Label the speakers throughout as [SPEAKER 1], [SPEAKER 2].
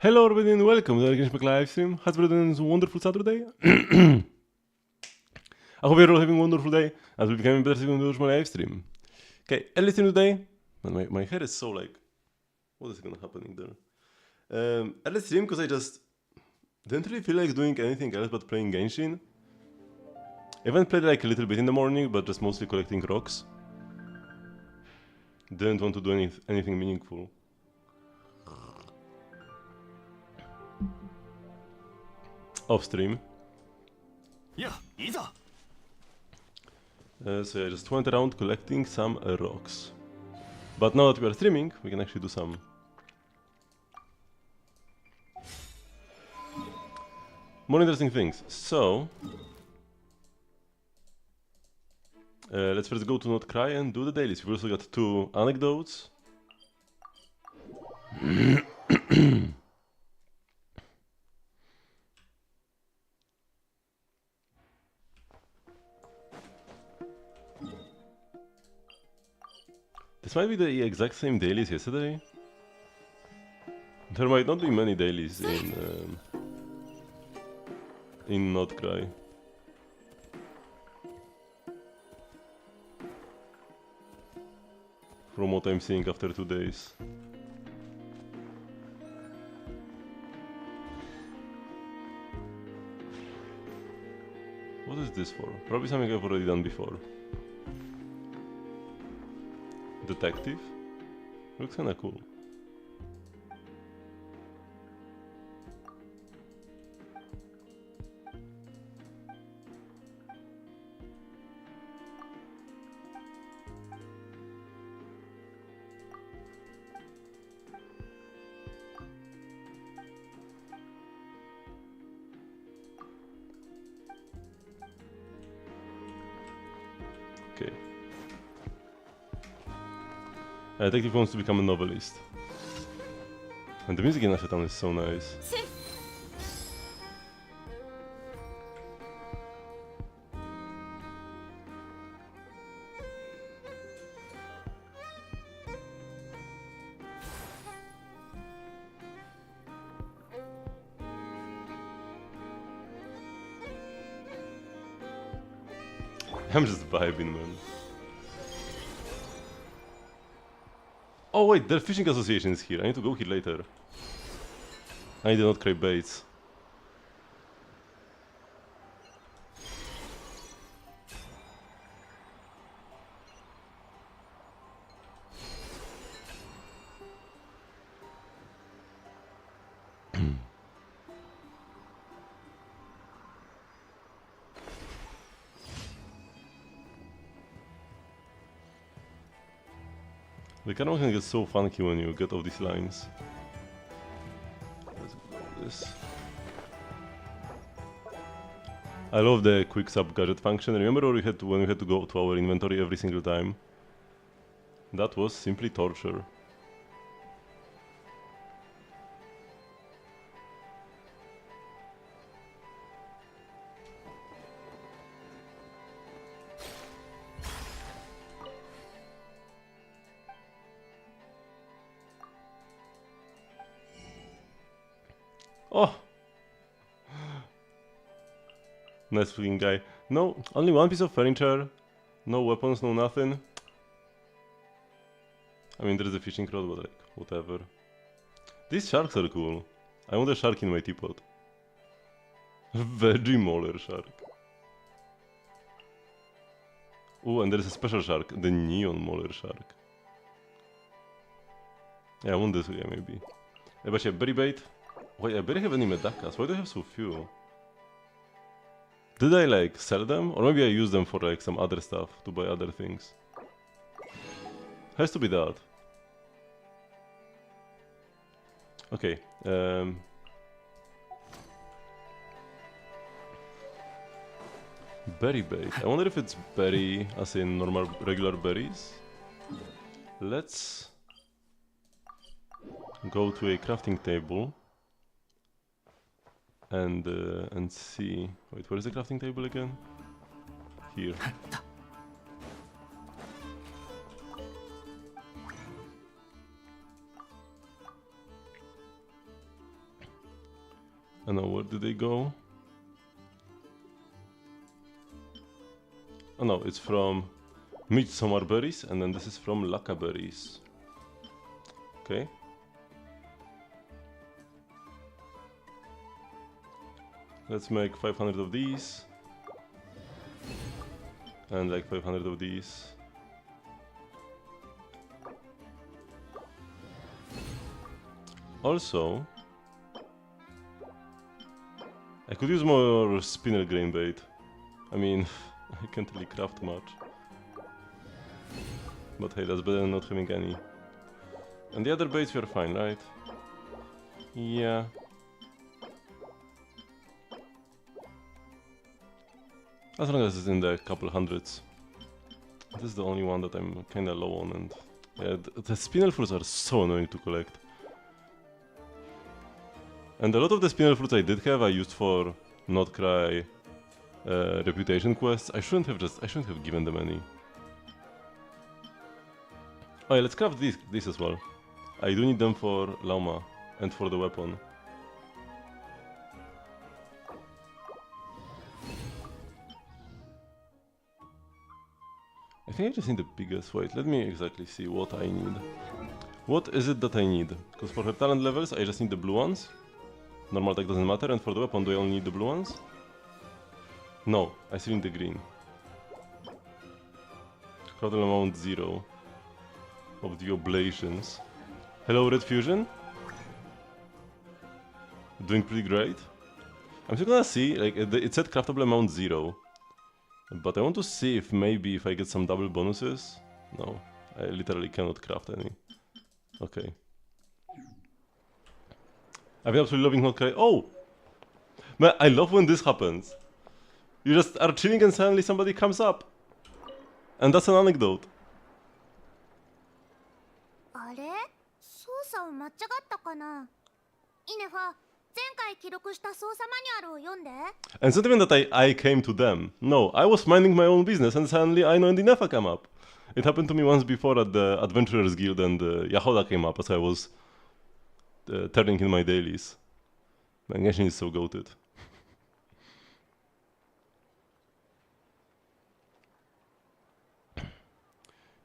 [SPEAKER 1] Hello everybody and welcome to the Genshin Impact live stream. Has been a wonderful Saturday. I hope you're all having a wonderful day as we become better to do my live stream. Okay, early stream today. Man, my hair is so like, what is gonna happen there? Early stream because I just didn't really feel like doing anything else but playing Genshin. I even played like a little bit in the morning, but just mostly collecting rocks. Didn't want to do anything meaningful. Off stream.
[SPEAKER 2] Yeah, either.
[SPEAKER 1] So I just went around collecting some rocks. But now that we are streaming, we can actually do some more interesting things. So let's first go to Not Cry and do the dailies. We've also got 2 anecdotes. This might be the exact same dailies yesterday. There might not be many dailies in Not Cry. From what I'm seeing after 2 days. What is this for? Probably something I've already done before. Detective? Looks kinda cool. Okay. A detective wants to become a novelist. And the music in Ashetan is so nice. I'm just vibing, man. Oh wait, the fishing association is here. I need to go here later. I did not crave baits. The camera can get so funky when you get off these lines. Let's go with this. I love the quick sub gadget function. Remember when we had to go to our inventory every single time? That was simply torture. Oh! Nice looking guy. No, only one piece of furniture. No weapons, no nothing. I mean, there is a fishing rod, but like, whatever. These sharks are cool. I want a shark in my teapot. Veggie Mauler shark. Oh, and there is a special shark, the Neon Mauler shark. Yeah, I want this guy maybe. But yeah, berry bait. Wait, I barely have any medacas. Why do I have so few? Did I like sell them? Or maybe I use them for like some other stuff to buy other things. Has to be that. Okay. Berry bait. I wonder if it's berry as in normal regular berries. Let's go to a crafting table. And see. Wait, where is the crafting table again? Here. And now where did they go? Oh no, it's from Midsummer Berries, and then this is from Laka Berries. Okay. Let's make 500 of these. And like 500 of these. Also, I could use more spinner grain bait. I mean, I can't really craft much. But hey, that's better than not having any. And the other baits were fine, right? Yeah. As long as it's in the couple hundreds. This is the only one that I'm kinda low on, and yeah, the spinel fruits are so annoying to collect. And a lot of the spinel fruits I did have I used for Not Cry reputation quests. I shouldn't have given them any. Oh yeah, let's craft these as well. I do need them for Lauma and for the weapon. I think I just need the biggest. Wait, let me exactly see what I need. What is it that I need? Because for her talent levels I just need the blue ones. Normal attack doesn't matter, and for the weapon do I only need the blue ones? No, I still need the green. Total amount 0 of the oblations. Hello, Red Fusion? Doing pretty great. I'm still gonna see, like, it said craftable amount 0. But I want to see if maybe if I get some double bonuses. No, I literally cannot craft any. Okay. I've been absolutely loving Not Cry. Oh! Man, I love when this happens. You just are chilling and suddenly somebody comes up. And that's an anecdote.
[SPEAKER 3] あれ操作を間違ったかなイネファ、前回記録した操作マニュアルを読んで。
[SPEAKER 1] And it's not even that I came to them. No, I was minding my own business and suddenly Aino and Inefa come up. It happened to me once before at the Adventurers Guild, and Yahoda came up as I was turning in my dailies. Man, Genshin is so goated.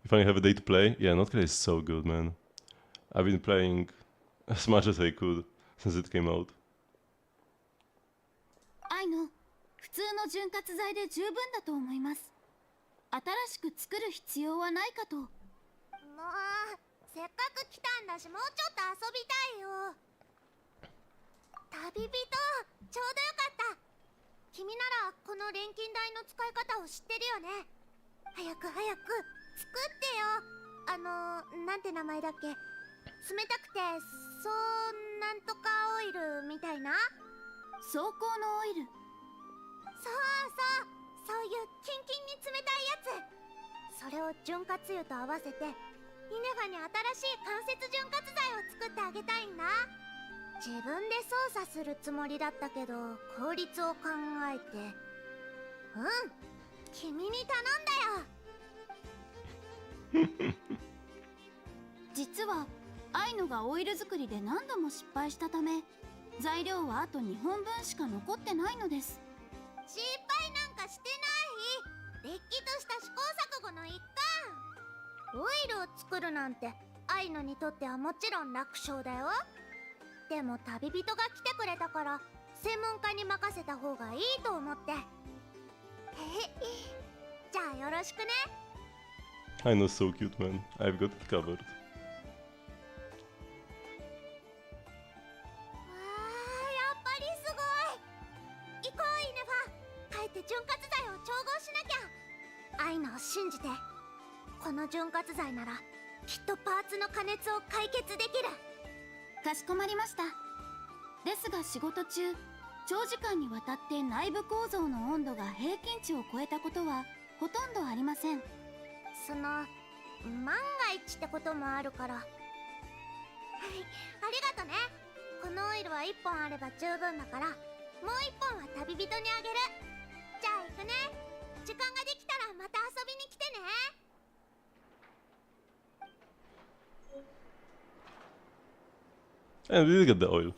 [SPEAKER 1] If I have a day to play, yeah, Not Cry is so good, man. I've been playing as much as I could since it came out.
[SPEAKER 4] 愛の普通の潤滑剤で十分だと思います。新しく作る必要はないかと。
[SPEAKER 3] もうせっかく来たんだし、もうちょっと遊びたいよ。旅人、ちょうどよかった。君ならこの錬金台の使い方を知ってるよね。早く早く作ってよ。なんて名前だっけ。冷たくてそうなんとかオイルみたいな。
[SPEAKER 4] 装甲のオイル。
[SPEAKER 3] そうそう、そういうキンキンに冷たいやつ。それを潤滑油と合わせてイネファに新しい関節潤滑剤を作ってあげたいんだ。自分で操作するつもりだったけど効率を考えて、君に頼んだよ。
[SPEAKER 4] 実は愛のがオイル作りで何度も失敗したため、材料はあと2本分しか残ってないのです。
[SPEAKER 3] 失敗なんかしてない。れっきとした試行錯誤の一環。オイルを作るなんてアイノにとってはもちろん楽勝だよ。でも旅人が来てくれたから専門家に任せた方がいいと思って。じゃあよろしくね。
[SPEAKER 1] I know, so cute, man. I've got it covered.
[SPEAKER 3] わあ、やっぱりすごい。行こうイネファ。帰って潤滑剤を調合しなきゃ。アイノを信じて。この潤滑剤ならきっとパーツの加熱を解決できる。
[SPEAKER 4] かしこまりました。ですが仕事中、長時間にわたって内部構造の温度が平均値を超えたことはほとんどありません。
[SPEAKER 3] その万が一ってこともあるから。はい、ありがとね。このオイルは1本あれば十分だから、もう1本は旅人にあげる。じゃあ行くね。時間ができたらまた遊びに来てね。
[SPEAKER 1] And we did get the oil.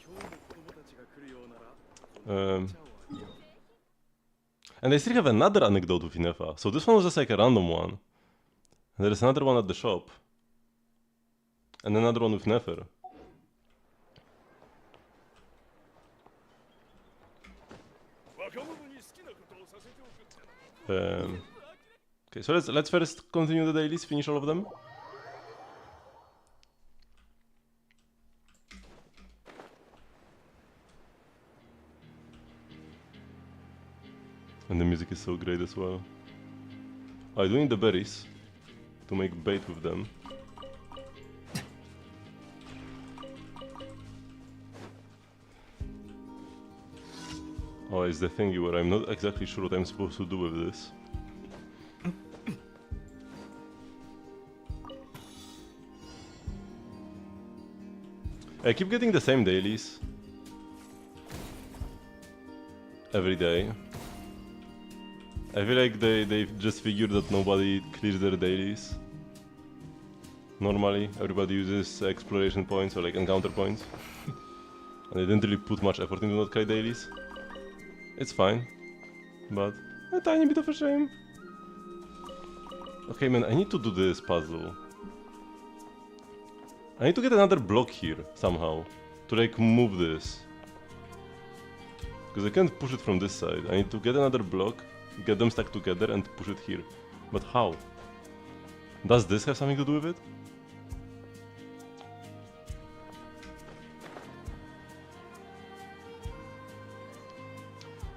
[SPEAKER 1] And I still have another anecdote with Inefa. So this one was just like a random one. And there is another one at the shop. And another one with Nefer. Okay, so let's first continue the dailies, finish all of them. And the music is so great as well. I do need the berries to make bait with them. Oh, it's the thingy where I'm not exactly sure what I'm supposed to do with this. I keep getting the same dailies every day. I feel like they've just figured that nobody clears their dailies. Normally, everybody uses exploration points or like encounter points. And they didn't really put much effort into not dailies. It's fine, but a tiny bit of a shame. Okay, man, I need to do this puzzle. I need to get another block here, somehow, to like move this. Because I can't push it from this side. I need to get another block, get them stuck together and push it here. But how? Does this have something to do with it?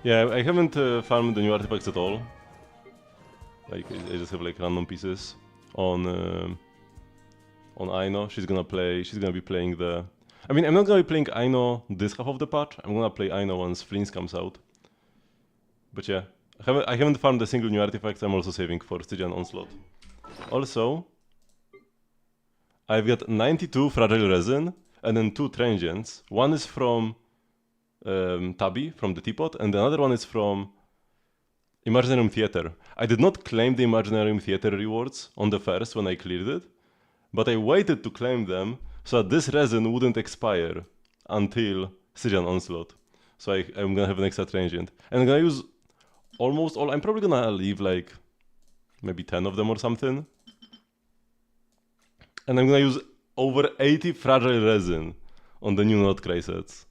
[SPEAKER 1] Yeah, I haven't farmed the new artifacts at all. Like, I just have like random pieces on Aino. She's gonna be playing the... I mean, I'm not gonna be playing Aino this half of the patch. I'm gonna play Aino once Fleens comes out. But yeah, I haven't farmed a single new artifact. I'm also saving for Stygian Onslaught. Also, I've got 92 Fragile Resin and then 2 Transients. One is from Tabby, from the Teapot, and another one is from Imaginarium Theater. I did not claim the Imaginarium Theater rewards on the first when I cleared it, but I waited to claim them so that this resin wouldn't expire until Stygian Onslaught. So I'm gonna have an extra transient. And I'm gonna use almost all, I'm probably gonna leave like maybe 10 of them or something. And I'm gonna use over 80 Fragile Resin on the new Notcry sets.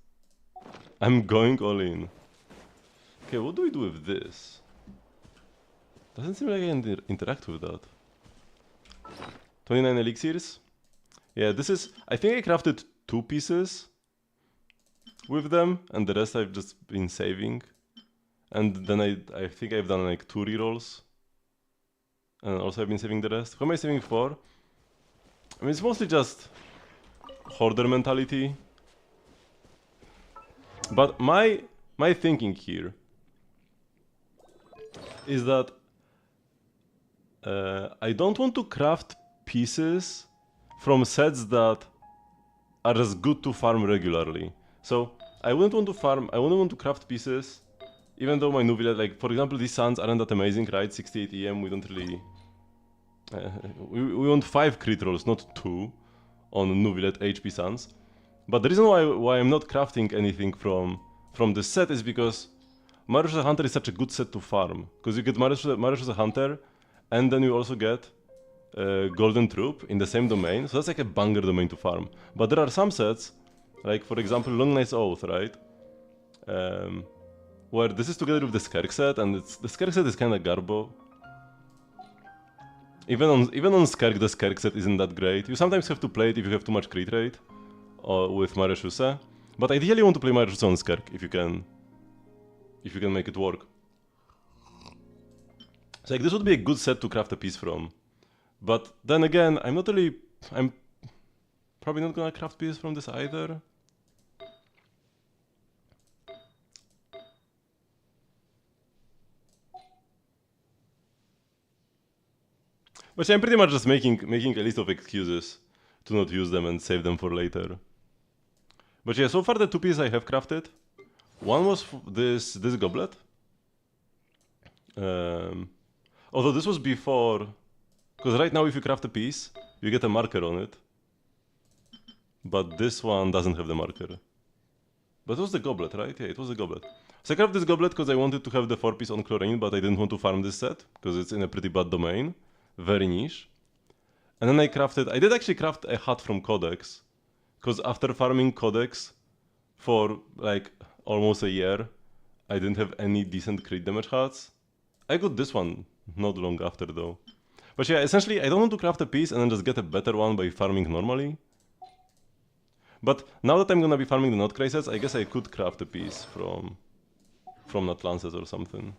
[SPEAKER 1] I'm going all in. Okay, what do we do with this? Doesn't seem like I can interact with that. 29 elixirs. Yeah, this is... I think I crafted 2 pieces with them, and the rest I've just been saving. And then I think I've done like 2 rerolls. And also I've been saving the rest. Who am I saving for? I mean, it's mostly just hoarder mentality. But my thinking here is that I don't want to craft pieces from sets that are just good to farm regularly. So I wouldn't want to craft pieces, even though my new village, like for example, these suns aren't that amazing, right? 68 EM, we don't really... we want 5 crit rolls, not 2 on new village HP suns. But the reason why I'm not crafting anything from this set is because Marius the Hunter is such a good set to farm. Because you get Marius the Hunter, and then you also get Golden Troop in the same domain, so that's like a banger domain to farm. But there are some sets, like for example Long Night's Oath, right? Where this is together with the Skerk set, and the Skerk set is kinda garbo. Even on Skerk, the Skerk set isn't that great. You sometimes have to play it if you have too much crit rate with Mareshuse. But ideally you want to play Mareshuse on Skerk if you can make it work. So like this would be a good set to craft a piece from. But then again, I'm probably not gonna craft pieces from this either. But I'm pretty much just making a list of excuses to not use them and save them for later. But yeah, so far the 2 pieces I have crafted. One was this goblet. Although this was before, because right now if you craft a piece, you get a marker on it. But this one doesn't have the marker. But it was the goblet, right? Yeah, it was the goblet. So I crafted this goblet because I wanted to have the 4-piece on chlorine, but I didn't want to farm this set, because it's in a pretty bad domain. Very niche. And then I did actually craft a hat from Codex, because after farming Codex for like almost a year, I didn't have any decent crit damage hats. I got this one not long after though. But yeah, essentially I don't want to craft a piece and then just get a better one by farming normally. But now that I'm gonna be farming the Notcray sets, I guess I could craft a piece from Natlances or something.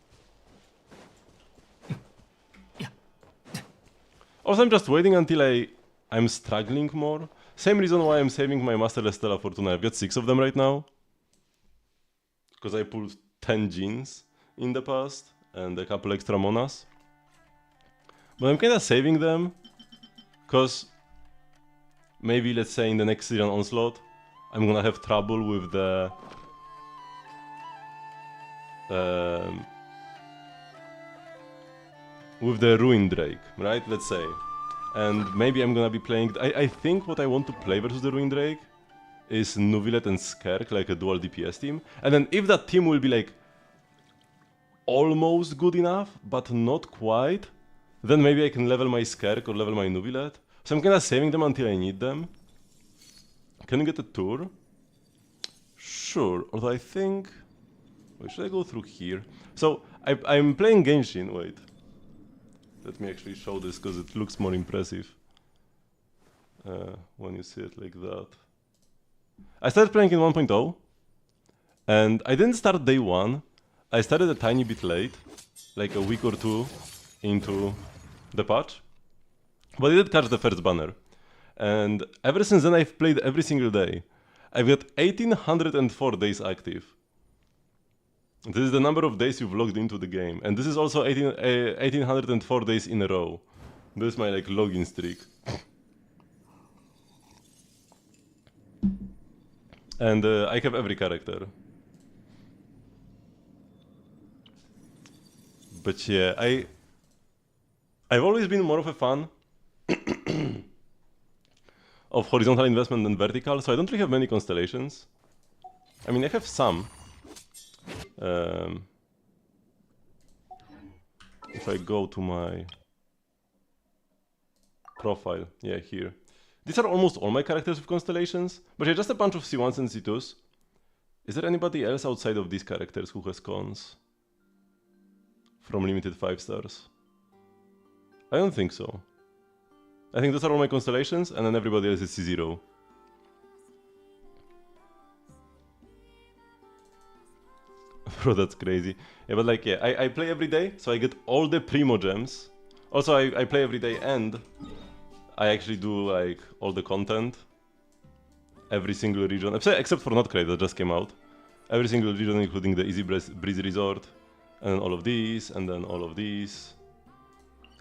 [SPEAKER 1] Also, I'm just waiting until I'm struggling more. Same reason why I'm saving my Masterless Stella Fortuna. I've got 6 of them right now. Because I pulled 10 genes in the past and a couple extra monas. But I'm kinda saving them. Because maybe, let's say, in the next Syrian Onslaught, I'm gonna have trouble with the... with the Ruin Drake, right? Let's say. And maybe I'm gonna be playing... I think what I want to play versus the Ruin Drake is Nuvilet and Skerk, like a dual DPS team. And then if that team will be like almost good enough, but not quite, then maybe I can level my Skerk or level my Nuvilet. So I'm kinda saving them until I need them. Can you get a tour? Sure, although I think... Wait, should I go through here? So, I'm playing Genshin, wait. Let me actually show this, because it looks more impressive. When you see it like that. I started playing in 1.0, and I didn't start day 1. I started a tiny bit late, like a week or 2 into the patch. But I did catch the first banner. And ever since then I've played every single day. I've got 1804 days active. This is the number of days you've logged into the game. And this is also 1804 days in a row. This is my like login streak. And I have every character. But yeah, I've always been more of a fan of horizontal investment than vertical, so I don't really have many constellations. I mean, I have some. If I go to my profile, yeah, here. These are almost all my characters with constellations, but yeah, just a bunch of C1s and C2s. Is there anybody else outside of these characters who has cons? From limited 5 stars? I don't think so. I think those are all my constellations, and then everybody else is C0. Bro, that's crazy. Yeah, but like, yeah, I play every day, so I get all the Primo gems. Also, I play every day, and I actually do like all the content. Every single region, except for Notcray that just came out. Every single region, including the Easy Breeze Resort, and then all of these, and then all of these.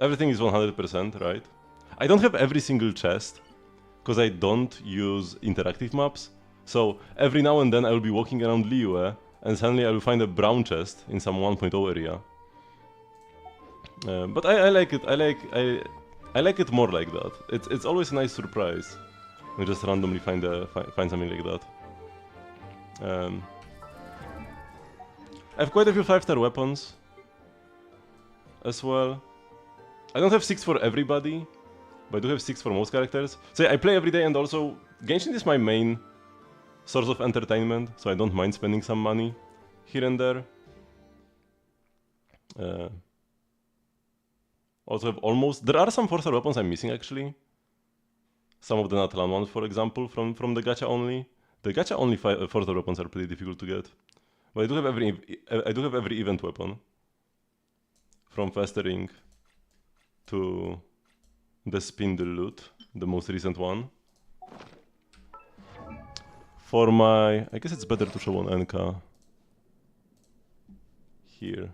[SPEAKER 1] Everything is 100%, right? I don't have every single chest, because I don't use interactive maps. So every now and then I will be walking around Liyue, and suddenly I will find a brown chest in some 1.0 area. But I like it. I like it more like that. It's always a nice surprise. We just randomly find something like that. I have quite a few 5-star weapons as well. I don't have 6 for everybody, but I do have 6 for most characters. So yeah, I play every day, and also Genshin is my main source of entertainment, so I don't mind spending some money here and there. Also have almost... There are some 4-star weapons I'm missing actually. Some of the Natlan ones, for example, from the gacha only. The gacha only 4-star weapons are pretty difficult to get. But I do have every event weapon. From Festering to the Spindle loot, the most recent one. For my... I guess it's better to show on NK. Here.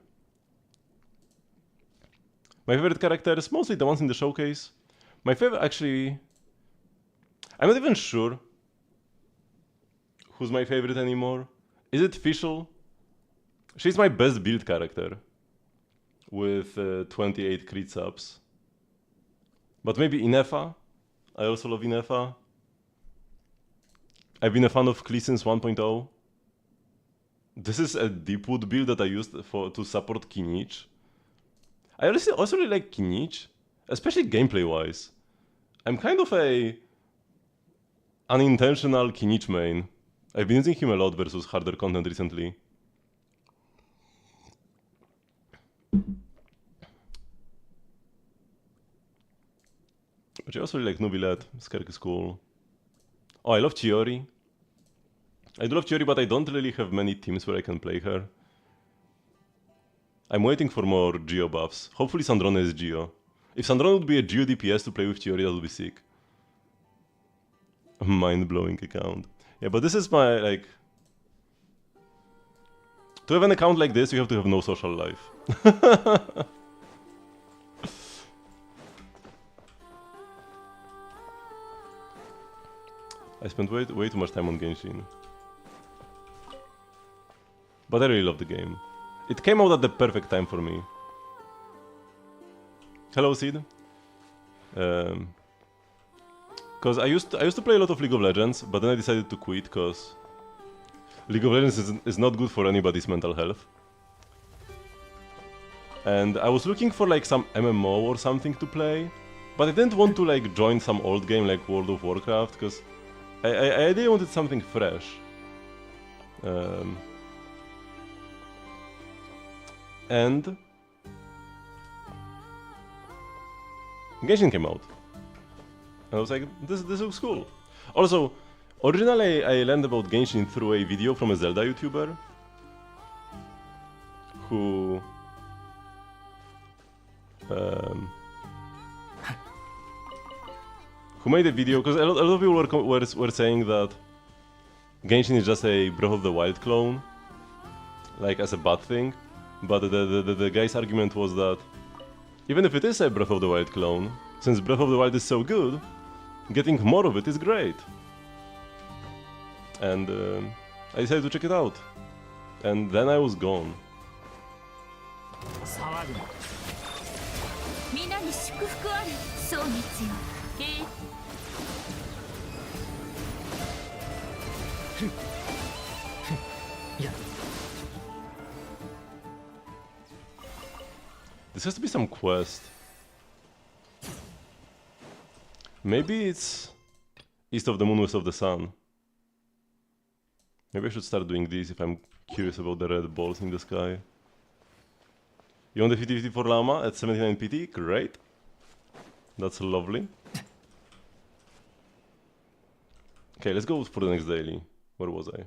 [SPEAKER 1] My favorite characters, mostly the ones in the showcase. My favorite, actually... I'm not even sure who's my favorite anymore. Is it Fischl? She's my best build character. With 28 crit subs. But maybe Inefa. I also love Inefa. I've been a fan of Klee since 1.0. This is a Deepwood build that I used to support Kinich. I also really like Kinich, especially gameplay-wise. I'm kind of a unintentional Kinich main. I've been using him a lot versus harder content recently. But I also really like Nubilet. Skerk is cool. Oh, I love Chiori. I do love Chiori, but I don't really have many teams where I can play her. I'm waiting for more Geo buffs. Hopefully Sandrone is Geo. If Sandrone would be a Geo DPS to play with Chiori, that would be sick. A mind-blowing account. Yeah, but this is my, like... To have an account like this, you have to have no social life. I spent way too much time on Genshin. But I really love the game. It came out at the perfect time for me. Hello, Sid. Because I used to play a lot of League of Legends, but then I decided to quit because League of Legends is not good for anybody's mental health. And I was looking for like some MMO or something to play, but I didn't want to like join some old game like World of Warcraft because I really wanted something fresh. And Genshin came out. And I was like, this looks cool. Also, originally I learned about Genshin through a video from a Zelda YouTuber who made a video because a lot of people were saying that Genshin is just a Breath of the Wild clone, like as a bad thing. But the guy's argument was that even if it is a Breath of the Wild clone, since Breath of the Wild is so good, getting more of it is great. And I decided to check it out. And then I was gone. This has to be some quest. Maybe it's East of the Moon, West of the Sun. Maybe I should start doing this if I'm curious about the red balls in the sky. You want the 50-50 for Llama at 79 PT? Great. That's lovely. Okay, let's go for the next daily. Where was I?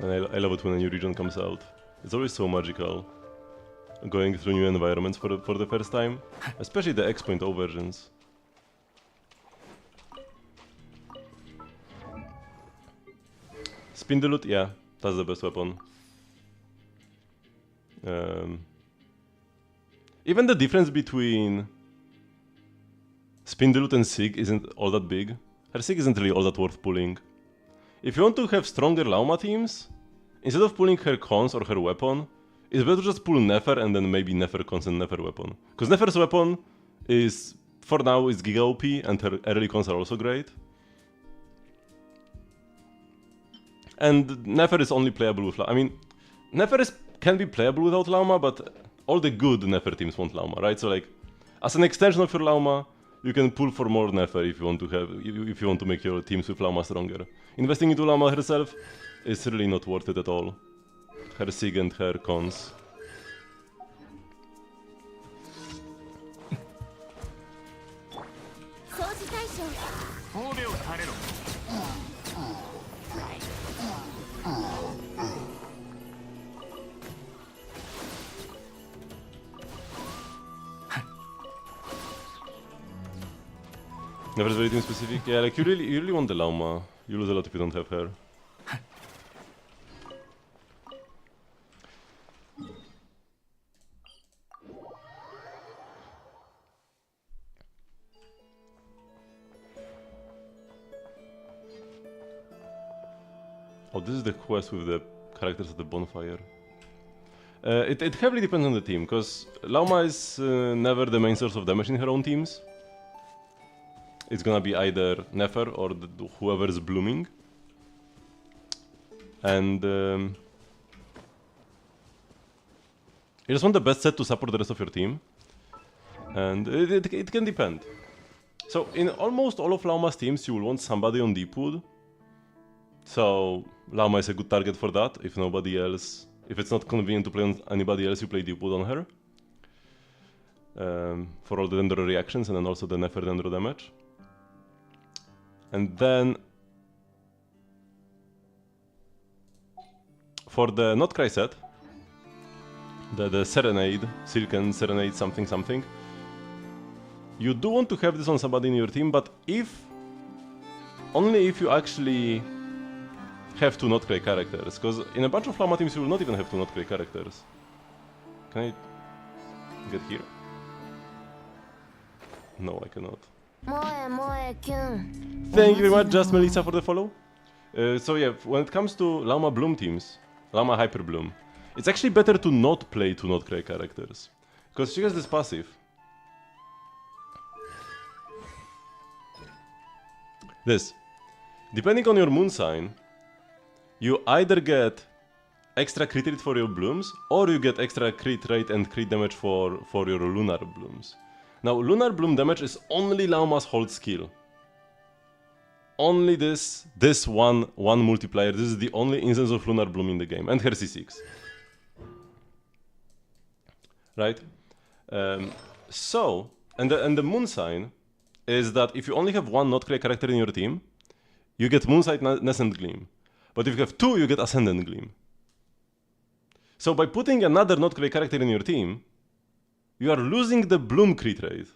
[SPEAKER 1] And I love it when a new region comes out. It's always so magical. Going through new environments for the first time. Especially the X.0 versions. Spindelut, yeah, that's the best weapon. Even the difference between Spindelut and Sig isn't all that big. Her Sig isn't really all that worth pulling. If you want to have stronger Lauma teams, instead of pulling her cons or her weapon, it's better to just pull Nefer and then maybe Nefer cons and Nefer weapon. Because Nefer's weapon is, for now, is Giga OP and her early cons are also great. And Nefer is only playable with Lauma. I mean, Nefer can be playable without Lauma, but all the good Nefer teams want Lauma, right? So like, as an extension of your Lauma, you can pull for more Nefer if you want to make your teams with Lauma stronger. Investing into Lauma herself is really not worth it at all. Her Sig and her cons. Never is very team specific. Yeah, like you really want the Lauma. You lose a lot if you don't have her. Oh, this is the quest with the characters at the bonfire. It heavily depends on the team, because Lauma is never the main source of damage in her own teams. It's gonna be either Nefer or whoever's blooming. And you just want the best set to support the rest of your team. And it can depend. So in almost all of Lauma's teams, you will want somebody on deep wood. So Lauma is a good target for that. If nobody else, if it's not convenient to play on anybody else, you play deep wood on her. For all the Dendro reactions and then also the Nefer Dendro damage. And then for the Not Cry set, the Serenade, Silken Serenade something something, you do want to have this on somebody in your team, but only if you actually have two Not Cry characters, because in a bunch of Lauma teams you will not even have two Not Cry characters. Can I get here? No, I cannot. Thank you very much, Just Melissa, for the follow. So yeah, when it comes to Lauma Bloom teams, Lauma Hyper Bloom, it's actually better to not play two Not Cry characters, because she has this passive. This. Depending on your moon sign, you either get extra crit rate for your blooms, or you get extra crit rate and crit damage for your lunar blooms. Now, lunar bloom damage is only Lauma's hold skill. Only this one multiplier. This is the only instance of lunar bloom in the game, and her C6. Right? So, and the moon sign is that if you only have one Not Cry character in your team, you get Moonsight, Nascent Gleam. But if you have two, you get Ascendant Gleam. So by putting another Not Cry character in your team, you are losing the Bloom crit rate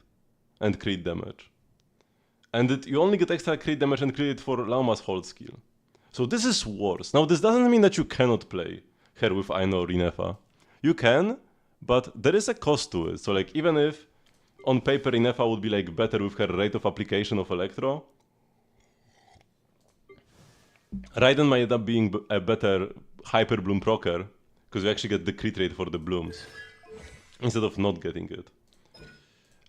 [SPEAKER 1] and crit damage. And you only get extra crit damage and crit for Lauma's hold skill. So this is worse. Now this doesn't mean that you cannot play her with Aino or Inefa. You can, but there is a cost to it. So like even if on paper Inefa would be like better with her rate of application of Electro, Raiden might end up being a better Hyper Bloom procer, because you actually get the crit rate for the blooms, instead of not getting it.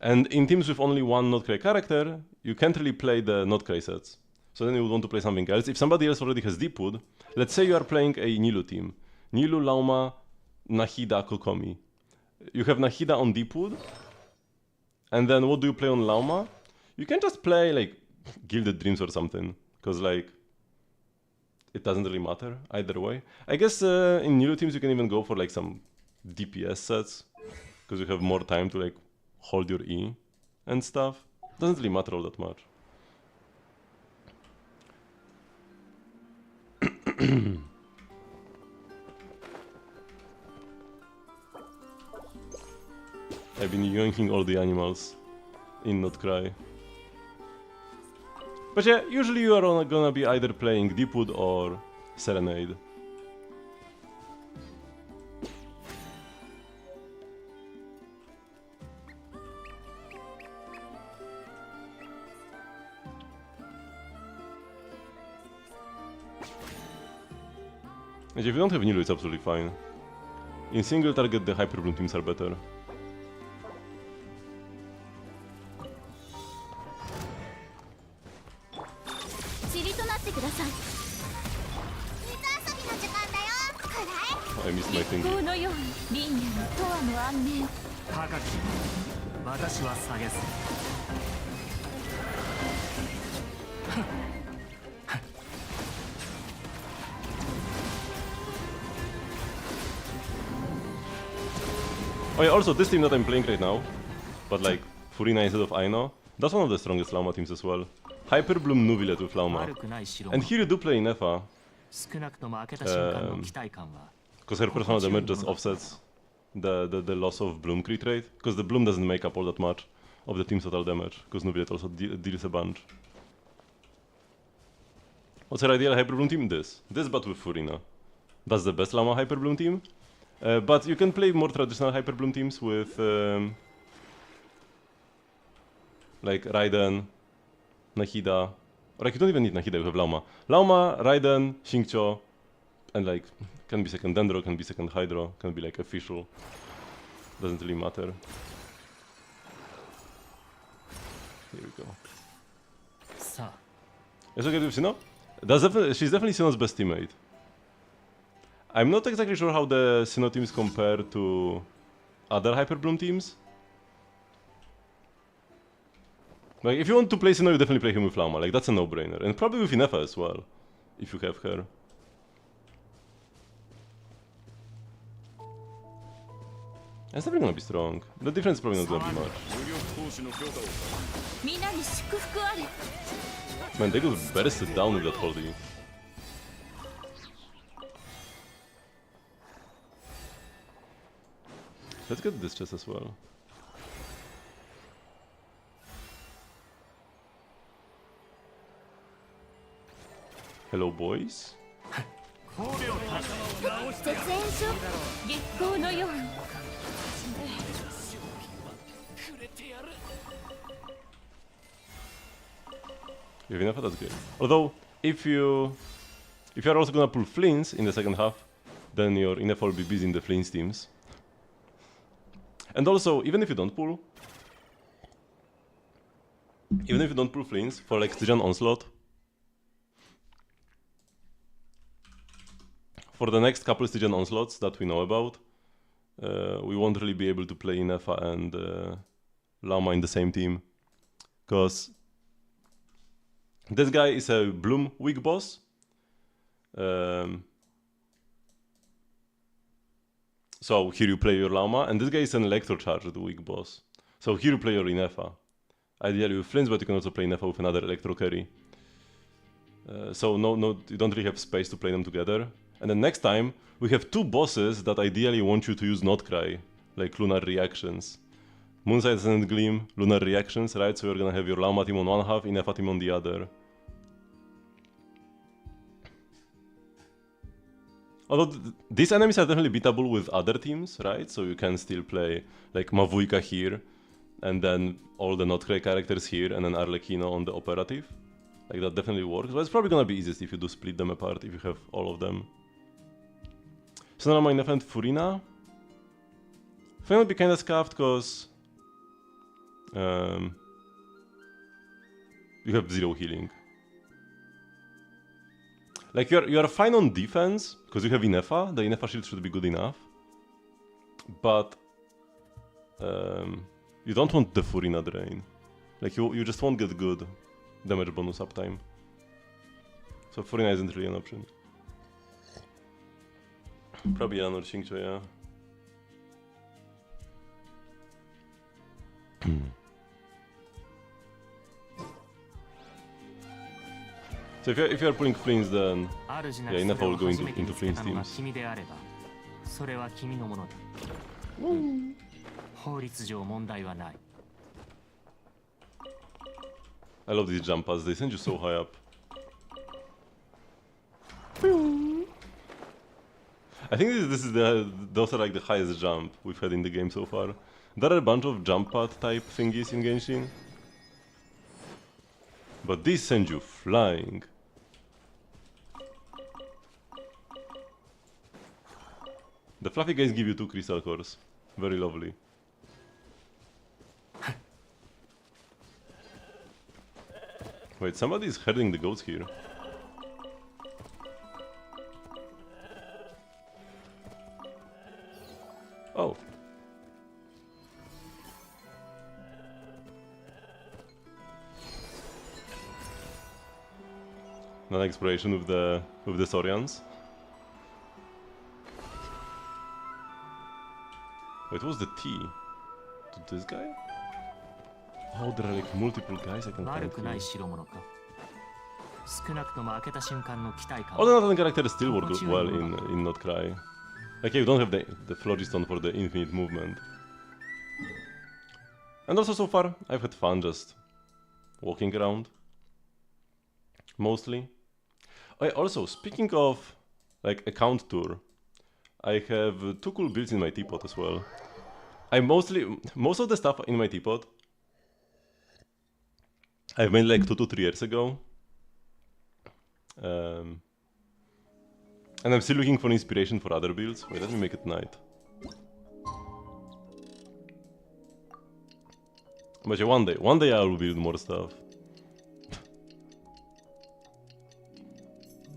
[SPEAKER 1] And in teams with only one Not Cry character, you can't really play the Not Cry sets. So then you would want to play something else. If somebody else already has Deepwood, let's say you are playing a Nilu team. Nilu, Lauma, Nahida, Kokomi. You have Nahida on Deepwood, and then what do you play on Lauma? You can just play like Gilded Dreams or something, because like it doesn't really matter either way. I guess in Nilu teams you can even go for like some DPS sets, because you have more time to like hold your E and stuff. Doesn't really matter all that much. I've been yoinking all the animals in Not Cry. But yeah, usually you are gonna be either playing Deepwood or Serenade. And if you don't have Nilu, it's absolutely fine. In single target, the Hyper Bloom teams are better. I missed my finger. Oh yeah, also this team that I'm playing right now, but like Furina instead of Aino, that's one of the strongest Lauma teams as well. Hyper Bloom Nubilet with Lauma. And here you do play Nefa, because her personal damage just offsets the loss of Bloom crit rate, because the Bloom doesn't make up all that much of the team's total damage, because Nubilet also deals a bunch. What's her ideal Hyper Bloom team? This but with Furina. That's the best Lauma Hyper Bloom team. But you can play more traditional Hyper Bloom teams with like Raiden, Nahida, or like you don't even need Nahida, you have Lauma. Lauma, Raiden, Xingqiu, And like, can be second Dendro, can be second Hydro, can be like official. Doesn't really matter. Here we go.
[SPEAKER 2] さあ
[SPEAKER 1] Is okay with Sinnoh? She's definitely Sinnoh's best teammate. I'm not exactly sure how the Sinnoh teams compare to other Hyper Bloom teams. Like, if you want to play Sinnoh, you definitely play him with Llama. Like, that's a no-brainer. And probably with Inefa as well, if you have her. It's definitely gonna be strong. The difference is probably not gonna be much.
[SPEAKER 2] 武力行使の強化を
[SPEAKER 4] 皆に祝福あれ。
[SPEAKER 1] Man, they could burst it down with that holding. Let's get this chest as well. Hello, boys.
[SPEAKER 4] 絶縁書月光のように。
[SPEAKER 1] You have enough? That's good. Although, if you are also gonna pull Flints in the second half, then your Inefa will be busy in the Flints teams. And also, even if you don't pull Flints for like Stygian Onslaught, for the next couple Stygian Onslaughts that we know about, we won't really be able to play Inefa and Llama in the same team. Because this guy is a Bloom weak boss. So here you play your Llama, and this guy is an Electrocharged weak boss. So here you play your Inefa. Ideally with Flints, but you can also play Inefa with another Electro carry. So no, you don't really have space to play them together. And then next time, we have two bosses that ideally want you to use Notcry, like Lunar Reactions. Moonside and Gleam, Lunar Reactions, right? So you're gonna have your Llama team on one half, Inefa team on the other. Although these enemies are definitely beatable with other teams, right? So you can still play like Mavuika here, and then all the Notcry characters here, and then Arlecchino on the operative. Like that definitely works, but it's probably gonna be easiest if you do split them apart, if you have all of them. So now my Inefa and Furina. Furina would be kinda scuffed, because you have 0 healing. Like, you are fine on defense, because you have Inefa. The Inefa shield should be good enough. But you don't want the Furina drain. Like, you just won't get good damage bonus uptime. So Furina isn't really an option. Probably Yan or Xingqiu, yeah. So if you are pulling Flints, then yeah, Inefa will go into Flints teams.
[SPEAKER 2] それは君のものだ。法律上問題はない。
[SPEAKER 1] I love these jump pads, they send you so high up. I think those are like the highest jump we've had in the game so far. There are a bunch of jump pad type thingies in Genshin, but these send you flying. The fluffy guys give you 2 crystal cores. Very lovely. Wait, somebody is herding the goats here. Oh. An exploration with the Saurians. Wait, what was the T? To this guy? Oh, there are like multiple guys I can find
[SPEAKER 2] 悪くない
[SPEAKER 1] here.
[SPEAKER 2] 代物か。少なくとも開けた瞬間の期待感。
[SPEAKER 1] All the Nathan characters still work well in Not Cry. Like, yeah, you don't have the Phlogiston for the infinite movement. And also, so far, I've had fun just walking around. Mostly. Oh, yeah, also, speaking of, like, account tour, I have 2 cool builds in my teapot as well. Most of the stuff in my teapot I've made like 2 to 3 years ago. And I'm still looking for inspiration for other builds. Wait, let me make it night. But yeah, one day I will build more stuff.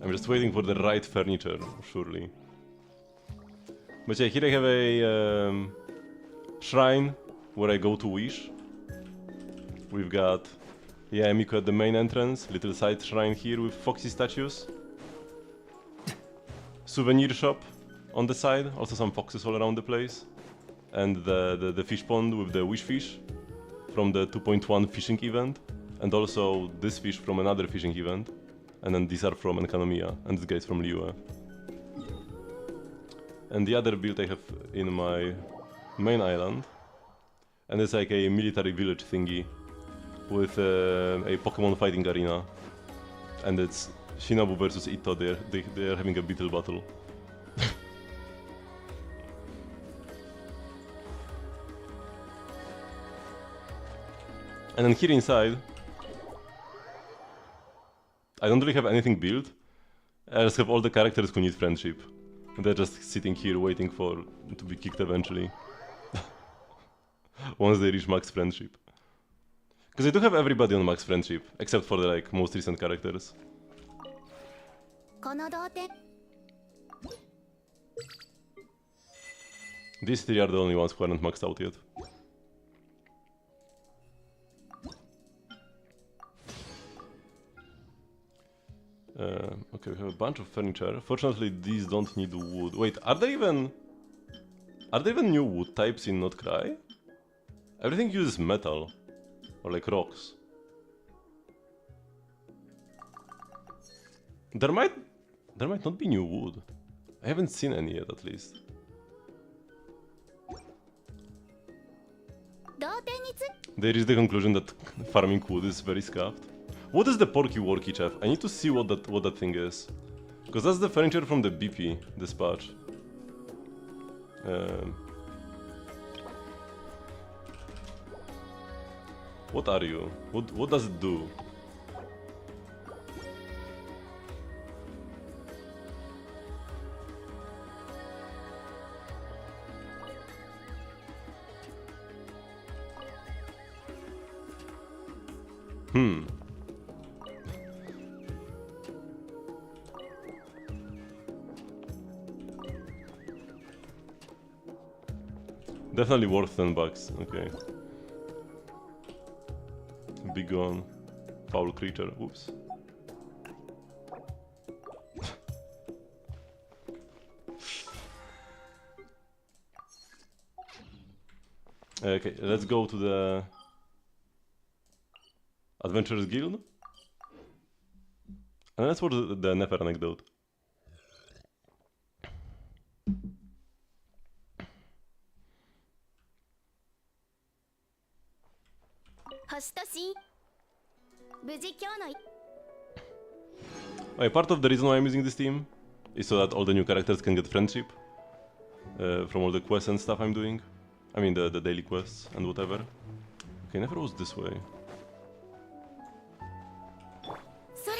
[SPEAKER 1] I'm just waiting for the right furniture, surely. But yeah, here I have a shrine where I go to wish. We've got, yeah, Miko at the main entrance, little side shrine here with foxy statues. Souvenir shop on the side, also some foxes all around the place. And the fish pond with the wish fish from the 2.1 fishing event. And also this fish from another fishing event. And then these are from Enkanomiya, and this guy's from Liyue. And the other build I have in my main island. And it's like a military village thingy with a Pokemon fighting arena. And it's Shinobu versus Itto, they're having a beetle battle. And then here inside, I don't really have anything built. I just have all the characters who need friendship. And they're just sitting here waiting to be kicked eventually. Once they reach max friendship. Because I do have everybody on max friendship, except for the like most recent characters.
[SPEAKER 3] この童貞
[SPEAKER 1] These three are the only ones who aren't maxed out yet. Okay, we have a bunch of furniture. Fortunately, these don't need wood. Wait, are there even new wood types in Not Cry? Everything uses metal. Or like rocks. There might not be new wood. I haven't seen any yet, at least.
[SPEAKER 3] 童貞につ
[SPEAKER 1] They reached the conclusion that farming wood is very scuffed. What is the porky worky chef? I need to see what that thing is. Because that's the furniture from the BP dispatch. What are you? What does it do? Definitely worth $10. Okay. Be gone. Foul creature. Oops. Okay, let's go to the Adventurers Guild. And let's watch the Nefer anecdote.
[SPEAKER 3] 星とし無事今日の
[SPEAKER 1] Okay, part of the reason why I'm using this team is so that all the new characters can get friendship from all the quests and stuff I'm doing. I mean the daily quests and whatever. Okay, never was this way.
[SPEAKER 3] それ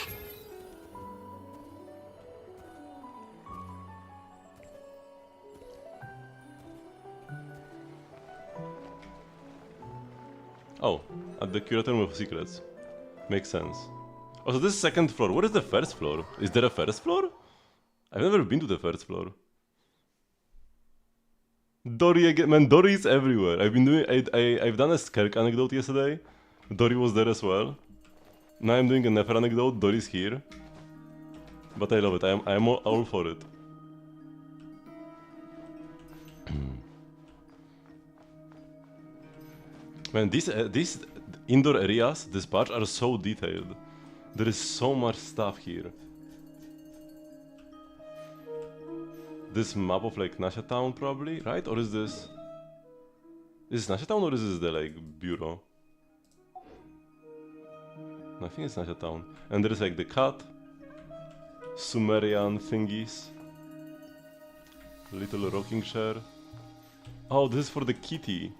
[SPEAKER 1] Oh, at the Curator Room of Secrets. Makes sense. Oh, so this is second floor. What is the first floor? Is there a first floor? I've never been to the first floor. Dory again. Man, Dory is everywhere. I've done a Skirk anecdote yesterday. Dory was there as well. Now I'm doing a Nefer anecdote. Dory's here. But I love it. I'm all for it. Man, these indoor areas, this patch, are so detailed. There is so much stuff here. This map of like Nasha Town probably, right? Or is this... Is this Nasha Town or is this the like bureau? No, I think it's Nasha Town. And there is like the cat, Sumerian thingies, little rocking chair. Oh, this is for the kitty.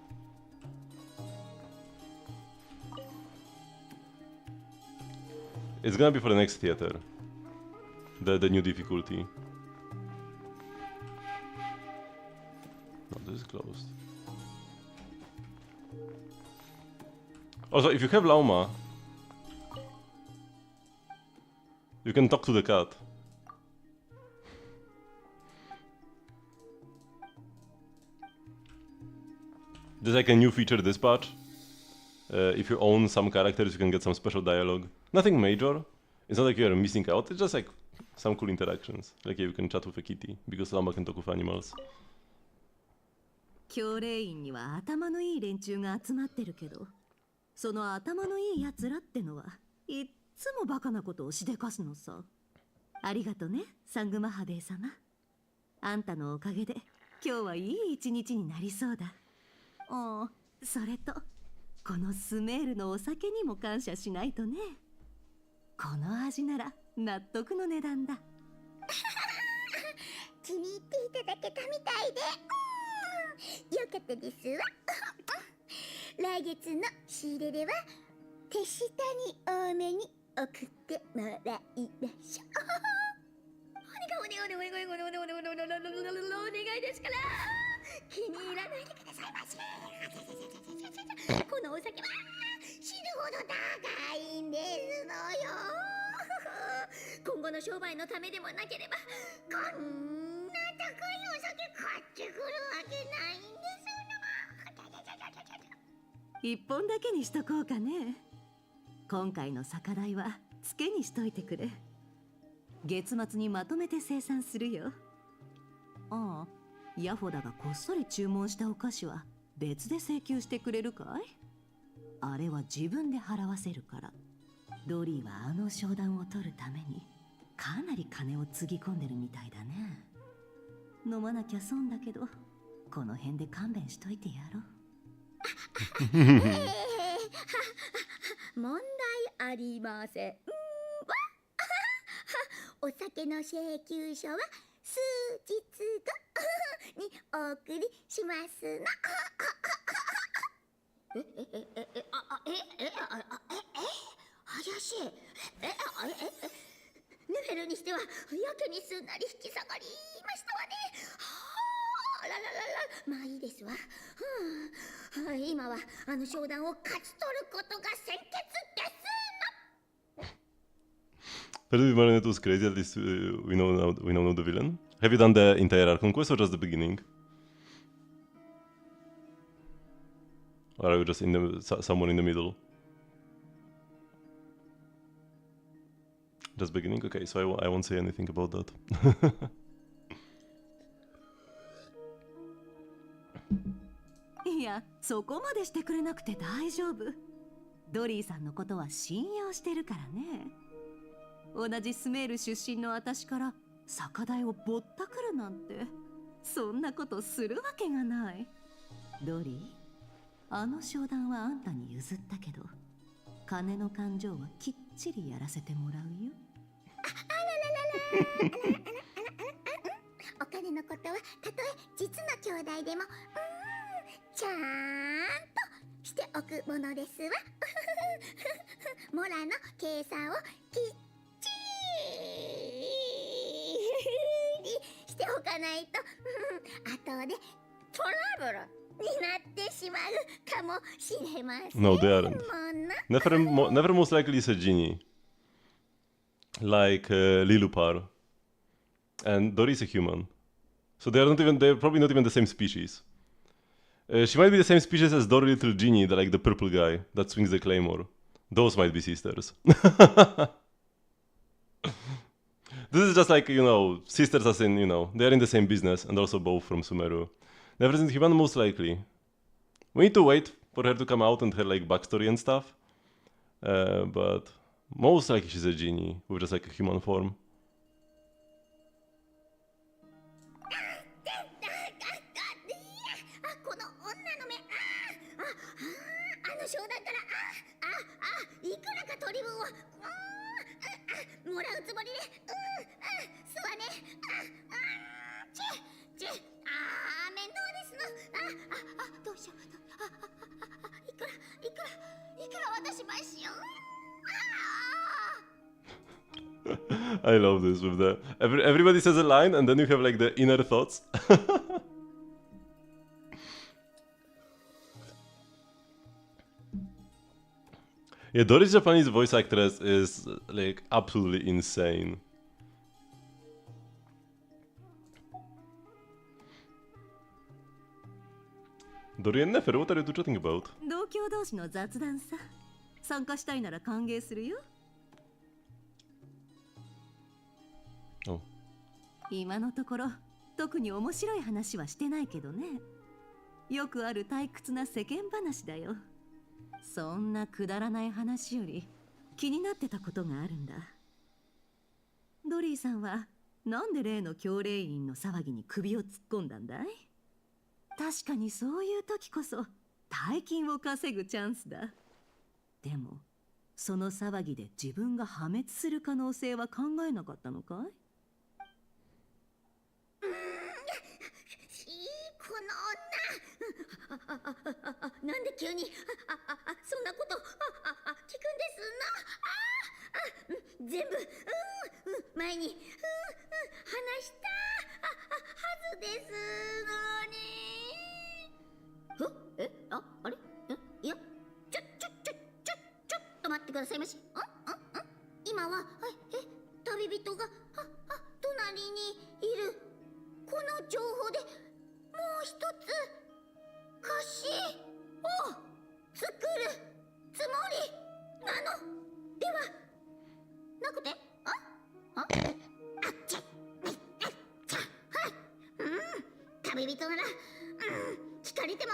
[SPEAKER 1] It's gonna be for the next theater. The new difficulty. closed. Also, if you have Lauma, you can talk to the cat. There's like a new feature this patch. If you own some characters, you can get some special dialogue. Nothing major. It's not like you're missing out. It's just like some cool interactions. Like you can chat with a kitty because Llama can talk with animals.
[SPEAKER 5] 教令員には頭のいい連中が集まってるけど、その頭のいいやつらってのはいっつもバカなことをしでかすのさ。ありがとね、サングマハベイ様。あんたのおかげで今日はいい一日になりそうだ。おお、それとこのスメールのお酒にも感謝しないとね。この味なら納得の値段だ。
[SPEAKER 3] 気に入っていただけたみたいで、よかったですわ。来月の仕入れでは手下に多めに送ってもらいましょう。お願いですから気に入らないでくださいませ。このお酒は死ぬほど高いんですのよ。今後の商売のためでもなければこんな高いお酒買ってくるわけないんですよ。
[SPEAKER 5] 一本だけにしとこうかね。今回の酒代は付けにしといてくれ。月末にまとめて生産するよ。ああ、ヤホダがこっそり注文したお菓子は別で請求してくれるかい？あれは自分で払わせるから。ドリーはあの商談を取るためにかなり金をつぎ込んでるみたいだね。飲まなきゃ損だけど、この辺で勘弁しといてやろう。
[SPEAKER 3] 問題ありません。お酒の請求書は数日後にお送りしますの。怪しい。ネフェルにしてはやけにすんなり引き下がりましたわね。あらららら、まあいいですわ。今はあの商談を勝ち取ることが先決ですの。
[SPEAKER 1] But we wanted was crazy. At least we know now the villain. Have you done the entire conquest or just the beginning? Or are you just in the somewhere in the middle? Just beginning? Okay, so I won't say anything about that.
[SPEAKER 5] いや、そこまでしてくれなくて大丈夫。ドリーさんのことは信用してるからね。同じスメール出身の私から酒代をぼったくるなんて、そんなことするわけがない。ドリー、あの商談はあんたに譲ったけど、金の勘定はきっちりやらせてもらうよ。
[SPEAKER 3] お金のことはたとえ実の兄弟でもちゃんとしておくものですわ。モラの計算をきっちりしておかないと後でトラブルになってしまうかもしれません。
[SPEAKER 1] No, they aren't. Never most likely is a genie. Like Lilupar. And Dory is a human. So they're probably not even the same species. She might be the same species as Dory Little Genie, like the purple guy that swings the claymore. Those might be sisters. This is just like, sisters as in, they're in the same business and also both from Sumeru. Never isn't human, most likely. We need to wait for her to come out and her like backstory and stuff. But most likely she's a genie with just like a human form.
[SPEAKER 3] この女の目、あの商談からいくらか取り分をもらうつもりですわね。面倒ですの。どうしよう。いくら渡しましょう。
[SPEAKER 1] I love this with the everybody says a line and then you have like the inner thoughts. Yeah, Dory's Japanese voice actress is like absolutely insane. Dory and Nefer, what are you two chatting about?
[SPEAKER 5] 同郷同士の雑談さ。参加したいなら歓迎するよ。
[SPEAKER 1] Oh.
[SPEAKER 5] 今のところ特に面白い話はしてないけどね。よくある退屈な世間話だよ。そんなくだらない話より気になってたことがあるんだ。ドリーさんはなんで例の教令員の騒ぎに首を突っ込んだんだい？確かにそういう時こそ大金を稼ぐチャンスだ。でもその騒ぎで自分が破滅する可能性は考えなかったのかい？
[SPEAKER 3] この女なんで急にそんなこと聞くんですの？全部前に話したはずですのに。あれいやちょっと待ってくださいまし。今は旅人が隣にいる。この情報でもう一つ歌詞を作るつもりなのではなくて、旅人なら聞かれても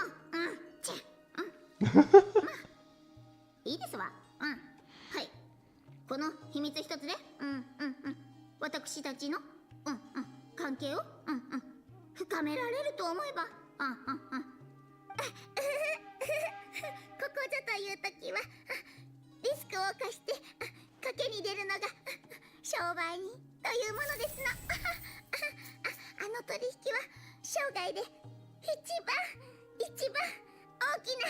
[SPEAKER 3] いいですわ。はい、この秘密一つで私たちの関係を深められると思えばここぞという時はリスクを冒して賭けに出るのが商売人というものですの。あの取引は生涯で一番大きな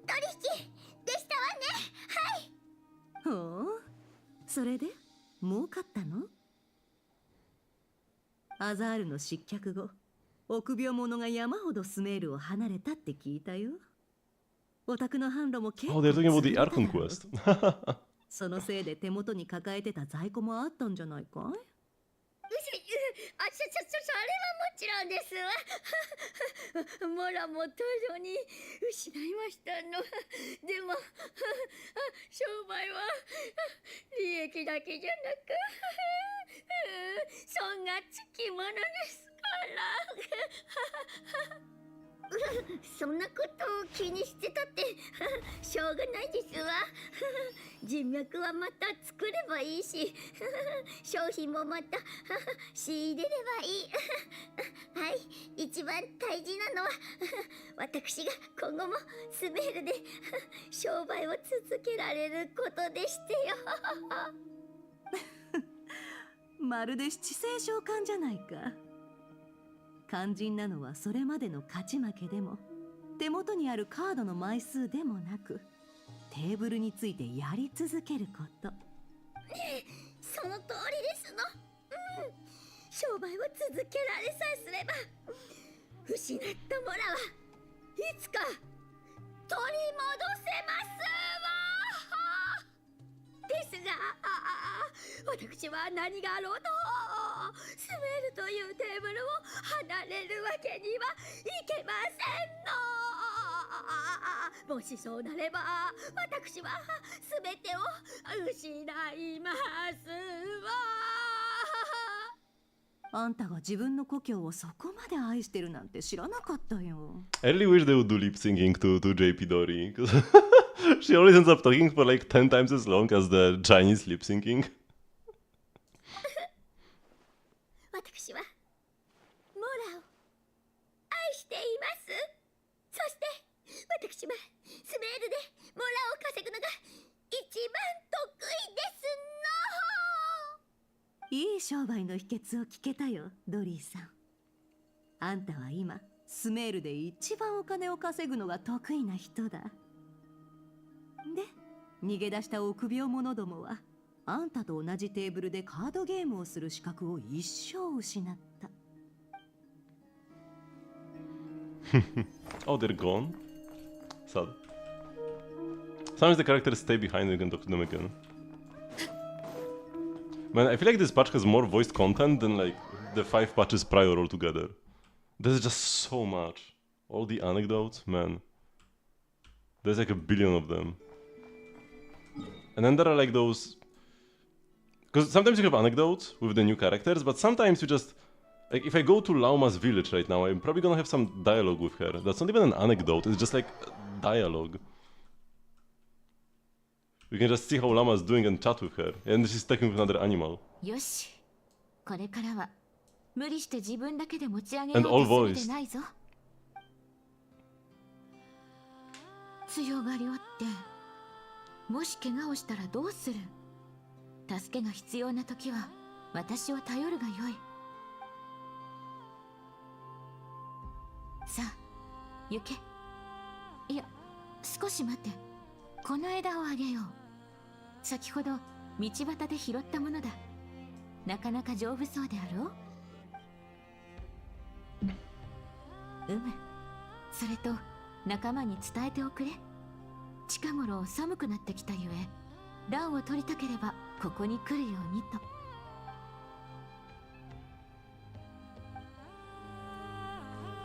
[SPEAKER 3] 取引でしたわね。はい。
[SPEAKER 5] ほう、それで儲かったの？アザールの失脚後、臆病者が山ほどスメールを離れたって聞いたよ。オタクの販路も結構
[SPEAKER 1] Oh, they're talking about the
[SPEAKER 5] 潰れた
[SPEAKER 1] Archon
[SPEAKER 5] だろう。
[SPEAKER 1] quest.
[SPEAKER 5] そのせいで手元に抱えてた在庫もあったんじゃないかい？
[SPEAKER 3] それはもちろんですわ。モラも途上に失いましたの。でも商売は利益だけじゃなく損がつきものですからそんなことを気にしてたってしょうがないですわ。人脈はまた作ればいいし商品もまた仕入れればいい。はい、一番大事なのは私が今後もスメールで商売を続けられることでしてよ。
[SPEAKER 5] まるで七星召喚じゃないか。肝心なのはそれまでの勝ち負けでも手元にあるカードの枚数でもなく、テーブルについてやり続けること。
[SPEAKER 3] その通りですの。商売を続けられさえすれば失ったモラはいつか取り戻せますわ。ですが私は何があろうとスメールというテーブルを離れるわけにはいけませんの。もしそうなれば私は全てを失いますわ。
[SPEAKER 5] あんたが自分の故郷をそこまで愛してるなんて知らなかったよ。
[SPEAKER 1] I really wish they would do lip syncing to JP Dory, because she always ends up talking for like 10 times as long as the Chinese lip syncing.
[SPEAKER 3] 私はモラを愛しています。そして私はスメールでモラを稼ぐのが一番得意ですの。
[SPEAKER 5] いい商売の秘訣を聞けたよ、ドリーさん。あんたは今スメールで一番お金を稼ぐのが得意な人だ。で、逃げ出した臆病者どもはあんたと同じテーブルでカードゲームをする資格を一生失った。
[SPEAKER 1] Oh, they're gone? Sad. Sometimes the characters stay behind and you can talk to them again. Man, I feel like this patch has more voiced content than like the 5 patches prior altogether. There's just so much. All the anecdotes, man. There's like a billion of them. And then there are like those... Because sometimes you have anecdotes with the new characters, but sometimes you just... Like, if I go to Lauma's village right now, I'm probably gonna have some dialogue with her. That's not even an anecdote, it's just like dialogue. You can just see how Lama is doing and chat with her, and she's talking with another animal.
[SPEAKER 6] よし、これからは無理して自分だけで持ち上げよ
[SPEAKER 1] And
[SPEAKER 6] う
[SPEAKER 1] all
[SPEAKER 6] とする
[SPEAKER 1] voiced.
[SPEAKER 6] でないぞ。強がりおって、もし怪我をしたらどうする？助けが必要な時は私を頼るがよい。さあ、行け。いや、少し待って。この枝をあげよう。先ほど道端で拾ったものだ。なかなか丈夫そうであろう。それと仲間に伝えておくれ。近頃寒くなってきたゆえ、暖を取りたければここに来るようにと。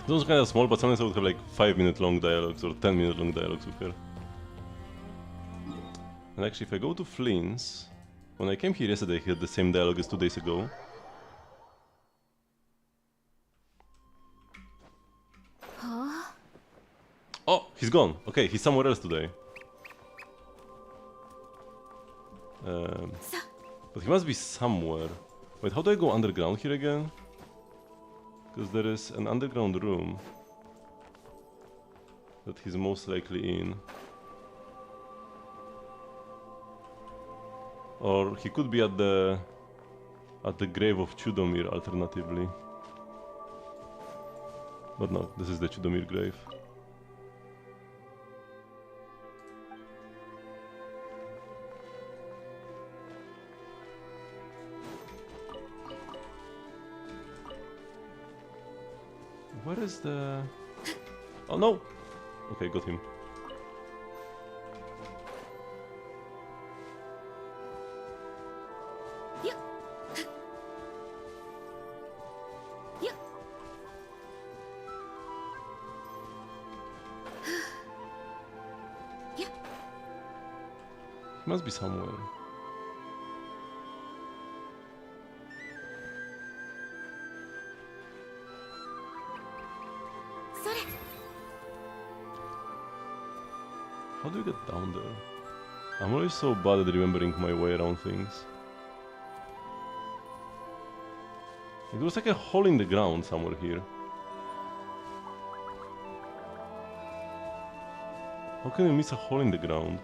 [SPEAKER 1] Those are kind of small, but sometimes I would have like 5-minute long dialogues or 10-minute long dialogues with her. And actually, if I go to Flynn's, when I came here yesterday, he had the same dialogue as 2 days ago. Oh, he's gone. Okay, he's somewhere else today. But he must be somewhere. Wait, how do I go underground here again? Because there is an underground room that he's most likely in. Or he could be at the grave of Chudomir alternatively. But no, this is the Chudomir grave. Where is the... Oh no! Okay, got him. He must be somewhere. How do you get down there? I'm always so bad at remembering my way around things. It was like a hole in the ground somewhere here. How can you miss a hole in the ground?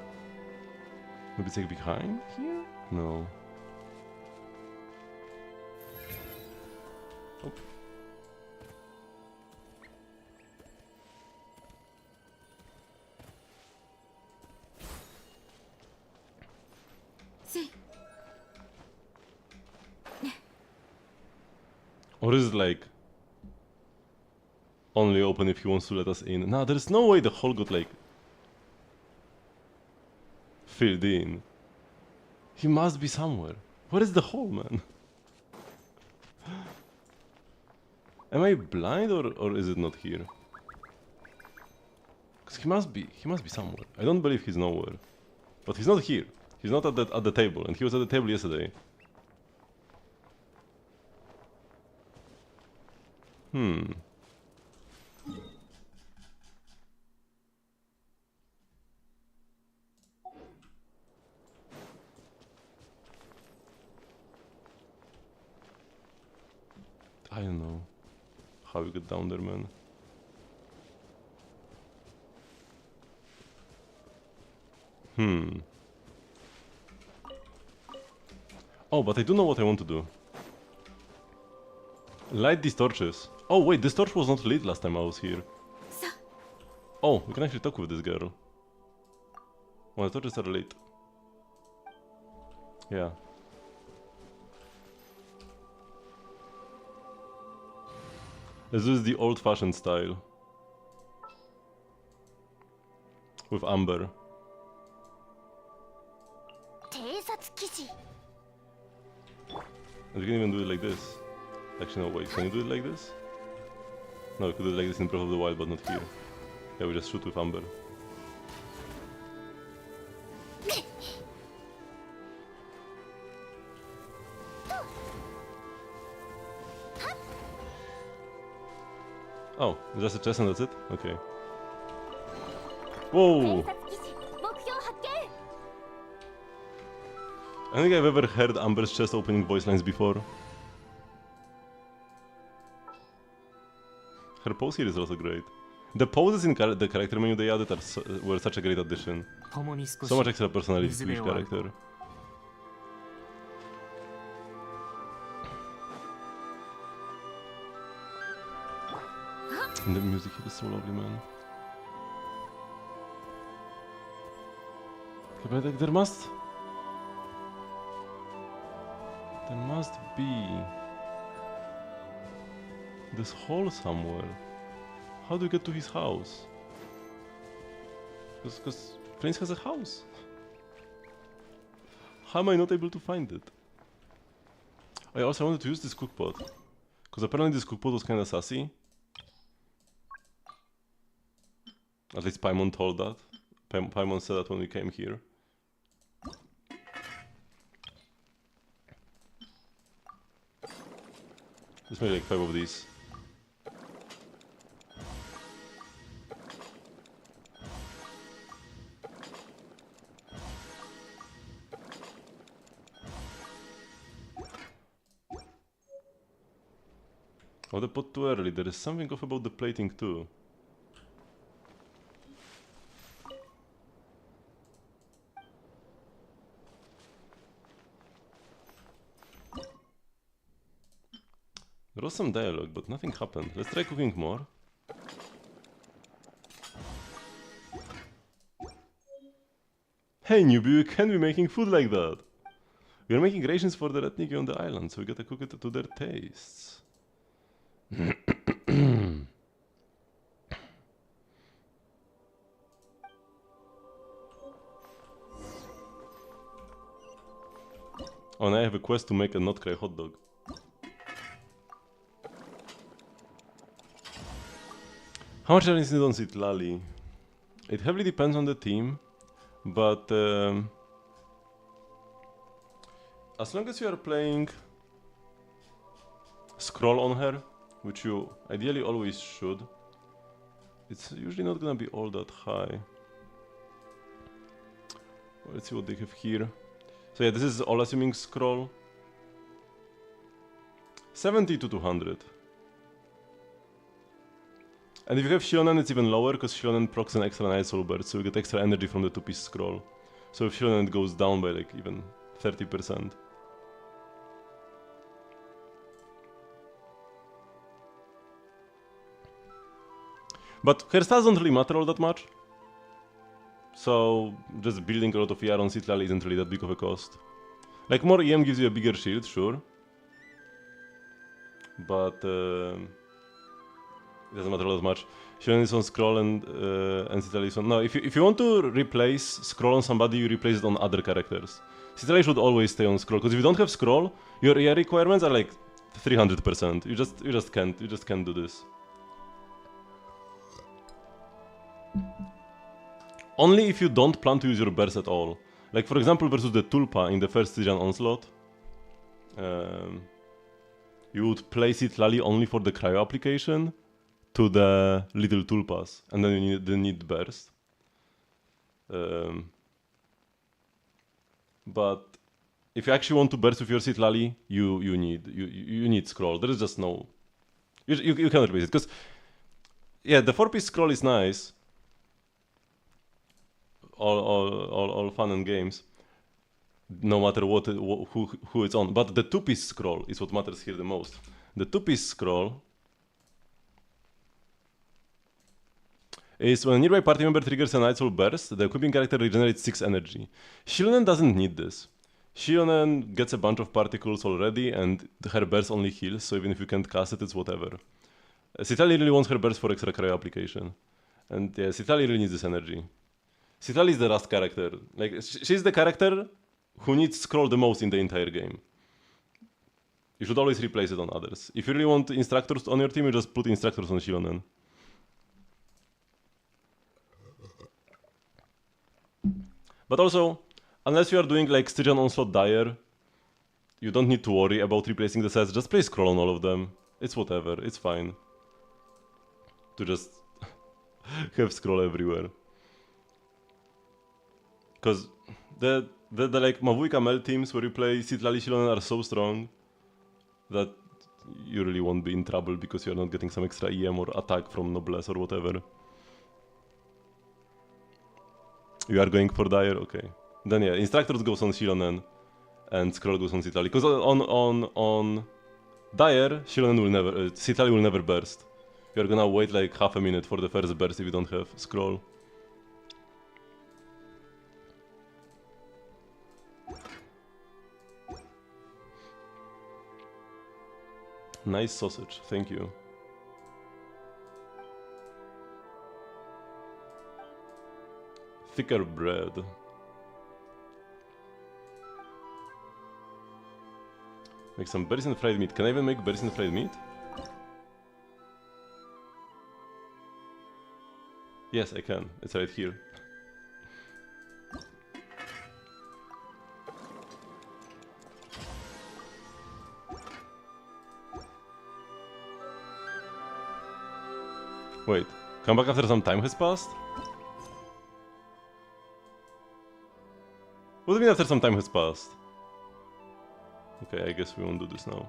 [SPEAKER 1] Maybe it's like behind here? No. Oh. Or is it like only open if he wants to let us in? Nah, there's no way the hole got like filled in. He must be somewhere. Where is the hole, man? Am I blind or is it not here? Cause he must be somewhere. I don't believe he's nowhere. But he's not here. He's not at the table, and he was at the table yesterday. I don't know how you get down there, man. Oh, but I do know what I want to do. Light these torches. Oh wait, this torch was not lit last time I was here. Oh, we can actually talk with this girl. Well, the torches are lit. Yeah. This is the old-fashioned style. With amber.
[SPEAKER 3] 偵察記事。
[SPEAKER 1] And we can even do it like this. Actually, no, wait, can you do it like this? No, we could do it like this in Breath of the Wild, but not here. Yeah, we just shoot with Amber. Oh, just a chest and that's it? Okay.
[SPEAKER 3] 偵
[SPEAKER 1] Whoa!
[SPEAKER 3] 察記事目標発見。
[SPEAKER 1] I don't think I've ever heard Amber's chest opening voice lines before. Her pose here is also great. The poses in the character menu they added were such a great addition.
[SPEAKER 2] 共に少
[SPEAKER 1] So much
[SPEAKER 2] し
[SPEAKER 1] extra personality to
[SPEAKER 2] 水
[SPEAKER 1] each
[SPEAKER 2] 辺を歩く
[SPEAKER 1] character. And the music here is so lovely, man. Okay, but like, there must be this hall somewhere. How do you get to his house? Because Prince has a house. How am I not able to find it? I also wanted to use this cookpot. Because apparently this cookpot was kinda sassy. At least Paimon told that. Paimon said that when we came here. Let's make like 5 of these. Oh, the pot too early. There is something off about the plating too. There was some dialogue, but nothing happened. Let's try cooking more. Hey newbie, we can't be making food like that! We are making rations for the Retniki on the island, so we gotta cook it to their tastes. Oh, and I have a quest to make a not cry hot dog. How much is it on Citlali? It heavily depends on the team, but as long as you are playing scroll on her, which you ideally always should, it's usually not gonna be all that high. Well, let's see what they have here. So yeah, this is all assuming scroll. 70 to 200. And if you have Shionen, it's even lower, because Shionen procs an extra Night Soul Burst, so you get extra energy from the 2-piece scroll. So if Shionen goes down by like even 30%. But her stats don't really matter all that much. So just building a lot of ER on Citlali isn't really that big of a cost. Like more EM gives you a bigger shield, sure. But it doesn't matter all that much. Shionen is on scroll and Citlali is on... No, if you want to replace scroll on somebody, you replace it on other characters. Citlali should always stay on scroll, because if you don't have scroll, your ER requirements are like 300%. You just can't do this. Only if you don't plan to use your burst at all. Like for example versus the Tulpa in the first Stygian Onslaught. You would place it Lali only for the cryo application to the little Tulpas, and then you need burst. But if you actually want to burst with your Citlali, you need scroll. There is just no... You cannot replace it, because... Yeah, the 4-piece scroll is nice. All fun and games, no matter who it's on. But the 2-piece scroll is what matters here the most. The 2-piece scroll is when a nearby party member triggers a Night Soul Burst, the equipping character regenerates 6 energy. Shionen doesn't need this. Shionen gets a bunch of particles already, and her burst only heals, so even if you can't cast it, it's whatever. Citlali really wants her burst for extra cryo application. And yeah, Citlali really needs this energy. Citlali is the Rust character. Like, she's the character who needs scroll the most in the entire game. You should always replace it on others. If you really want instructors on your team, you just put instructors on Shilonen. But also, unless you are doing like Stygian Onslaught Dire, you don't need to worry about replacing the sets. Just play scroll on all of them. It's whatever, it's fine. To just have scroll everywhere. Because the like Mavujka Mel teams where you play Citlali Shilonen are so strong that you really won't be in trouble because you're not getting some extra EM or attack from Noblesse or whatever. You are going for Dire? Okay. Then yeah, Instructors goes on Shilonen and Scroll goes on Citlali. Because on Dire, Shilonen will never, Citlali will never burst. You're gonna wait like half a minute for the first burst if you don't have Scroll. Nice sausage, thank you. Thicker bread. Make some berries and fried meat. Can I even make berries and fried meat? Yes, I can. It's right here. Wait, come back after some time has passed? What do you mean after some time has passed? Okay, I guess we won't do this now.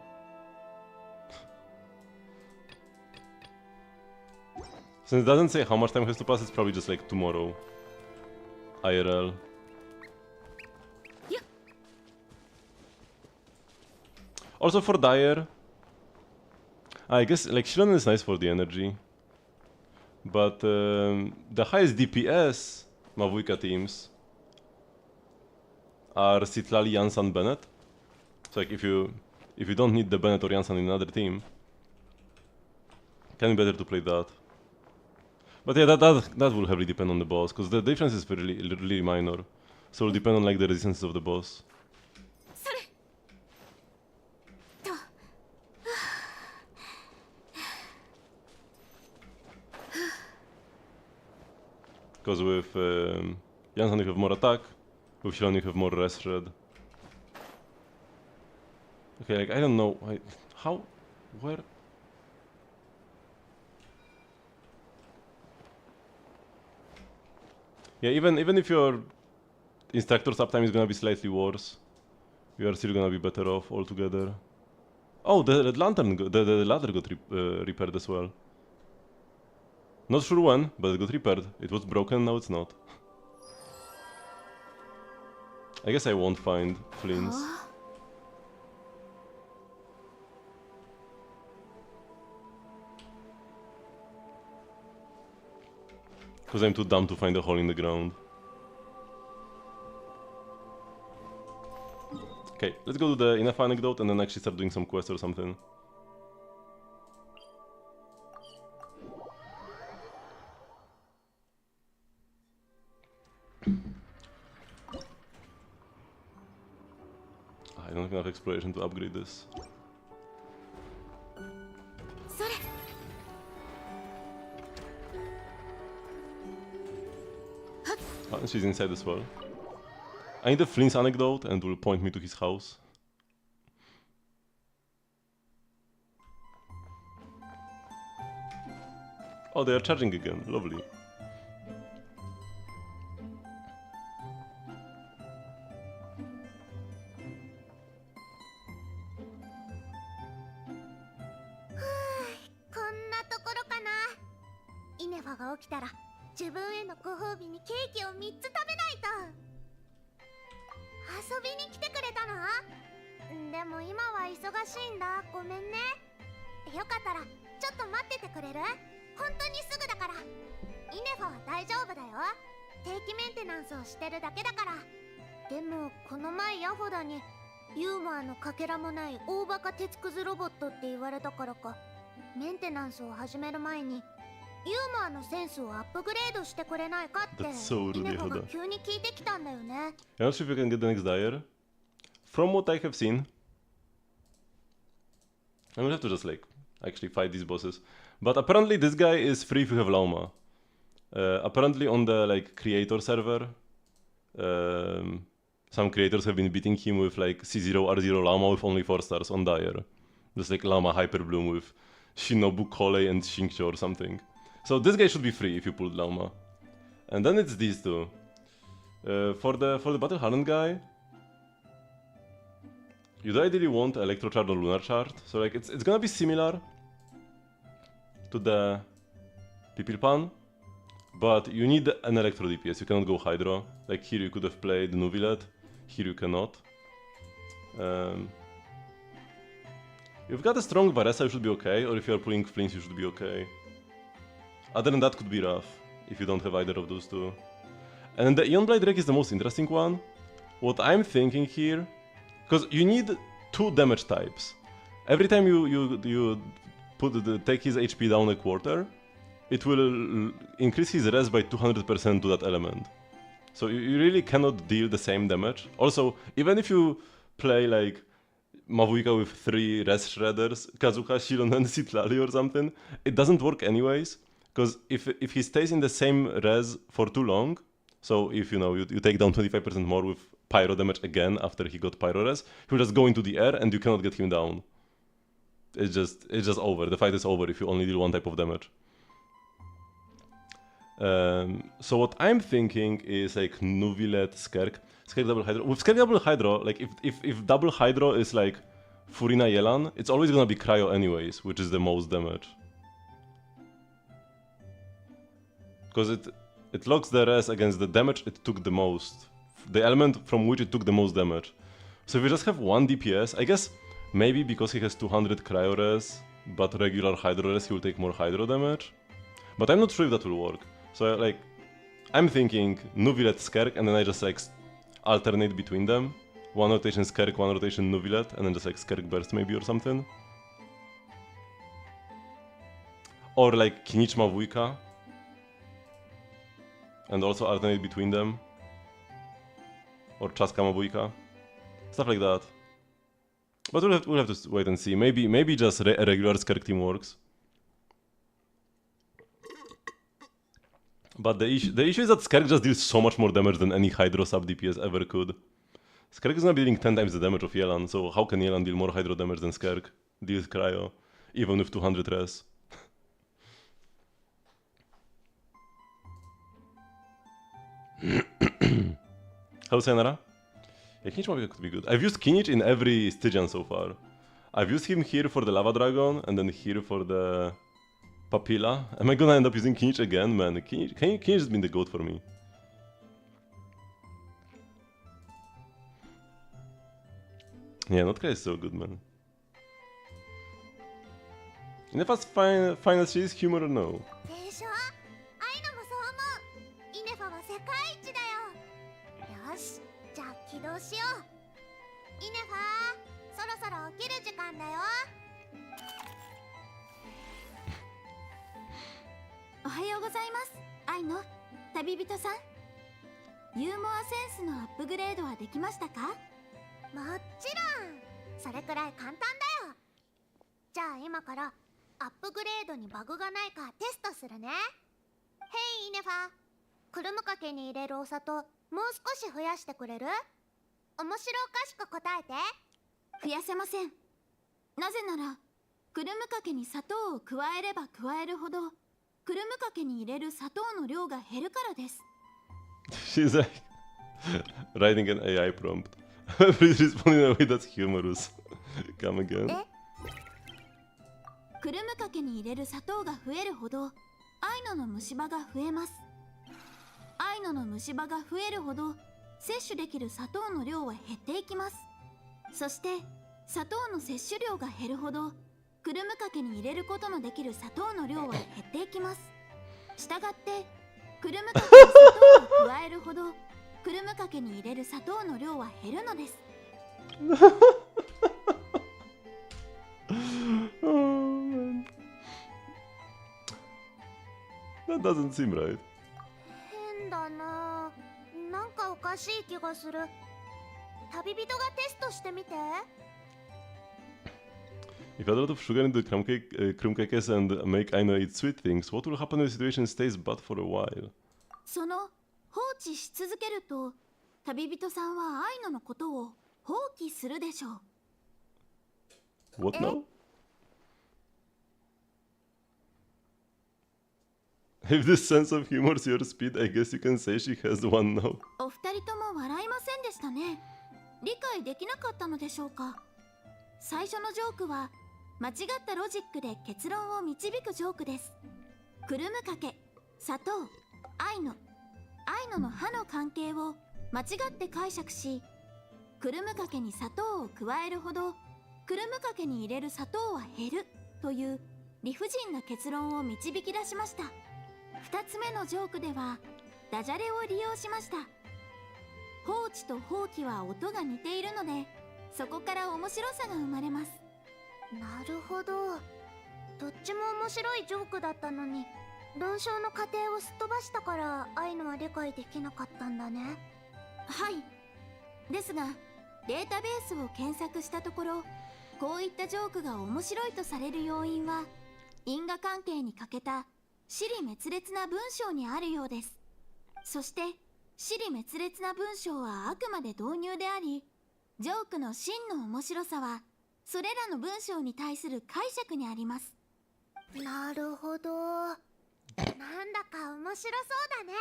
[SPEAKER 1] Since it doesn't say how much time has to pass, it's probably just like tomorrow. IRL.
[SPEAKER 6] Yeah.
[SPEAKER 1] Also for Dire, I guess like Shilonen is nice for the energy. But the highest DPS Mavujka teams are Citlali, Jansan, Bennett. So like if you don't need the Bennett or Jansan in another team, can be better to play that. But yeah, that will heavily depend on the boss, because the difference is really minor. So it will depend on like the resistances of the boss. Because with Jansan you have more attack, with Shilonen you have more rest shred. Okay, like I don't know, how, where? Yeah, even if your Instructor's uptime is gonna be slightly worse, you are still gonna be better off altogether. Oh, the lantern, the ladder got repaired as well. Not sure when, but it got repaired. It was broken, now it's not. I guess I won't find Flynn's. Because I'm too dumb to find a hole in the ground. Okay, let's go to the enough anecdote and then actually start doing some quests or something. I don't have enough exploration to upgrade this. Oh, and she's inside as well. I need a Flynn's anecdote and will point me to his house. Oh, they are charging again. Lovely.
[SPEAKER 3] Inefa が起きたら自分へのご褒美にケーキを3つ食べないと。遊びに来てくれたの？でも今は忙しいんだ。ごめんね。よかったらちょっと待っててくれる？本当にすぐだから。イネファは大丈夫だよ。定期メンテナンスをしてるだけだから。でもこの前ヤホダにユーモアのかけらもない大バカ鉄くずロボットって言われたからか、メンテナンスを始める前にユーモアのセンスをアップグレードしてくれないかってイネファが急に聞いてきたんだよね。
[SPEAKER 1] I'm not sure if you can get the next Dire, from what I have seen, I will have to just like actually fight these bosses. But apparently this guy is free if you have Lauma. Apparently on the like creator server, some creators have been beating him with like C0 R0 Lauma with only 4 stars on Dire. Just like Lauma Hyper Bloom with Shinobu Kolei and Shinkcho or something. So this guy should be free if you pulled Lauma. And then it's these two. For the Battle Hardened guy, you do ideally want Electro Shard or Lunar Shard. So like it's gonna be similar to the Pipilpan, but you need an Electro DPS. You cannot go Hydro. Like here you could have played Nuvilet, here you cannot. If you've got a strong Varesa, you should be okay, or if you are pulling Flints, you should be okay. Other than that could be rough, if you don't have either of those two. And the Ion Blade Drake is the most interesting one. What I'm thinking here, because you need 2 damage types. Every time you take his HP down a quarter, it will increase his res by 200% to that element. So you really cannot deal the same damage. Also, even if you play like Mavuika with 3 res shredders, Kazuha, Shilon and Citlali or something, it doesn't work anyways. Because if he stays in the same res for too long, so if you take down 25% more with pyro damage again after he got pyro res, he'll just go into the air and you cannot get him down. It's just over. The fight is over if you only deal 1 type of damage. So what I'm thinking is like Nuvilet, Skerk double Hydro. With Skerk double Hydro, like if double Hydro is like Furina Yelan, it's always gonna be Cryo anyways, which is the most damage. Because it locks the res against the damage it took the most. The element from which it took the most damage. So if you just have 1 DPS, I guess maybe because he has 200 Cryo res, but regular Hydro res, he will take more Hydro damage. But I'm not sure if that will work. So like, I'm thinking Nuvilet Skerk, and then I just like alternate between them. 1 rotation Skerk, 1 rotation Nuvilet, and then just like Skerk Burst maybe or something. Or like Kinich Mavuika. And also alternate between them. Or Chaska Mavuika. Stuff like that. But we'll have to wait and see. Maybe just a regular Skerk team works. But the issue is that Skerk just deals so much more damage than any Hydro sub DPS ever could. Skerk is gonna be dealing 10 times the damage of Yelan, so how can Yelan deal more Hydro damage than Skerk? Deals Cryo, even with 200 res. Hello Sayonara? Yeah, Kinich Mavuika could be good. I've used Kinich in every Stygian so far. I've used him here for the Lava Dragon, and then here for the Papilla. Am I gonna end up using Kinich again? Man, Kinich has been the goat for me. Yeah, Notka is so good, man. In the fast final series, humor or no?
[SPEAKER 3] でしょ？アイナもそう思う。イネファは世界一だよ。よし、じゃあ起動しよう。イネファ、そろそろ起きる時間だよ。
[SPEAKER 4] おはようございます、愛の旅人さん。ユーモアセンスのアップグレードはできましたか？
[SPEAKER 3] もちろん。それくらい簡単だよ。じゃあ今からアップグレードにバグがないかテストするね。ヘイイネファ、クルムかけに入れるお砂糖もう少し増やしてくれる？面白おかしく答えて。
[SPEAKER 4] 増やせません。なぜならクルムかけに砂糖を加えれば加えるほどクルムかけに入れる砂糖の量が減るからです。
[SPEAKER 1] She's like writing an AI prompt. Please respond in a way that's humorous. Come again.
[SPEAKER 4] クルムかけに入れる砂糖が増えるほどアイノの虫歯が増えます。アイノの虫歯が増えるほど摂取できる砂糖の量は減っていきます。そして砂糖の摂取量が減るほどクルムかけに入れることのできる砂糖の量は減っていきます。したがってクルムかけに砂糖を加えるほどクルムかけに入れる砂糖の量は減るのです。
[SPEAKER 1] Oh man. That doesn't seem right.
[SPEAKER 3] 変だな。なんかおかしい気がする。旅人がテストしてみて。
[SPEAKER 1] If you add a lot of sugar into crumb cakes and make Aino eat sweet things, what will happen when the situation stays bad for a while?
[SPEAKER 4] その放置し続けると旅人さんはアイノのことを放棄するでしょう。
[SPEAKER 1] What now? If this sense of humor is your speed, I guess you can say she has one now.
[SPEAKER 4] お二人とも笑いませんでしたね。理解できなかったのでしょうか。最初のジョークは間違ったロジックで結論を導くジョークです。くるむかけ、砂糖、アイノの歯の関係を間違って解釈し、くるむかけに砂糖を加えるほどくるむかけに入れる砂糖は減るという理不尽な結論を導き出しました。2つ目のジョークではダジャレを利用しました。放置と放棄は音が似ているので、そこから面白さが生まれます。
[SPEAKER 3] なるほど。どっちも面白いジョークだったのに、論証の過程をすっ飛ばしたからアイノは理解できなかったんだね。
[SPEAKER 4] はい。ですがデータベースを検索したところ、こういったジョークが面白いとされる要因は因果関係に欠けた支離滅裂な文章にあるようです。そして支離滅裂な文章はあくまで導入であり、ジョークの真の面白さはそれらの文章に対する解釈にあります。
[SPEAKER 3] なるほど。なんだか面白そうだね。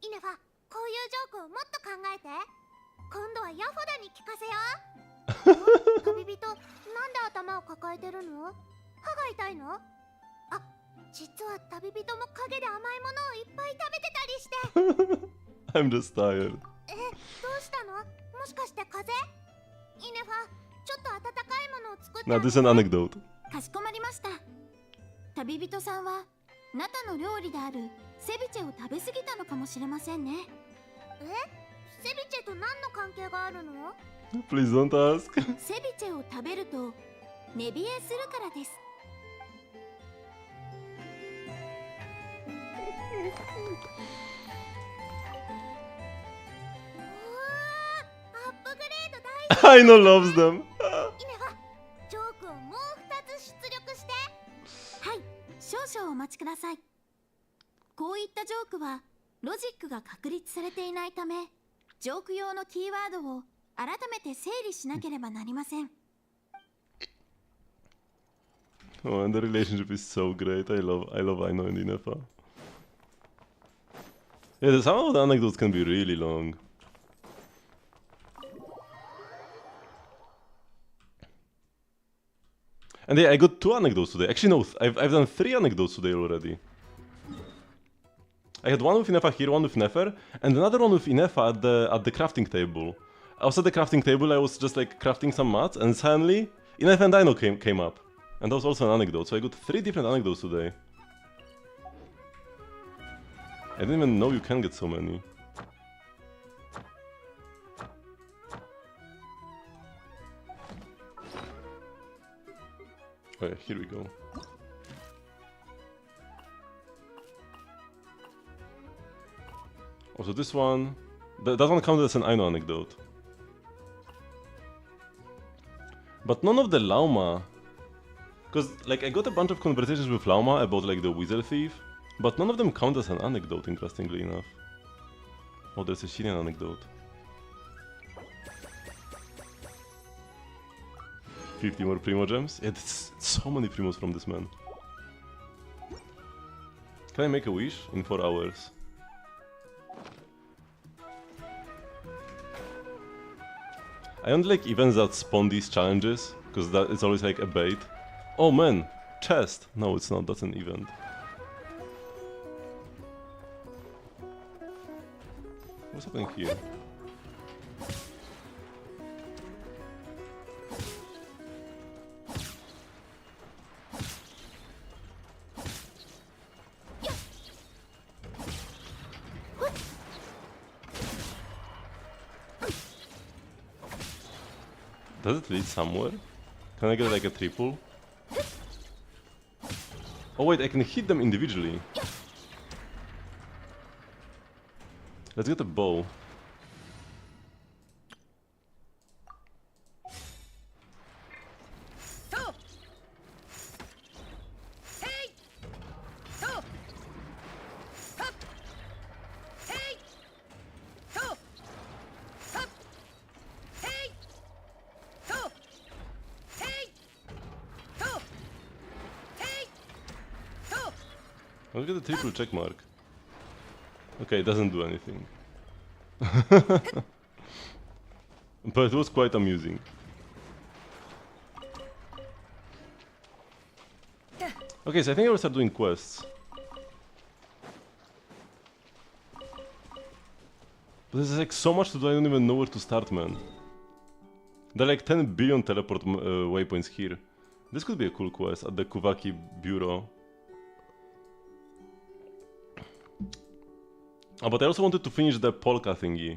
[SPEAKER 3] イネファ、こういうジョークをもっと考えて。今度はヤフォダに聞かせよう。旅人、なんで頭を抱えてるの？歯が痛いの？あ、実は旅人も陰で甘いものをいっぱい食べてたりして。
[SPEAKER 1] I'm just tired.
[SPEAKER 3] どうしたの？もしかして風邪？イネファ、ちょっと温かいものを作ってあ
[SPEAKER 1] Now
[SPEAKER 3] げ
[SPEAKER 1] this
[SPEAKER 3] て。
[SPEAKER 1] is an anecdote.
[SPEAKER 4] かしこまりました。旅人さんはナタの料理であるセビチェを食べ過ぎたのかもしれませんね。
[SPEAKER 3] セビチェと何の関係があるの？
[SPEAKER 1] Please don't ask.
[SPEAKER 4] セビチェを食べると寝冷えするからです。
[SPEAKER 3] アップグレード大
[SPEAKER 1] Aino loves them.
[SPEAKER 3] イネファ、ジョークをもう2つ出力して。
[SPEAKER 4] はい、少々お待ちください。こういったジョークはロジックが確立されていないため、ジョーク用のキーワードを改めて整理しなければなりません。
[SPEAKER 1] Oh, and the relationship is so great. I love Aino and Inefa. Yeah, some of the anecdotes can be really long. And yeah, I got 2 anecdotes today. Actually, no, I've done 3 anecdotes today already. I had one with Inefa here, one with Nefer, and another one with Inefa at the crafting table. I was at the crafting table, I was just like crafting some mats, and suddenly Inefa and Aino came up. And that was also an anecdote, so I got 3 different anecdotes today. I didn't even know you can get so many. Oh yeah, here we go. Also this one, that one counted as an Aino anecdote. But none of the Lauma, because like I got a bunch of conversations with Lauma about like the Weasel Thief, but none of them count as an anecdote, interestingly enough. Oh, there's a Shinian anecdote. 50 more Primo gems? Yeah, that's so many Primos from this man. Can I make a wish? In 4 hours. I don't like events that spawn these challenges, because that it's always like a bait. Oh man, chest! No, it's not, that's an event. What's happening here? Does it lead somewhere? Can I get like a triple? Oh wait, I can hit them individually. Let's get a bow. Look at the triple check mark. Okay, it doesn't do anything. But it was quite amusing. Okay, so I think I will start doing quests. But there's like so much to do, I don't even know where to start, man. There are like 10 billion teleport waypoints here. This could be a cool quest at the Kuvaki Bureau. Oh, but I also wanted to finish the polka thingy.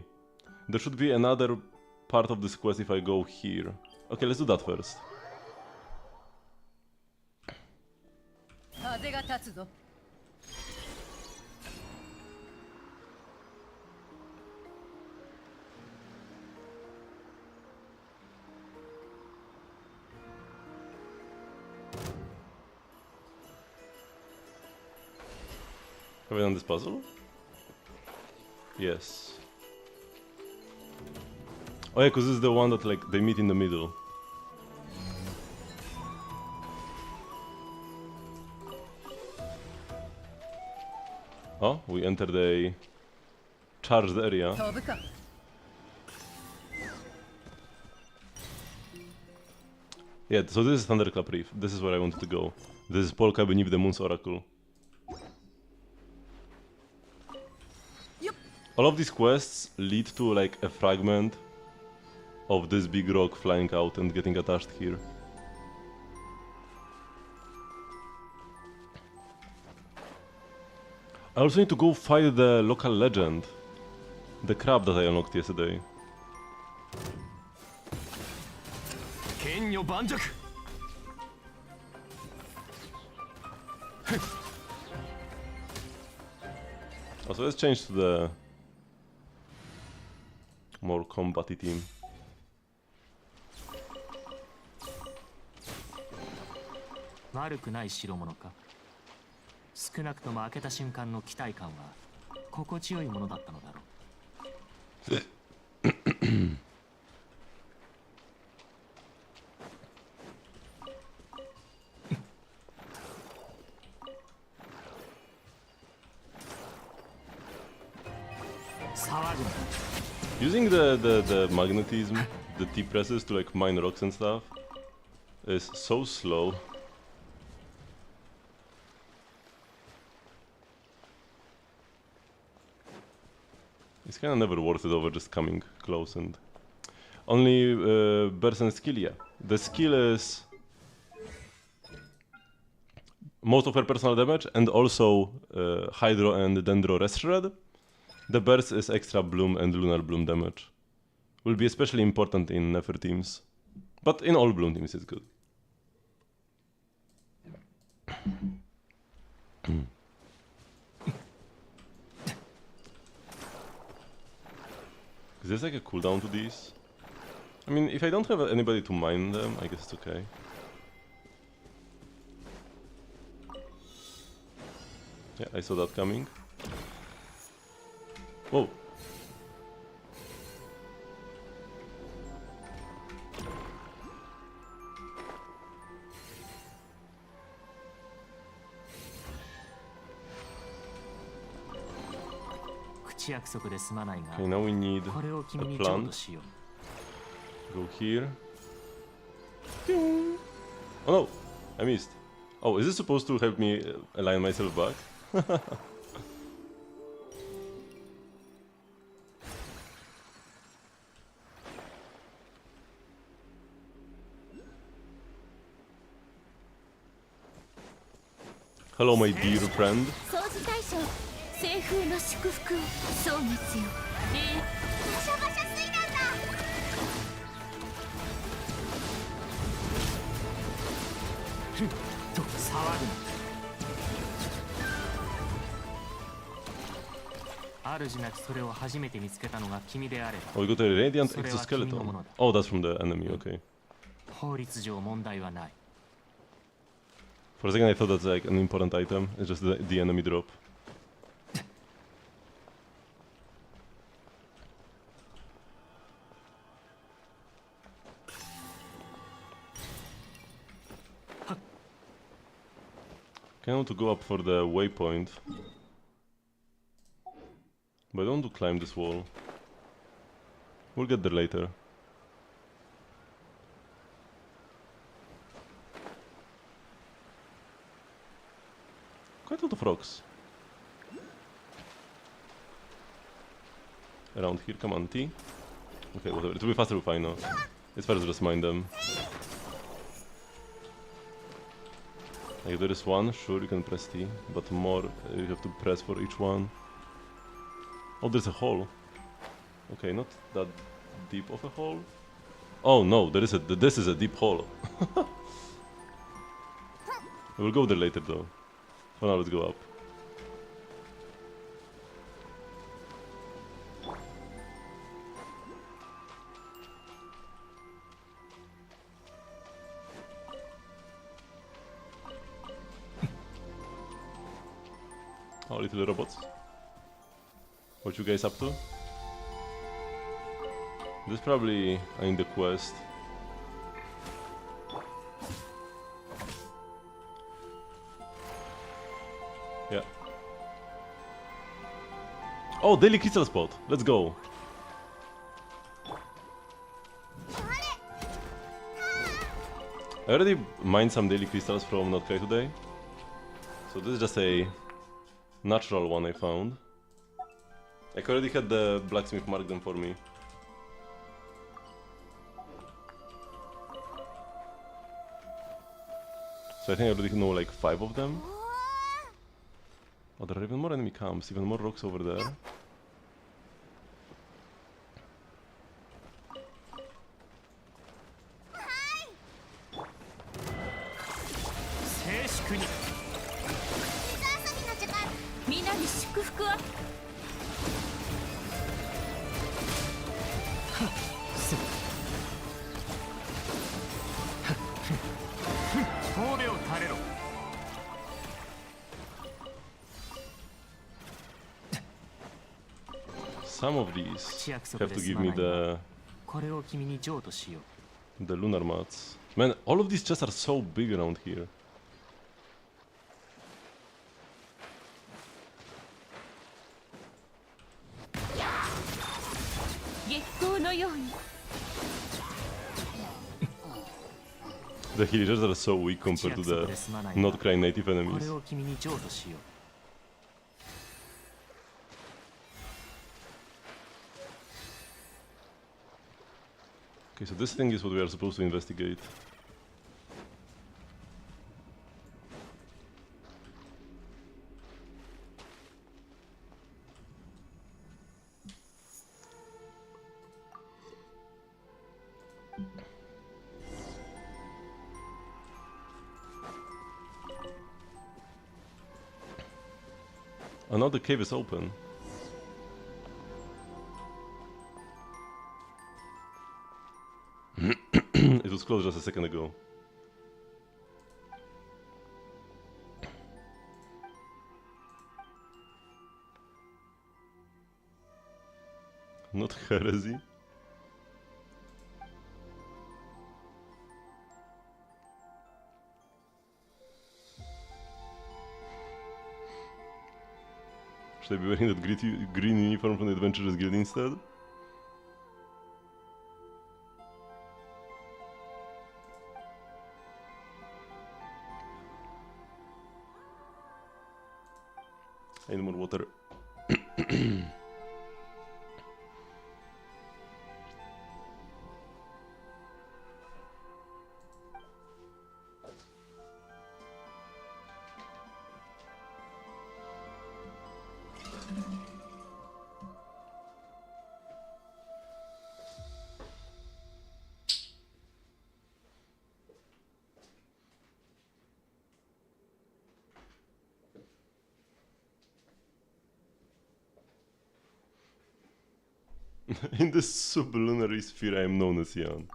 [SPEAKER 1] There should be another part of this quest if I go here. Okay, let's do that first.
[SPEAKER 5] 風が立つぞ。
[SPEAKER 1] Have I done this puzzle? Yes. Oh yeah, because this is the one that like they meet in the middle. Oh, we entered a charged area.
[SPEAKER 5] 飛ぶか。
[SPEAKER 1] Yeah, so this is Thunderclap Reef. This is where I wanted to go. This is Polka beneath the Moon's Oracle. All of these quests lead to like a fragment of this big rock flying out and getting attached here. I also need to go fight the local legend. The crab that I unlocked yesterday.
[SPEAKER 2] 剣女盤石
[SPEAKER 1] Oh, so let's change to the more combat-y team.
[SPEAKER 2] 悪くない代物か。少なくとも開けた瞬間の期待感は心地よいものだったのだろう。騒ぐな。
[SPEAKER 1] Using the magnetism, the T presses to like mine rocks and stuff is so slow. It's kinda never worth it over just coming close and... Only Bersen's skill, yeah. The skill is... most of her personal damage and also Hydro and Dendro Rest Shred. The burst is extra Bloom and Lunar Bloom damage. Will be especially important in Nefer teams. But in all Bloom teams it's good. Is there like a cooldown to these? I mean, if I don't have anybody to mine them, I guess it's okay. Yeah, I saw that coming. Whoa. Okay, now we need a plant. Go here. Oh no! I missed. Oh, is this supposed to help me align myself back? Hello, my dear friend.
[SPEAKER 6] 掃除大将西風の祝福をそうですよ
[SPEAKER 3] バシャバシャ水弾だ。
[SPEAKER 2] と騒ぐな主なきそれを初めて見つけたのが君であれば
[SPEAKER 1] Oh, we got a radiant exoskeleton. Oh, that's from the enemy, okay.
[SPEAKER 2] 法律上問題はない
[SPEAKER 1] For a second I thought that's like an important item. It's just the enemy drop. Okay, I want to go up for the waypoint. But I don't want to climb this wall. We'll get there later. Quite a lot of rocks. Around here, come on, T. Okay, whatever. It will be faster if I know. It's better to just mine them. Like there is one, sure you can press T, but more you have to press for each one. Oh, there's a hole. Okay, not that deep of a hole. Oh no, this is a deep hole. We'll go there later though. For now, let's go up. Oh, little robots. What you guys up to? This probably in the quest. Yeah. Oh, daily crystal spot. Let's go. I already mined some daily crystals from Notkai today. So this is just a natural one I found. I already had the blacksmith mark them for me. So I think I already know like 5 of them. Oh, there are even more enemy camps, even more rocks over there. Some of these have to give me the lunar mats. Man, all of these chests are so big around here. The villagers are so weak compared to the not cry native enemies. Okay, so this thing is what we are supposed to investigate. Oh, now the cave is open. It was closed just a second ago. Not heresy. Should I be wearing that green uniform from the Adventurers Guild instead? I need more water. In the sublunary sphere I am known as Jan.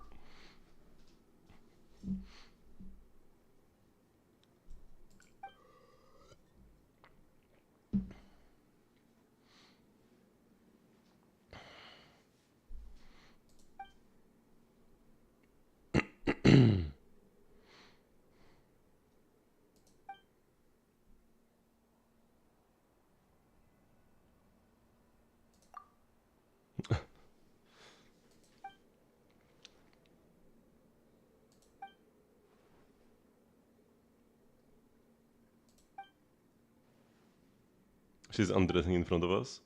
[SPEAKER 1] She's undressing in front of us.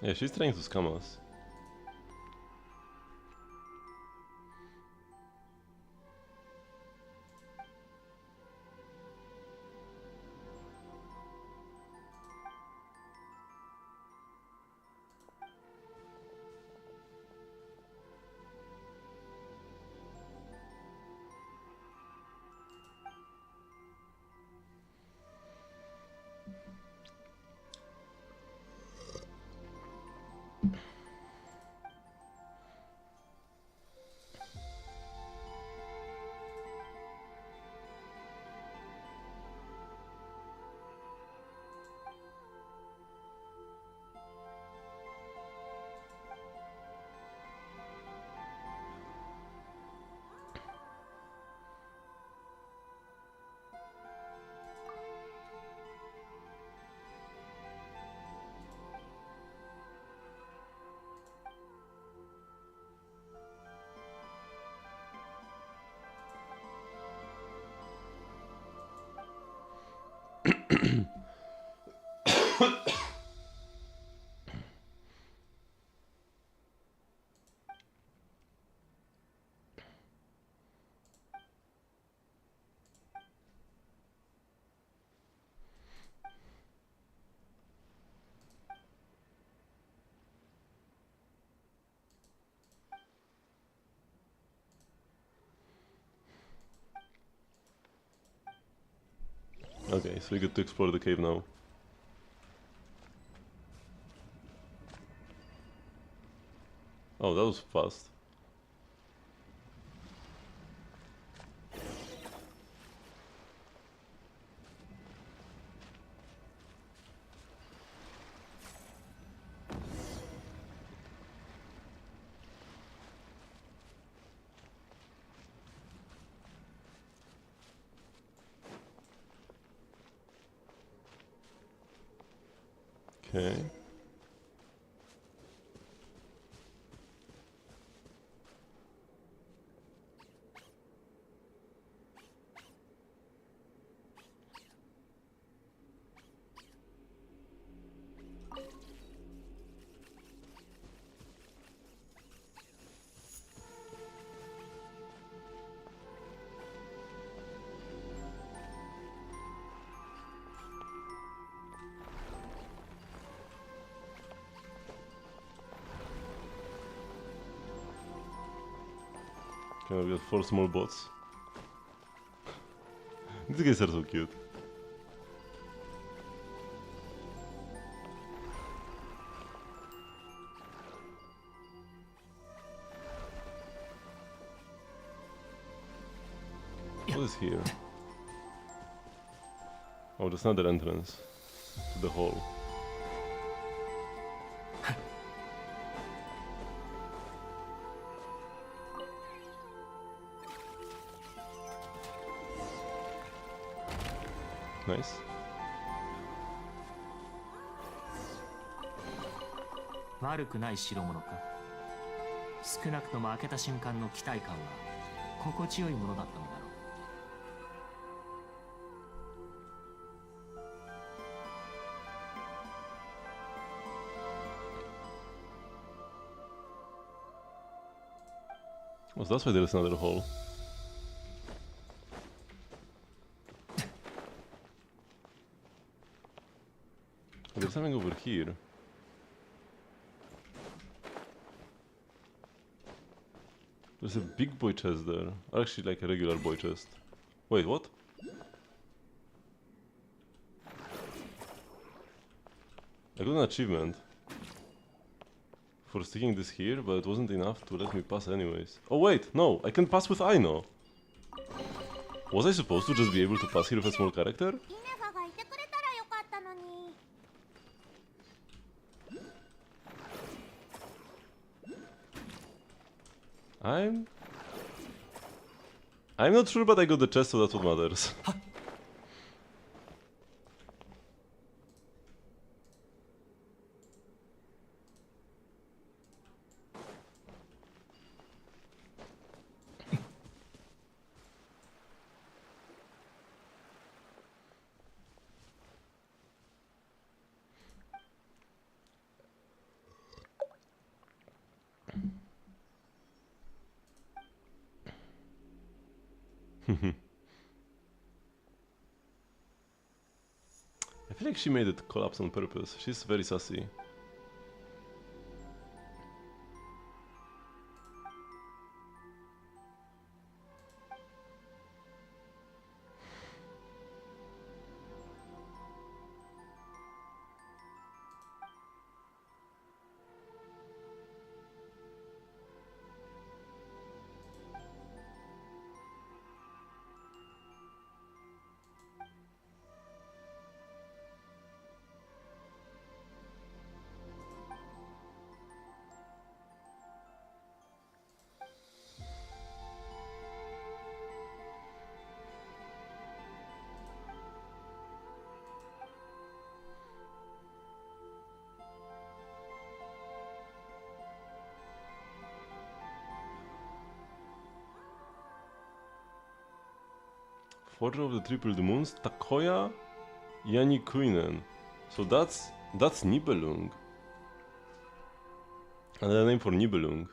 [SPEAKER 1] Yeah, she's trying to scam us. Okay, so we get to explore the cave now. Oh, that was fast. Okay. Okay, we got 4 small bots. These guys are so cute. What is here? Oh, that's another entrance to the hall. Nice.
[SPEAKER 2] 「悪くない代物か。少なくとも開けた瞬間の期待感は心地よいものだったのだろう。
[SPEAKER 1] Oh, so that's why there is another hole. Oh, there's something over here. There's a big boy chest there. Or actually like a regular boy chest. Wait, what? I got an achievement for sticking this here, but it wasn't enough to let me pass anyways. Oh wait, no, I can pass with Aino. Was I supposed to just be able to pass here with a small character?
[SPEAKER 3] イネファがいてくれたらよかったのに。
[SPEAKER 1] I'm not sure, but I got the chest, so that's what matters. I feel like she made it collapse on purpose. She's very sassy. Forger of the Triple Moons, Takoya Yanikuinen. So that's Nibelung. Another name for Nibelung.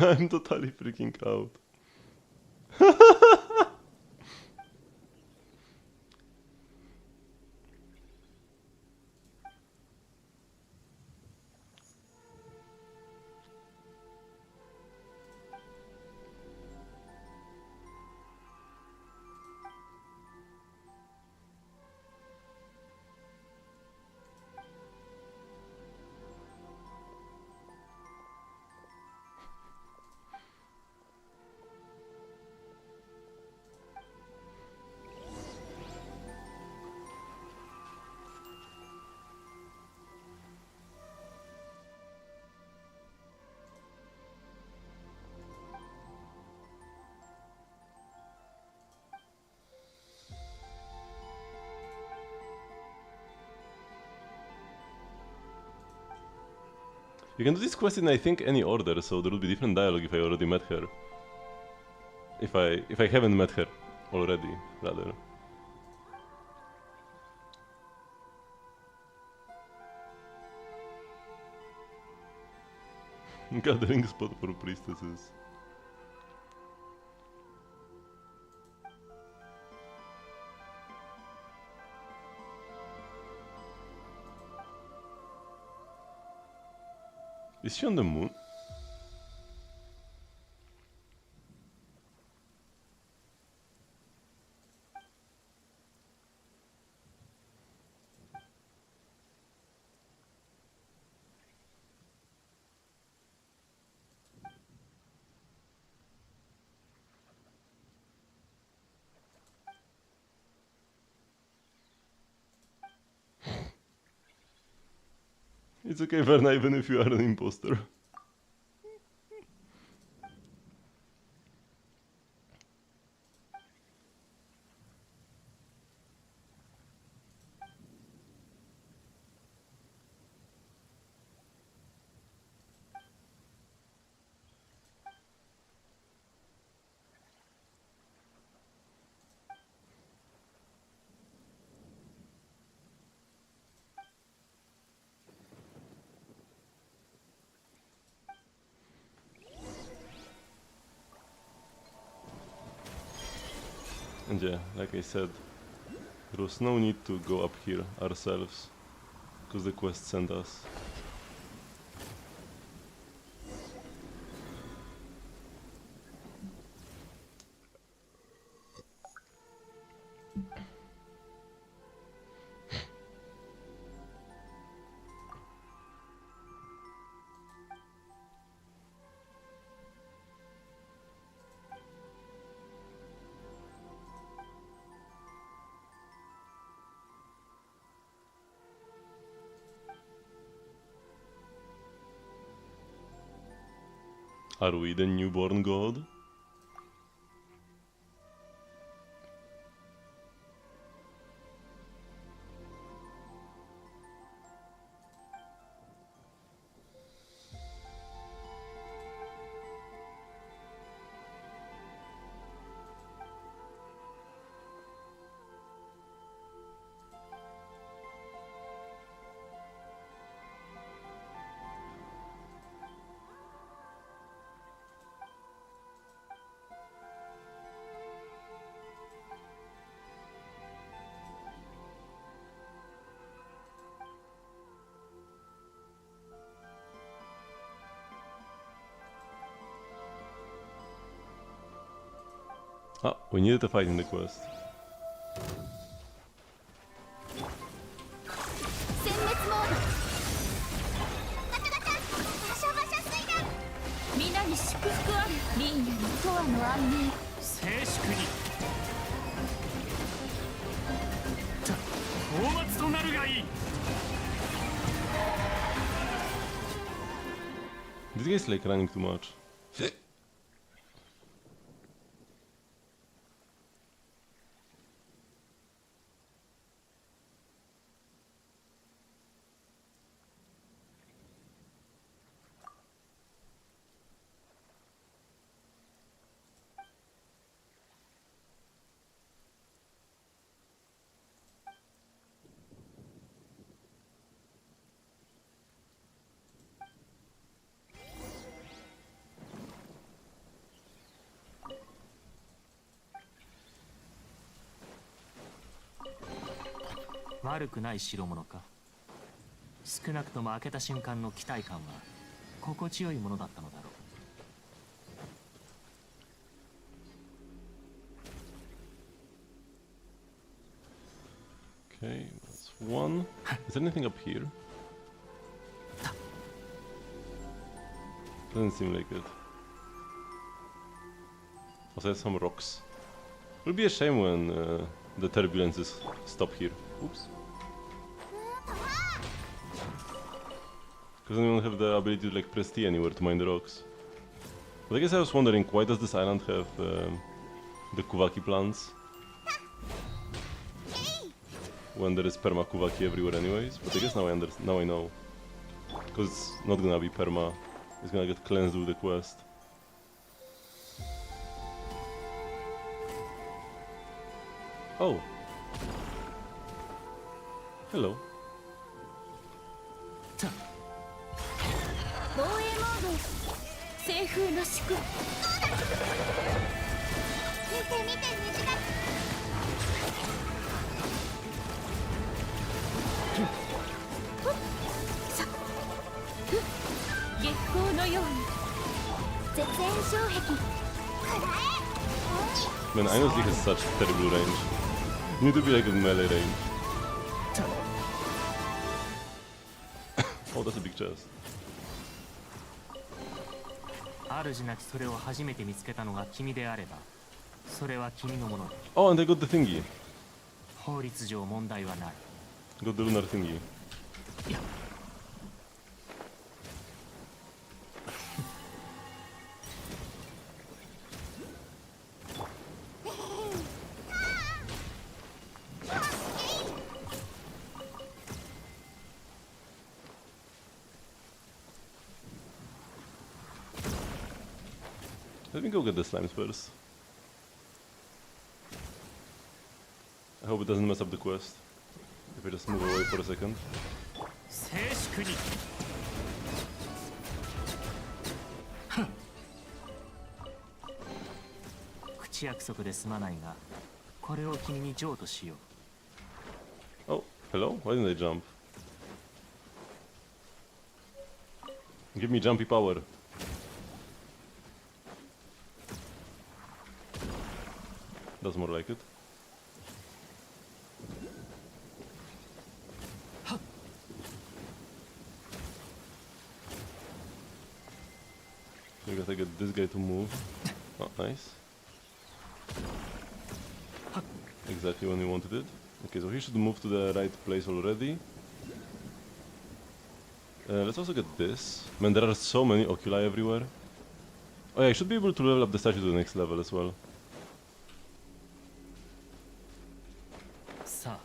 [SPEAKER 1] I'm totally freaking out. You can do this quest in, I think, any order, so there will be different dialogue if I already met her. If I haven't met her already, rather. Gathering spot for priestesses. Is she on the moon? It's okay, Verna, even if you are an imposter. And yeah, like I said, there was no need to go up here ourselves, because the quest sent us. Are we the newborn god? Ah, we needed a fight in the quest.
[SPEAKER 4] 殲滅モード。皆に祝福あれ。リンヤの永遠の安寧。
[SPEAKER 2] 静粛に討伐となるがいい。
[SPEAKER 1] This guy is like running too much.
[SPEAKER 2] 悪くない代物か。少なくとも開けた瞬間の期待感は心地よいものだったのだろう。
[SPEAKER 1] Okay, that's one. Is there anything up here? Doesn't seem like it. Also, there's some rocks. It'll be a shame when the turbulences stop here. Oops. Because then we won't have the ability to like press T anywhere to mine the rocks. But I guess I was wondering, why does this island have the Kuvaki plants? When there is perma Kuvaki everywhere anyways, but I guess now I know. Because it's not gonna be perma, it's gonna get cleansed with the quest. Oh. Hello.
[SPEAKER 4] 防衛モード。西風の祝。
[SPEAKER 3] 見て見て虹が。
[SPEAKER 4] 月光のように。絶縁障壁。
[SPEAKER 1] Man, I know he has such terrible range. You need to be like a melee range. Oh, that's a big chest.
[SPEAKER 2] 主なきそれを初めて見つけたのが君であれば、それは君のものだ。
[SPEAKER 1] Oh, and I got the thingy.
[SPEAKER 2] 法律上問題はない。
[SPEAKER 1] Got the lunar thingy. Let me go get the slimes first. I hope it doesn't mess up the quest. If I just move away for a second.
[SPEAKER 2] 静粛に口約束で済まないがこれを君に譲渡しよう
[SPEAKER 1] Oh, hello? Why didn't I jump? Give me jumpy power. That's more like it. I gotta get this guy to move. Oh, nice. Exactly when we wanted it. Okay, so he should move to the right place already. Let's also get this. Man, there are so many oculi everywhere. Oh yeah, I should be able to level up the statue to the next level as well.
[SPEAKER 2] さあ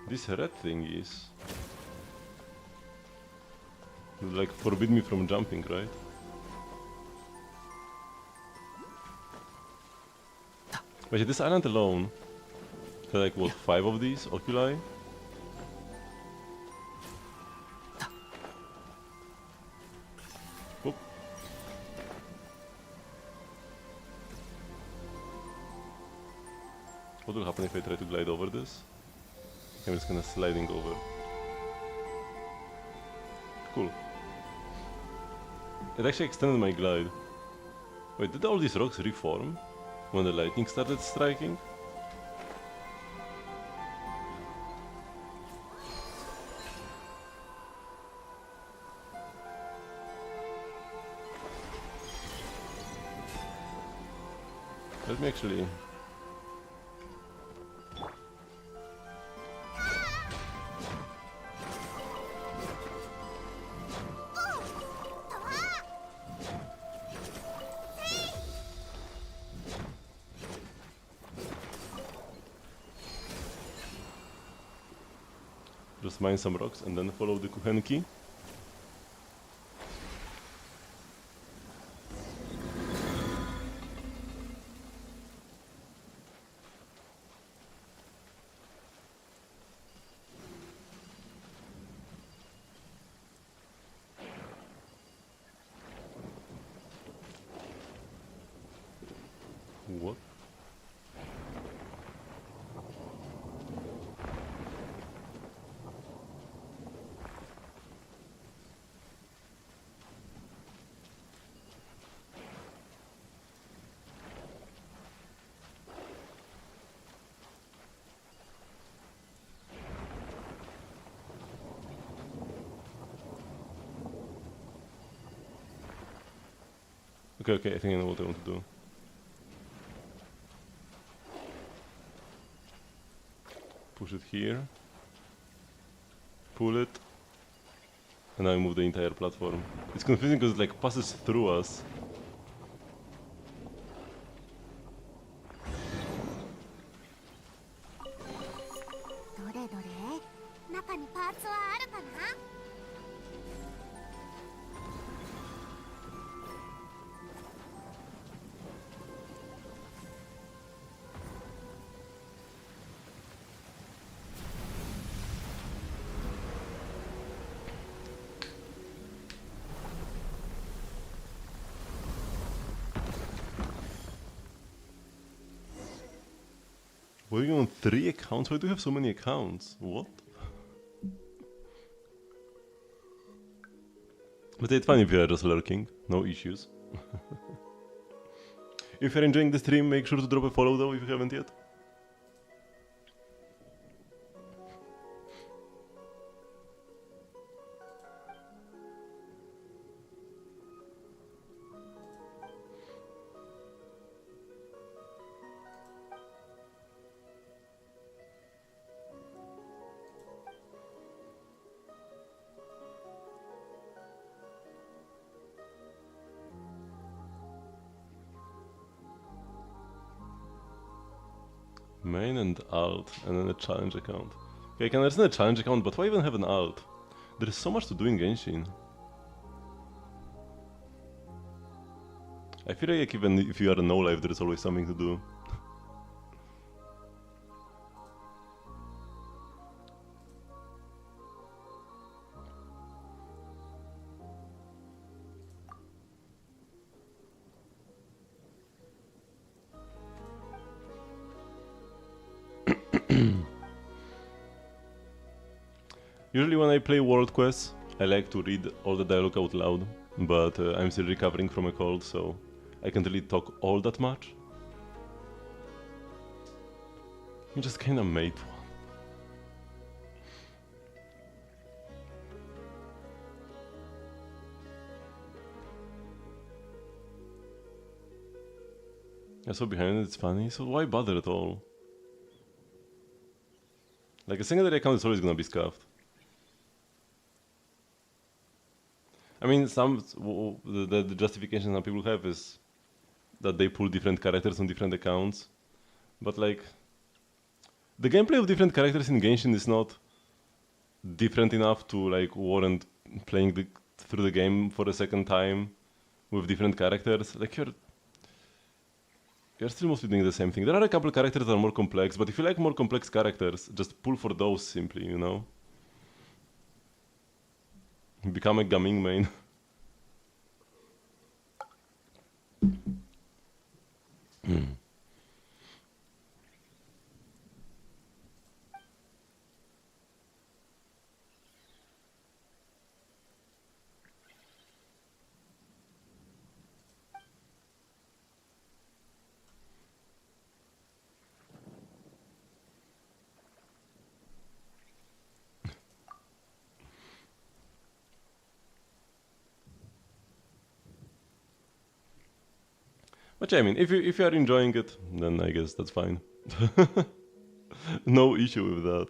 [SPEAKER 1] This red thing is... like forbid me from jumping, right? Wait, this island alone had like what, 5 of these oculi? Whoop. What will happen if I try to glide over this? I'm just kinda sliding over. Cool. It actually extended my glide. Wait, did all these rocks reform when the lightning started striking? Let me actually... just mine some rocks and then follow the Kuhenki. What? Okay, okay, I think I know what I want to do. Push it here. Pull it. And now I move the entire platform. It's confusing because it like passes through us.
[SPEAKER 3] どれどれ中にパーツはあるかな
[SPEAKER 1] Working on 3 accounts? Why do you have so many accounts? What? But it's fine if you are just lurking, no issues. If you're enjoying the stream, make sure to drop a follow though if you haven't yet. Main and alt, and then a challenge account. Okay, I can understand a challenge account, but why even have an alt? There is so much to do in Genshin. I feel like even if you are a no-life, there is always something to do. Usually when I play world quests, I like to read all the dialogue out loud, but I'm still recovering from a cold, so I can't really talk all that much. I just kinda made one. I saw behind it, it's funny, so why bother at all? Like a secondary account is always gonna be scuffed. I mean, the justification some people have is that they pull different characters on different accounts, but like the gameplay of different characters in Genshin is not different enough to like warrant playing through the game for a second time with different characters. Like you're still mostly doing the same thing. There are a couple characters that are more complex, but if you like more complex characters, just pull for those simply, you know? Become a Gaming main. But yeah, I mean, if you are enjoying it, then I guess that's fine. No issue with that.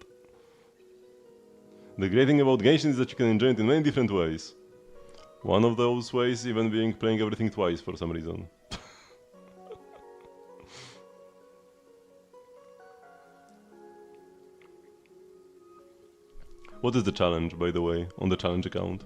[SPEAKER 1] The great thing about Genshin is that you can enjoy it in many different ways. One of those ways even being playing everything twice for some reason. What is the challenge, by the way, on the challenge account?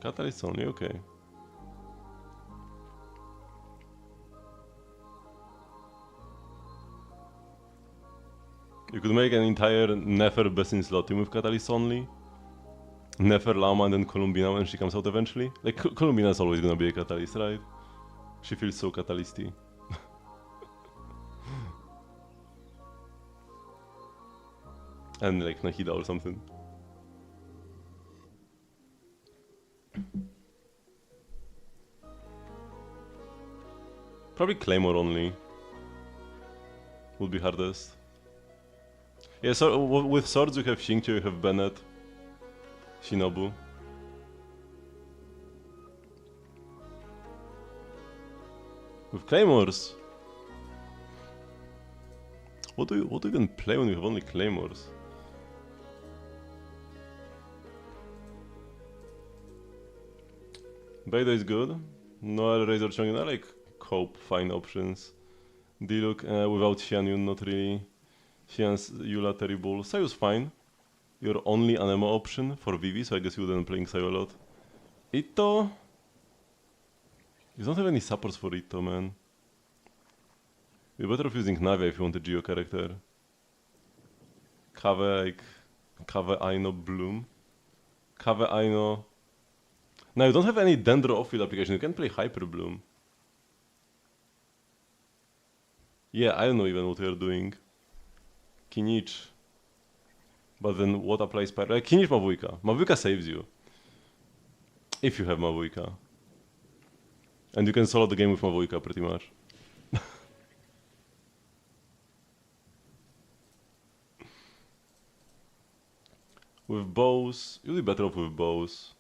[SPEAKER 1] Catalyst only, okay. You could make an entire Nefer Bessin slot team with Catalyst only. Nefer, Lama, and then Columbina when she comes out eventually. Like, Columbina is always gonna be a Catalyst, right? She feels so Catalysty. And like Nahida or something. Probably Claymore only would be hardest. Yeah, so with swords you have Xingqiu, you have Bennett, Shinobu. With Claymores, what do you even play when you have only Claymores? Beta is good. Noel, Razor Chongin, I like Cope, fine options. Diluc, without Xianyun, not really. Xian's Yula, terrible. Sayu's fine. Your only Anemo option for Vivi, so I guess you wouldn't playing Sayu a lot. Itto... You don't have any supports for Itto, man. You're better off using Navia if you want a Geo character. Kave, Aino, Bloom. Kave, Aino... Now you don't have any Dendro off-field application, you can play Hyper Bloom. Yeah, I don't know even what you're doing. Kinich. But then what applies Pyro? Kinich Mavuika. Mavuika saves you. If you have Mavuika. And you can solo the game with Mavuika pretty much. With bows, you'll be better off with bows.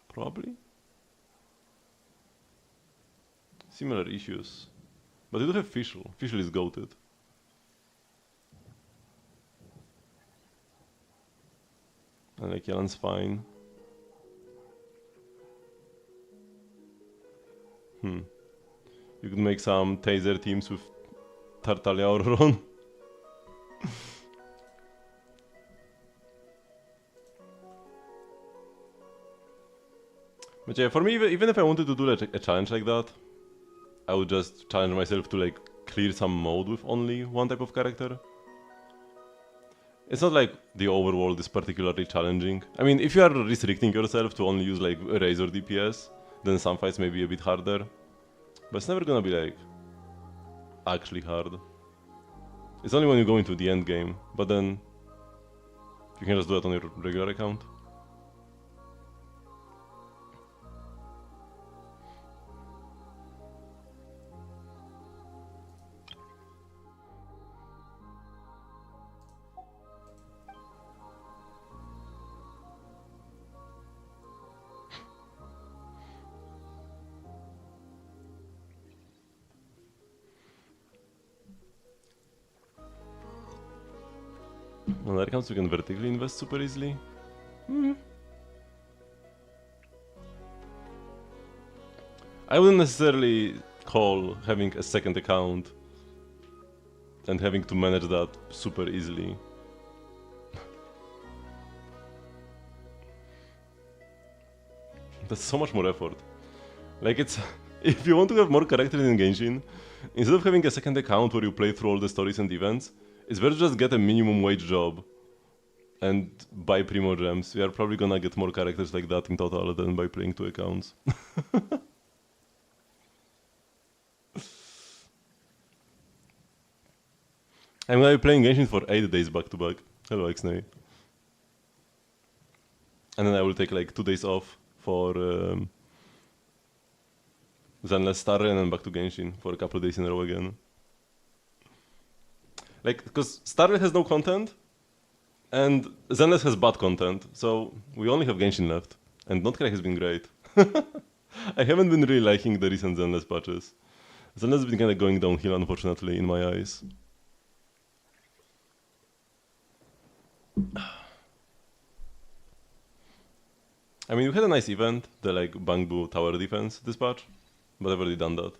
[SPEAKER 1] Probably. Similar issues. But you do have Fischl. Fischl is goated. And like Yelan's fine. You could make some taser teams with Tartaglia or Ron. But yeah, for me, even if I wanted to do like a challenge like that, I would just challenge myself to like clear some mode with only one type of character. It's not like the overworld is particularly challenging. I mean, if you are restricting yourself to only use like Razor DPS, then some fights may be a bit harder. But it's never gonna be like actually hard. It's only when you go into the end game, but then you can just do it on your regular account. On other accounts, you can vertically invest super easily. I wouldn't necessarily call having a second account and having to manage that super easily. That's so much more effort. Like it's... If you want to have more characters in Genshin, instead of having a second account where you play through all the stories and events, it's better to just get a minimum wage job and buy Primo Gems. We are probably gonna get more characters like that in total than by playing 2 accounts. I'm gonna be playing Genshin for 8 days back to back. Hello, Xnay. And then I will take like 2 days off for Zenless Star and then back to Genshin for a couple of days in a row again. Like, because Starlet has no content, and Zenless has bad content, so we only have Genshin left. And Notcrack has been great. I haven't been really liking the recent Zenless patches. Zenless has been kind of going downhill, unfortunately, in my eyes. I mean, we had a nice event, the like Bangbu Tower Defense this patch, but I've already done that.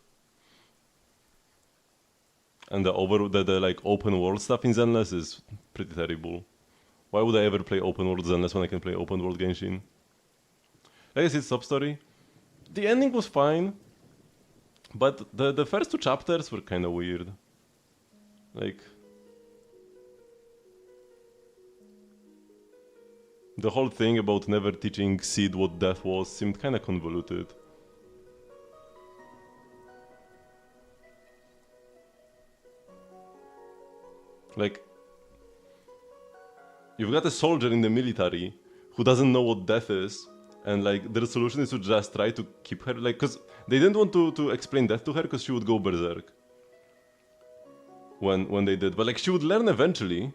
[SPEAKER 1] And the like open world stuff in Zenless is pretty terrible. Why would I ever play open world Zenless when I can play open world Genshin? I guess it's top story. The ending was fine, but the first 2 chapters were kind of weird. Like, the whole thing about never teaching Sid what death was seemed kind of convoluted. Like, you've got a soldier in the military who doesn't know what death is, and like their solution is to just try to keep her, like, cause they didn't want to explain death to her because she would go berserk when they did, but like she would learn eventually.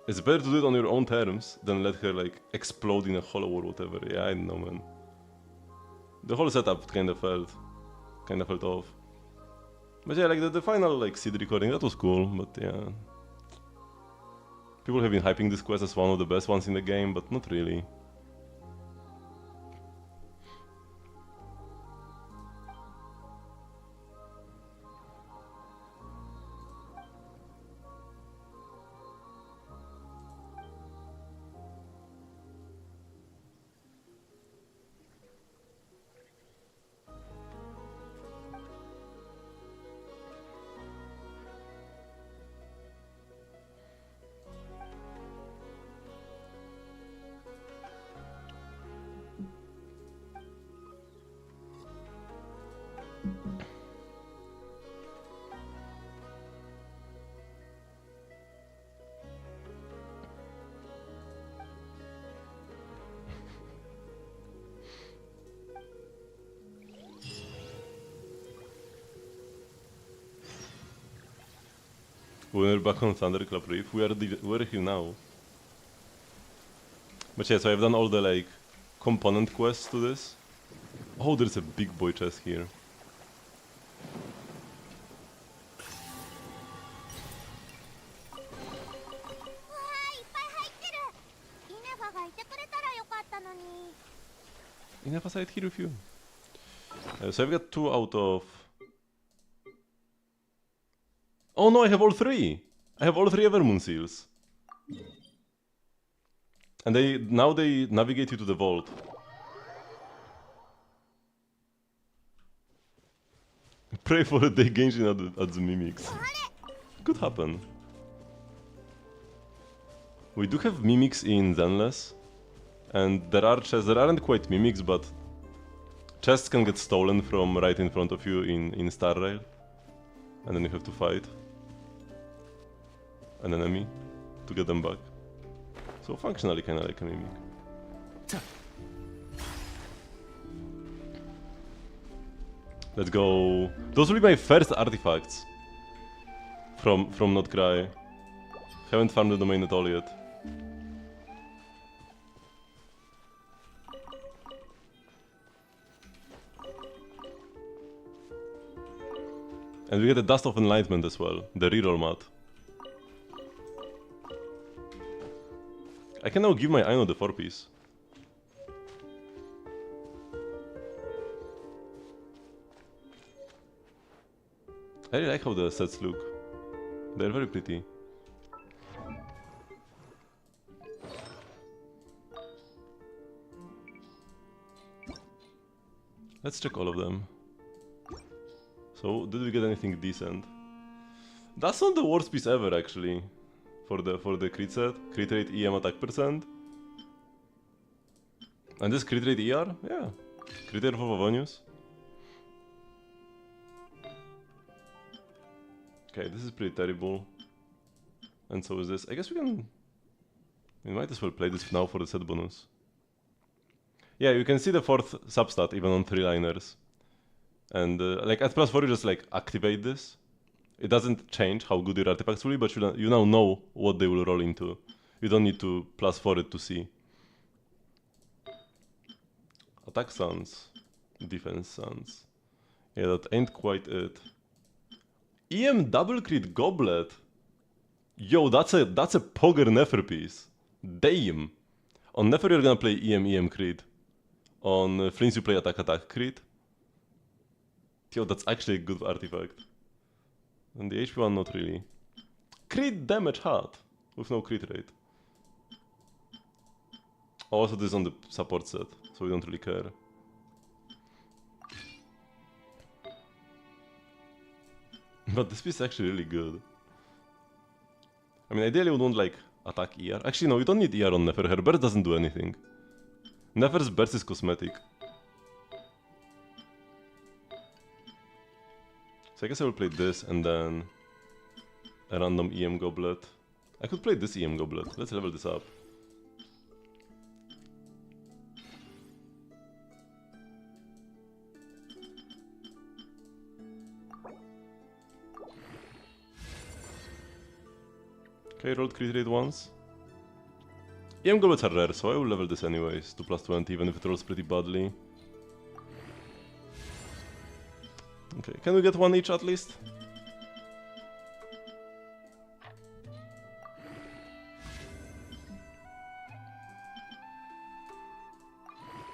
[SPEAKER 1] It's better to do it on your own terms than let her like explode in a hollow or whatever. Yeah, I don't know, man. The whole setup kind of felt off. But yeah, like the final like Sid recording, that was cool, but yeah. People have been hyping this quest as one of the best ones in the game, but not really. We're back on Thunderclap Reef. We're here now. But yeah, so I've done all the like component quests to this. Oh, there's a big boy chest here. enough aside here with you. So I've got 2 out of... Oh no, I have all 3! I have all 3 Evermoon seals. And now they navigate you to the vault. Pray for a day Genshin at the mimics. Could happen. We do have mimics in Zenless. And there are chests, there aren't quite mimics, but chests can get stolen from right in front of you in Star Rail. And then you have to fight an enemy to get them back. So functionally kinda like a mimic. Let's go. Those will be my first artifacts from Not Cry. Haven't farmed the domain at all yet. And we get the Dust of Enlightenment as well, the reroll mat. I can now give my Aino the 4-piece. I really like how the sets look. They're very pretty. Let's check all of them. So, did we get anything decent? That's not the worst piece ever, actually. For the crit set. Crit rate, EM attack percent. And this crit rate ER? Yeah. Crit rate for Favonius. Okay, this is pretty terrible. And so is this. I guess we might as well play this now for the set bonus. Yeah, you can see the 4th substat even on 3-liners. And like at +4 you just like activate this. It doesn't change how good your artifacts will be, but you now know what they will roll into. You don't need to +4 it to see. Attack Sans. Defense Sans. Yeah, that ain't quite it. EM double crit goblet. Yo, that's a Pogger Nefer piece. Damn. On Nefer you're gonna play EM crit. On Flints you play attack crit. Yo, that's actually a good artifact. And the HP one not really. Crit damage hat with no crit rate. Also this is on the support set, so we don't really care. But this piece is actually really good. I mean, ideally we would want like attack ER. Actually no, you don't need ER on Nefer. Her burst doesn't do anything. Nefer's burst is cosmetic. So I guess I will play this and then a random EM goblet. I could play this EM goblet. Let's level this up. Okay, rolled crit rate once. EM goblets are rare, so I will level this anyways to +20 even if it rolls pretty badly. Okay, can we get one each at least?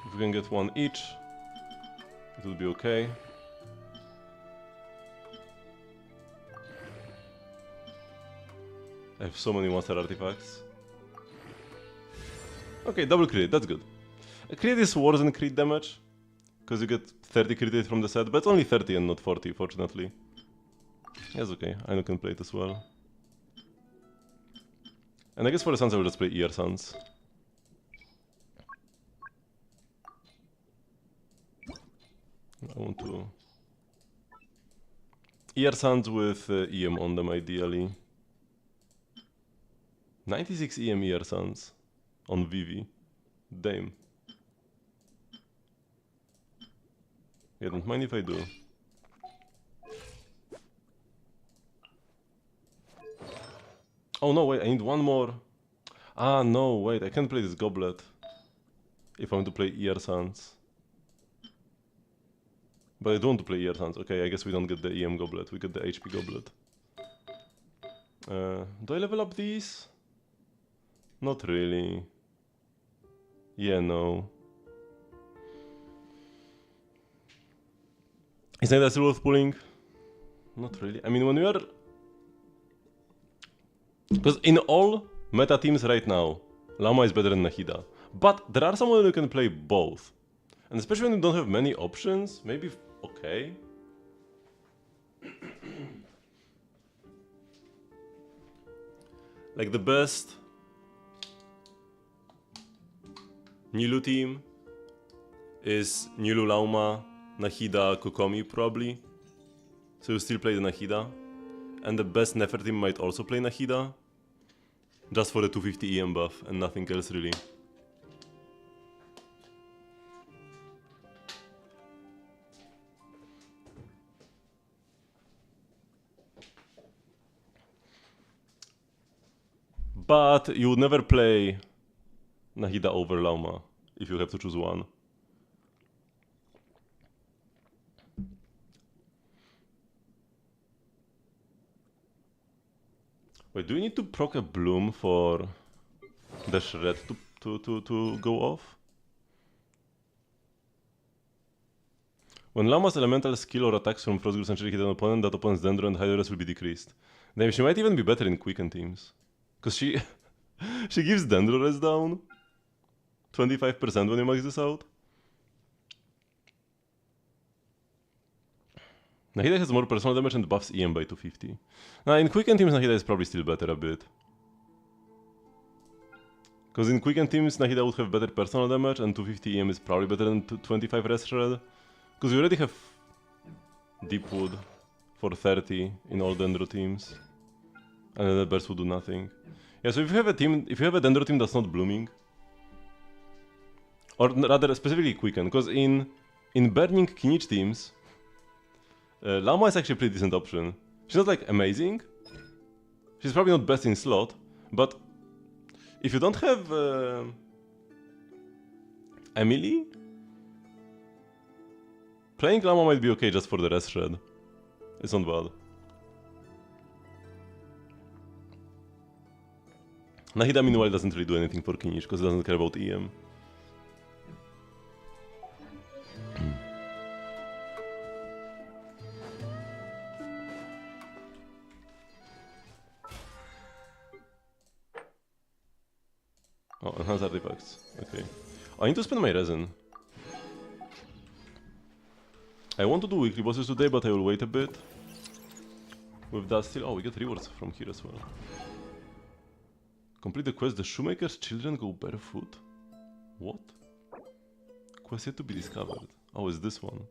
[SPEAKER 1] If we can get one each, it will be okay. I have so many monster artifacts. Okay, double crit, that's good. Crit is worse than crit damage, because you get 30 crit rate from the set, but it's only 30 and not 40, fortunately. That's okay, I can play it as well. And I guess for the Suns I will just play ER Suns. I want to... ER Suns with EM on them ideally. 96 EM ER Suns on Vivi. Damn. Yeah, don't mind if I do. Oh no, wait, I need one more. Ah, no, wait, I can't play this goblet if I want to play ER Suns. But I don't want to play ER Suns. Okay, I guess we don't get the EM goblet, we get the HP goblet. Do I level up these? Not really. Yeah, no. Is Nahida still worth pulling? Not really. I mean, when we are... Because in all meta teams right now, Llama is better than Nahida. But there are someone who can play both. And especially when you don't have many options, maybe... Okay. Like the best Nilu team is Nilu, Lauma, Nahida, Kokomi probably. So you still play the Nahida. And the best Nefer team might also play Nahida. Just for the 250 EM buff and nothing else really. But you would never play Nahida over Lauma if you have to choose one. Wait, do you need to proc a bloom for the shred to go off? When Lama's elemental skill or attacks from Frost Groups actually hit an opponent, that opponent's Dendro and Hydorus will be decreased. Damn, she might even be better in Quicken teams. Cause she she gives Dendro res down 25% when you max this out. Nahida has more personal damage and buffs EM by 250. Now in Quicken teams Nahida is probably still better a bit. Cause in Quicken teams Nahida would have better personal damage and 250 EM is probably better than 25 res shred. Cause we already have Deepwood for 30 in all Dendro teams. And then the burst will do nothing. Yeah, so if you have a Dendro team that's not blooming, or rather specifically Quicken, because in burning Kinich teams, Llama is actually a pretty decent option. She's not like amazing. She's probably not best in slot, but if you don't have Emily, playing Llama might be okay just for the rest shred. It's not bad. Nahida meanwhile doesn't really do anything for Kinich because it doesn't care about EM. Oh, enhanced artifacts. Okay. I need to spend my resin. I want to do weekly bosses today, but I will wait a bit. With that still... Oh, we get rewards from here as well. Complete the quest, the shoemaker's children go barefoot? What? Quest yet to be discovered. Oh, it's this one.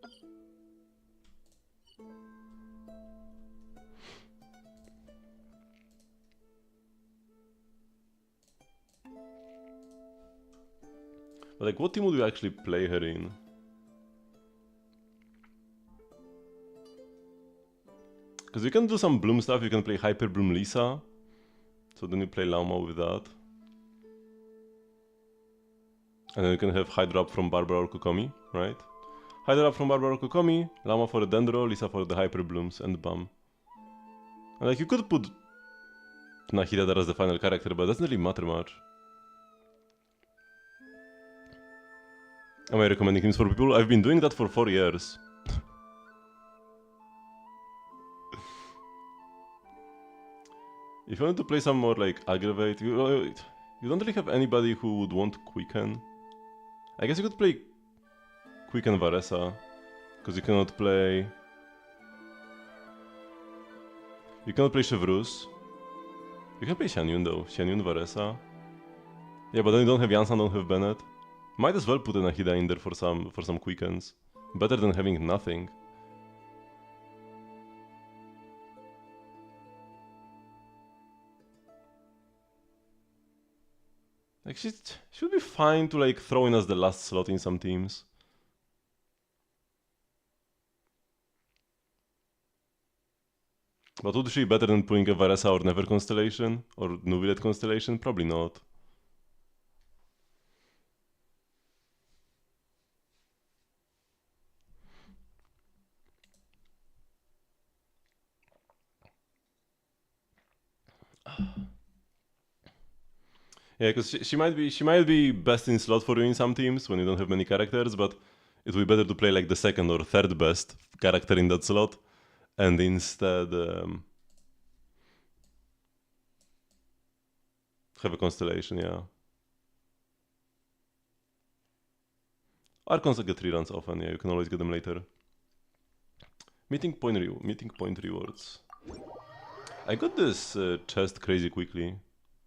[SPEAKER 1] But like, what team would we actually play her in? Because you can do some Bloom stuff, you can play Hyper Bloom Lisa. So then you play Llama with that. And then you can have Hydra up from Barbara or Kokomi, right? Hydra up from Barbara or Kokomi, Llama for the Dendro, Lisa for the Hyper Blooms, and bam. And like, you could put Nahida there as the final character, but it doesn't really matter much. Am I recommending teams for people? I've been doing that for 4 years. If you want to play some more like Aggravate, you don't really have anybody who would want Quicken. I guess you could play Quicken Varesa, because you cannot play... You cannot play Chevrus. You can play Xianyun though, Xianyun Varesa. Yeah, but then you don't have Yansan, don't have Bennett. Might as well put an Nahida in there for some Quickens. Better than having nothing. Like, she would be fine to like throw in as the last slot in some teams. But would she be better than pulling a Varesa or Never Constellation? Or Nubilet Constellation? Probably not. Yeah, because she might be best in slot for you in some teams when you don't have many characters, but it would be better to play like the second or third best character in that slot, and instead have a constellation, yeah. Archons get reruns often, yeah, you can always get them later. Meeting point rewards. I got this chest crazy quickly.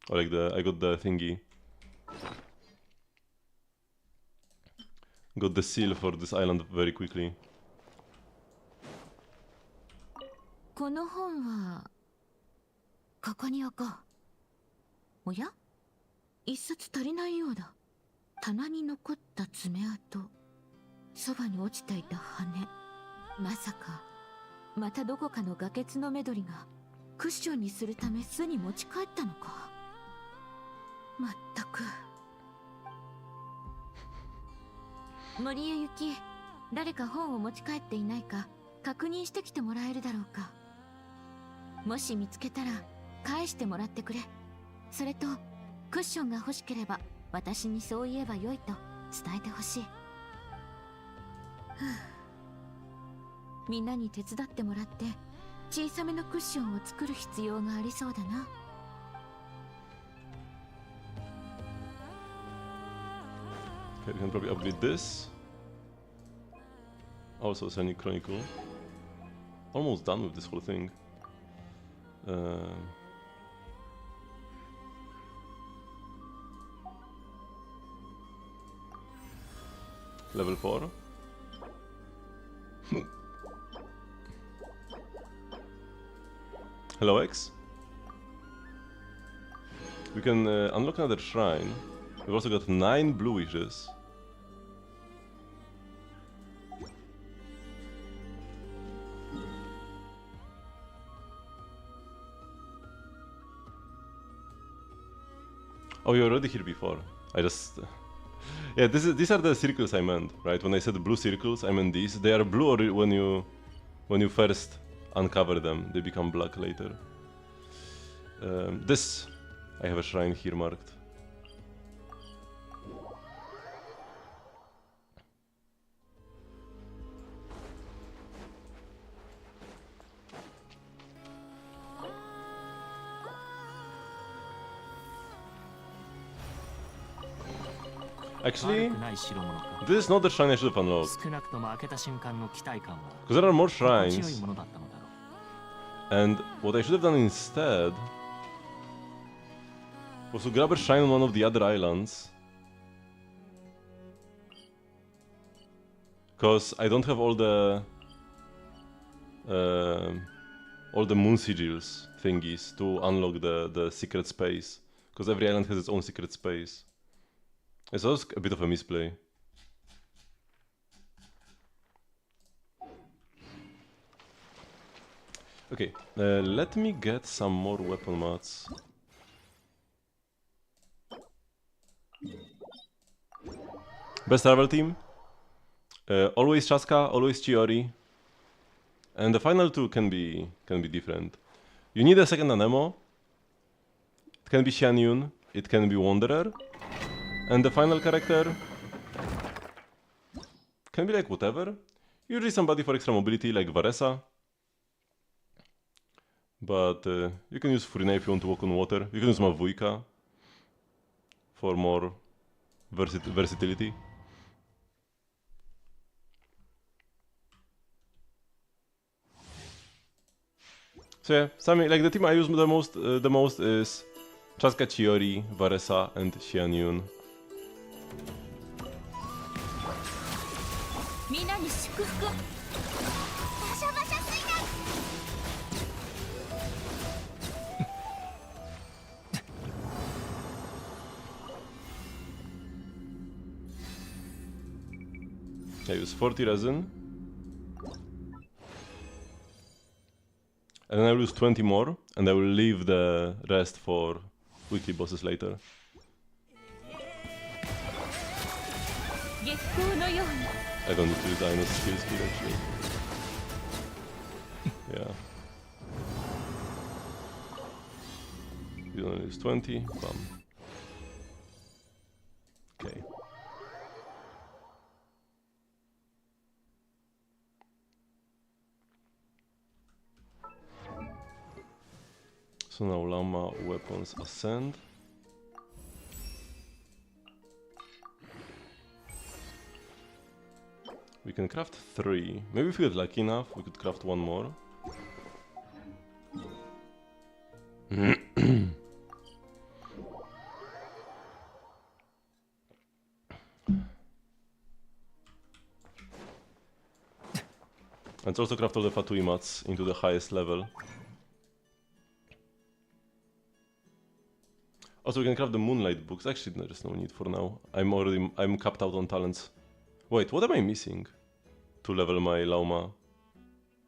[SPEAKER 1] Or like I got the thingy. Got the seal for this island very quickly.
[SPEAKER 6] この本はここに置こう。おや、一冊足りないようだ。棚に残った爪痕、そばに落ちていた羽。まさかまたどこかの崖つのめどりがクッションにするため巣に持ち帰ったのか。まったく。森へ行き、誰か本を持ち帰っていないか確認してきてもらえるだろうか。もし見つけたら返してもらってくれ。それとクッションが欲しければ私にそう言えばよいと伝えてほしい。みんなに手伝ってもらって小さめのクッションを作る必要がありそうだな。
[SPEAKER 1] Okay, we can probably upgrade this. Also, Scenic Chronicle. Almost done with this whole thing. Level 4. Hello, X. We can unlock another shrine. We've also got 9 blue wishes. Oh, you were already here before. I just... yeah, these are the circles I meant, right? When I said blue circles, I meant these. They are blue when you first uncover them. They become black later. This, I have a shrine here marked. Actually, this is not the shrine I should have unlocked.
[SPEAKER 2] 少なくとも開けた瞬間の期待感は
[SPEAKER 1] Because there are more
[SPEAKER 2] 心地よい
[SPEAKER 1] shrines.
[SPEAKER 2] ものだったのだろう。
[SPEAKER 1] And what I should have done instead was to grab a shrine on one of the other islands. Because I don't have all the moon sigils thingies to unlock the secret space. Because every island has its own secret space. It's also a bit of a misplay. Okay, let me get some more weapon mats. Best travel team. Always Chaska, always Chiori. And the final two can be different. You need a second Anemo. It can be Xianyun, it can be Wanderer. And the final character can be like whatever. Usually somebody for extra mobility like Varesa. But you can use Furina if you want to walk on water. You can use Mavuika for more versatility. So yeah, something like the team I use the most is Chaska, Chiori, Varesa, and Xianyun.
[SPEAKER 6] みんなに祝福。
[SPEAKER 3] バシャバシャ水弾
[SPEAKER 1] I use 40 resin. And then I will use 20 more, and I will leave the rest for weekly bosses later.
[SPEAKER 6] 月光のように。
[SPEAKER 1] I don't need to use Dino's skills here actually. Yeah. You only use 20, bam. Okay. So now llama weapons ascend. We can craft 3. Maybe if we get lucky enough, we could craft 1 more. Let's also craft all the Fatui mats into the highest level. Also, we can craft the Moonlight books. Actually, there's no need for now. I'm capped out on talents. Wait, what am I missing to level my Lauma?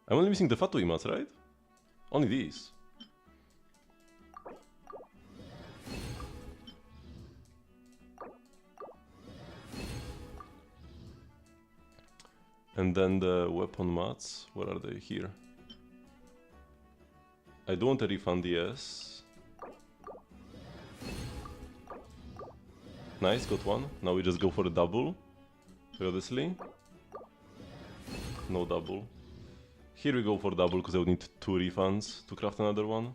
[SPEAKER 1] I'm only missing the Fatui mats, right? Only these. And then the weapon mats, where are they? Here. I do want a refund, yes. Nice, got one. Now we just go for a double. Obviously. No double. Here we go for double because I would need 2 refunds to craft another one.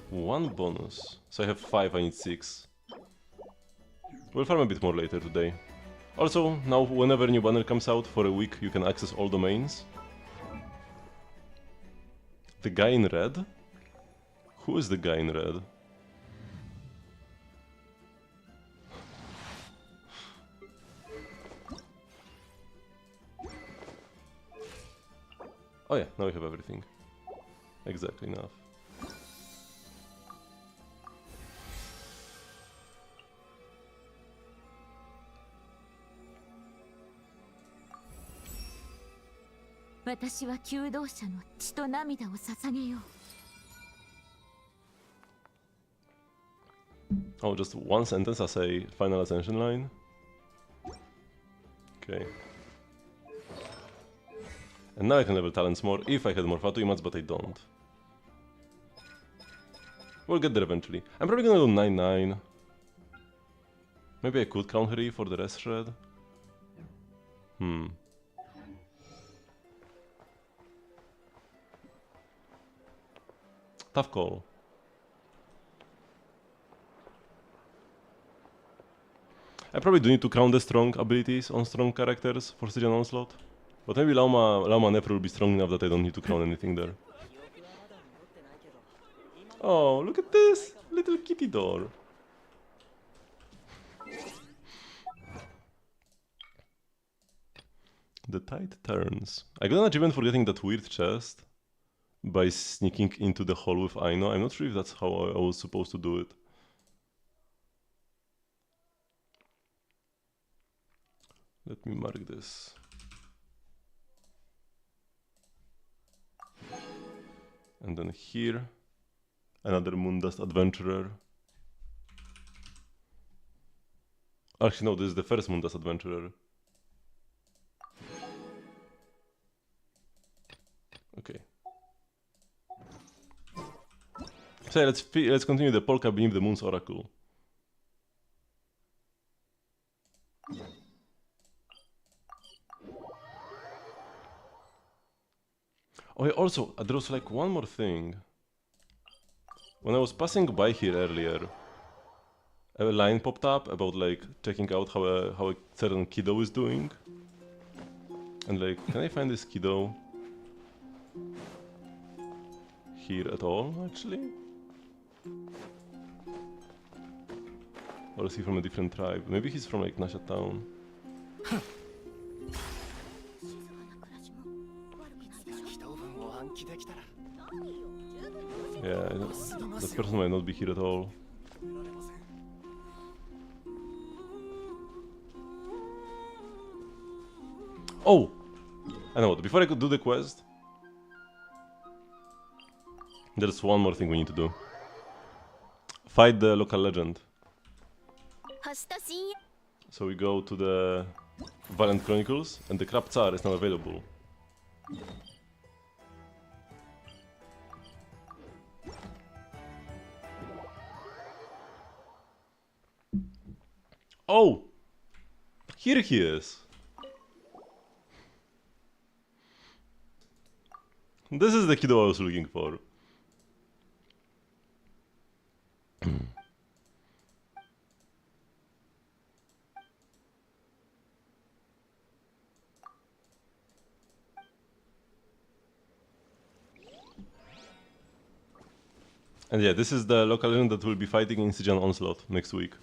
[SPEAKER 1] 1 bonus. So I have 5, I need 6. We'll farm a bit more later today. Also, now whenever a new banner comes out for a week, you can access all domains. The guy in red? Who is the guy in red? Oh yeah, now we have everything. Exactly enough. Oh, just one sentence as a final ascension line? Okay. And now I can level talents more if I had more Fatui mats, but I don't. We'll get there eventually. I'm probably gonna go 9-9. Maybe I could count Hri for the rest shred. Tough call. I probably do need to crown the strong abilities on strong characters for Stygian Onslaught. But maybe Lauma Nefer will be strong enough that I don't need to crown anything there. Oh, look at this! Little kitty door. The tide turns. I got an achievement for getting that weird chest by sneaking into the hole with Aino. I'm not sure if that's how I was supposed to do it. Let me mark this. And then here, another Moondust Adventurer. Actually, no, this is the first Moondust Adventurer. Okay. So yeah, let's continue the polka beneath the moon's oracle. Oh yeah, also, there was like one more thing. When I was passing by here earlier, a line popped up about like checking out how a certain kiddo is doing. And like, can I find this kiddo here at all, actually? Or is he from a different tribe? Maybe he's from like Nasha town. Yeah, that person might not be here at all. Oh! I know what, before I could do the quest, there's one more thing we need to do. Fight the local legend. So we go to the Valiant Chronicles, and the Crab Tsar is now available. Oh! Here he is! This is the kiddo I was looking for. And yeah, this is the local legend that will be fighting in Stygian Onslaught next week.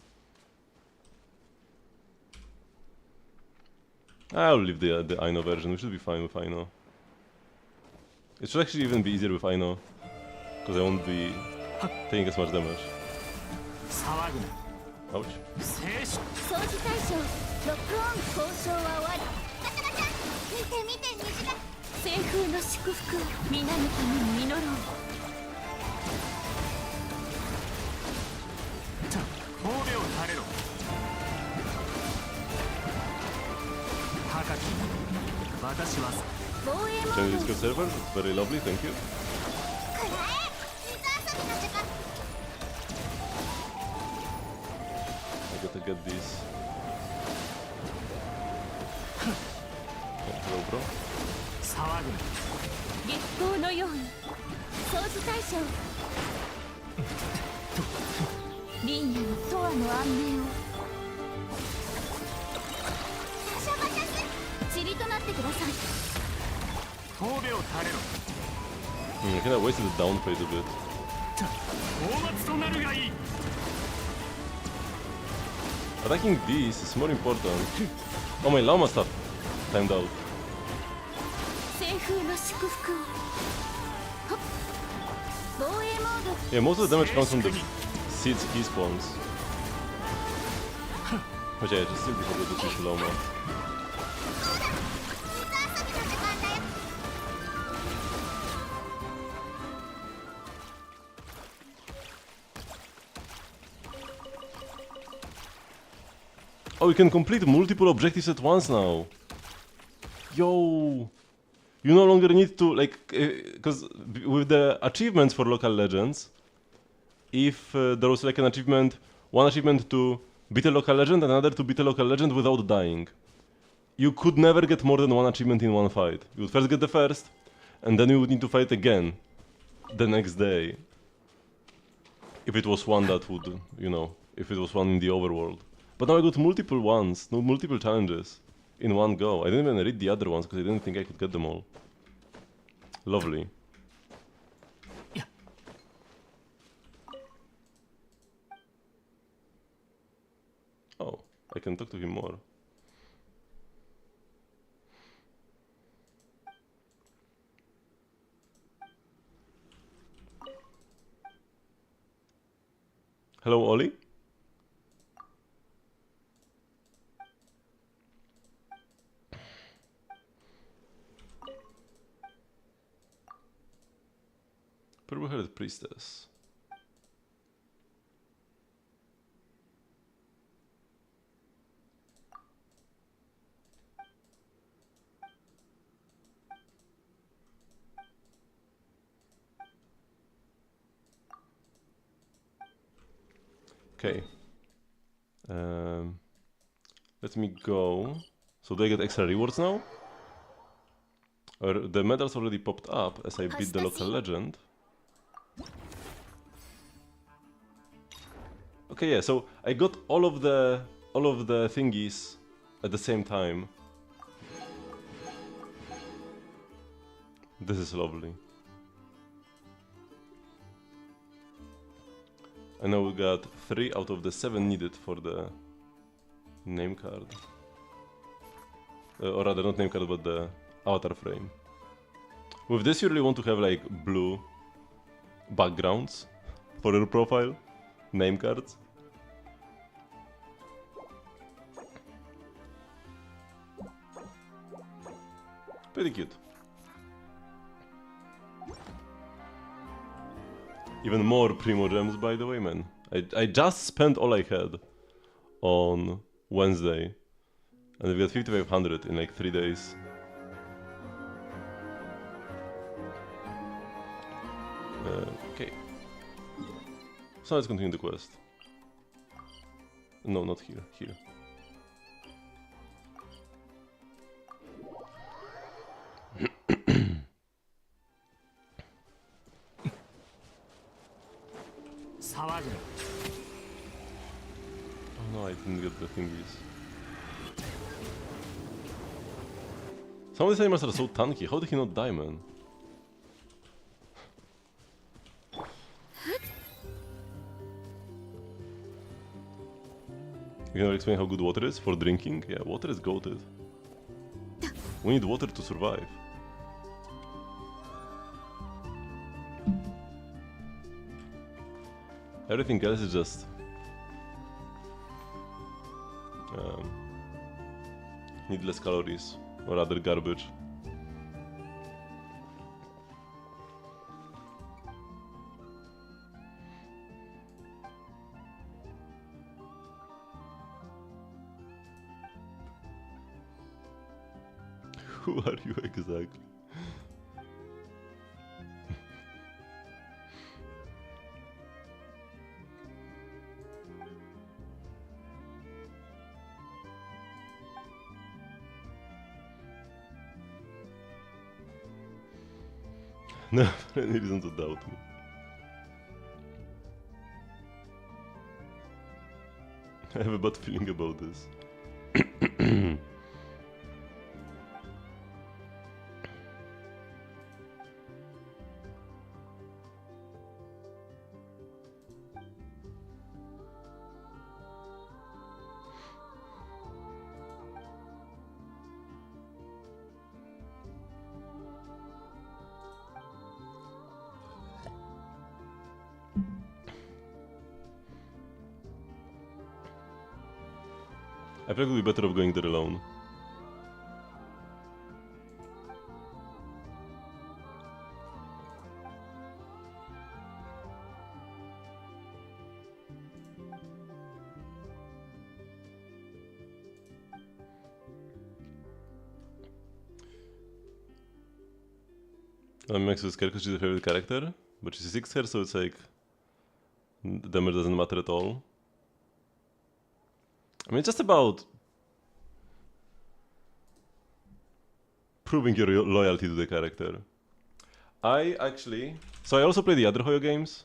[SPEAKER 1] I'll leave the Aino version, we should be fine with Aino. It should actually even be easier with Aino, because I won't be taking as much damage.
[SPEAKER 2] 騒ぐな
[SPEAKER 1] Ouch.
[SPEAKER 2] 静止
[SPEAKER 4] 掃除対象ロックオン交渉は終わり。
[SPEAKER 3] ガチャガチャ見て見て虹が
[SPEAKER 6] 西風の祝福皆のために祈ろう。
[SPEAKER 2] 神戸を垂れろ高き私は
[SPEAKER 4] 防衛モ
[SPEAKER 1] Can
[SPEAKER 4] ー
[SPEAKER 1] you
[SPEAKER 4] ド
[SPEAKER 1] discuss server? Very lovely, thank you.
[SPEAKER 3] くらえ水遊びの時間
[SPEAKER 1] I gotta get these. Oh, hello, bro.
[SPEAKER 2] 騒ぐな
[SPEAKER 6] 月光のように
[SPEAKER 4] 掃除対象
[SPEAKER 6] リーニャの永遠の安寧を。
[SPEAKER 3] シャバシャス
[SPEAKER 4] 塵となってください。
[SPEAKER 2] 神戸を垂れろ
[SPEAKER 1] I kind of wasted the down phase a bit.
[SPEAKER 2] 大末となるがいい
[SPEAKER 1] Attacking these is more important. Oh, my llama stuff timed out.
[SPEAKER 6] 西風の祝福を。
[SPEAKER 4] 防衛モード
[SPEAKER 1] Yeah, most of the damage comes from the seeds he spawns. Which I just simply forgot to switch to llama.
[SPEAKER 3] 水遊びの時間だよ
[SPEAKER 1] Oh, you can complete multiple objectives at once now. Yo! You no longer need to, like, because with the achievements for local legends, if there was like an achievement, one achievement to beat a local legend, another to beat a local legend without dying, you could never get more than one achievement in one fight. You would first get the first, and then you would need to fight again the next day. If it was one that would, you know, if it was one in the overworld. But now I got multiple ones, no multiple challenges in one go. I didn't even read the other ones because I didn't think I could get them all. Lovely.
[SPEAKER 2] Yeah.
[SPEAKER 1] Oh, I can talk to him more. Hello, Ollie. Purple-haired priestess. Okay. Let me go. So do I get extra rewards now? Or the medals already popped up as I beat the local legend. Okay, yeah, so I got all of the thingies at the same time. This is lovely. And now we got 3 out of the 7 needed for the name card. Or rather, not name card, but the avatar frame. With this, you really want to have like blue backgrounds for your profile, name cards. Pretty cute. Even more Primo gems, by the way, man. I just spent all I had on Wednesday. And we got 5500 in like 3 days. Okay. So let's continue the quest. No, not here. Here.
[SPEAKER 2] 騒ぐな。
[SPEAKER 1] Oh no, I didn't get the thingies. Some of these animals are so tanky. How did he not die, man? You can explain how good water is for drinking? Yeah, water is goated. We need water to survive. Everything else is just needless calories or other garbage. Who are you exactly? No, any reason to doubt me. I have a bad feeling about this. I feel like it would be better off going there alone. Max is scared because she's her favorite character, but she's 6 her, so it's like the damage doesn't matter at all. I mean, it's just about proving your loyalty to the character. I also play the other Hoyo games.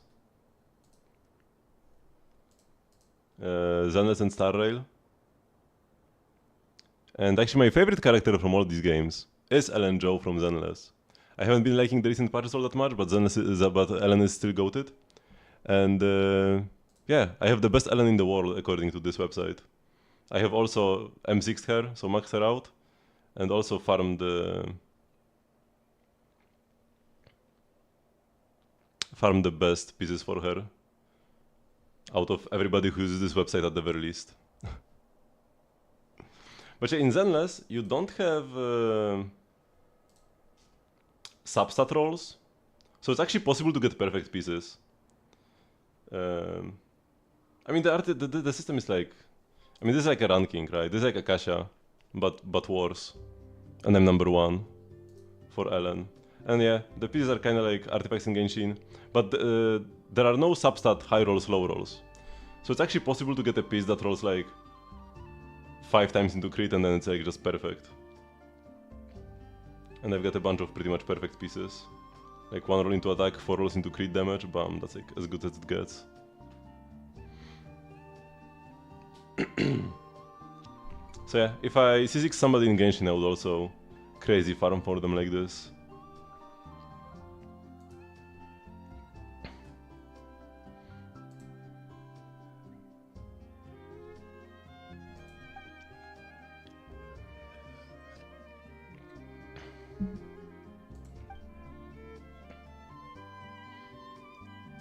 [SPEAKER 1] Zenless and Star Rail. And actually my favorite character from all these games is Ellen Joe from Zenless. I haven't been liking the recent patches all that much, but Ellen is still goated. And yeah, I have the best Ellen in the world according to this website. I have also M6'd her, so maxed her out, and also farmed the best pieces for her out of everybody who uses this website at the very least. But yeah, in Zenless, you don't have substat rolls, so it's actually possible to get perfect pieces. I mean, the system is like, I mean, this is like a ranking, right? This is like Akasha, but worse. And I'm number 1 for Ellen. And yeah, the pieces are kind of like artifacts in Genshin, but there are no substat high rolls, low rolls. So it's actually possible to get a piece that rolls like 5 times into crit and then it's like just perfect. And I've got a bunch of pretty much perfect pieces. Like 1 roll into attack, 4 rolls into crit damage, bam, that's like as good as it gets. So yeah, if I C6 somebody in Genshin, I would also crazy farm for them like this.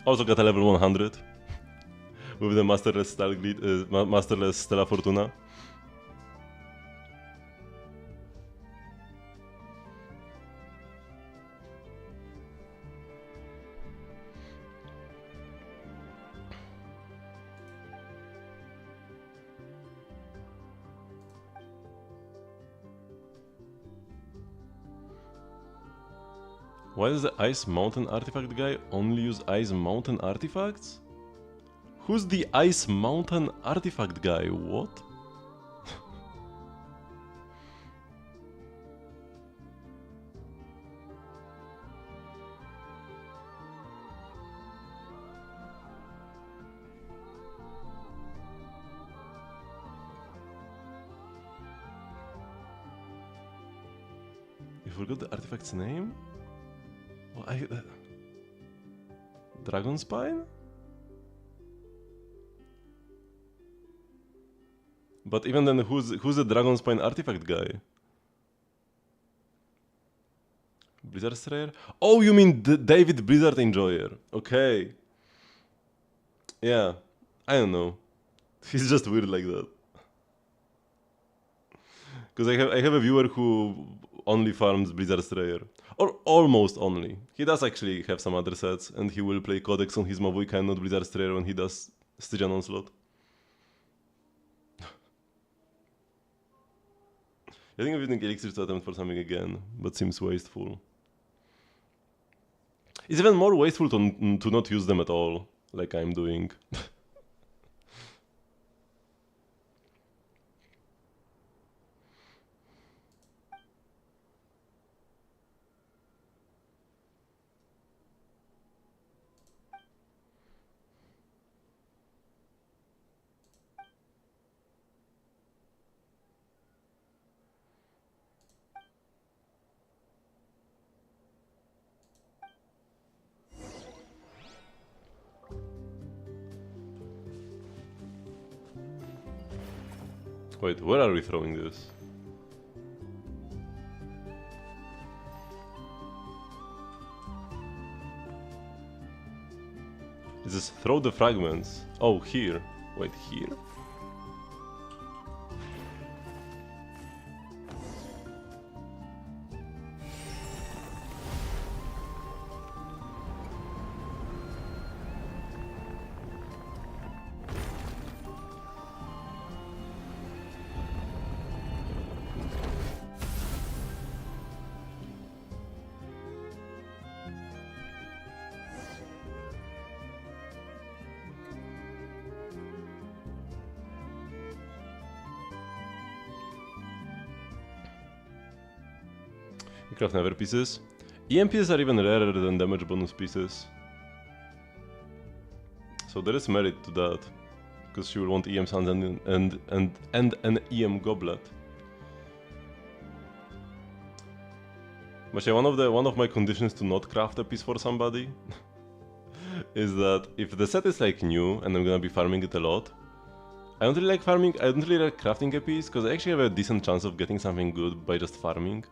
[SPEAKER 1] Also got a level 100 with the Masterless Stella Fortuna. Why does the Ice Mountain artifact guy only use Ice Mountain artifacts? Who's the Ice Mountain artifact guy? What? forgot the artifact's name? Well, Dragon Spine? But even then, who's the Dragon Spine artifact guy? Blizzard Strayer? Oh, you mean David Blizzard Enjoyer. Okay. Yeah, I don't know. He's just weird like that. Because I have a viewer who only farms Blizzard Strayer. Or almost only. He does actually have some other sets, and he will play Codex on his Mavuika and not Blizzard Strayer when he does Stygian Onslaught. I think I'm using Elixir to attempt for something again, but seems wasteful. It's even more wasteful to not use them at all, like I'm doing. Wait, where are we throwing this? Is this throw the fragments? Oh, here. Wait, here? Craft never pieces. EM pieces are even rarer than damage bonus pieces. So there is merit to that. Because she will want EM Sands and an EM Goblet. But yeah, one of my conditions to not craft a piece for somebody is that if the set is like new and I'm gonna be farming it a lot, I don't really like farming, I don't really like crafting a piece because I actually have a decent chance of getting something good by just farming.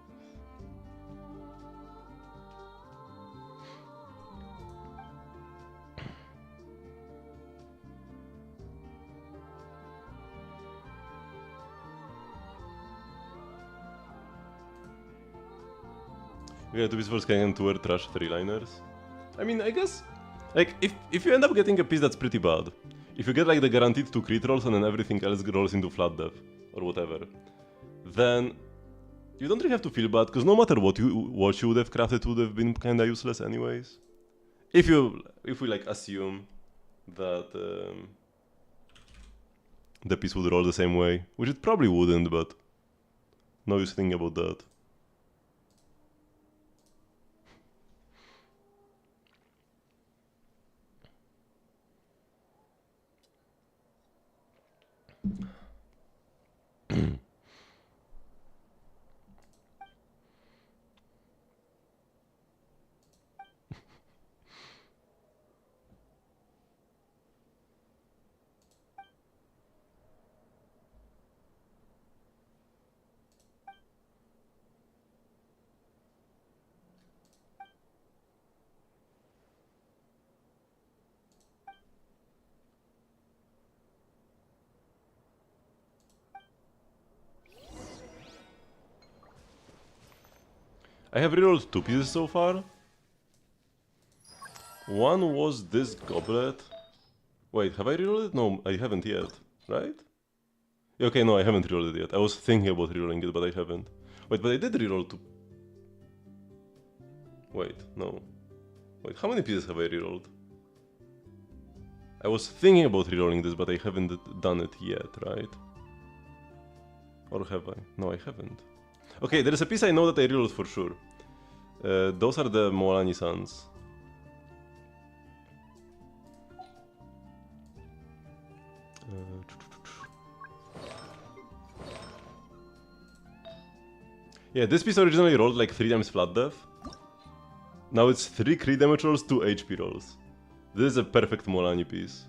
[SPEAKER 1] Yeah, to be for scanning and to wear trash 3-liners. I mean, I guess, like, if you end up getting a piece that's pretty bad, if you get like the guaranteed 2 crit rolls and then everything else rolls into flat death, or whatever, then you don't really have to feel bad, because no matter what you would have crafted would have been kinda useless anyways. If we like assume that the piece would roll the same way, which it probably wouldn't, but no use thinking about that. I have rerolled 2 pieces so far. One was this goblet. Wait, have I rerolled it? No, I haven't yet, right? Okay, no, I haven't rerolled it yet. I was thinking about rerolling it, but I haven't. Wait, but I did reroll 2. Wait, no. Wait, how many pieces have I rerolled? I was thinking about rerolling this, but I haven't done it yet, right? Or have I? No, I haven't. Okay, there is a piece I know that I rerolled for sure. Those are the Moalani Suns. Yeah, this piece originally rolled like 3 times flat death. Now it's 3 crit damage rolls, 2 HP rolls. This is a perfect Molani piece.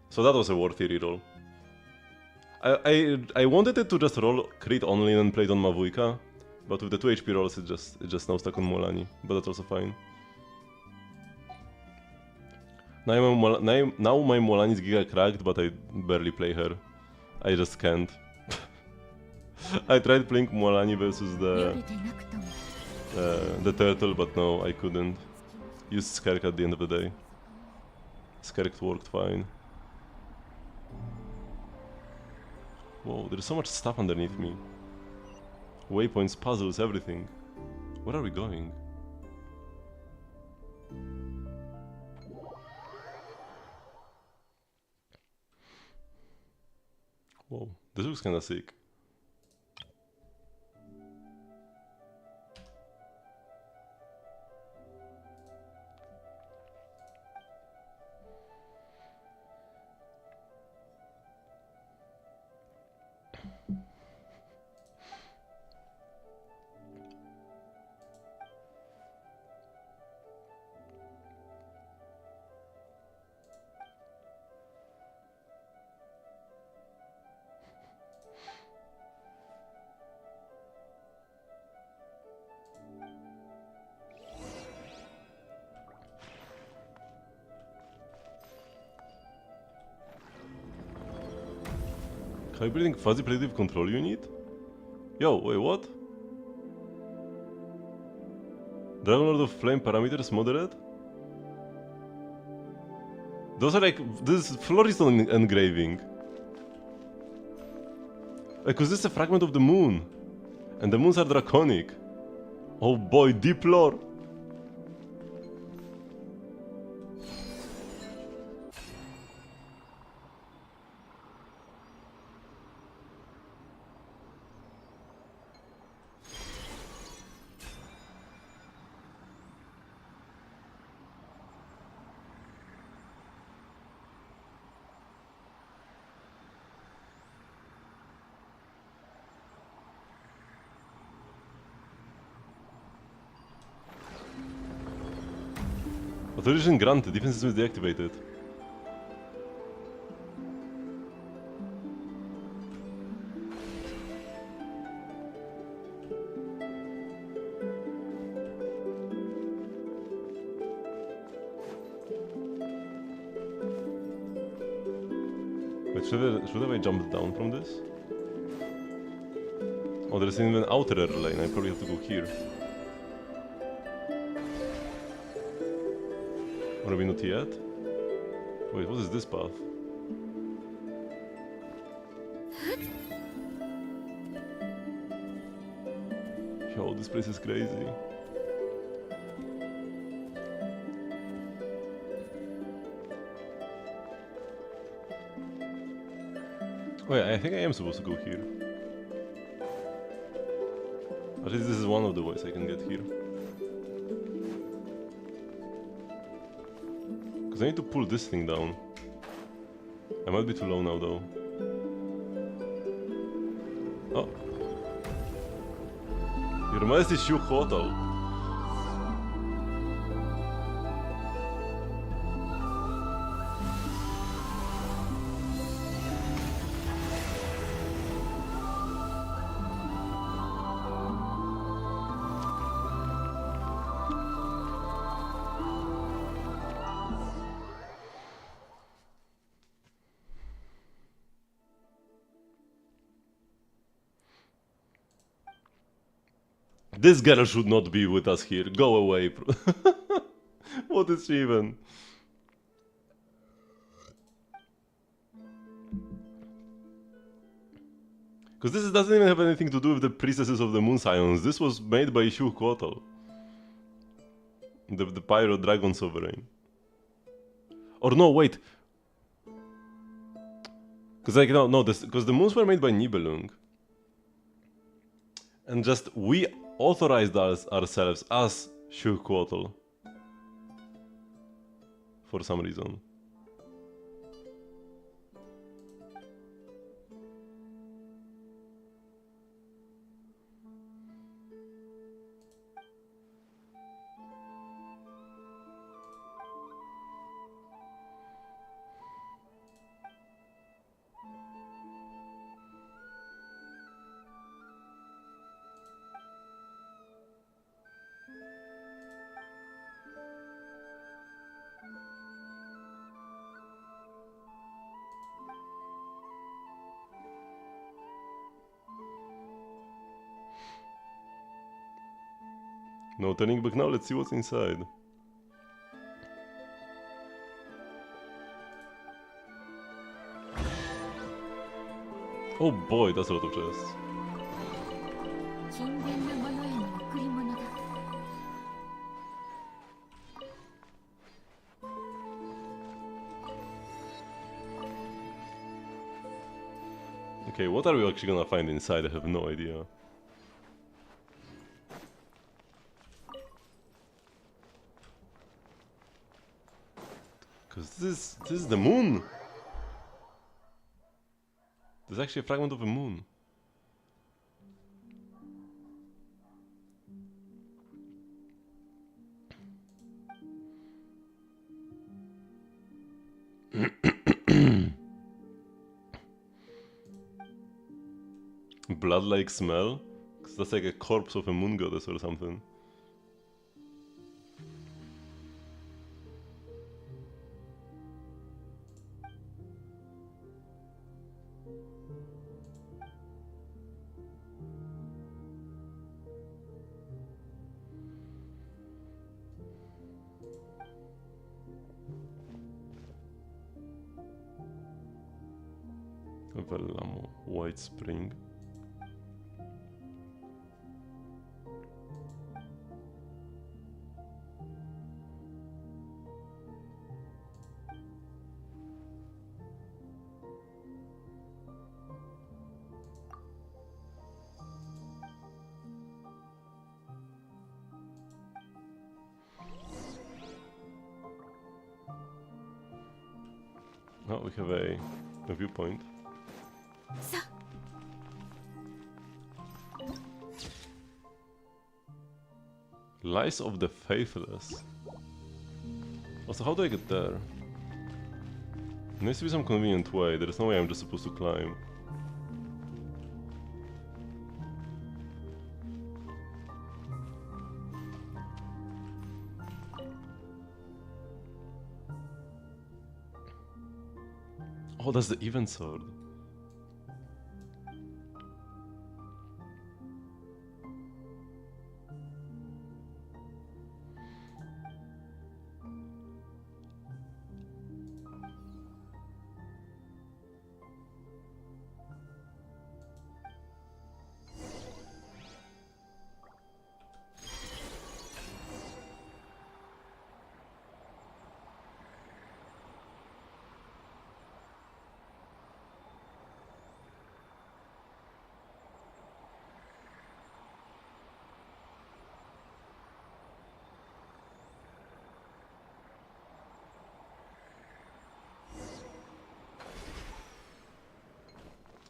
[SPEAKER 1] So that was a worthy reroll. I wanted it to just roll crit only and play it on Mavuika, but with the 2 HP rolls it just now stuck on Molani, but that's also fine. Now my Molani is giga cracked, but I barely play her. I just can't. I tried playing Molani versus
[SPEAKER 6] 夜でなくとも
[SPEAKER 1] the turtle, but no, I couldn't. Used Skerk at the end of the day. Skerk worked fine. Whoa, there's so much stuff underneath me. Waypoints, puzzles, everything. Where are we going? Whoa, this looks kinda sick. Hybriding fuzzy predictive control unit? Yo, wait, what? Dragon Lord of Flame parameters moderate? Those are like... this is Floriston engraving. Because this is a fragment of the moon. And the moons are draconic. Oh boy, deep lore. Authorization granted, defense system is deactivated. Wait, should I jumped down from this? Oh, there's even an outer lane, I probably have to go here. Or maybe not yet? Wait, what is this path? Yo, this place is crazy. Oh yeah, I think I am supposed to go here. At least this is one of the ways I can get here. I need to pull this thing down. I might be too low now though. Oh. Your Majesty Shu Hotel. This girl should not be with us here. Go away. What is she even? Because this doesn't even have anything to do with the priestesses of the Moon Scions. This was made by Shu Kotal. The Pyro Dragon Sovereign. Or no, wait. Because like, no, because the moons were made by Nibelung. And just, we authorized ourselves as Shu Kotal. For some reason. No turning back now, let's see what's inside. Oh boy, that's a lot of chests.
[SPEAKER 6] 勤勉な者への贈り物だ。
[SPEAKER 1] Okay, what are we actually gonna find inside? I have no idea. Cause this is the moon! There's actually a fragment of a moon. Blood-like smell? Cause that's like a corpse of a moon goddess or something. Vellamo, White Spring. Oh, we have a viewpoint.
[SPEAKER 4] さあ
[SPEAKER 1] Lies of the Faithless. Also, how do I get there? There needs to be some convenient way. There's no way I'm just supposed to climb. Oh, that's the event sword.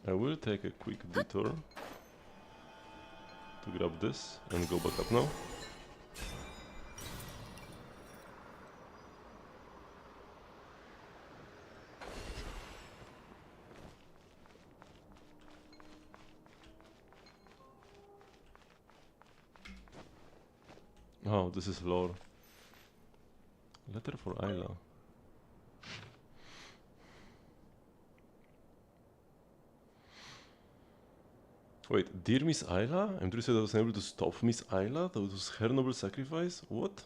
[SPEAKER 1] I will take a quick detour to grab this and go back up now. Oh, this is lore. Letter for Ayla. Wait, dear Miss Ayla? I'm true that I was unable to stop Miss Ayla? That was her noble sacrifice? What?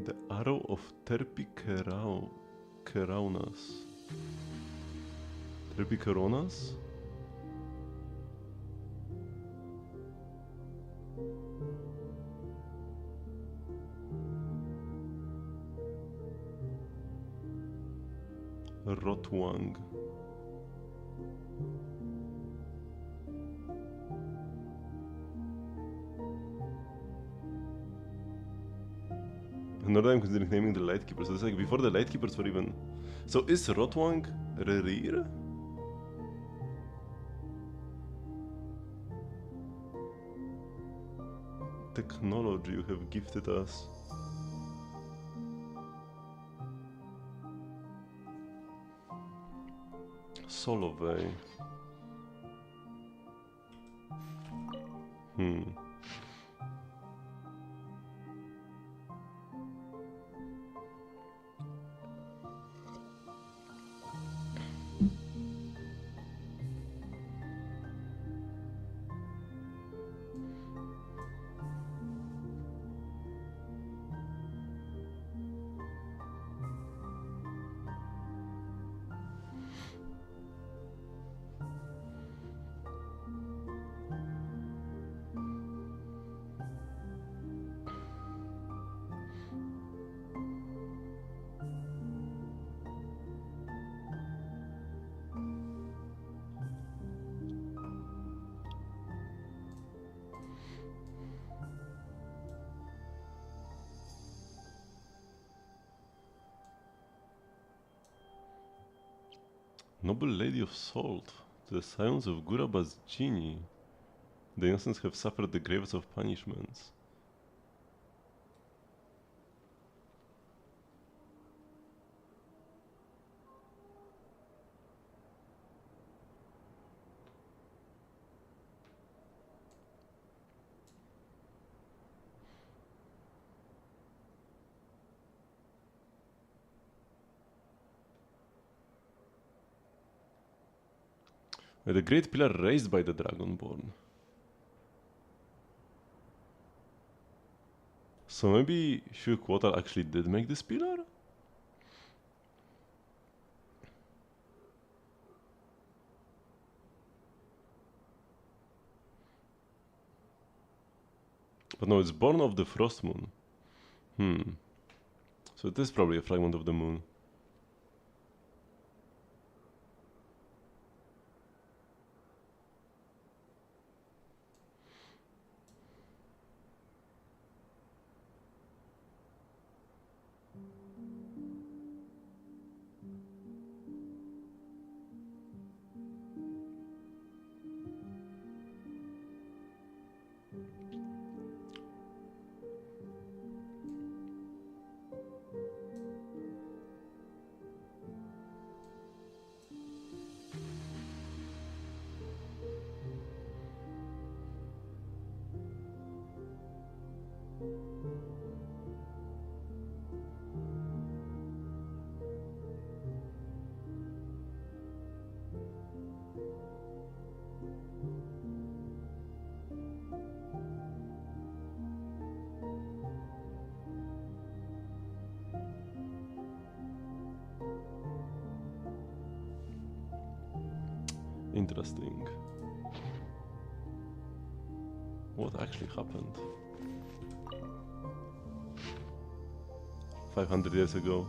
[SPEAKER 1] The arrow of Terpikeraunas. Terpikeronas? Rotwang. Another I'm considering naming the Lightkeepers. So it's like before the Lightkeepers were even... So is Rotwang Rerir? Technology you have gifted us. Solovej. Noble Lady of Salt, to the scions of Guraba's genie. The innocents have suffered the gravest of punishments. The great pillar raised by the Dragonborn. So maybe Shuquotal actually did make this pillar? But no, it's born of the Frost Moon. So it is probably a fragment of the moon. Interesting. What actually happened? 500 years ago.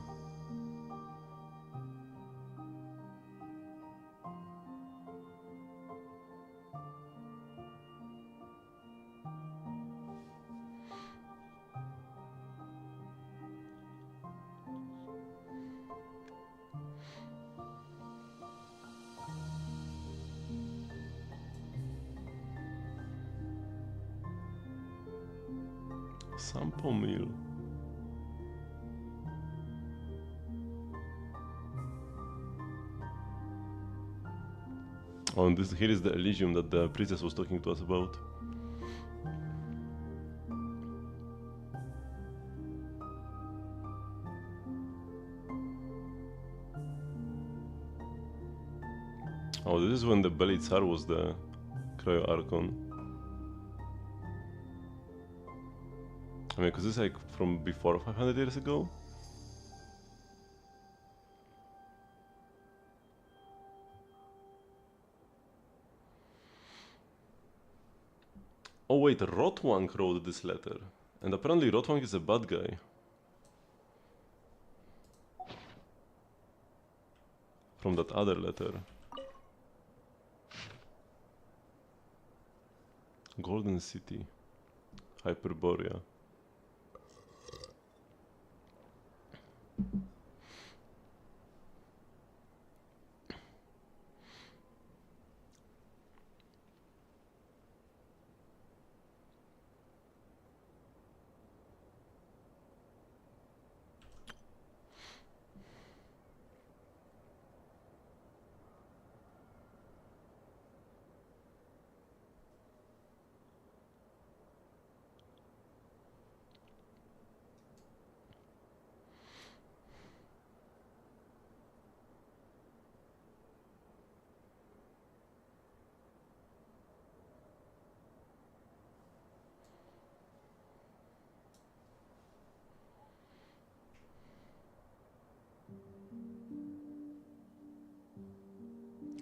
[SPEAKER 1] Sampo mill. Oh, and here is the Elysium that the princess was talking to us about. Oh, this is when the Beli Tsar was the Cryo Archon. I mean, because this is like from before 500 years ago. Oh wait, Rotwang wrote this letter. And apparently Rotwang is a bad guy. From that other letter. Golden City. Hyperborea.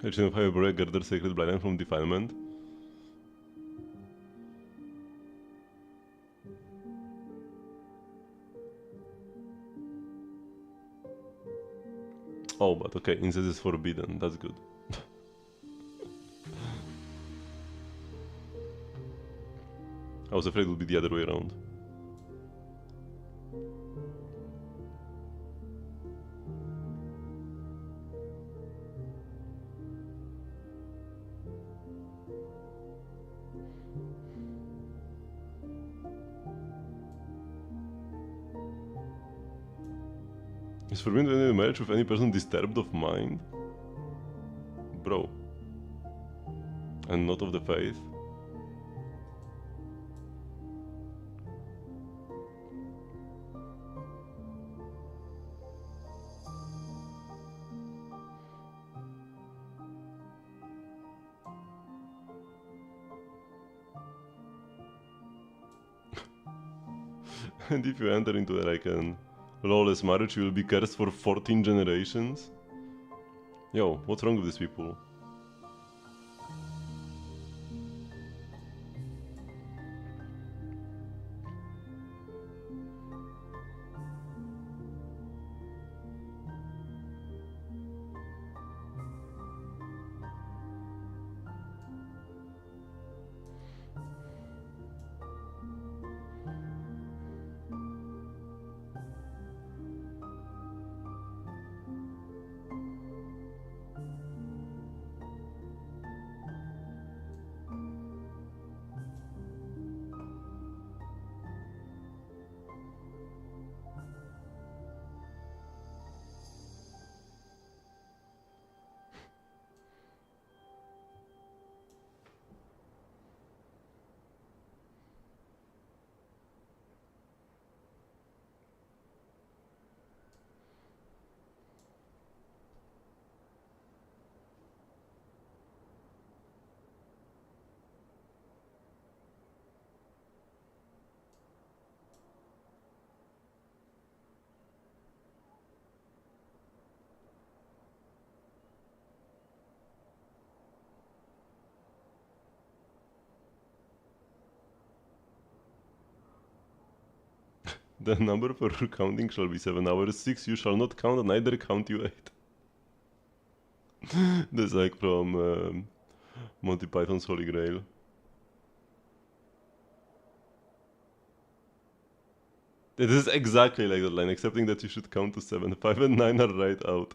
[SPEAKER 1] Legend of Hyperborea gathered sacred bloodline from defilement. Oh, but okay, incest is forbidden, that's good. I was afraid it would be the other way around. Is forbidden to any marriage with any person disturbed of mind? Bro. And not of the faith? And if you enter into like an lawless marriage, you will be cursed for 14 generations? Yo, what's wrong with these people? The number for counting shall be 7 hours. 6 you shall not count, neither count you 8. That's like from Monty Python's Holy Grail. It is exactly like that line, excepting that you should count to 7. 5 and 9 are right out.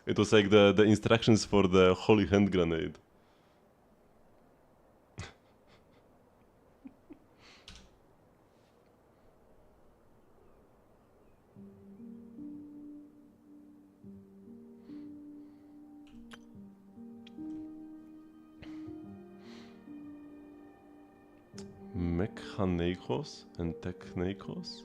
[SPEAKER 1] It was like the instructions for the Holy Hand Grenade. Mechanikos and Technikos?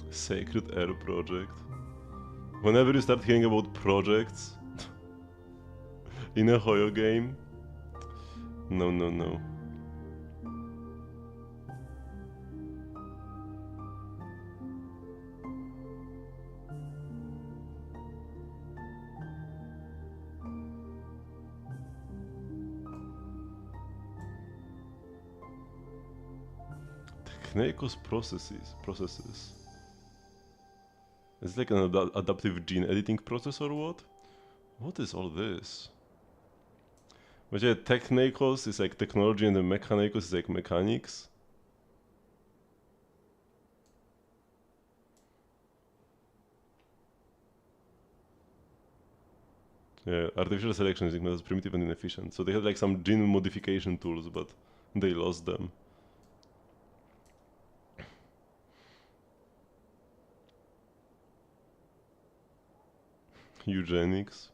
[SPEAKER 1] Sacred Air Project. Whenever you start hearing about projects in a Hoyo game, no, no, no. Technicos processes. It's like an adaptive gene editing process or what? What is all this? But yeah, Technicos is like technology and the Mechanicos is like mechanics. Yeah, artificial selection is not as primitive and inefficient. So they had like some gene modification tools, but they lost them. Eugenics.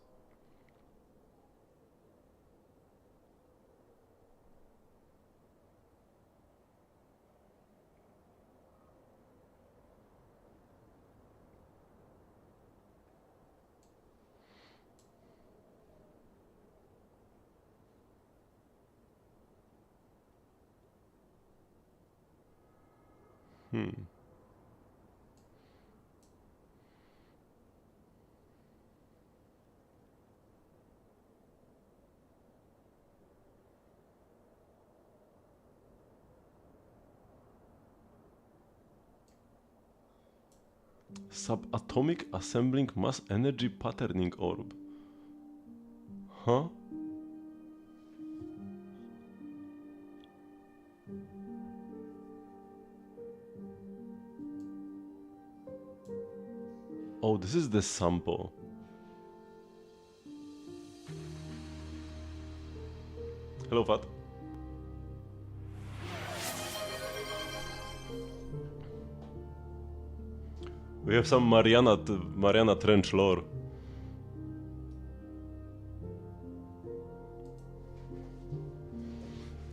[SPEAKER 1] Hmm. Subatomic assembling mass energy patterning orb. Huh? Oh, this is the sample. Hello, Fat. We have some Mariana Trench lore.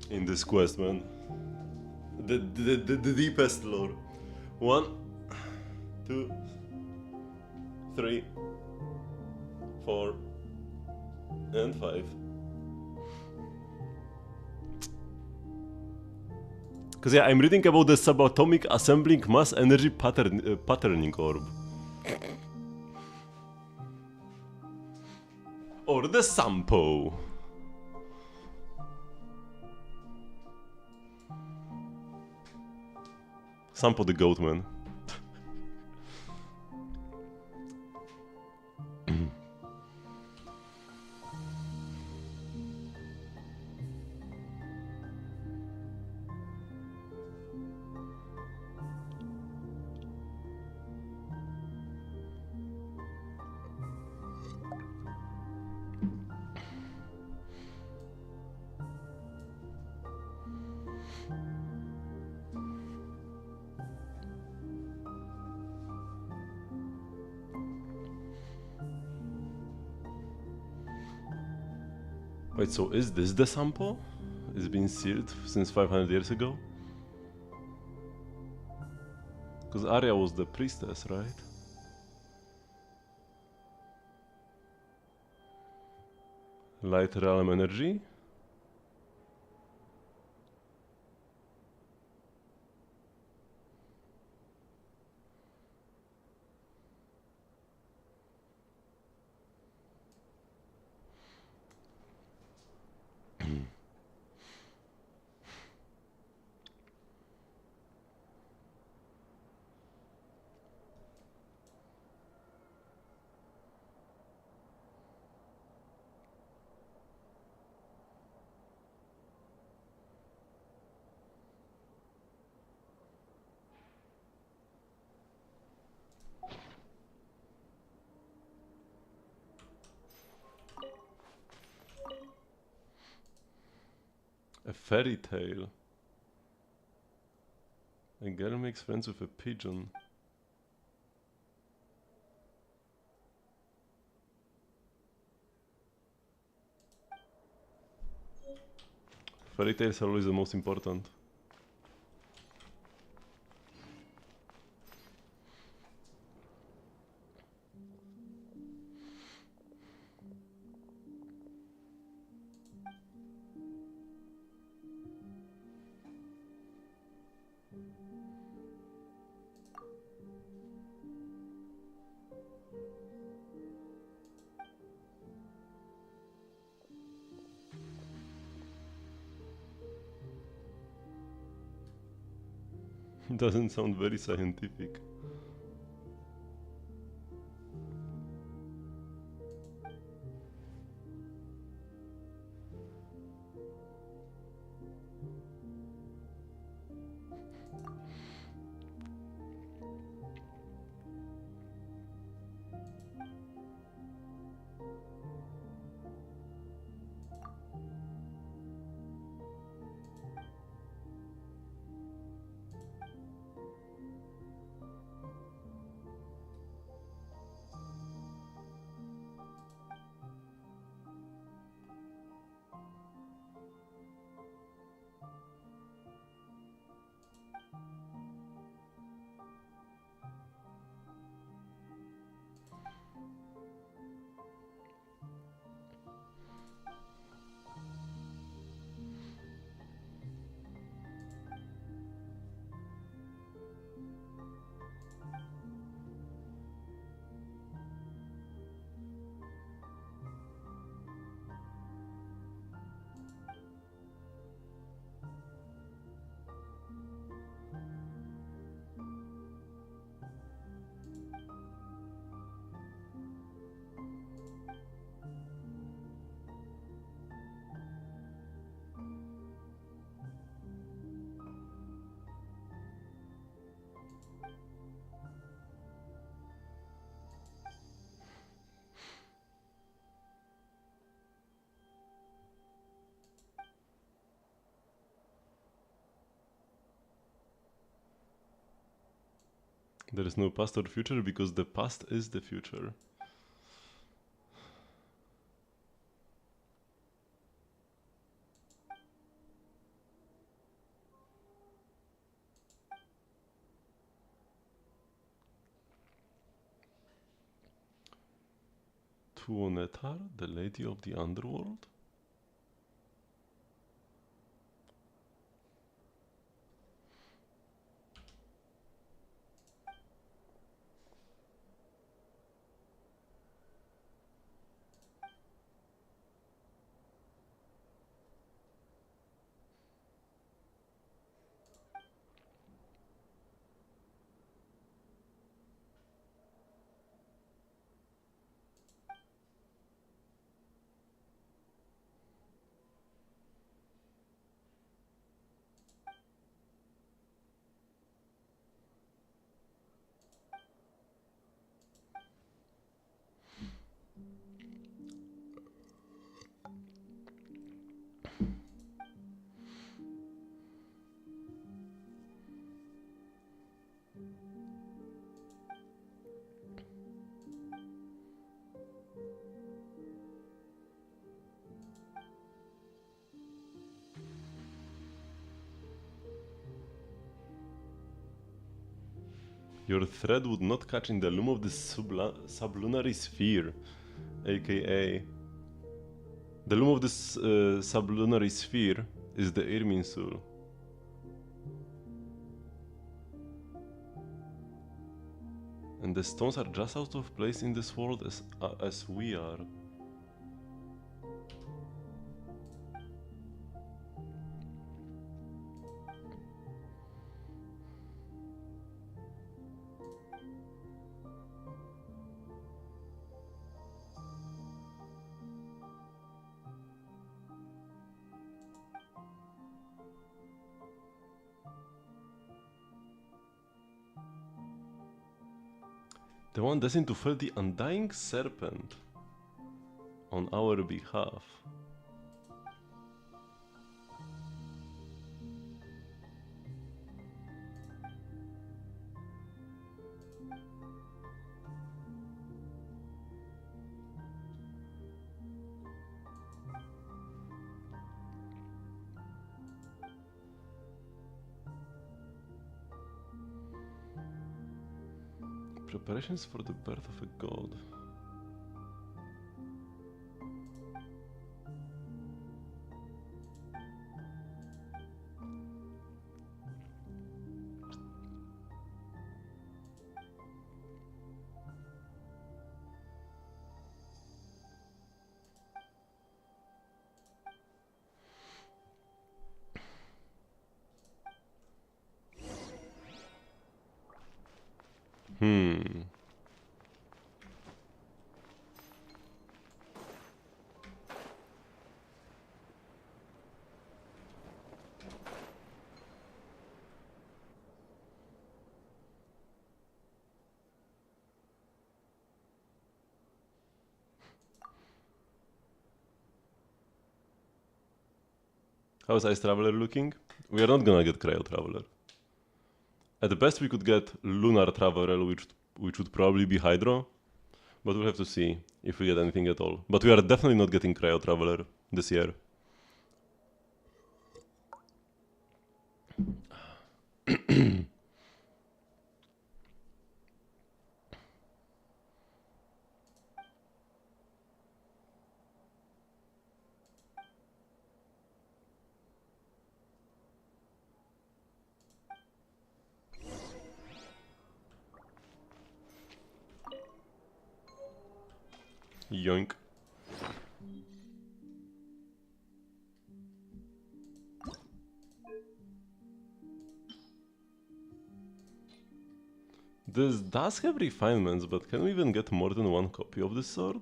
[SPEAKER 1] In this quest, man. The deepest lore. 1, 2, 3, 4, and 5. Because yeah, I'm reading about the subatomic assembling mass energy patterning orb. Or the sample. Sample the goat, man. Wait, so is this the sample? It's been sealed since 500 years ago? Because Arya was the priestess, right? Light realm energy? A fairy tale. A girl makes friends with a pigeon. Fairy tales are always the most important. Doesn't sound very scientific. There is no past or future because the past is the future. Tuonetar, the lady of the underworld? Your thread would not catch in the loom of the sublunary sphere, aka the loom of this sublunary sphere is the Irminsul. And the stones are just out of place in this world as we are. The one destined to fell the undying serpent on our behalf. Preparations for the birth of a god. Hmm. How's Ice Traveler looking? We are not gonna get Cryo Traveler. At the best we could get Lunar Traveler, which would probably be Hydro. But we'll have to see if we get anything at all. But we are definitely not getting Cryo Traveler this year. Yoink. This does have refinements, but can we even get more than one copy of this sword?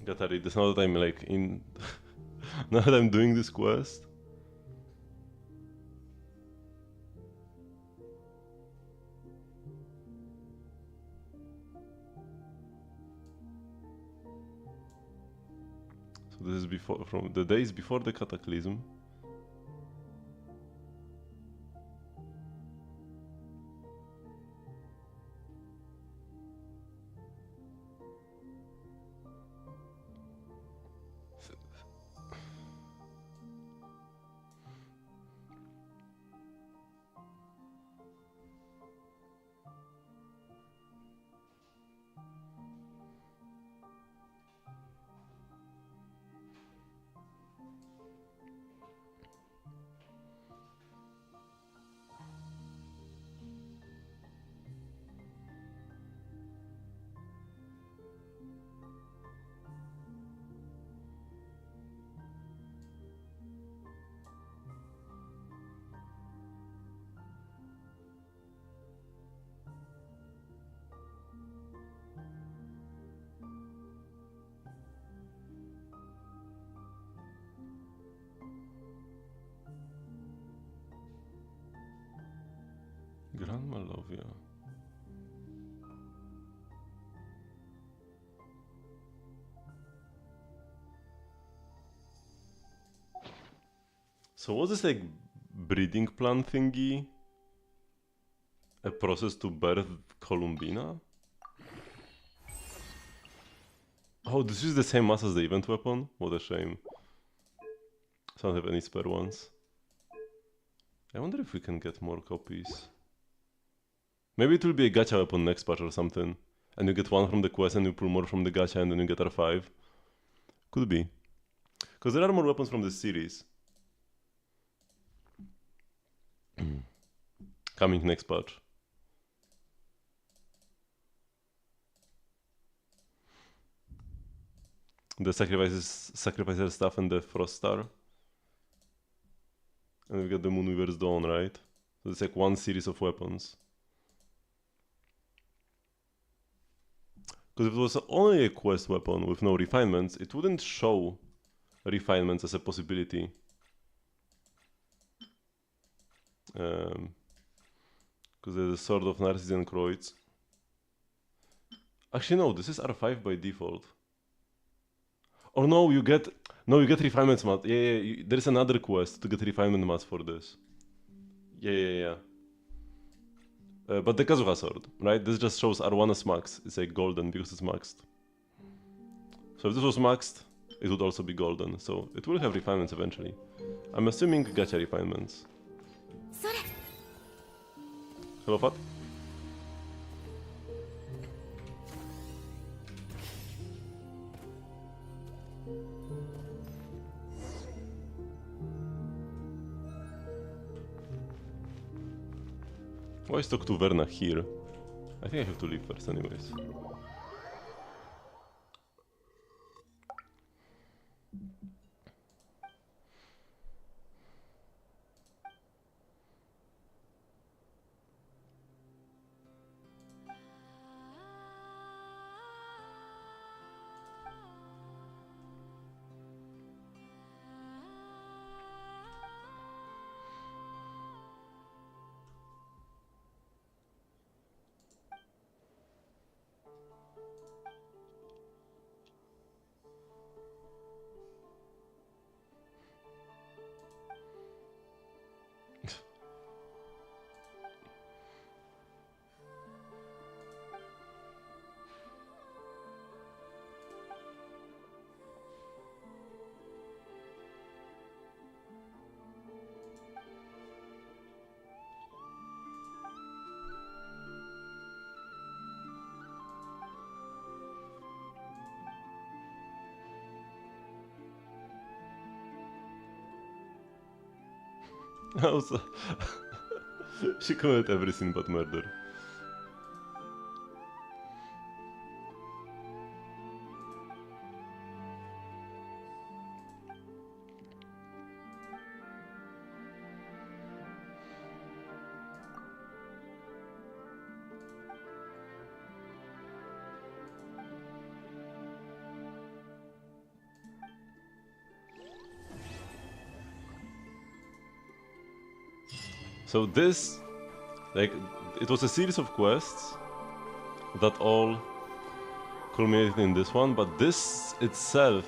[SPEAKER 1] Gotta read this now that I'm like in... now that I'm doing this quest. So this is before, from the days before the cataclysm. Grand Malovia. So was this like breeding plan thingy a process to birth Columbina? Oh, this is the same mass as the event weapon? What a shame. So I don't have any spare ones. I wonder if we can get more copies. Maybe it will be a gacha weapon next patch or something. And you get one from the quest and you pull more from the gacha and then you get R5. Could be. Because there are more weapons from this series. Coming next patch. The sacrificer stuff and the frost star. And we got the Moonweaver's Dawn, right? So it's like one series of weapons. Because if it was only a quest weapon with no refinements, it wouldn't show refinements as a possibility. Because there's a Sword of Narcissus and Kreutz. Actually no, this is R5 by default. Or no, you get refinements mat. Yeah, there is another quest to get refinement mats for this. Yeah. But the Kazuha sword, right? This just shows R1 as max. It's like golden because it's maxed. So if this was maxed, it would also be golden. So it will have refinements eventually. I'm assuming gacha refinements. Hello, Fat? Why is talk to Verna here? I think I have to leave first anyways. Also, she committed everything but murder. So this, like, it was a series of quests that all culminated in this one, but this itself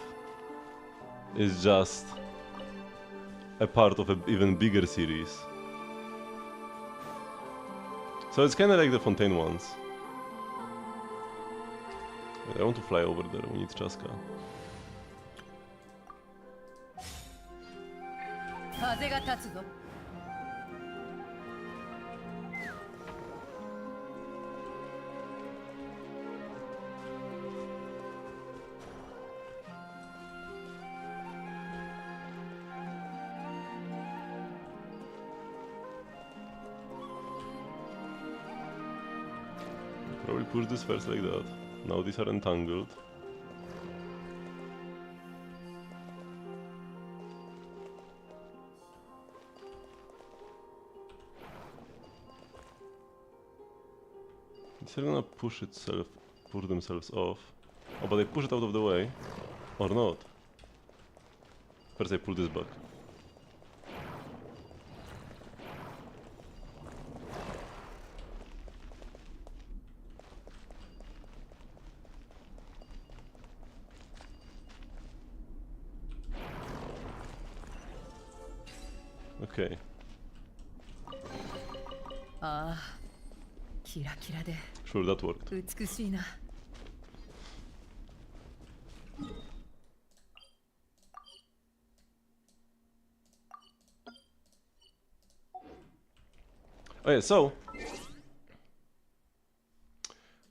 [SPEAKER 1] is just a part of an even bigger series. So it's kind of like the Fontaine ones. Wait, I want to fly over there, we need Chaska.
[SPEAKER 5] 風が立つぞ。
[SPEAKER 1] Probably push this first like that. Now these are entangled. These are gonna push themselves off. Oh, but they push it out of the way. Or not. First I pull this back. Okay.
[SPEAKER 5] ああ、キラキラで
[SPEAKER 1] Sure, that worked.
[SPEAKER 5] 美しいな。
[SPEAKER 1] Okay, so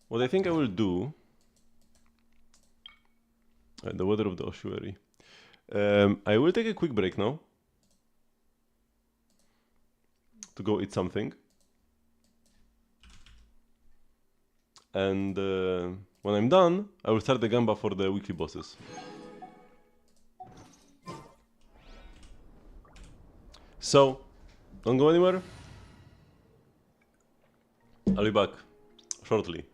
[SPEAKER 1] what I think I will do, the weather of the ossuary. I will take a quick break now to go eat something, and when I'm done, I will start the gamba for the weekly bosses. So, don't go anywhere. I'll be back shortly.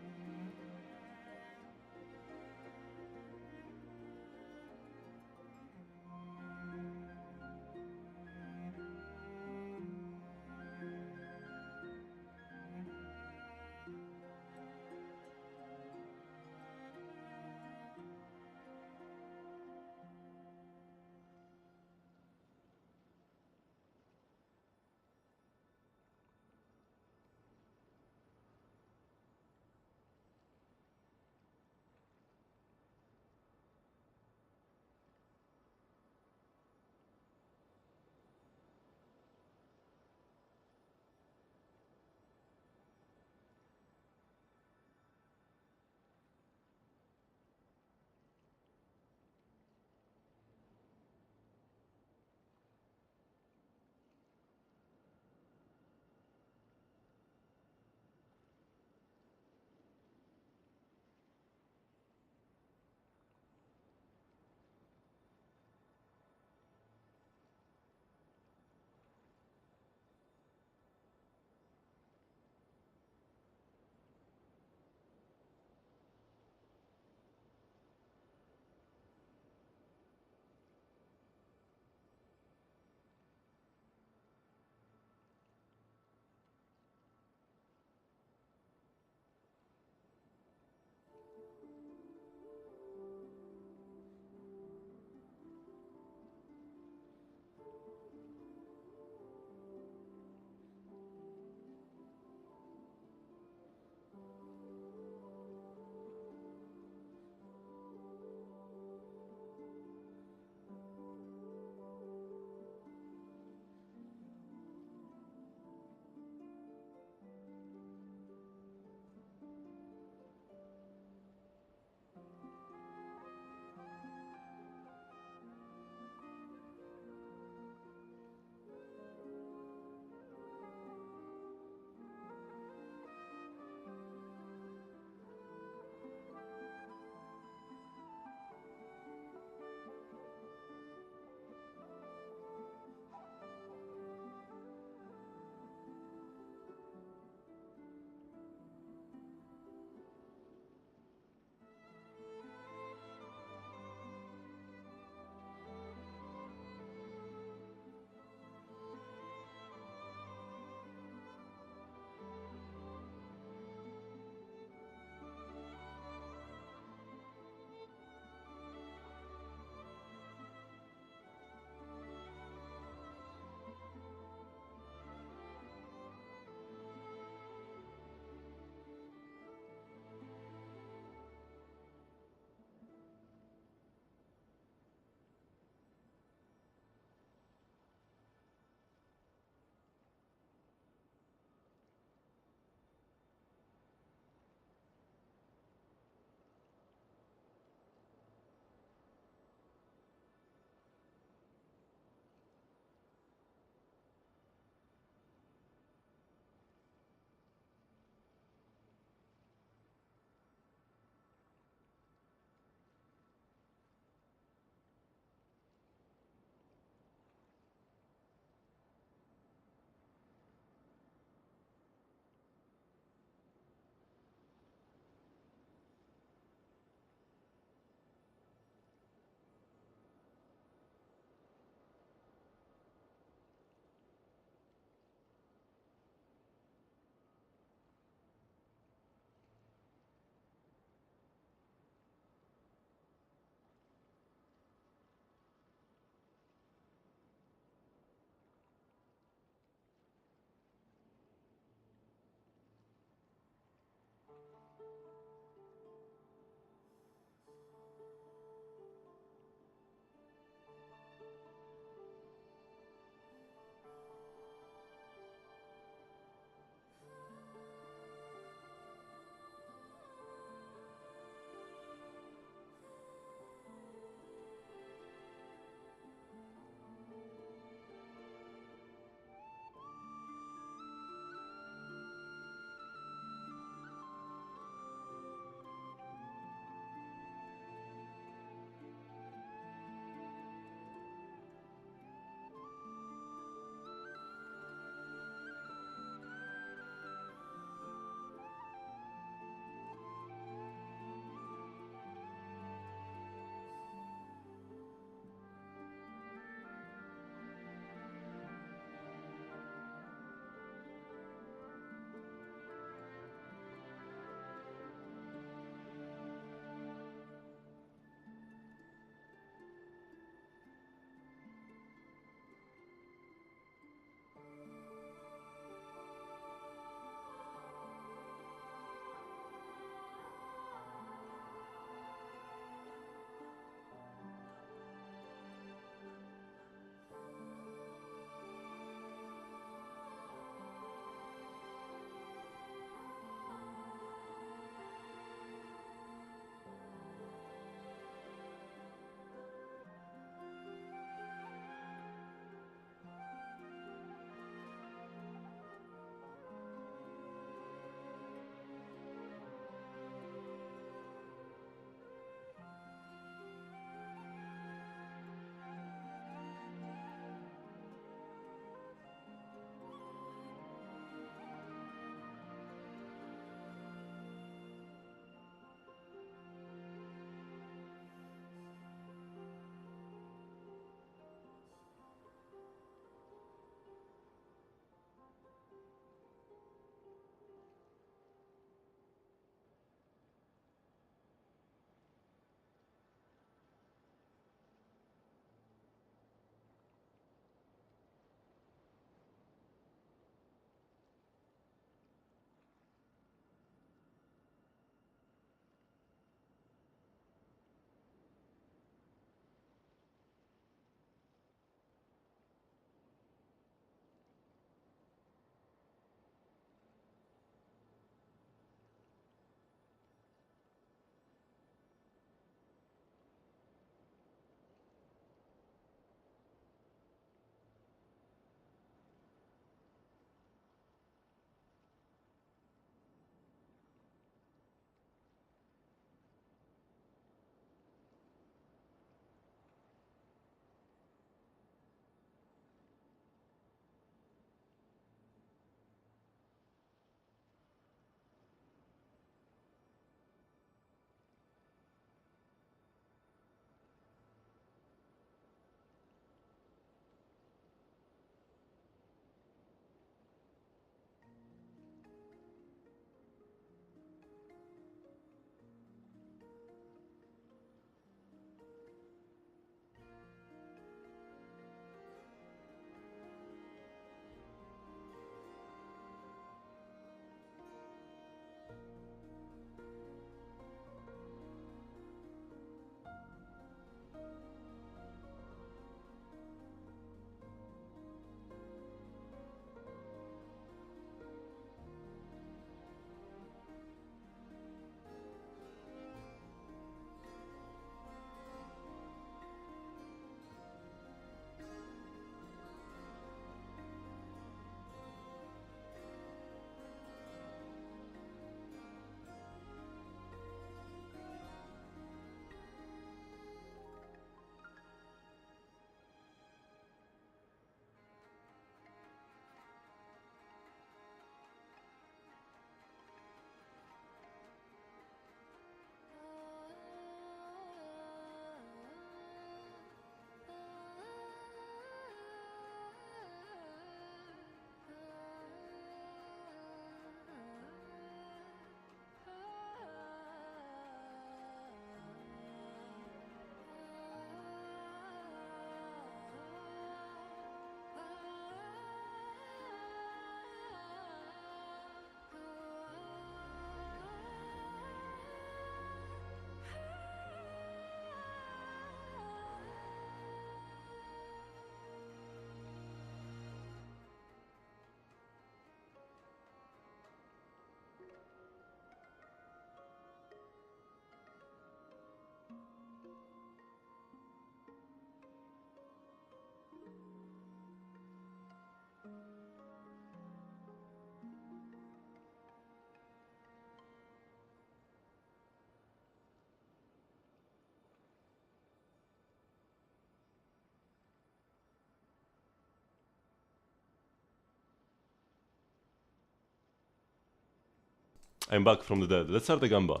[SPEAKER 1] I'm back from the dead. Let's start the gamba.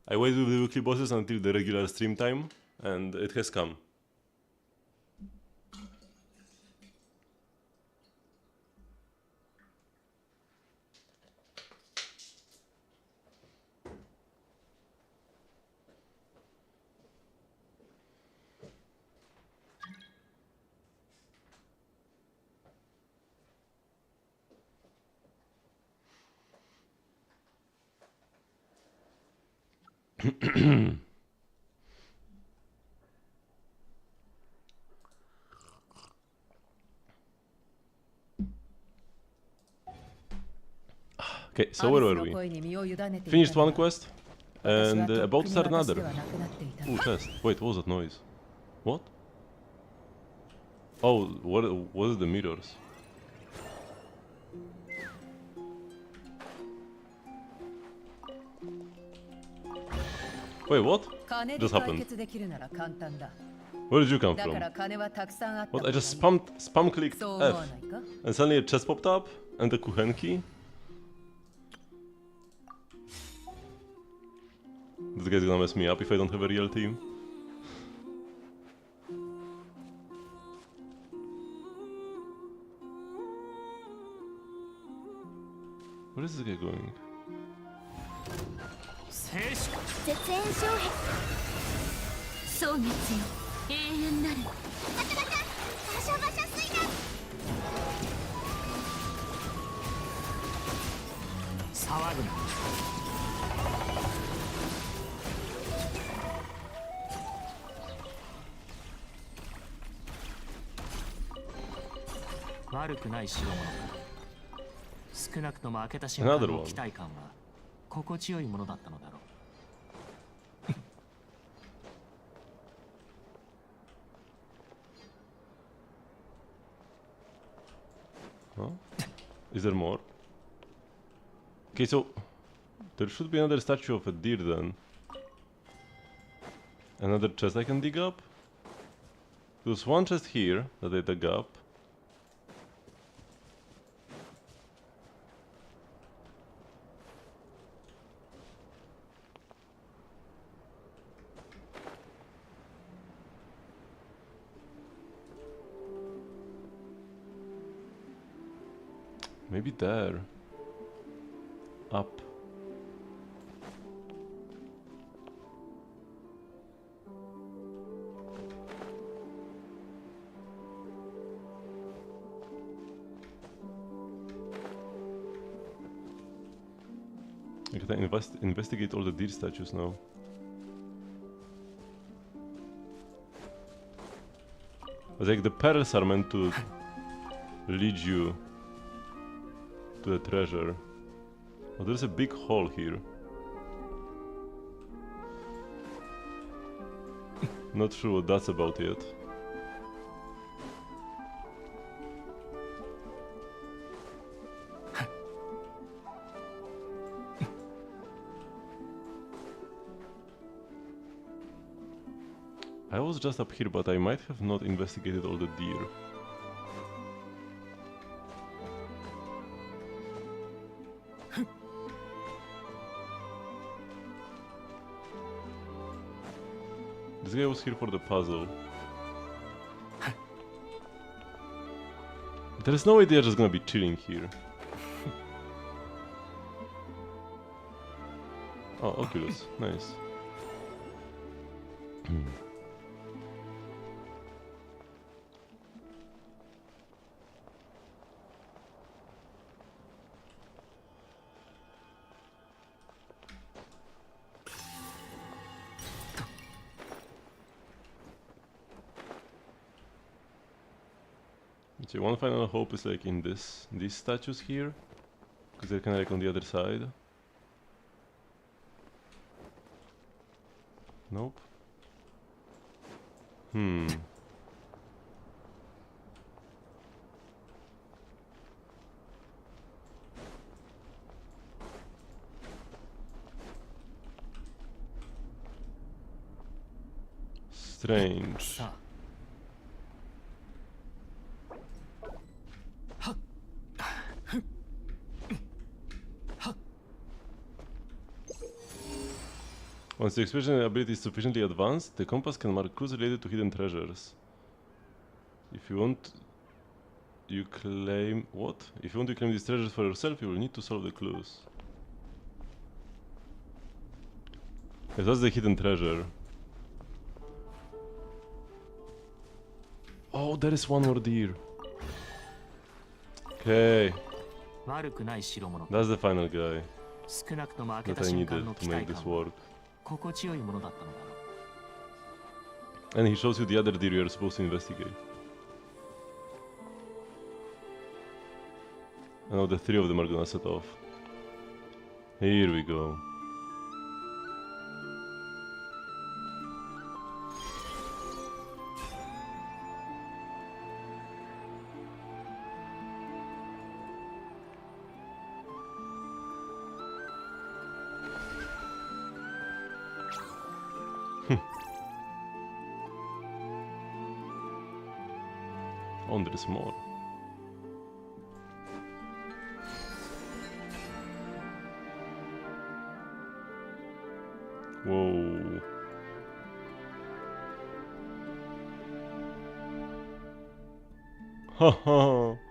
[SPEAKER 1] I waited with the weekly bosses until the regular stream time, and it has come. Okay, so where were we? Finished one quest, and about to start another. Ooh, chest. Wait, what was that noise? What? Oh, what was the mirrors? Wait, what? Just happened. Where did you come from? What? I just spam clicked F, and suddenly a chest popped up, and the kuchenki. This guy's gonna mess me up if I don't have a real team. Where is this guy going?
[SPEAKER 3] 絶縁障壁
[SPEAKER 6] そう熱よ永遠なる
[SPEAKER 3] ガチャガチャバシャバシャ水弾
[SPEAKER 2] 騒ぐな悪くない代物か少なくとも開けた瞬間の期待感は心地よいものだったのだろう
[SPEAKER 1] Huh? Is there more? Okay, so there should be another statue of a deer then. Another chest I can dig up? There's one chest here that I dug up. Maybe there. Up. I gotta investigate all the deer statues now. It's like the pearls are meant to lead you to the treasure. Oh, there's a big hole here. Not sure what that's about yet. I was just up here, but I might have not investigated all the deer. This guy was here for the puzzle. There is no way they're just gonna be chilling here. Oh, Oculus. Nice. Okay, one final hope is like in these statues here, because they're kind of like on the other side. Nope. Strange. Once the exploration ability is sufficiently advanced, the compass can mark clues related to hidden treasures. If you want, you claim what? If you want to claim these treasures for yourself, you will need to solve the clues. Yes, that's the hidden treasure. Oh, there is one more deer. Okay,
[SPEAKER 2] 悪くない代物
[SPEAKER 1] that's the final guy
[SPEAKER 2] 少なくとも開け
[SPEAKER 1] that
[SPEAKER 2] た
[SPEAKER 1] I
[SPEAKER 2] 瞬間
[SPEAKER 1] needed
[SPEAKER 2] の
[SPEAKER 1] to
[SPEAKER 2] 期
[SPEAKER 1] make
[SPEAKER 2] 待
[SPEAKER 1] this
[SPEAKER 2] 感は
[SPEAKER 1] work.
[SPEAKER 2] 心地よいものだったのだろう
[SPEAKER 1] And he shows you the other deer you are supposed to investigate. And now the three of them are gonna set off. Here we go. Oh, there is more. Whoa. Haha.
[SPEAKER 2] 「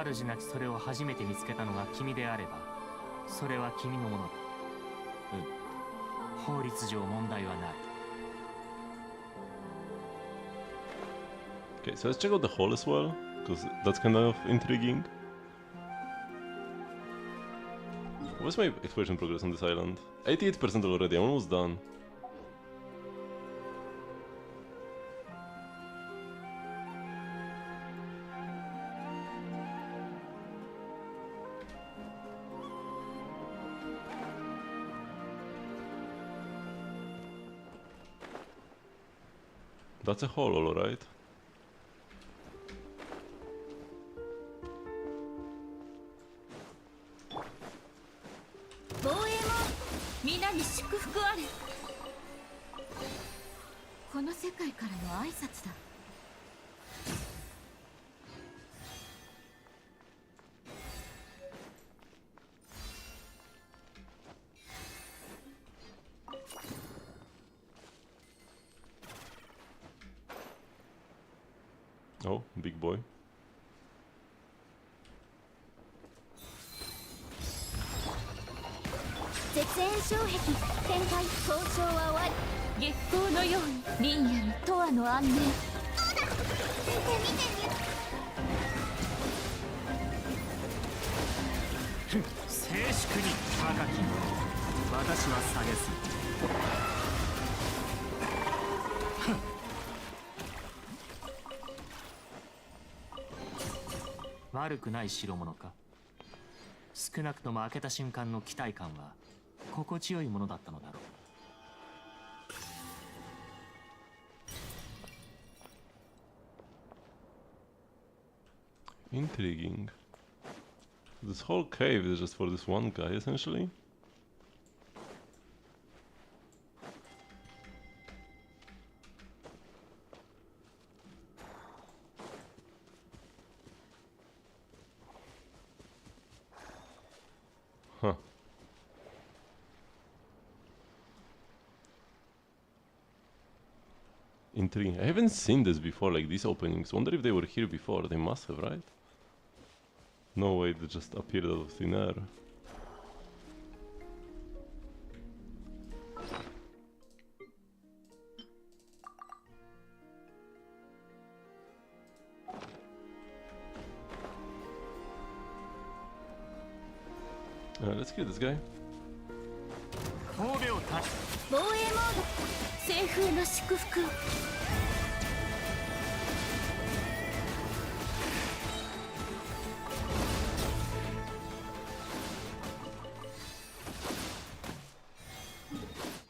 [SPEAKER 2] 主なきそれを初めて見つけたのが君であればそれは君のものだ」法律上問題はない
[SPEAKER 1] Okay, so let's check out the hall as well, because that's kind of intriguing. What's my exploration progress on this island? 88% already, I'm almost done. That's a hall, alright.
[SPEAKER 4] 防衛も皆に祝福あれ。
[SPEAKER 6] この世界からの挨拶だ。
[SPEAKER 1] Oh, big boy.
[SPEAKER 3] 絶縁障壁展開交渉は終わり
[SPEAKER 6] 月光のように林野に永遠の安寧。
[SPEAKER 3] 見て
[SPEAKER 2] 静粛に高き者私は蔑む悪くない代物か少なくとも開けた瞬間の期待感は心地よいものだったのだろう
[SPEAKER 1] Intriguing. This whole cave is just for this one guy, essentially. Huh. Intriguing. I haven't seen this before, like these openings. Wonder if they were here before. They must have, right? No way, they just appeared out of thin air. Let's kill this guy.
[SPEAKER 2] 神戸を立
[SPEAKER 6] 防衛モード西風の祝福を。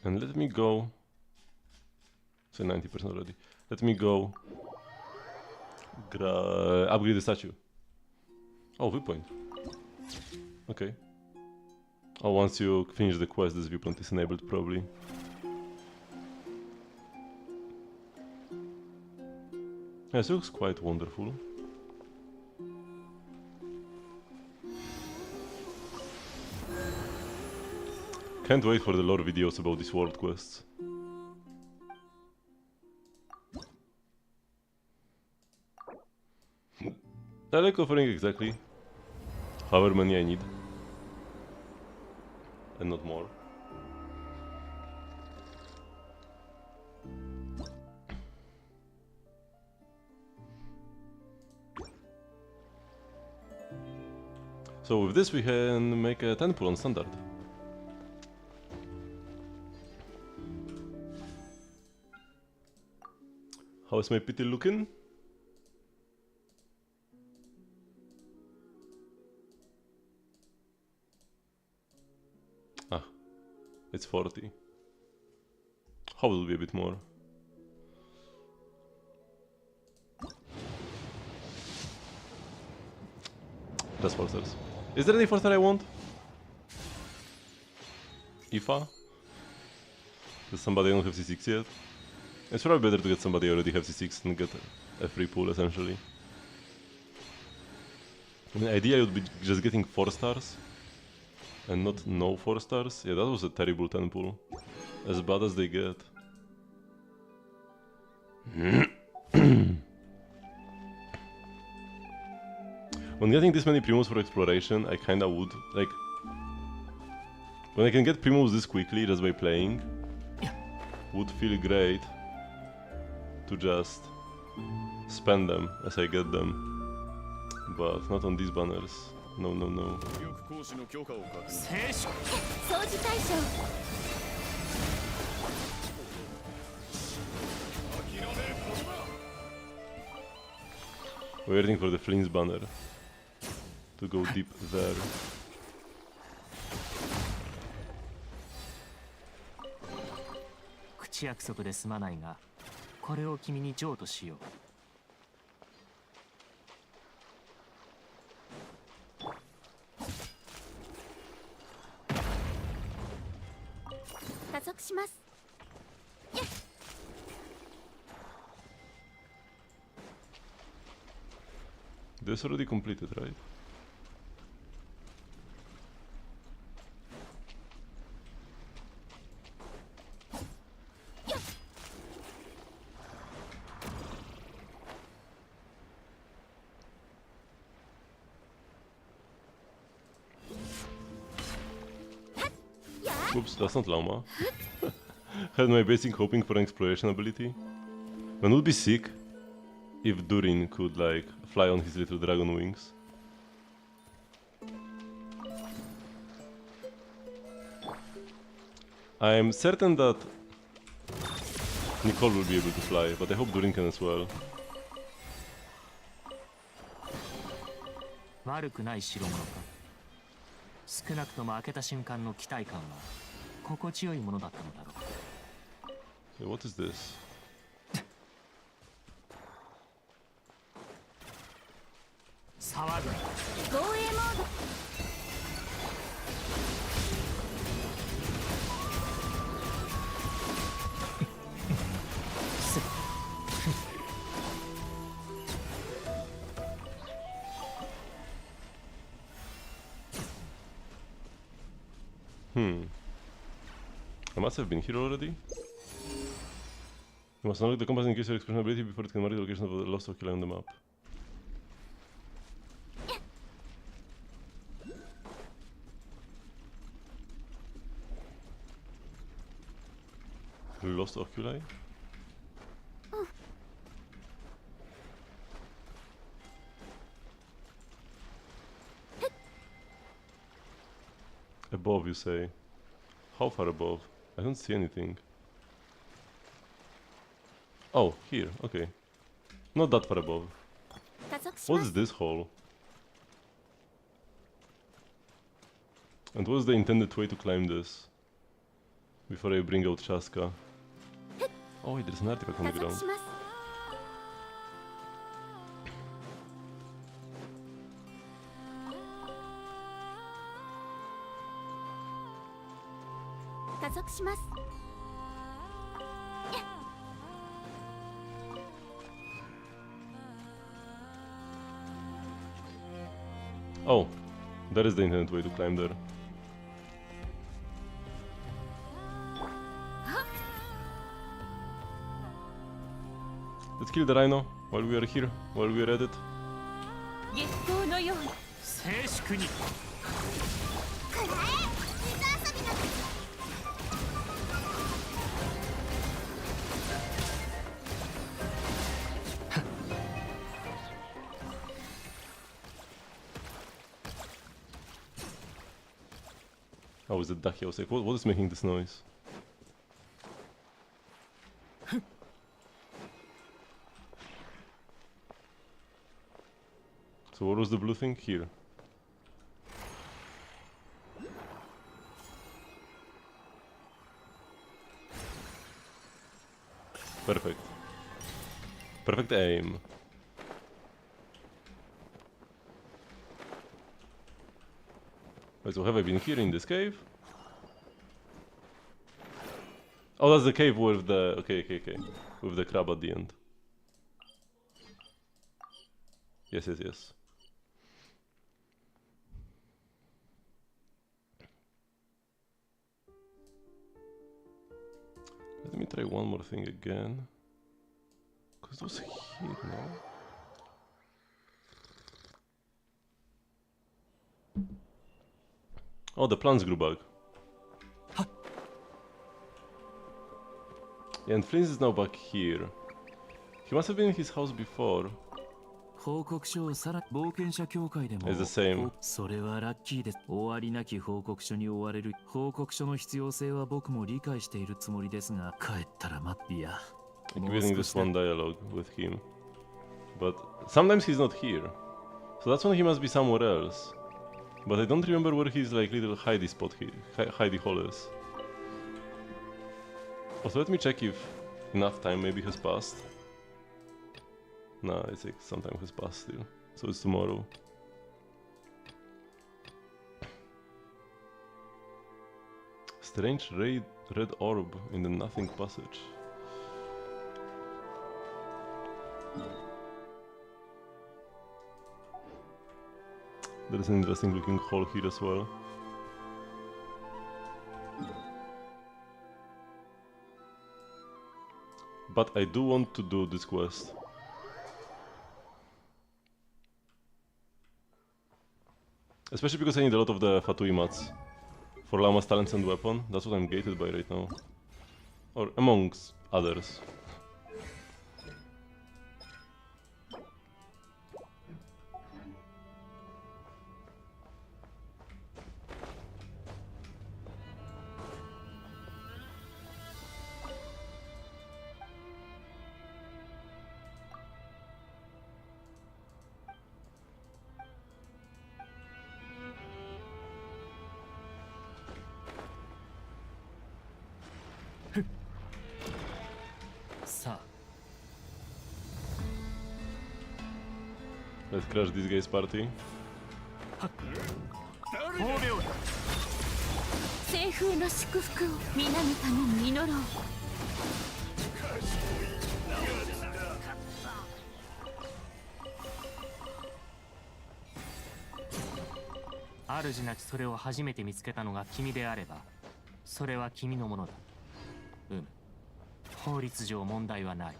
[SPEAKER 1] And let me go. So 90% already. Let me go. Upgrade the statue. Oh, viewpoint. Okay. Oh, once you finish the quest, this viewpoint is enabled, probably. Yes, it looks quite wonderful. Can't wait for the lore videos about these world quests. I like offering exactly however many I need. And not more. So with this we can make a 10 pull on standard. How is my pity looking? Ah, it's 40. How will be a bit more? Just 4 stars. Is there any 4 star I want? IFA? Does somebody don't have C6 yet? It's probably better to get somebody already have C6 and get a free pool essentially. I mean, ideally would be just getting 4 stars and not no 4 stars. Yeah, that was a terrible 10 pool. As bad as they get. When getting this many primos for exploration, I kinda would, like... When I can get primos this quickly just by playing, would feel great to just spend them as I get them. But not on these banners. No, no, no.
[SPEAKER 2] 聖書
[SPEAKER 4] 掃除対象
[SPEAKER 1] Waiting for the Flynn's banner to go deep there.
[SPEAKER 2] 「口約束で済まないがこれを君に譲渡しよう」
[SPEAKER 4] 加速します
[SPEAKER 1] This already completed, right? Oops, that's not Llama. Had my basic hoping for an exploration ability. Man would be sick if Durin could, like, fly on his little dragon wings. I'm certain that Nicole will be able to fly, but I hope Durin can as well.
[SPEAKER 2] 悪くない代物か少なくとも開けた瞬間の期待感は心地よいものだったのだろう
[SPEAKER 1] Okay, what is this?
[SPEAKER 2] 「騒ぐな」
[SPEAKER 4] 防衛モード
[SPEAKER 1] I must have been here already. You must unlock the compass in case your expression ability before it can mark the location of the lost Oculus on the map. Lost Oculi? Above, you say? How far above? I don't see anything. Oh, here, okay. Not that far above.
[SPEAKER 4] 加速し
[SPEAKER 1] What
[SPEAKER 4] ま
[SPEAKER 1] is
[SPEAKER 4] す
[SPEAKER 1] this hole? And what's the intended way to climb this? Before I bring out Shaska. Oh wait, there's an artifact on
[SPEAKER 4] 加
[SPEAKER 1] the
[SPEAKER 4] 速
[SPEAKER 1] ground.
[SPEAKER 4] します
[SPEAKER 1] I
[SPEAKER 4] 約します。
[SPEAKER 1] Oh, that is the intended way to climb there. Let's kill the rhino while we are here, while we are at it.
[SPEAKER 6] 月光のように
[SPEAKER 2] 静粛に。
[SPEAKER 3] くらえ水遊びの
[SPEAKER 1] Oh, is it ducky? I was like, what is making this noise? So what was the blue thing? Here. Perfect. Perfect aim. Wait, so have I been here in this cave? Oh, that's the cave with the... Okay. With the crab at the end. Yes. Let me try one more thing again. Cause those here, no? Oh, the plants grew back. Yeah, and Flint is now back here. He must have been in his house before.
[SPEAKER 7] 報告書をさら冒険者協会でも
[SPEAKER 1] It's the same.
[SPEAKER 7] それはラッキーです。終わりなき報告書に追われる報告書の必要性は僕も理解しているつもりですが、帰ったら待ってや。
[SPEAKER 1] I keep getting this one dialogue with him. But sometimes he's not here. So that's when he must be somewhere else. But I don't remember where his like little hidey spot hidey hole is. Also, let me check if enough time maybe has passed. Nah, it's like some time has passed still. So it's tomorrow. Strange red orb in the nothing passage. There is an interesting looking hole here as well. But I do want to do this quest. Especially because I need a lot of the Fatui mats for Lama's talents and weapon. That's what I'm gated by right now. Or amongst others. Let's crash this guy's party.
[SPEAKER 6] 西風の祝福を皆のために祈ろう。
[SPEAKER 2] 主なきそれを初めて見つけたのが君であれば、それは君のものだ。法律上問題はない。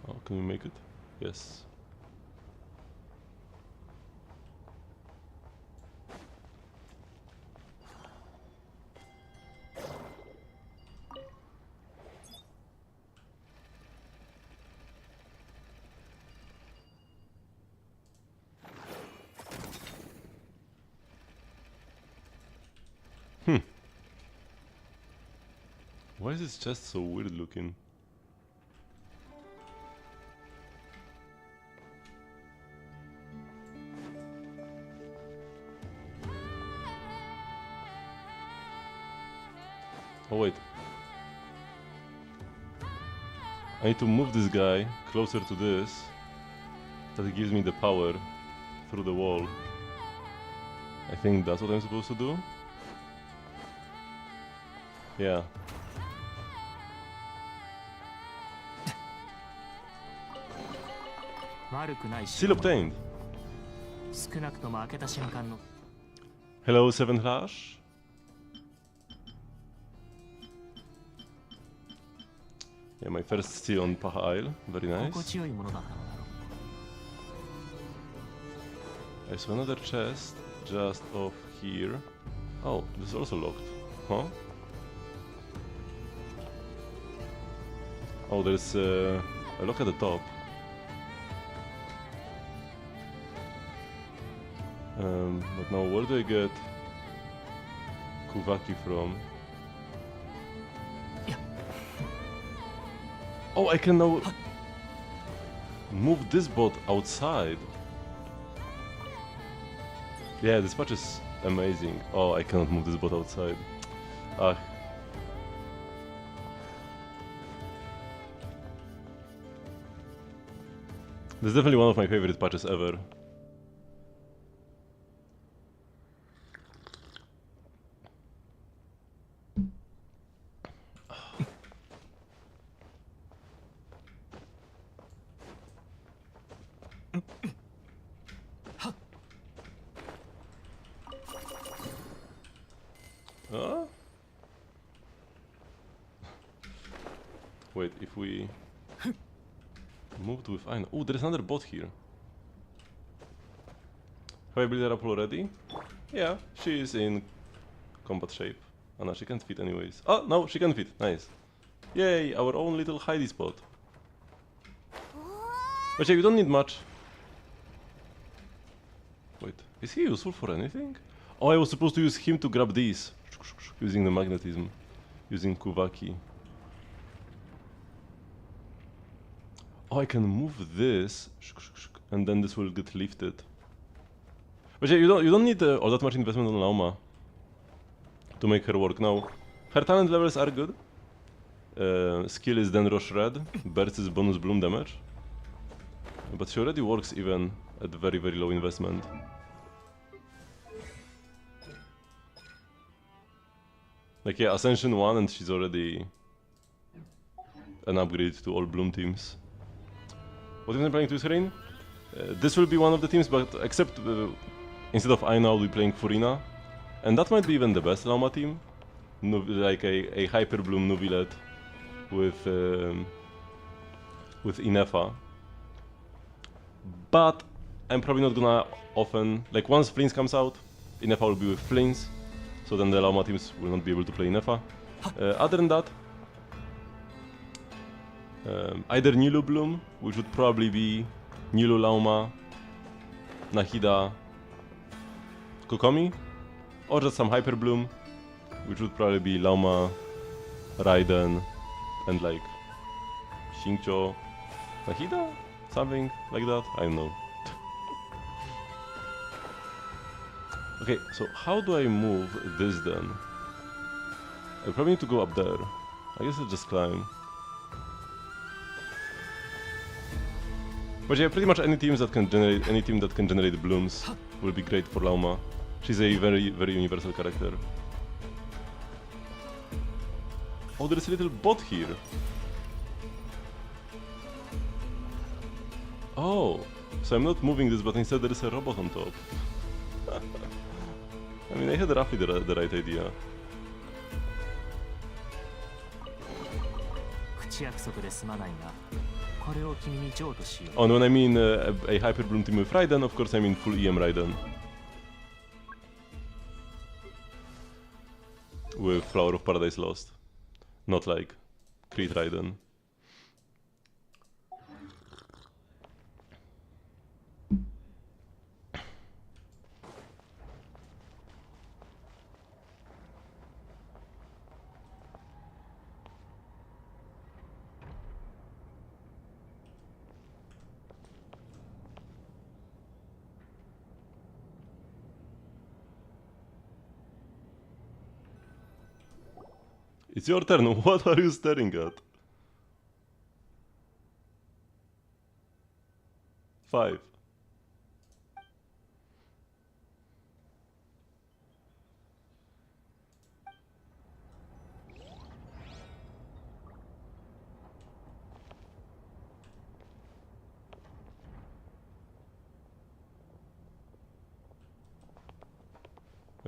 [SPEAKER 1] Oh, can we make it? Yes. Why is this chest so weird looking? Oh wait. I need to move this guy closer to this. That gives me the power through the wall. I think that's what I'm supposed to do. Yeah. Seal obtained.
[SPEAKER 2] 少なくとも開けた瞬間の
[SPEAKER 1] Hello, Seven Flash. Yeah, my first seal on Paha Isle. Very
[SPEAKER 2] 心
[SPEAKER 1] nice.
[SPEAKER 2] 地よいものだったのだろう
[SPEAKER 1] I saw another chest just off here. Oh, this is also locked. Huh? Oh, there's a lock at the top. But now where do I get Kuvaki from? Oh, I can now move this boat outside. Yeah, this patch is amazing. Oh, I cannot move this boat outside. Ah. This is definitely one of my favorite patches ever. Huh? Wait, if we moved with Aina. Oh, there's another bot here. Have I built her up already? Yeah, she is in combat shape. Oh no, she can't fit anyways. Oh, no, she can fit. Nice. Yay, our own little hidey spot. But yeah, you don't need much. Wait, is he useful for anything? Oh, I was supposed to use him to grab these. Using the magnetism. Using Kuvaki. Oh, I can move this. And then this will get lifted. But yeah, you don't need all that much investment on Lauma to make her work. Now, her talent levels are good. Skill is Denro Shred. Burst is bonus bloom damage. But she already works even at very, very low investment. Like, yeah, Ascension 1 and she's already an upgrade to all Bloom teams. What am I planning to use her in? This will be one of the teams, but except instead of Aina, I'll be playing Furina. And that might be even the best Lauma team. Like a Hyper Bloom Nubilet with Inefa. But I'm probably not gonna often... Like, once Flins comes out, Inefa will be with Flins. So then the Lauma teams will not be able to play Inefa. Other than that, either Nilu Bloom, which would probably be Nilu Lauma, Nahida, Kokomi, or just some Hyper Bloom, which would probably be Lauma, Raiden, and like Xingqiu, Nahida? Something like that? I don't know. Okay, so how do I move this then? I probably need to go up there. I guess I'll just climb. But yeah, pretty much any team that can generate blooms will be great for Lauma. She's a very, very universal character. Oh, there's a little bot here. Oh, so I'm not moving this, but instead there is a robot on top. I mean, I had roughly the right idea.
[SPEAKER 2] 口約束で済まないが、これを君に譲渡しよう。
[SPEAKER 1] Oh, and when I mean a Hyper Bloom team with Raiden, of course I mean full EM Raiden. With Flower of Paradise Lost. Not like Creed Raiden. It's your turn, what are you staring at? 5.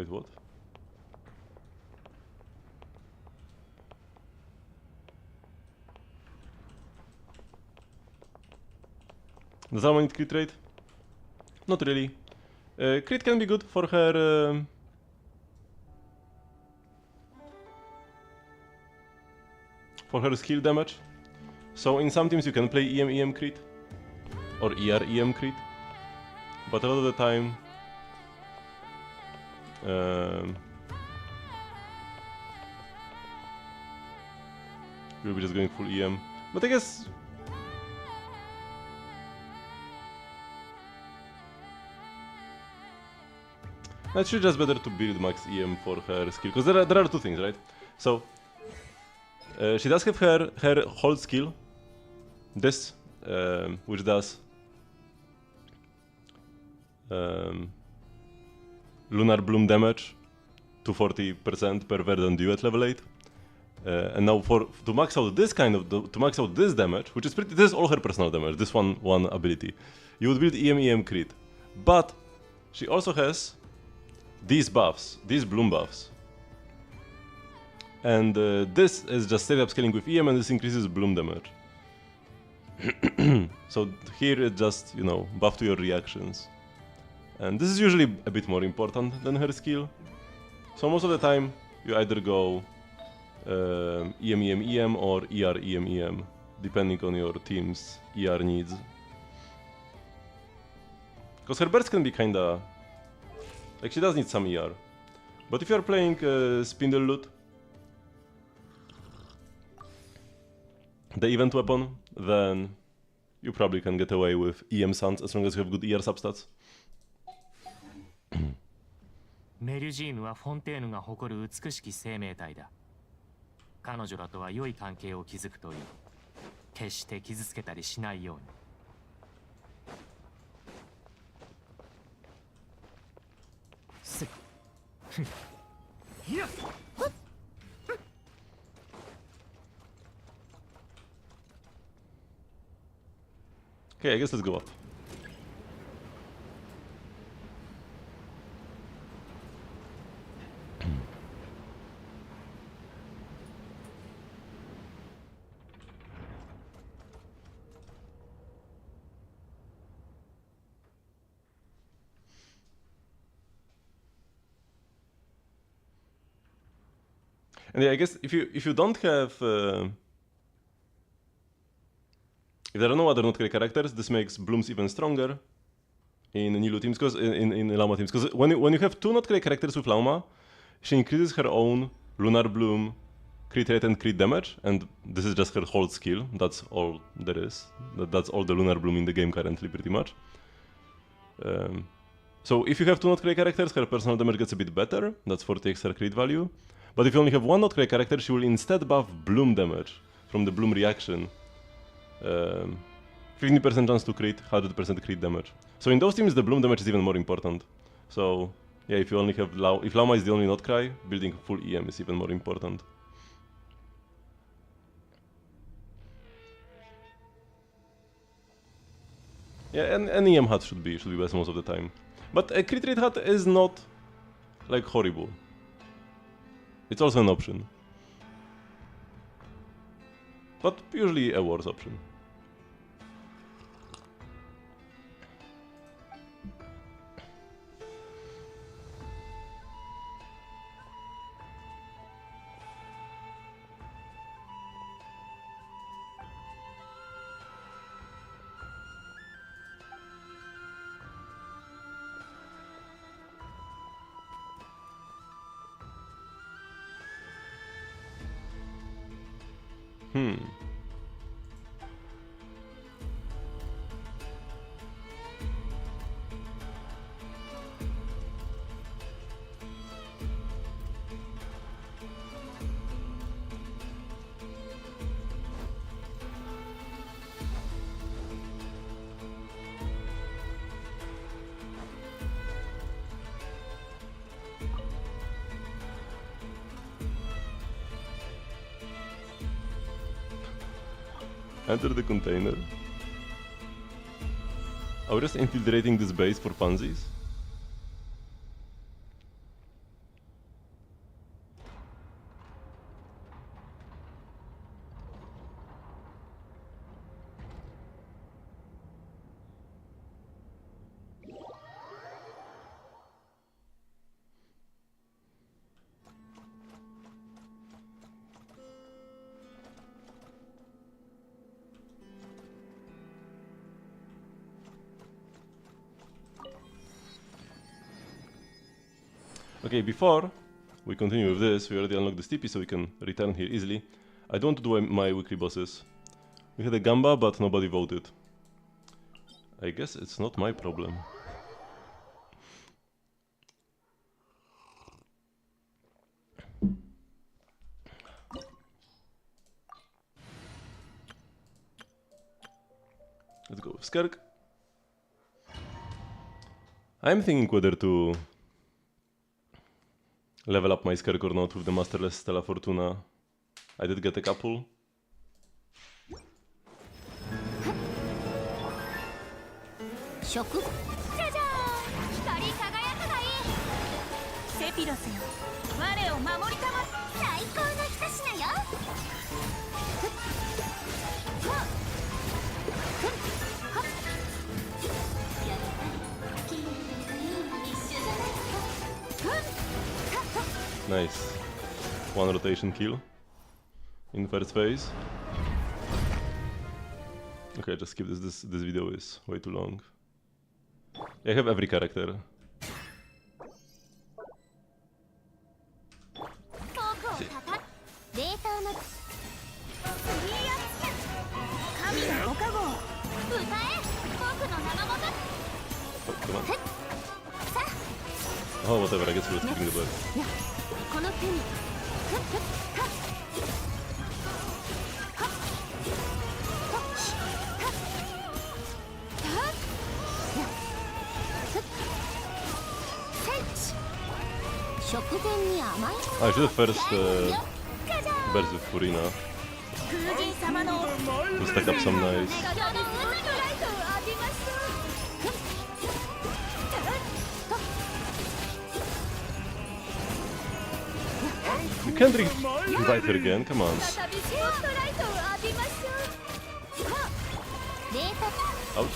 [SPEAKER 1] Wait, what? Does Alma need crit rate? Not really. Crit can be good for her... for her skill damage. So in some teams you can play EM crit. Or EM crit. But a lot of the time... you'll be just going full EM. But I guess... it's just better to build max EM for her skill, because there are two things, right? So, she does have her hold skill, this, which does Lunar Bloom damage, 240% per Verdant Duet level 8. And now to max out this to max out this damage, which is this is all her personal damage, this one ability, you would build EM crit. But she also has these buffs, these bloom buffs. And this is just straight up scaling with EM, and this increases bloom damage. So here it's just, you know, buff to your reactions. And this is usually a bit more important than her skill. So most of the time you either go EM or EM, depending on your team's ER needs. Because her burst can be kinda... like, she does need some ER. But if you are playing Spindle Loot, the event weapon, then you probably can get away with EM Suns as long as you have good ER substats.
[SPEAKER 2] メリュジームはフォンテーヌが誇る美しき生命体だ。彼女らとは良い関係を築くといい。決して傷つけたりしないように。すっ。いや。
[SPEAKER 1] Okay, I guess let's go up. And yeah, I guess if you don't have if there are no other Notcray characters, this makes blooms even stronger in Nilu teams, because in Lauma teams. Because when you have two Notcray characters with Lauma, she increases her own Lunar Bloom crit rate and crit damage, and this is just her hold skill. That's all there is. That's all the Lunar Bloom in the game currently, pretty much. So if you have two Notcray characters, her personal damage gets a bit better. That's 40x her crit value. But if you only have one Notcray character, she will instead buff Bloom damage from the Bloom reaction. 15% chance to crit, 100% crit damage. So in those teams, the Bloom damage is even more important. So yeah, if you only have if Lauma is the only Notcray, building full EM is even more important. Yeah, and an EM hut should be best most of the time. But a crit rate hut is not like horrible. It's also an option. But usually a worse option. Enter the container. Are we just infiltrating this base for funsies? Okay, before we continue with this, we already unlocked the steepy so we can return here easily. I don't want to do my weekly bosses. We had a Gamba, but nobody voted. I guess it's not my problem. Let's go with Skerk. I'm thinking whether to level up my Skerk or not with the Masterless Stella Fortuna. I did get a couple.
[SPEAKER 3] じゃじゃーん光り輝くがいいセピロスよ我を守りたま最高の一品よふっはっふっはっやっぱりキングとクイーンは一緒じゃないふっはっはっ
[SPEAKER 1] Nice. One rotation kill in first phase. Okay, just skip this. This video is way too long. I have every character.
[SPEAKER 3] 僕をたた冷凍の次やっつけ神のご加護を歌え僕の名のもと
[SPEAKER 1] Oh, come on.
[SPEAKER 3] さあ
[SPEAKER 1] Oh, whatever. I guess we're skipping the bird.
[SPEAKER 3] この手にふっふっはっはっほっしはっはっやふっセンチ食前に甘い
[SPEAKER 1] I should have first
[SPEAKER 3] じゃじゃーん
[SPEAKER 1] burst with Furina
[SPEAKER 3] 空人様の
[SPEAKER 1] to stack up some nice.
[SPEAKER 3] メガドの渦のライトを浴びますふっと
[SPEAKER 1] You can't revive her again. Come on.
[SPEAKER 3] 再びスポットライトを浴びましょうはっ冷凍
[SPEAKER 1] Ouch.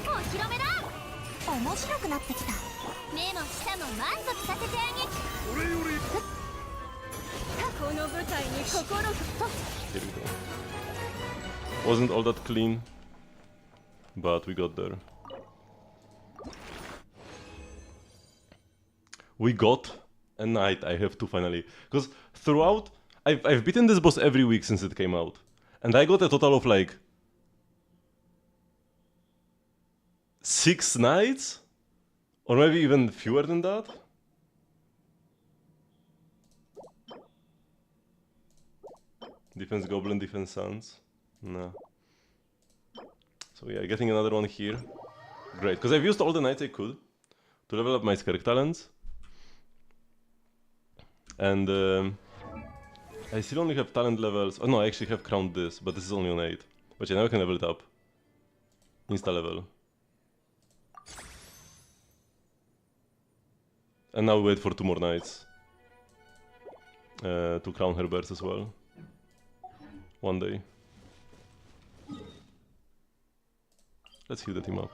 [SPEAKER 3] お披露目だ面白くなってきた目も舌も満足させてあげふっこの舞台に心と
[SPEAKER 1] Here we go. Wasn't all that clean, but we got there. We got a knight. I have to finally, because throughout I've beaten this boss every week since it came out, and I got a total of like 6 knights, or maybe even fewer than that. Defense Goblin, Defense Suns. Nah. So yeah, getting another one here. Great, because I've used all the knights I could to level up my Skerk talents. And I still only have talent levels. Oh no, I actually have crowned this, but this is only on 8. But yeah, now I can level it up. Insta level. And now we wait for 2 more knights. To crown her bears as well. One day. Let's heal the team up.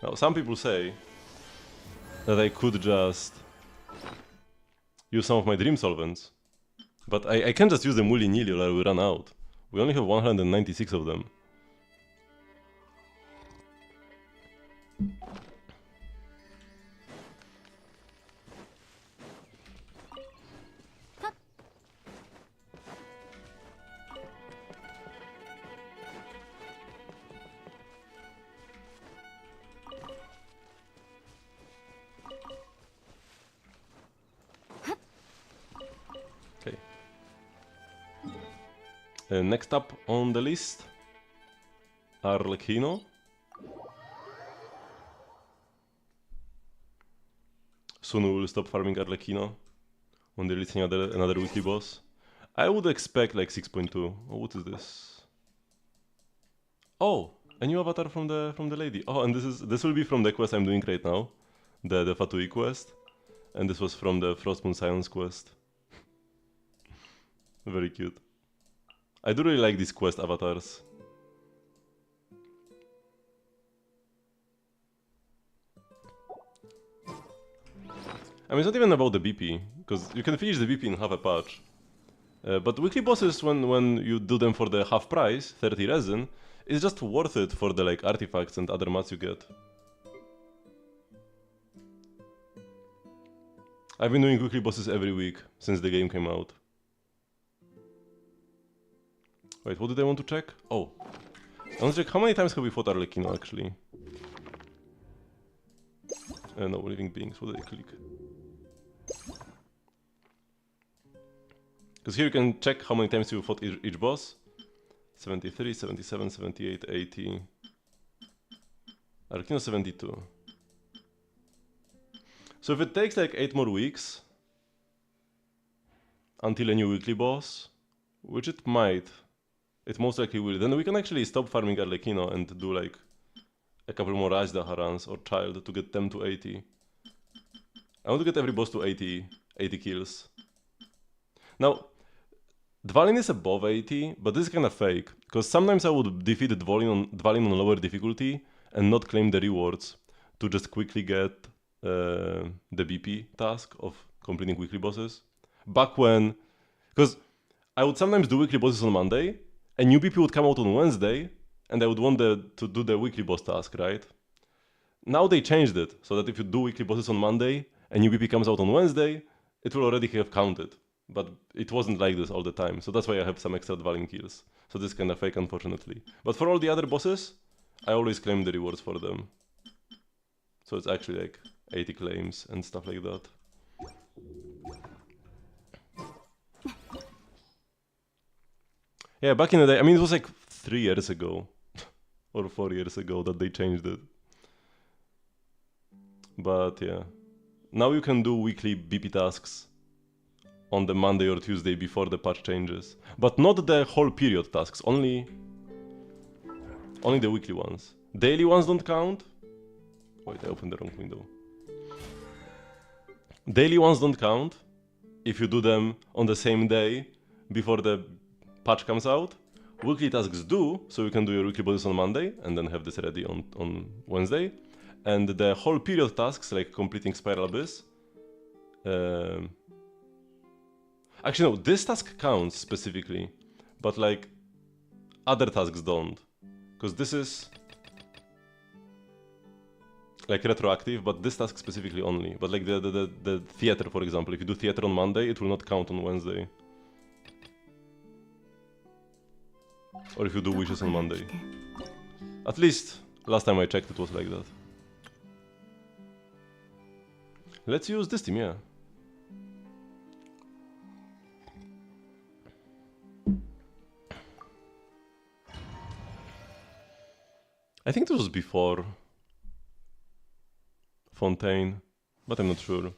[SPEAKER 1] Now, some people say that I could just use some of my dream solvents, but I can't just use them willy-nilly or I will run out. We only have 196 of them. Okay. Next up on the list, Arlecchino. Soon we will stop farming Arlecchino when they're releasing another weekly boss. I would expect like 6.2. Oh, what is this? Oh, a new avatar from the lady. Oh, and this will be from the quest I'm doing right now, the Fatui quest, and this was from the Frostmoon Science quest. Very cute. I do really like these quest avatars. I mean, it's not even about the BP, because you can finish the BP in half a patch. But weekly bosses, when you do them for the half price, 30 resin, is just worth it for the like artifacts and other mats you get. I've been doing weekly bosses every week since the game came out. Wait, what did I want to check? Oh. I want to check how many times have we fought Arlecchino actually. No, living beings, what did I click? Because here you can check how many times you fought each boss. 73, 77, 78, 80. Arlecchino 72. So if it takes like 8 more weeks until a new weekly boss, which it might, it most likely will, then we can actually stop farming Arlecchino and do like a couple more Ajdaha runs or Child to get them to 80. I want to get every boss to 80 kills. Now, Dvalin is above 80, but this is kind of fake, because sometimes I would defeat Dvalin on lower difficulty and not claim the rewards to just quickly get the BP task of completing weekly bosses. Back when, because I would sometimes do weekly bosses on Monday, and new BP would come out on Wednesday, and I would want to do the weekly boss task, right? Now they changed it, so that if you do weekly bosses on Monday, and new BP comes out on Wednesday, it will already have counted. But it wasn't like this all the time, so that's why I have some extra Dvalin kills. So this is kind of fake, unfortunately. But for all the other bosses, I always claim the rewards for them. So it's actually like 80 claims and stuff like that. Yeah, back in the day, I mean, it was like 3 years ago or 4 years ago that they changed it. But yeah, now you can do weekly BP tasks on the Monday or Tuesday before the patch changes. But not the whole period tasks, only the weekly ones. Daily ones don't count. Wait, I opened the wrong window. Daily ones don't count if you do them on the same day before the patch comes out. Weekly tasks do, so you can do your weekly bosses on Monday and then have this ready on Wednesday. And the whole period tasks, like completing Spiral Abyss, actually, no, this task counts specifically, but like other tasks don't. Because this is like retroactive, but this task specifically only. But like the theater, for example, if you do theater on Monday, it will not count on Wednesday. Or if you do wishes on Monday. At least last time I checked, it was like that. Let's use this team, yeah. I think this was before Fontaine, but I'm not sure.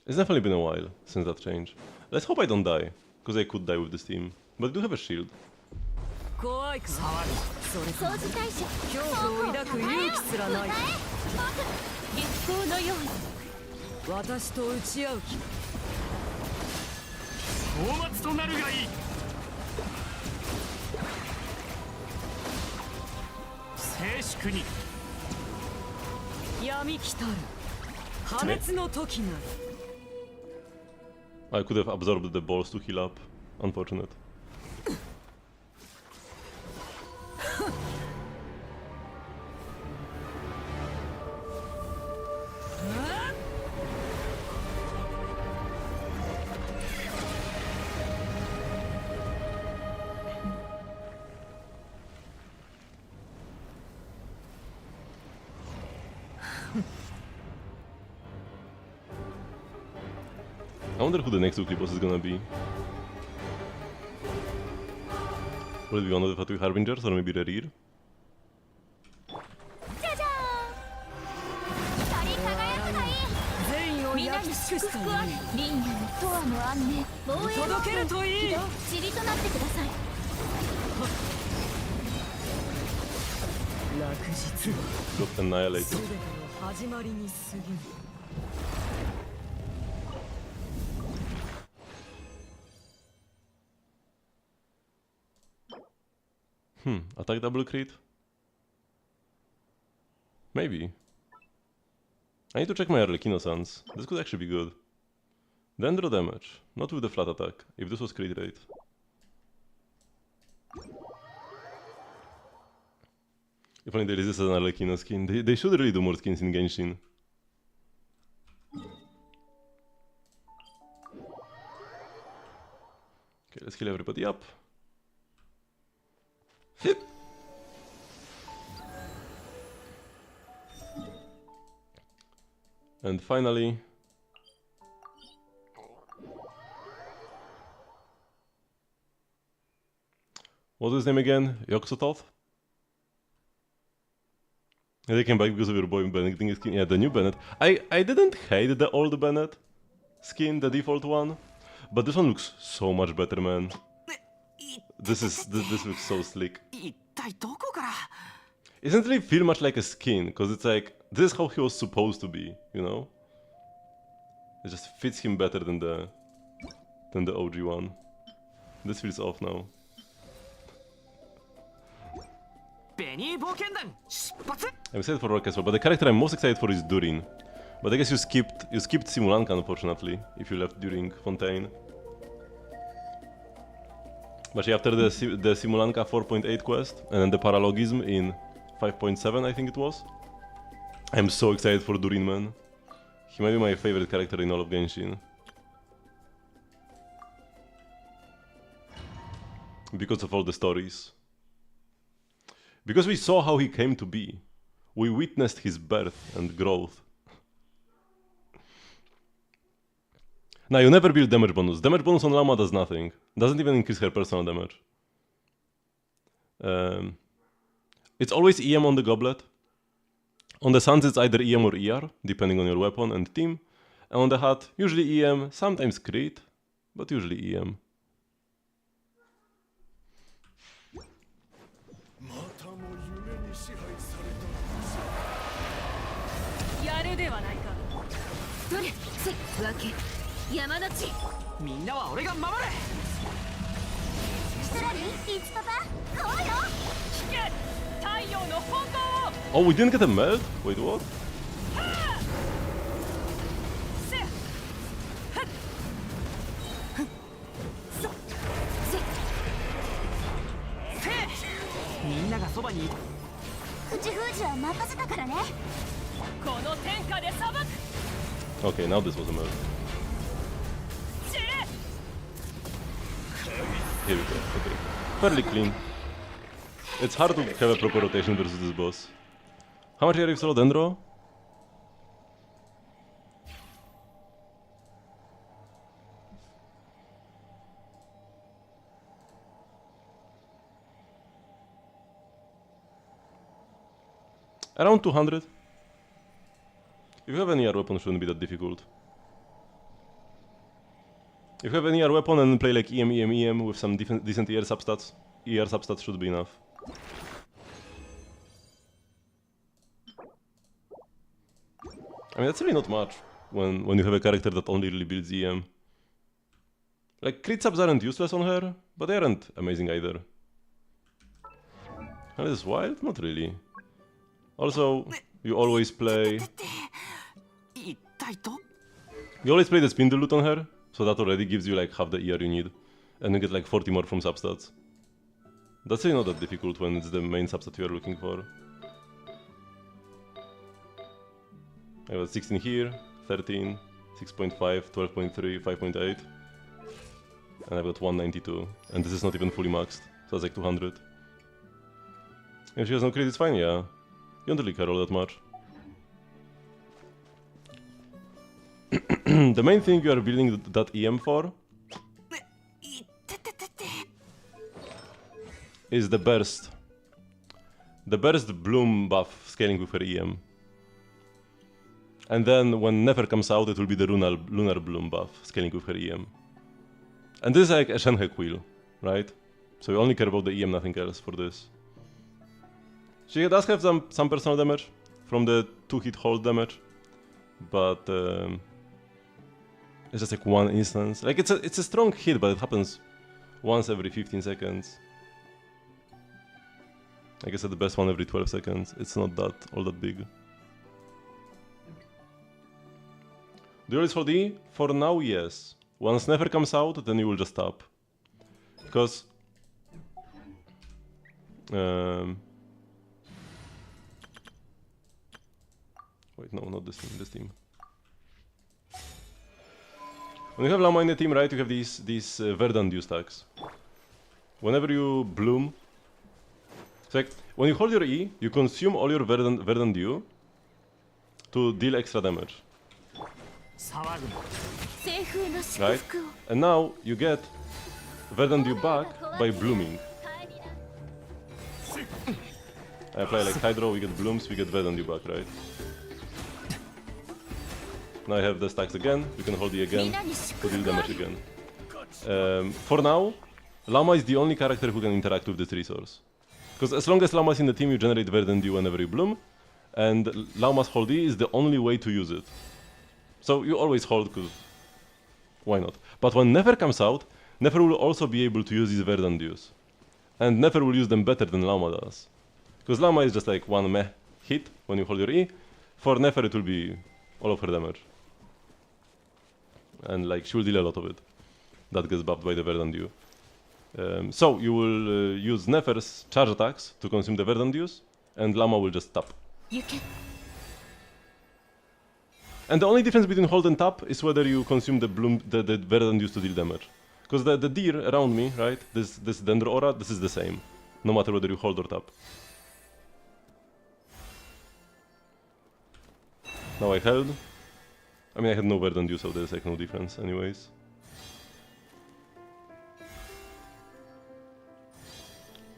[SPEAKER 1] It's definitely been a while since that change. Let's hope I don't die, because I could die with this team. But I do have a shield.
[SPEAKER 5] 怖いかそれとも恐怖を抱く勇気すらない
[SPEAKER 6] 月光のように
[SPEAKER 5] 私と打ち合う気
[SPEAKER 2] 討末となるがいい。静粛に
[SPEAKER 5] 闇来たる破滅の時が
[SPEAKER 1] I could have absorbed the balls to heal up. Unfortunate. I wonder who the next weekly boss is gonna be. Will it be one of the Fatui Harbingers or maybe Rerir?
[SPEAKER 3] じゃじゃーん光り輝くがいい
[SPEAKER 5] 善意を
[SPEAKER 6] 皆に
[SPEAKER 5] 焼き尽く
[SPEAKER 6] 祝福あれ
[SPEAKER 5] したように
[SPEAKER 6] リンヤの永遠の安寧防衛の
[SPEAKER 5] 届けるといい
[SPEAKER 6] 軌道塵となってください
[SPEAKER 5] 落日
[SPEAKER 1] Got annihilated.
[SPEAKER 5] 全ての始まりに過ぎぬ
[SPEAKER 1] Attack double crit? Maybe. I need to check my Arlecchino Sans. This could actually be good. Dendro damage, not with the flat attack, if this was crit rate. If only there is an Arlecchino skin. They should really do more skins in Genshin. Okay, let's heal everybody up. Hip. And finally, what was his name again? Yoxototh? Yeah, they came back because of your boy Bennett skin. Yeah, the new Bennett. I didn't hate the old Bennett skin, the default one, but this one looks so much better, man. This looks so slick.
[SPEAKER 2] 一体どこから
[SPEAKER 1] It doesn't really feel much like a skin, because it's like, this is how he was supposed to be, you know? It just fits him better than the OG one. This feels off now.
[SPEAKER 2] ベニー冒険団出発
[SPEAKER 1] I'm excited for Rock as well, but the character I'm most excited for is Durin. But I guess you skipped Simulanka, unfortunately, if you left during Fontaine. But yeah, after the Simulanka 4.8 quest, and then the Paralogism in 5.7, I think it was. I'm so excited for Durin, man. He might be my favorite character in all of Genshin. Because of all the stories. Because we saw how he came to be. We witnessed his birth and growth. Now, you never build damage bonus. Damage bonus on Llama does nothing. Doesn't even increase her personal damage. It's always EM on the goblet. On the Suns it's either EM or ER, depending on your weapon and team. And on the hat, usually EM, sometimes crit, but usually EM.
[SPEAKER 6] やるではないかどれせわけ山の地
[SPEAKER 2] みんなは俺が守れ
[SPEAKER 3] ストラリー、イチパパ、こうよ。
[SPEAKER 6] 聞け太陽の本当を
[SPEAKER 1] Oh, we didn't get a melt? Wait, what?
[SPEAKER 6] せはっそせ
[SPEAKER 2] みんながそばにいる
[SPEAKER 3] 口封じは任せたからね。
[SPEAKER 6] この天下で裁く
[SPEAKER 1] Okay, now this was a melt.
[SPEAKER 6] 知れ
[SPEAKER 1] Here we go. Okay. Fairly clean. It's hard to have a proper rotation versus this boss. How much are you solo Dendro? Around 200. If you have any ER weapon, it shouldn't be that difficult. If you have any ER weapon and play like EM with some decent ER substats should be enough. I mean, that's really not much when you have a character that only really builds EM. Like, crit subs aren't useless on her, but they aren't amazing either. And is this wild? Not really. Also, you always play...
[SPEAKER 2] 一体ど
[SPEAKER 1] You always play the Spindle loot on her, so that already gives you like half the ER you need. And you get like 40 more from substats. That's really not that difficult when it's the main substat you are looking for. I have 16 here, 13, 6.5, 12.3, 5.8. And I've got 192. And this is not even fully maxed, so that's like 200. If she has no crit, it's fine, yeah. You don't really care all that much. The main thing you are building that EM for is the burst. The burst bloom buff scaling with her EM. And then when Nefer comes out, it will be the lunar bloom buff scaling with her EM. And this is like a Shenhe quill, right? So you only care about the EM, nothing else for this. She does have some personal damage from the 2-hit hold damage, but it's just like one instance. Like it's a strong hit, but it happens once every 15 seconds. I guess at the best one every 12 seconds. It's not that all that big. Do you always hold E? For now, yes. Once Nefer comes out, then you will just tap. Because wait, no, not this team, this team. When you have Llama in the team, right, you have these Verdant Dew stacks. Whenever you bloom, it's like when you hold your E, you consume all your Verdant Dew to deal extra damage,
[SPEAKER 2] 騒ぐな
[SPEAKER 6] 西風の祝
[SPEAKER 1] right?
[SPEAKER 6] 福を
[SPEAKER 1] And now you get Verdant Dew back by blooming. I apply like Hydro, we get blooms, we get Verdant Dew back, right? Now I have the stacks again, we can hold E again
[SPEAKER 6] 皆に
[SPEAKER 1] to
[SPEAKER 6] 祝
[SPEAKER 1] deal
[SPEAKER 6] 福あ
[SPEAKER 1] damage
[SPEAKER 6] り
[SPEAKER 1] again. For now, Llama is the only character who can interact with this resource. Because as long as Llama is in the team, you generate Verdant Dew whenever you bloom, and Llama's hold E is the only way to use it. So you always hold, because why not? But when Nefer comes out, Nefer will also be able to use these Verdant Dews. And Nefer will use them better than Llama does. Because Llama is just like one meh hit when you hold your E. For Nefer it will be all of her damage. And like she will deal a lot of it. That gets buffed by the Verdant Dew. So you will use Nefer's charge attacks to consume the Verdant Dews, and Llama will just tap.
[SPEAKER 6] 行け
[SPEAKER 1] And the only difference between hold and tap is whether you consume the Verdant Dews to deal damage. Because the deer around me, right, this Dendro Aura, this is the same, no matter whether you hold or tap. Now I held. I mean, I had no Verdant Dew, so there's like no difference anyways.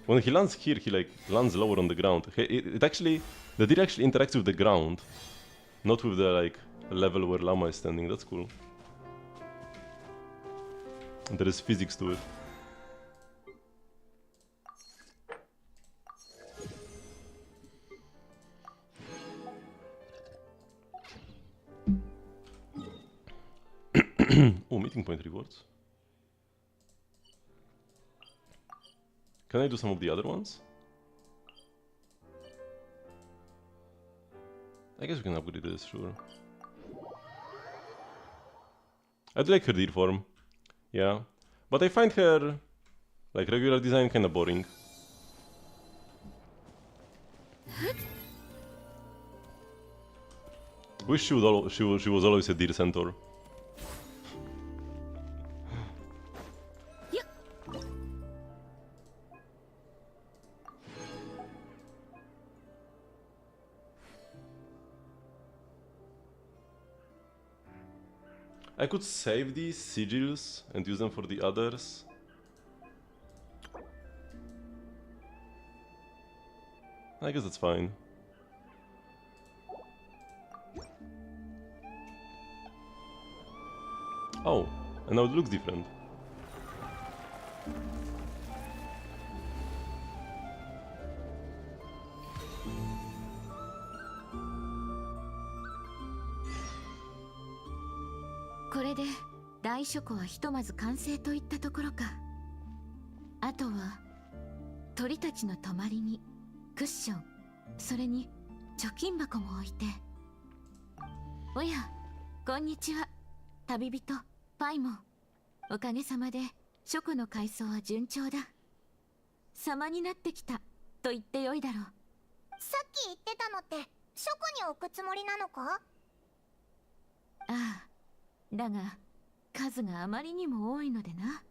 [SPEAKER 1] When he lands here, he like lands lower on the ground. The deer actually interacts with the ground, not with the like level where Llama is standing. That's cool. And there is physics to it. Oh, meeting point rewards. Can I do some of the other ones? I guess we can upgrade this, sure. I do like her deer form. Yeah. But I find her, like, regular design kinda boring. Wish she was always a deer centaur. I could save these sigils and use them for the others. I guess that's fine. Oh, and now it looks different.
[SPEAKER 6] これで大書庫はひとまず完成といったところか。あとは鳥たちの泊まりにクッション、それに貯金箱も置いて。おや、こんにちは、旅人パイモン。おかげさまで書庫の改装は順調だ。様になってきたと言ってよいだろう。
[SPEAKER 3] さっき言ってたのって書庫に置くつもりなのか？
[SPEAKER 6] ああ、だが数があまりにも多いのでな。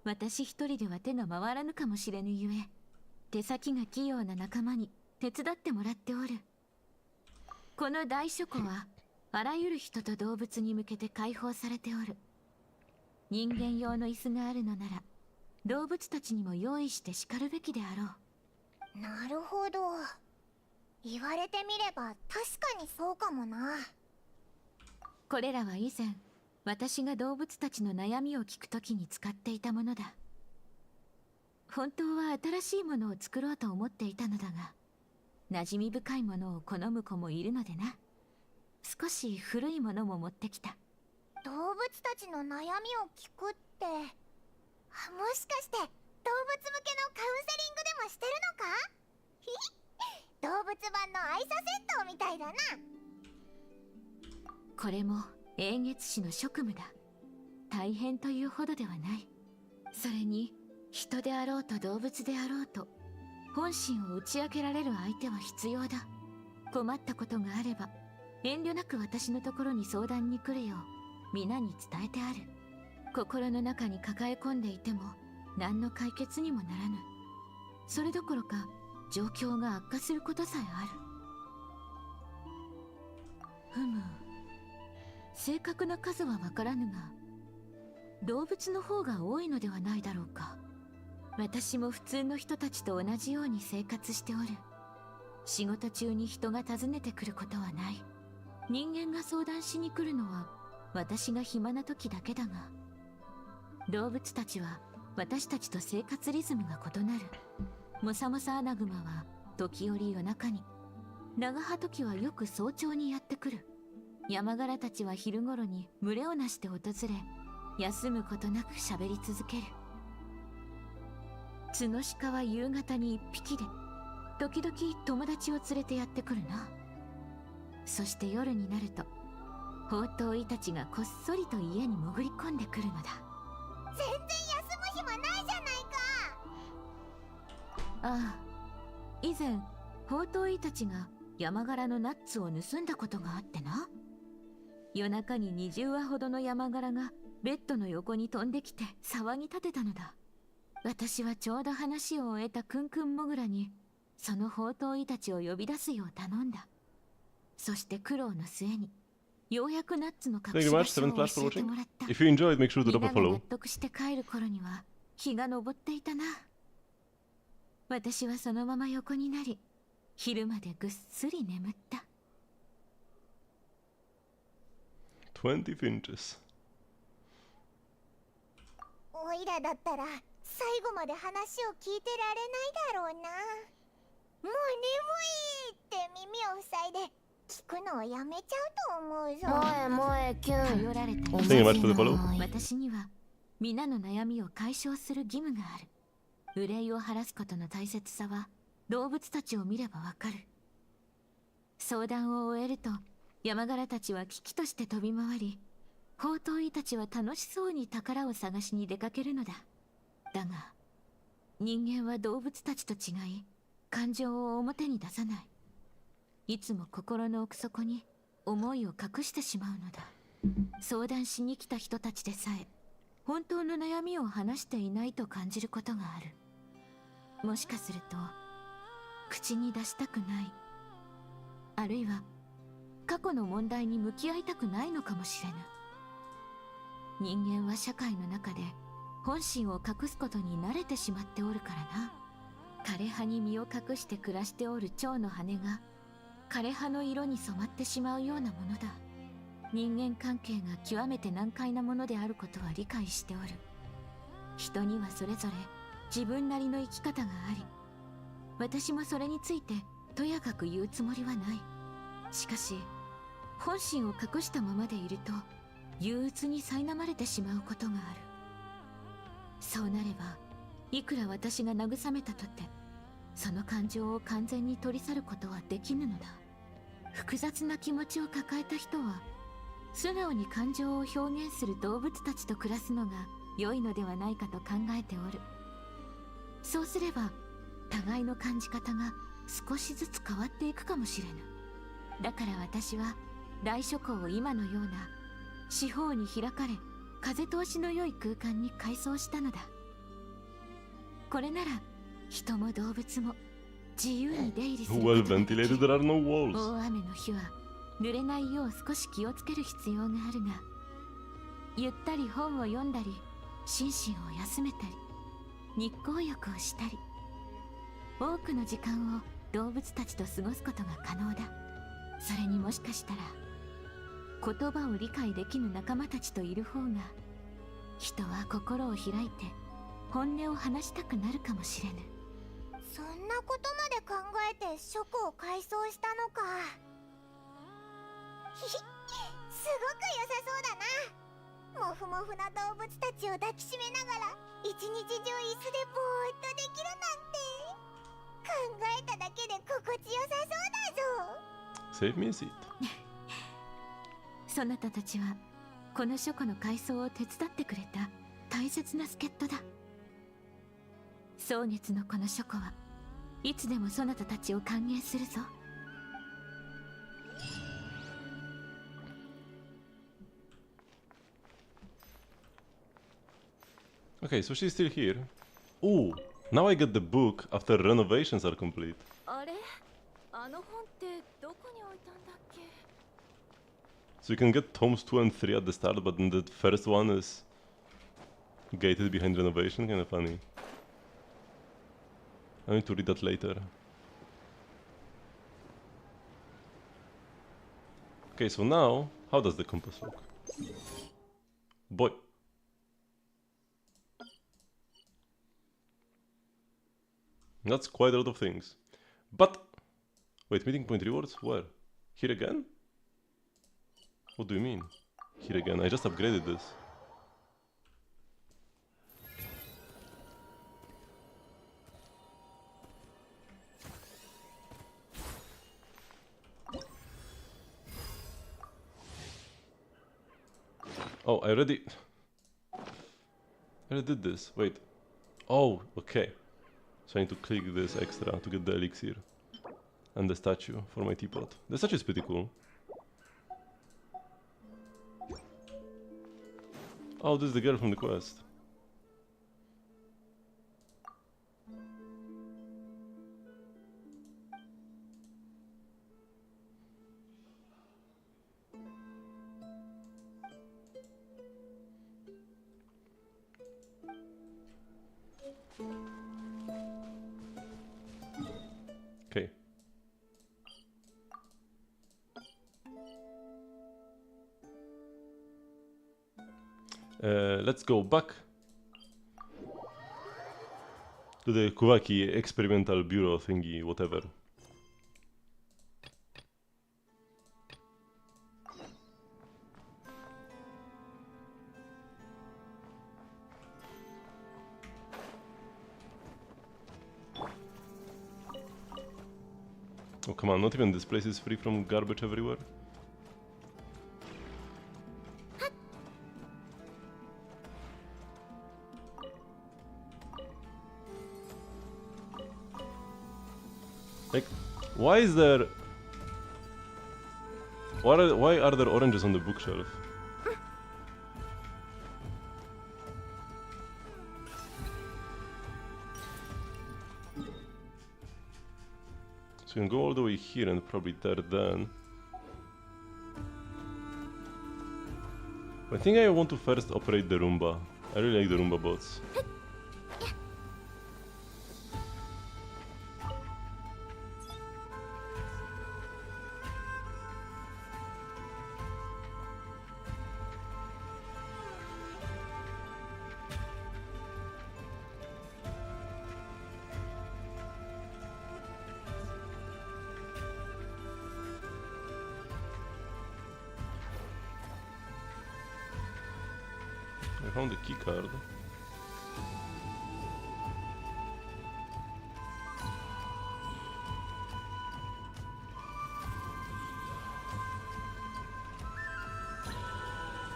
[SPEAKER 6] 私一人では手が回らぬかもしれぬゆえ、手先が器用な仲間に手伝ってもらっておる。この大書庫はあらゆる人と動物に向けて開放されておる。人間用の椅子があるのなら動物たちにも用意してしかるべきであろう。
[SPEAKER 3] なるほど。言われてみれば確かにそうかもな。
[SPEAKER 6] これらは以前私が動物たちの悩みを聞くときに使っていたものだ。本当は新しいものを作ろうと思っていたのだが、馴染み深いものを好む子もいるのでな。少し古いものも持ってきた。
[SPEAKER 3] 動物たちの悩みを聞くって、もしかして動物向けのカウンセリングでもしてるのか？動物版の愛車戦闘みたいだな。
[SPEAKER 6] これも英月師の職務だ。大変というほどではない。それに人であろうと動物であろうと本心を打ち明けられる相手は必要だ。困ったことがあれば遠慮なく私のところに相談に来るよう皆に伝えてある。心の中に抱え込んでいても何の解決にもならぬ。それどころか状況が悪化することさえある。ふむ、正確な数はわからぬが、動物の方が多いのではないだろうか。私も普通の人たちと同じように生活しておる。仕事中に人が訪ねてくることはない。人間が相談しに来るのは私が暇な時だけだが、動物たちは私たちと生活リズムが異なる。モサモサアナグマは時折夜中に、ナガハトキはよく早朝にやってくる。ヤマガラたちは昼頃に群れをなして訪れ、休むことなく喋り続ける。ツノシカは夕方に1匹で、時々友達を連れてやってくるな。そして夜になると、ほうとうイたちがこっそりと家に潜り込んでくるのだ。
[SPEAKER 3] 全然休む暇ないじゃないか。
[SPEAKER 6] ああ、以前ほうとうイたちが山柄のナッツを盗んだことがあってな。夜中に20羽ほどの山柄がベッドの横に飛んできて騒ぎ立てたのだ。私はちょうど話を終えたクンクンモグラにそのほうとうイたちを呼び出すよう頼んだ。そして苦労の末にようやくナッツの隠
[SPEAKER 1] Thank
[SPEAKER 6] し
[SPEAKER 1] you
[SPEAKER 6] 場
[SPEAKER 1] much,
[SPEAKER 6] 所
[SPEAKER 1] Seven
[SPEAKER 6] を
[SPEAKER 1] Flash
[SPEAKER 6] 教
[SPEAKER 1] for
[SPEAKER 6] えて
[SPEAKER 1] watching.
[SPEAKER 6] もらった。
[SPEAKER 1] If you enjoyed, make sure to
[SPEAKER 6] みん
[SPEAKER 1] drop
[SPEAKER 6] な
[SPEAKER 1] a
[SPEAKER 6] が納
[SPEAKER 1] follow.
[SPEAKER 6] 得して帰る頃には日が昇っていたな。私はそのまま横になり、昼までぐっすり眠った。
[SPEAKER 1] 20 finches.
[SPEAKER 3] おいらだったら最後まで話を聞いてられないだろうな。もう眠いって耳を塞いで聞くのをやめちゃうと思うぞ。
[SPEAKER 6] 頼られた
[SPEAKER 1] Thank you much for the follow.
[SPEAKER 6] 私には皆の悩みを解消する義務がある。憂いを晴らすことの大切さは動物たちを見ればわかる。相談を終えると山柄たちは危機として飛び回り、ほうとうイたちは楽しそうに宝を探しに出かけるのだ。だが人間は動物たちと違い感情を表に出さない。いつも心の奥底に思いを隠してしまうのだ。相談しに来た人たちでさえ本当の悩みを話していないと感じることがある。もしかすると口に出したくない、あるいは過去の問題に向き合いたくないのかもしれぬ。人間は社会の中で本心を隠すことに慣れてしまっておるからな。枯葉に身を隠して暮らしておる蝶の羽が枯葉の色に染まってしまうようなものだ。人間関係が極めて難解なものであることは理解しておる。人にはそれぞれ自分なりの生き方があり、私もそれについてとやかく言うつもりはない。しかし本心を隠したままでいると憂鬱に苛まれてしまうことがある。そうなればいくら私が慰めたとてその感情を完全に取り去ることはできぬのだ。複雑な気持ちを抱えた人は素直に感情を表現する動物たちと暮らすのが良いのではないかと考えておる。そうすれば互いの感じ方が少しずつ変わっていくかもしれぬ。だから私は大諸行を今のような四方に開かれ風通しの良い空間に改装したのだ。これなら人も動物も自由に出入りするこ
[SPEAKER 1] Well
[SPEAKER 6] とができ
[SPEAKER 1] ventilated,
[SPEAKER 6] る。
[SPEAKER 1] there are no walls.
[SPEAKER 6] 大雨の日は濡れないよう少し気をつける必要があるが、ゆったり本を読んだり心身を休めたり日光浴をしたり、多くの時間を動物たちと過ごすことが可能だ。それにもしかしたら言葉を理解できぬ仲間たちといる方が人は心を開いて本音を話したくなるかもしれぬ。
[SPEAKER 3] そんなことまで考えて書庫を改装したのか。ひひ、すごく良さそうだな。モフモフな動物たちを抱きしめながら一日中椅子でぼーっとできるなんて、考えただけで心地よさそうだぞ。
[SPEAKER 1] Save me a seat.
[SPEAKER 6] そなたたちはこの書庫の改装を手伝ってくれた大切な助っ人だ。蒼月のこの書庫はいつでもそなたたちを歓迎するぞ。
[SPEAKER 1] Okay, so she's still here. Ooh, now I get the book after renovations are complete.
[SPEAKER 8] あれあの本ってどこに置いたんだっけ
[SPEAKER 1] So you can get tomes 2 and 3 at the start, but then the first one is gated behind renovation, kinda funny. I need to read that later. Okay, so now, how does the compass look? Boy. That's quite a lot of things. But, wait, meeting point rewards? Where? Here again? What do you mean? Here again, I just upgraded this. Oh, I already did this. Wait. Oh, okay. So I need to click this extra to get the elixir. And the statue for my teapot. The statue is pretty cool. Oh, this is the girl from the quest. Okay. Let's go back to the Kuvaki Experimental Bureau thingy, whatever. Oh, come on, not even this place is free from garbage everywhere. Like, why is there... Why are there oranges on the bookshelf? So you can go all the way here and probably there then. I think I want to first operate the Roomba. I really like the Roomba bots. I found the key card.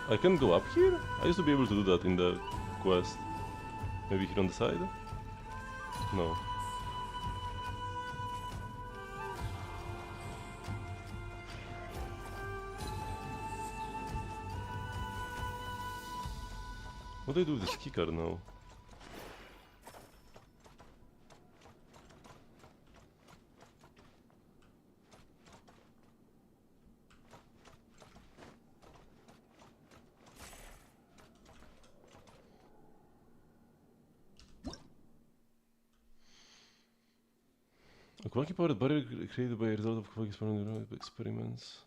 [SPEAKER 1] I can go up here? I used to be able to do that in the quest. Maybe here on the side? No. What do I do with this keycard now? A quirky powered barrier created by a result of quirky experiments.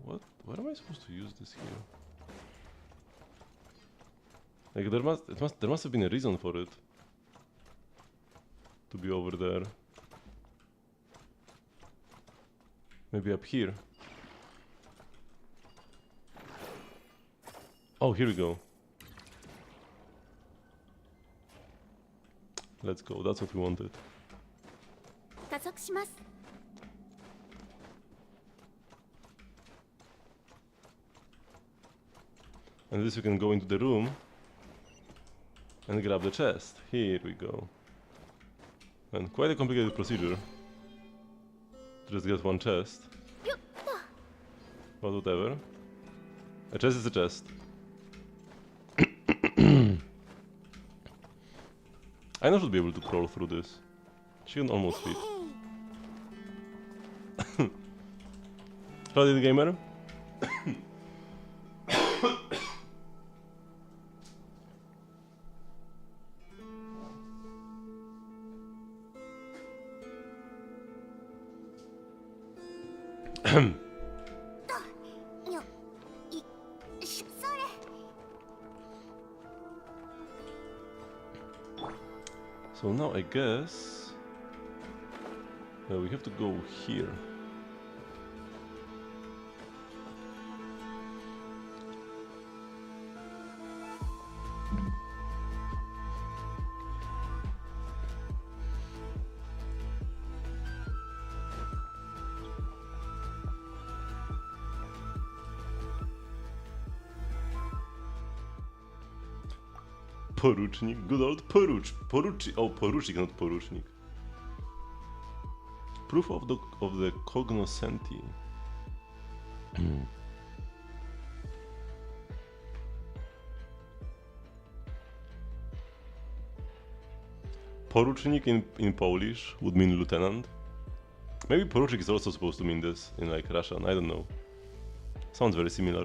[SPEAKER 1] What? Where am I supposed to use this here? Like there must have been a reason for it to be over there. Maybe up here. Oh, here we go. Let's go. That's what we wanted.
[SPEAKER 4] 加速します。
[SPEAKER 1] And this we can go into the room and grab the chest. Here we go. And quite a complicated procedure. Just get one chest. But whatever. A chest is a chest. I should be able to crawl through this. She can almost fit. Howdy, the gamer. So now I guess we have to go here. Porucznik, good old porucznik, not porucznik. Proof of the cognoscenti. Porucznik in Polish would mean lieutenant. Maybe porucznik is also supposed to mean this in like Russian, I don't know. Sounds very similar.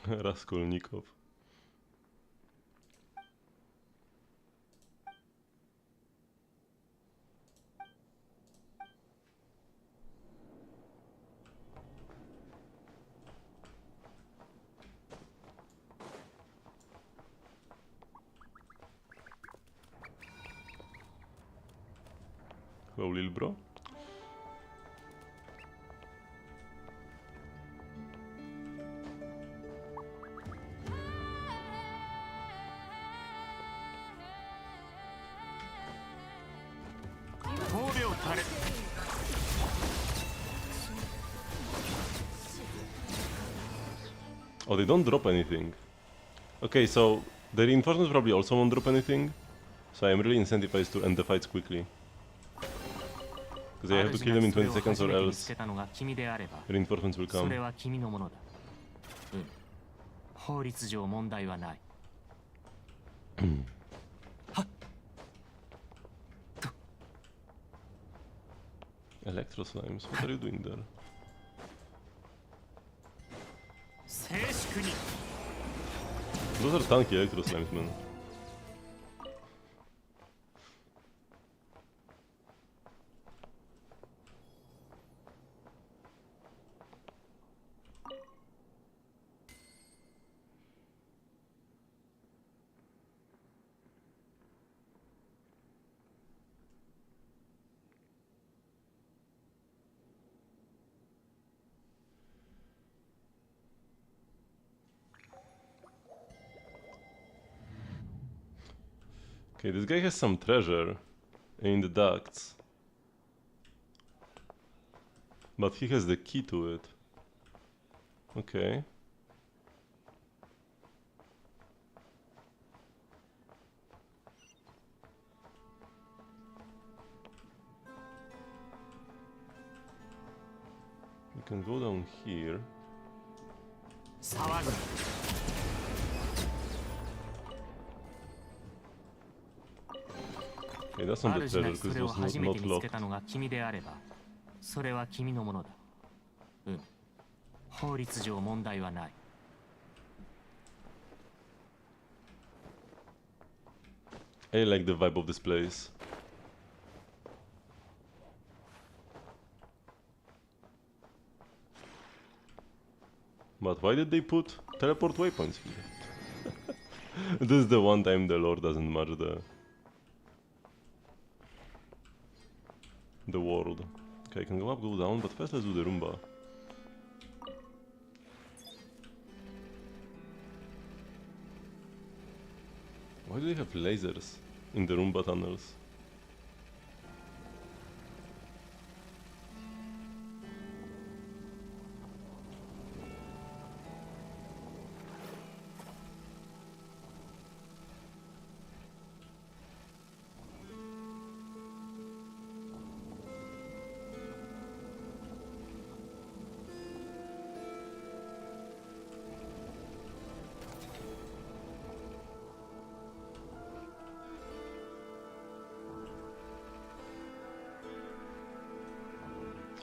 [SPEAKER 1] Raskolnikov. Hello, little bro. Oh, they don't drop anything. Okay, so the reinforcements probably also won't drop anything. So I'm really incentivized to end the fights quickly. Because I have to kill them in 20 seconds or else reinforcements will come.
[SPEAKER 2] 法律上問題はない。
[SPEAKER 1] Electro slimes, what are you doing there?
[SPEAKER 2] 静粛に。
[SPEAKER 1] Those are tanky electro slimes, man. Okay, this guy has some treasure in the ducts. But he has the key to it. Okay. We can go down here.
[SPEAKER 2] 騒ぐ。
[SPEAKER 1] Okay, that's not the
[SPEAKER 2] 主な
[SPEAKER 1] treasure
[SPEAKER 2] きそ
[SPEAKER 1] because
[SPEAKER 2] れ
[SPEAKER 1] it
[SPEAKER 2] を
[SPEAKER 1] was
[SPEAKER 2] 初め
[SPEAKER 1] not
[SPEAKER 2] て見つけ
[SPEAKER 1] locked.
[SPEAKER 2] たのが君であれば、それは君のものだ。法律上問題はない。
[SPEAKER 1] I like the vibe of this place. But why did they put teleport waypoints here? This is the one time the lore doesn't match the world. Okay, I can go up, go down, but first let's do the Roomba. Why do they have lasers in the Roomba tunnels?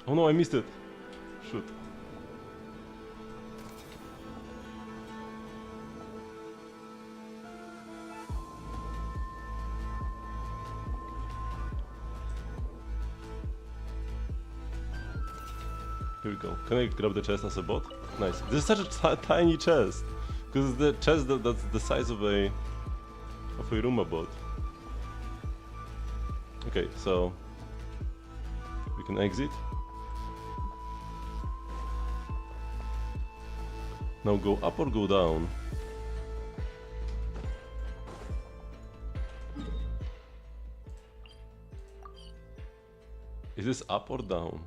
[SPEAKER 1] Oh no, I missed it. Shoot. Here we go. Can I grab the chest as a bot? Nice. This is such a tiny chest. Because the chest that's the size of a Roomba bot. Okay, so we can exit. Now go up or go down? Is this up or down?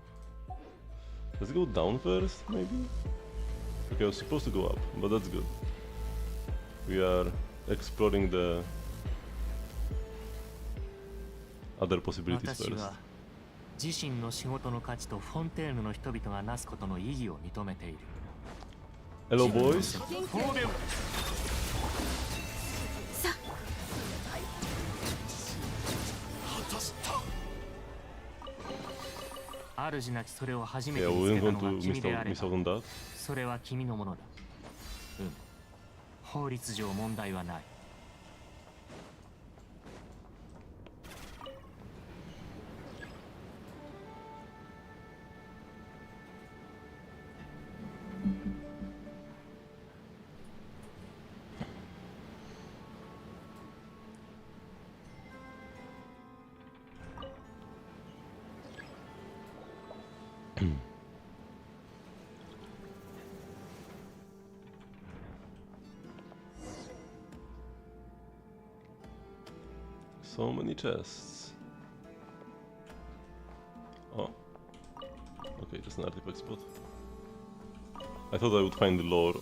[SPEAKER 1] Let's go down first, maybe? Okay, I was supposed to go up, but that's good. We are exploring the other possibilities
[SPEAKER 2] 私
[SPEAKER 1] first.
[SPEAKER 2] は自身の仕事の価値とフォンテーヌの人々がなすことの意義を認めている。
[SPEAKER 1] Hello, boys.
[SPEAKER 2] 主なきそれを初め
[SPEAKER 1] Yeah,
[SPEAKER 2] て
[SPEAKER 1] we
[SPEAKER 2] 見つ
[SPEAKER 1] didn't
[SPEAKER 2] けた
[SPEAKER 1] want
[SPEAKER 2] のが
[SPEAKER 1] to
[SPEAKER 2] 君であれ
[SPEAKER 1] miss
[SPEAKER 2] ば
[SPEAKER 1] out on that.
[SPEAKER 2] それは君のものだ。法律上問題はない。
[SPEAKER 1] So many chests. Oh. Okay, just an artifact spot. I thought I would find the lore.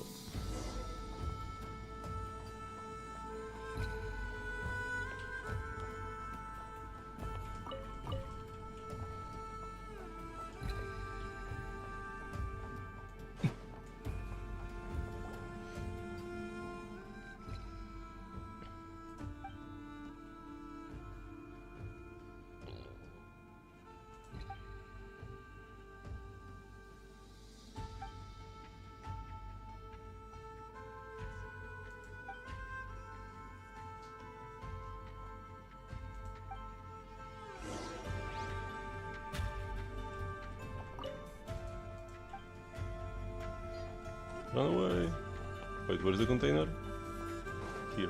[SPEAKER 1] Run away. Wait, where's the container? Here.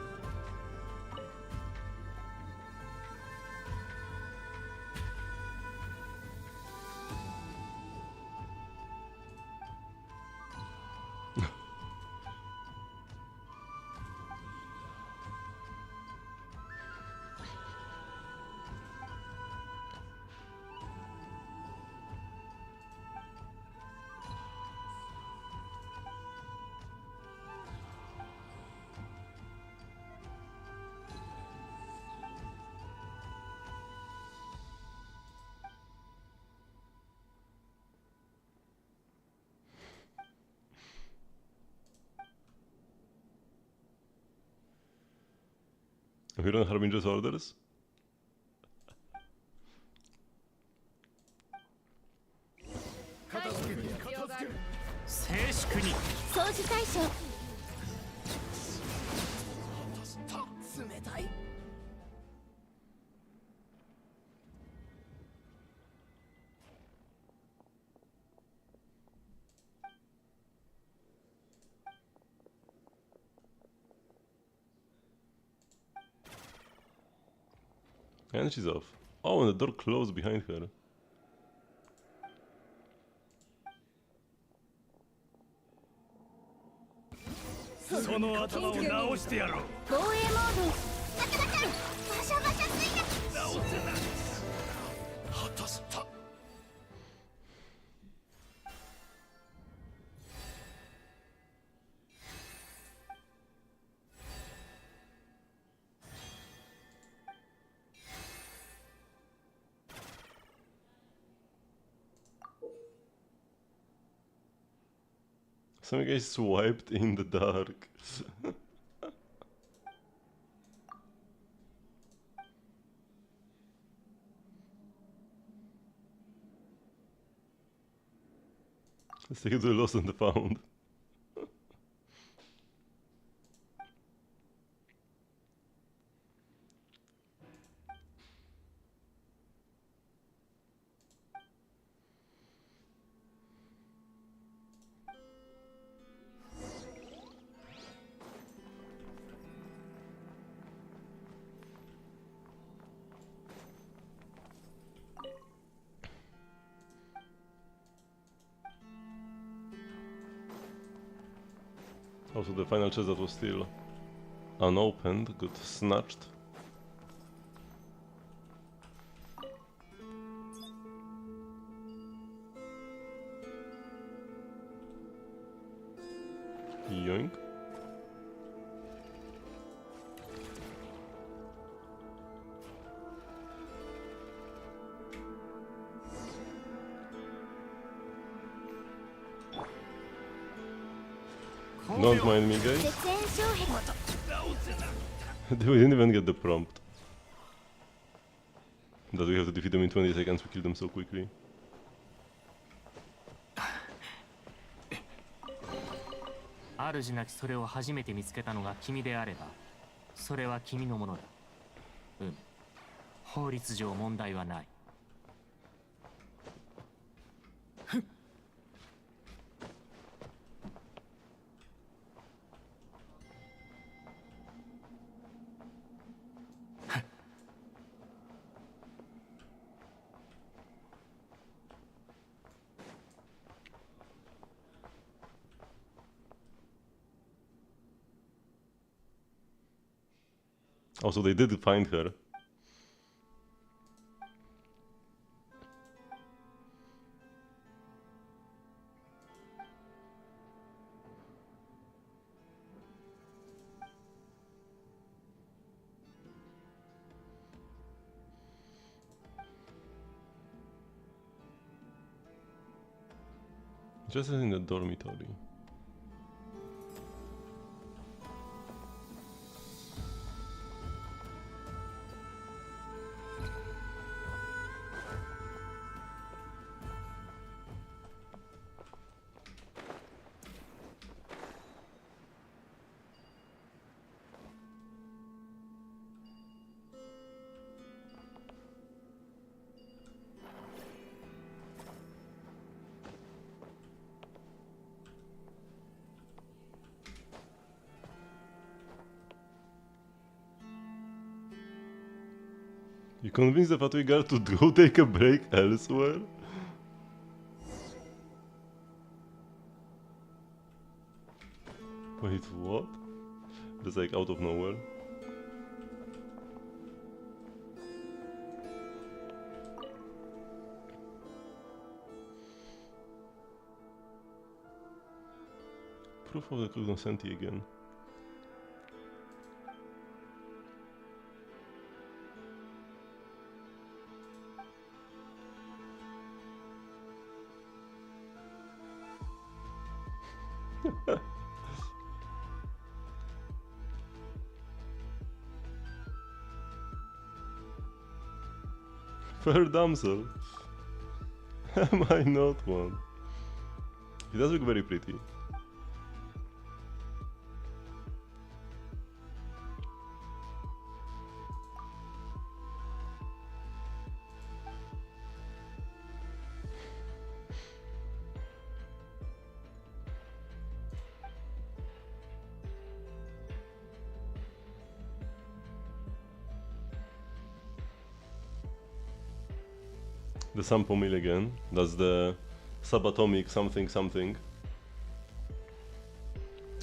[SPEAKER 1] Have you done Harbinger's orders?
[SPEAKER 2] 静粛に。
[SPEAKER 4] 掃除対象。
[SPEAKER 1] And she's off. Oh, and the door closed behind her.
[SPEAKER 3] 防衛モード。バシャバシャ水撃。
[SPEAKER 1] Some guy swiped in the dark. Let's take it to the lost and the found. Also the final chest that was still unopened got snatched. Yoink. Don't mind me, guys.
[SPEAKER 3] 絶縁障壁
[SPEAKER 1] We didn't even get the prompt. That we have to defeat them in 20 seconds, we kill them so quickly.
[SPEAKER 2] 「主なきそれを初めて見つけたのが君であればそれは君のものだ。法律上問題はない。
[SPEAKER 1] Also, they did find her. Just in the dormitory. You convinced the Fatui girl to go take a break elsewhere? Wait, what? Just like out of nowhere. Proof of the cognoscenti again. Fair damsel. Am I not one? He does look very pretty. The sample mill again. That's the subatomic something something.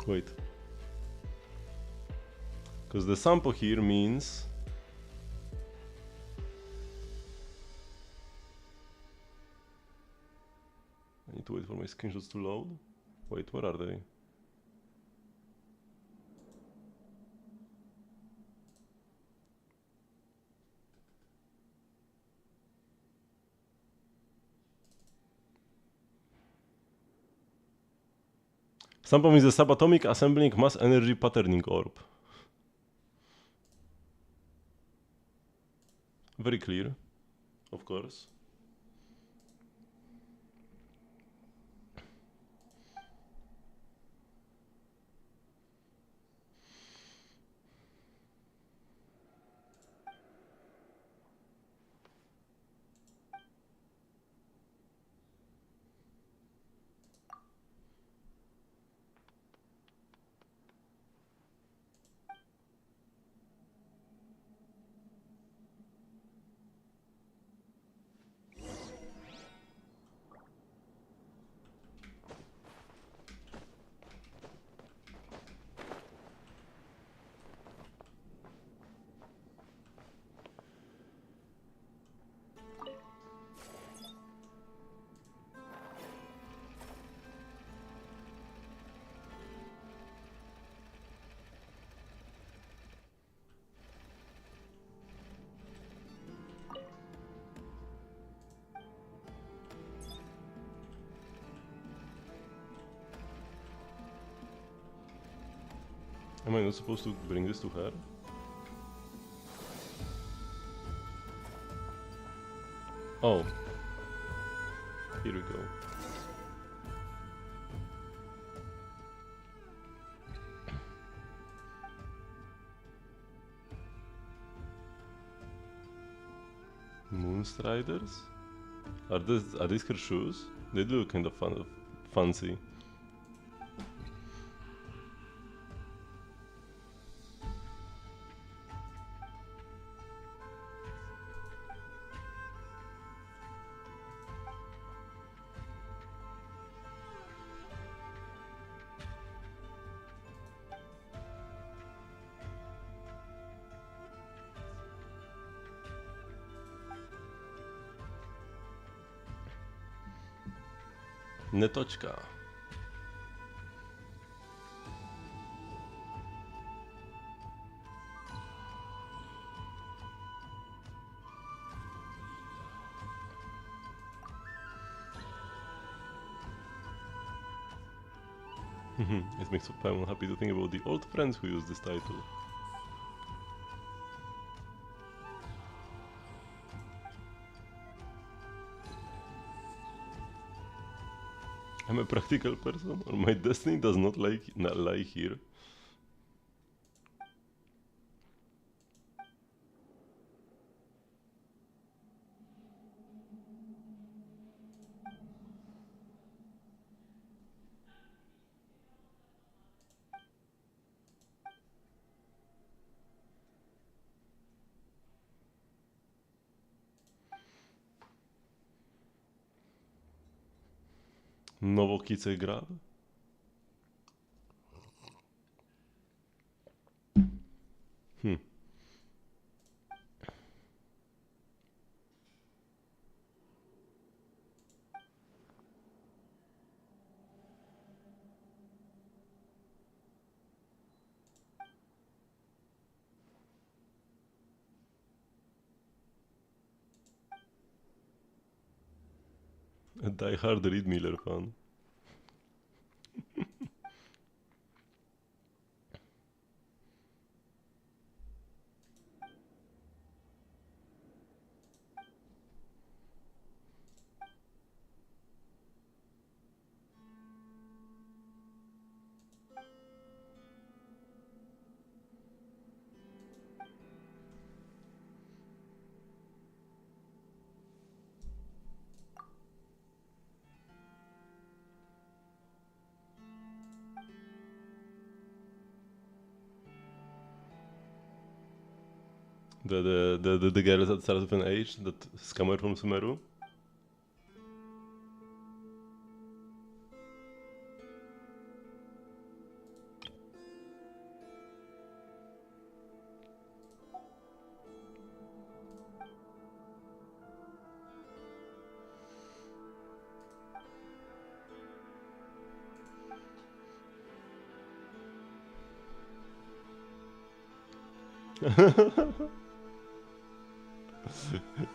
[SPEAKER 1] Wait. Because the sample here means I need to wait for my screenshots to load. Wait, where are they? Sample is a subatomic assembling mass energy patterning orb. Very clear, of course. Am I not supposed to bring this to her? Oh. Here we go. Moonstriders? Are these her shoes? They do look kind of fancy. Netočka. It makes Paimon happy to think about the old friends who use this title. I'm a practical person, or my destiny does not lie here. Nowokice grad? A die-hard Reed Miller fan. The girl that starts with an H, that scammer from Sumeru.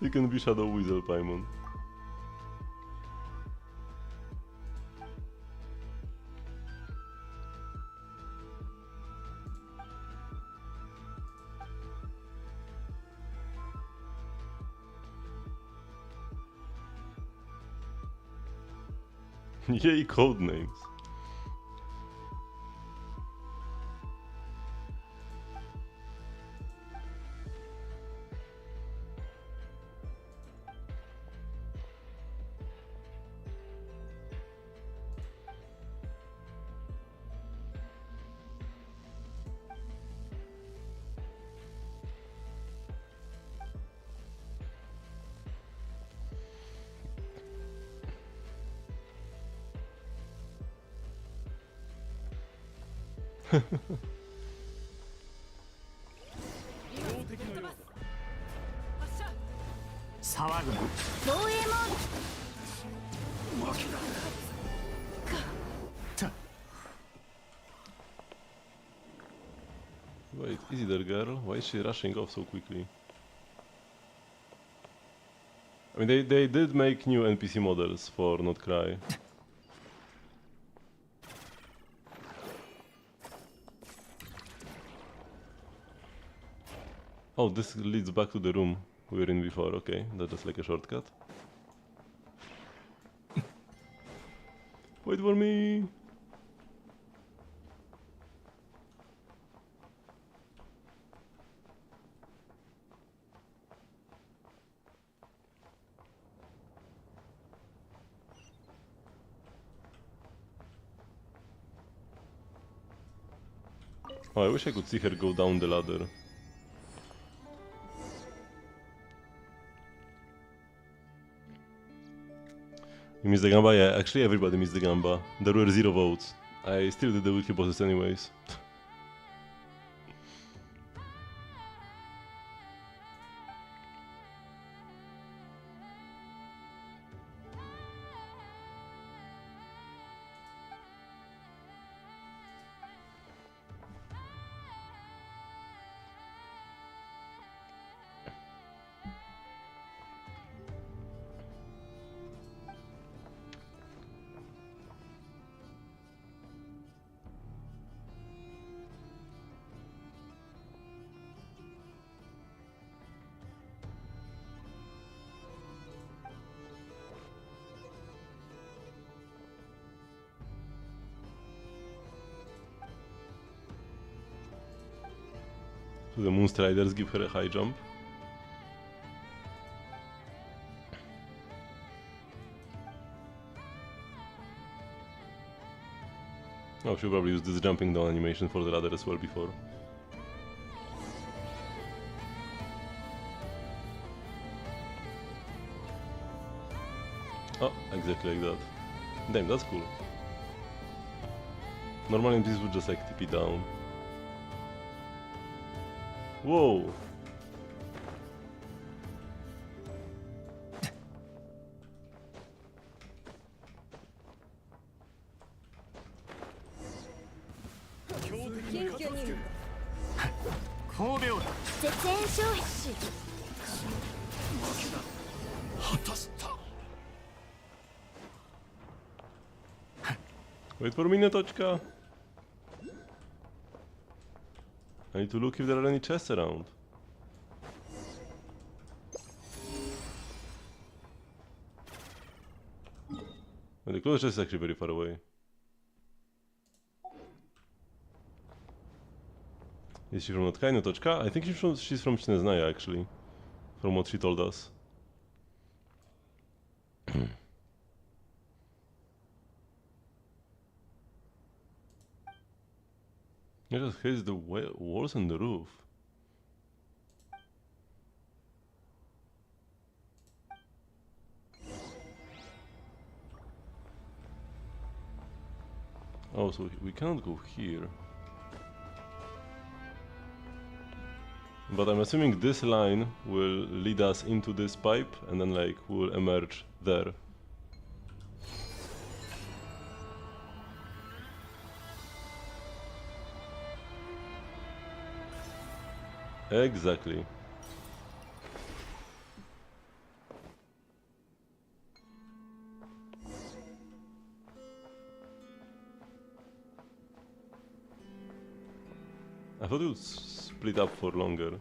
[SPEAKER 1] You can be Shadow Weasel, Paimon. Yay, code names. Wait, easy there, girl. Why is she rushing off so quickly? I mean, they did make new NPC models for Not Cry. Oh, this leads back to the room we were in before. Okay, that's just like a shortcut. Wait for me! Oh, I wish I could see her go down the ladder. You missed the Gamba? Yeah, actually everybody missed the Gamba. There were 0 votes. I still did the wiki bosses anyways. So the Moonstriders give her a high jump. Oh, she probably used this jumping down animation for the ladder as well before. Oh, exactly like that. Damn, that's cool. Normally this would just like tip it down. Whoa! Wait for me, Netochka! I need to look if there are any chests around. Well, the closest chest is actually very far away. Is she from Notkai, Netochka? I think she's from Śnieznaya actually. From what she told us. It just hits the walls and the roof. Oh, so we cannot go here. But I'm assuming this line will lead us into this pipe and then like we'll emerge there. Exactly. I thought it would split up for longer.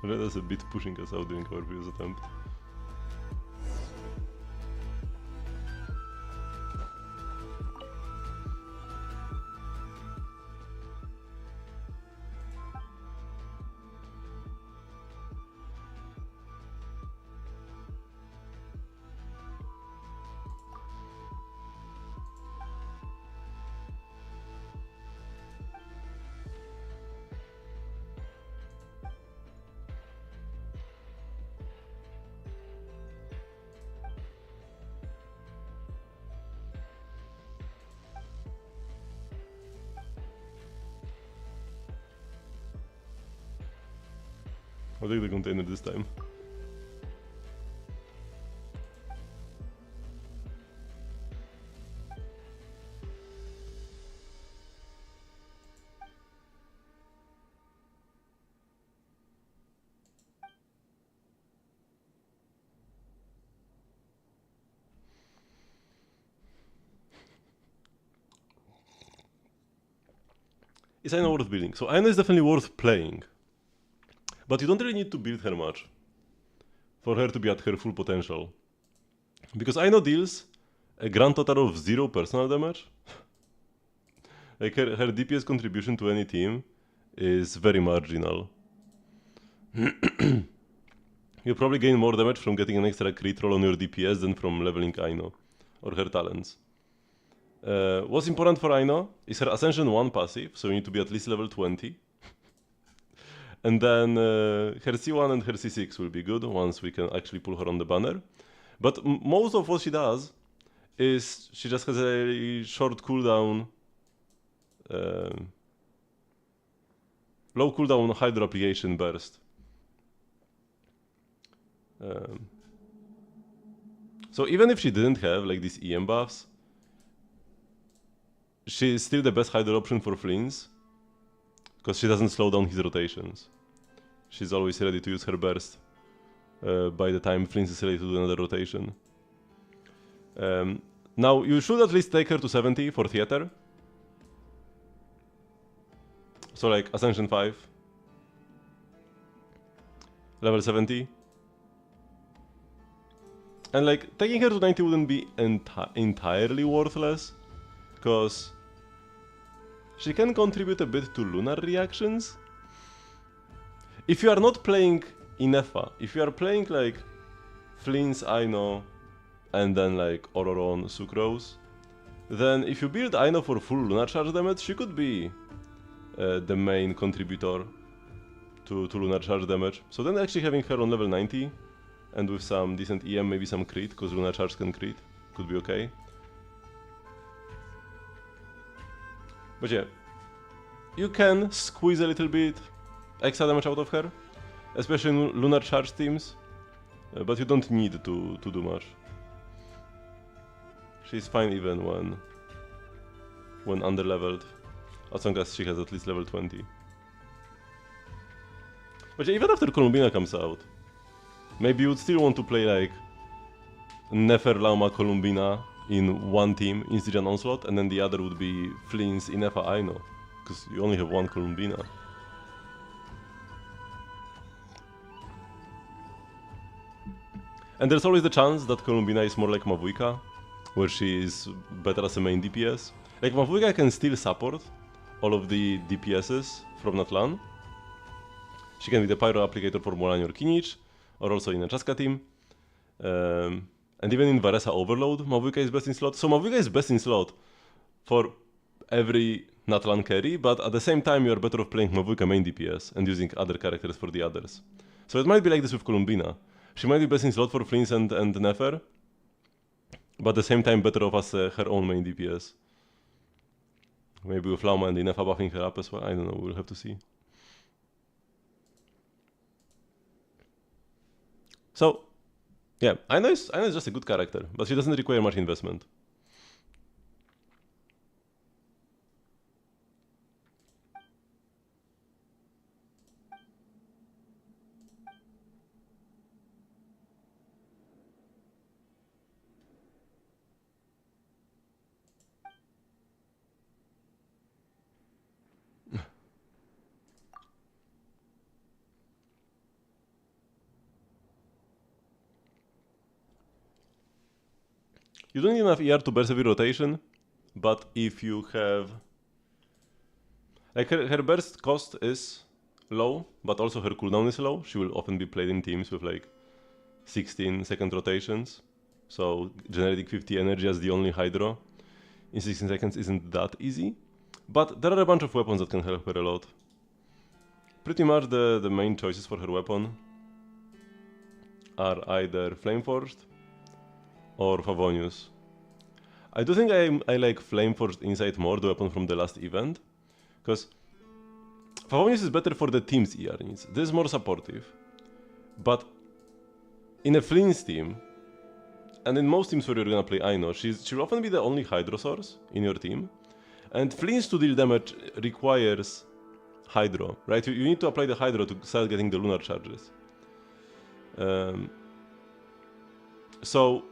[SPEAKER 1] Red is a bit pushing us out during our previous attempt. I'll take the container this time. Is Aino worth building? So Aino is definitely worth playing. But you don't really need to build her much for her to be at her full potential. Because Aino deals a grand total of 0 personal damage. Like her DPS contribution to any team is very marginal. You probably gain more damage from getting an extra crit roll on your DPS than from leveling Aino or her talents. What's important for Aino is her Ascension 1 passive, so you need to be at least level 20. And then her C1 and her C6 will be good once we can actually pull her on the banner. But most of what she does is she just has a short cooldown, low cooldown Hydro application burst. So even if she didn't have like these EM buffs, she is still the best Hydro option for Fleens, because she doesn't slow down his rotations. She's always ready to use her burst by the time Fleens is ready to do another rotation. Now, you should at least take her to 70 for Theater. So like Ascension 5. Level 70. And like, taking her to 90 wouldn't be entirely worthless, because she can contribute a bit to lunar reactions. If you are not playing Inefa, if you are playing like Fleens, Aino, and then like Ororon, Sucrose, then if you build Aino for full lunar charge damage, she could be the main contributor to lunar charge damage. So then actually having her on level 90, and with some decent EM, maybe some crit, because lunar charge can crit, could be okay. But yeah, you can squeeze a little bit extra damage out of her, especially in lunar charge teams, but you don't need to do much. She's fine even when underleveled, as long as she has at least level 20. But yeah, even after Columbina comes out, maybe you would still want to play like Nefer, Lauma, Columbina in one team in Stygian Onslaught, and then the other would be Fleens, Inefa, Aino, because you only have one Columbina. And there's always the chance that Columbina is more like Mavuika, where she is better as a main DPS. Like Mavuika can still support all of the DPSs from Natlan. She can be the Pyro Applicator for Moran or Kinich, or also in a Chaska team. And even in Varesa Overload, Mavuika is best in slot. So Mavuika is best in slot for every Natlan carry, but at the same time you are better off playing Mavuika main DPS and using other characters for the others. So it might be like this with Columbina. She might be best in slot for Fleens and Nefer, but at the same time better off as her own main DPS. Maybe with Lauma and Inefa buffing her up as well, I don't know, we'll have to see. So, yeah, Aino is just a good character, but she doesn't require much investment. You don't need enough ER to burst every rotation, but if you have... Like her burst cost is low, but also her cooldown is low. She will often be played in teams with like 16-second rotations. So generating 50 energy as the only Hydro in 16 seconds isn't that easy. But there are a bunch of weapons that can help her a lot. Pretty much the main choices for her weapon are either Flameforged or Favonius. I do think I like Flameforged Insight more, the weapon from the last event, because Favonius is better for the team's ER needs. This is more supportive. But in a Flynn's team, and in most teams where you're gonna play Aino, she'll often be the only Hydro source in your team. And Flynn's to deal damage requires Hydro, right? You need to apply the Hydro to start getting the lunar charges. So,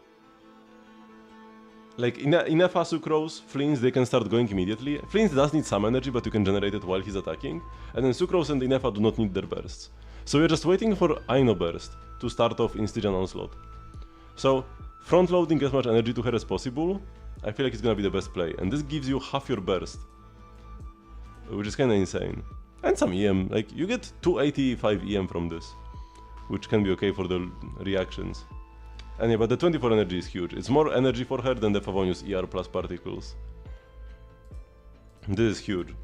[SPEAKER 1] like in FA Sucrose, Flynn's they can start going immediately. Flynn's does need some energy, but you can generate it while he's attacking. And then Sucrose and Inefa do not need their bursts. So you're just waiting for Aino burst to start off in Stygian Onslaught. So, front loading as much energy to her as possible, I feel like it's gonna be the best play. And this gives you half your burst, which is kinda insane. And some EM, like you get 285 EM from this, which can be okay for the reactions. And yeah, but the 24 energy is huge. It's more energy for her than the Favonius ER plus particles. This is huge.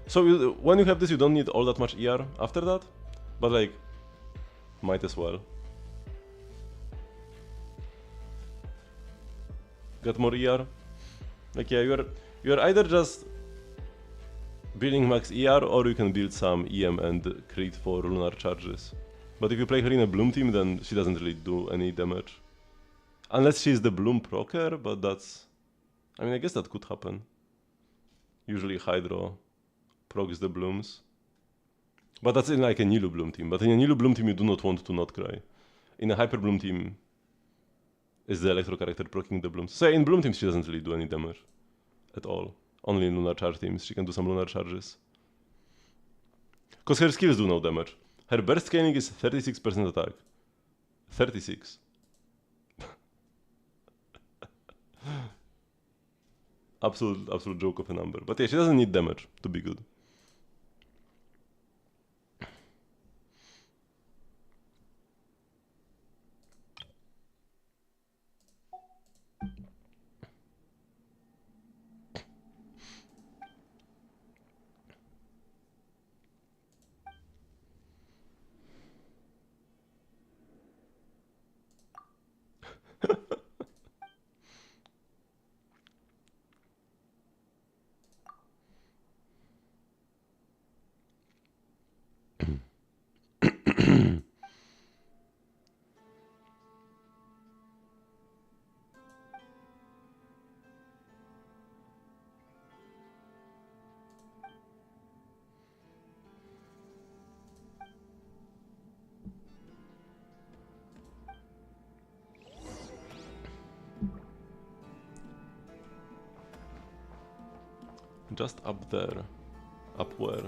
[SPEAKER 1] So when you have this, you don't need all that much ER after that, but like, might as well. Got more ER? Like yeah, you're either just building max ER or you can build some EM and crit for lunar charges. But if you play her in a Bloom team, then she doesn't really do any damage. Unless she's the Bloom procer, but that's... I mean, I guess that could happen. Usually Hydro procs the Blooms. But that's in like a Nilu Bloom team. But in a Nilu Bloom team, you do not want to not cry. In a Hyper Bloom team, is the Electro character proccing the Blooms. So in Bloom teams, she doesn't really do any damage. At all. Only in Lunar Charge teams, she can do some Lunar Charges. Because her skills do no damage. Her burst scaling is 36% attack. 36. absolute joke of a number. But yeah, she doesn't need damage to be good. Just up there. Up where?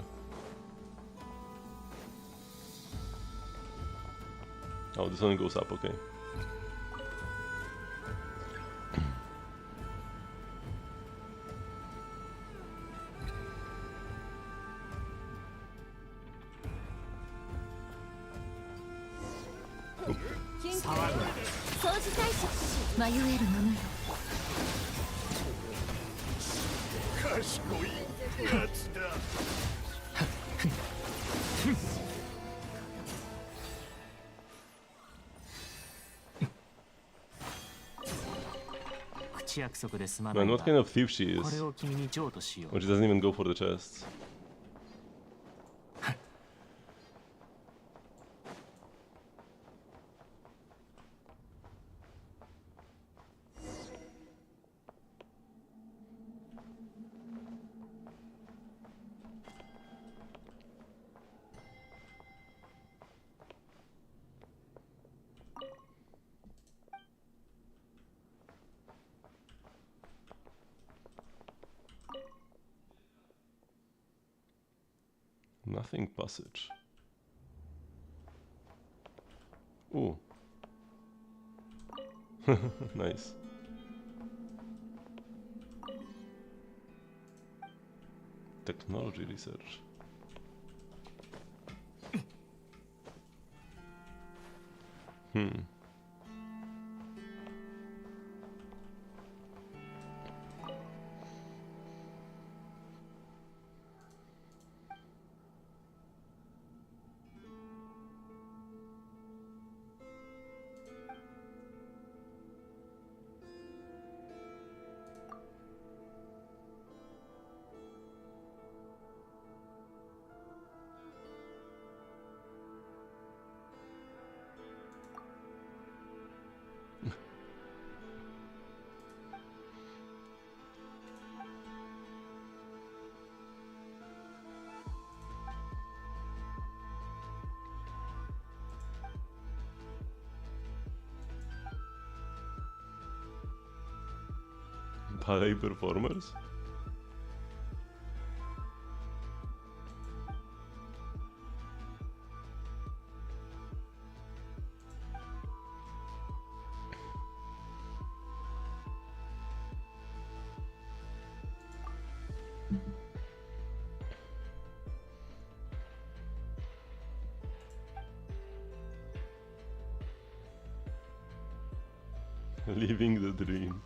[SPEAKER 1] Oh, this one goes up, okay. Man, what kind of thief she is? When she doesn't even go for the chests. Nothing passage. Ooh. Nice. Technology research. High performers? Living the dream.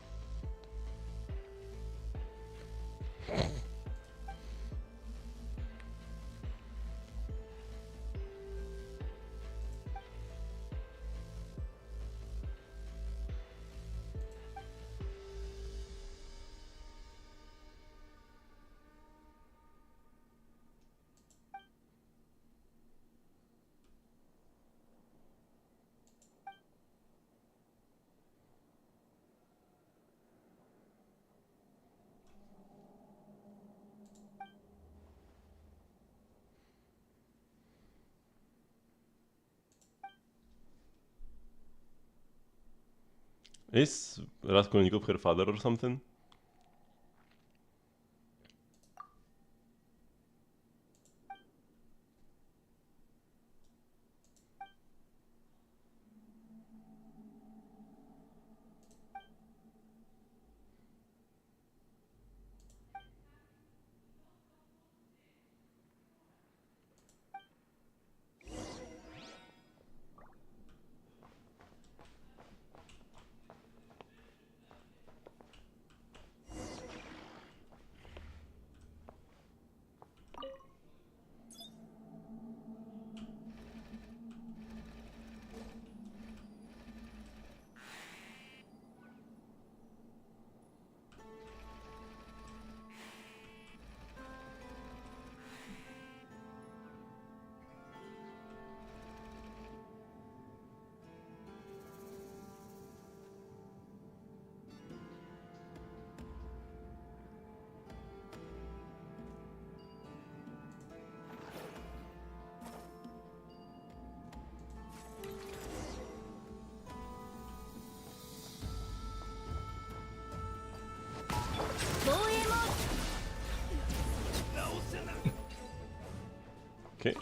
[SPEAKER 1] Is Raskolnikov her father or something? Okay.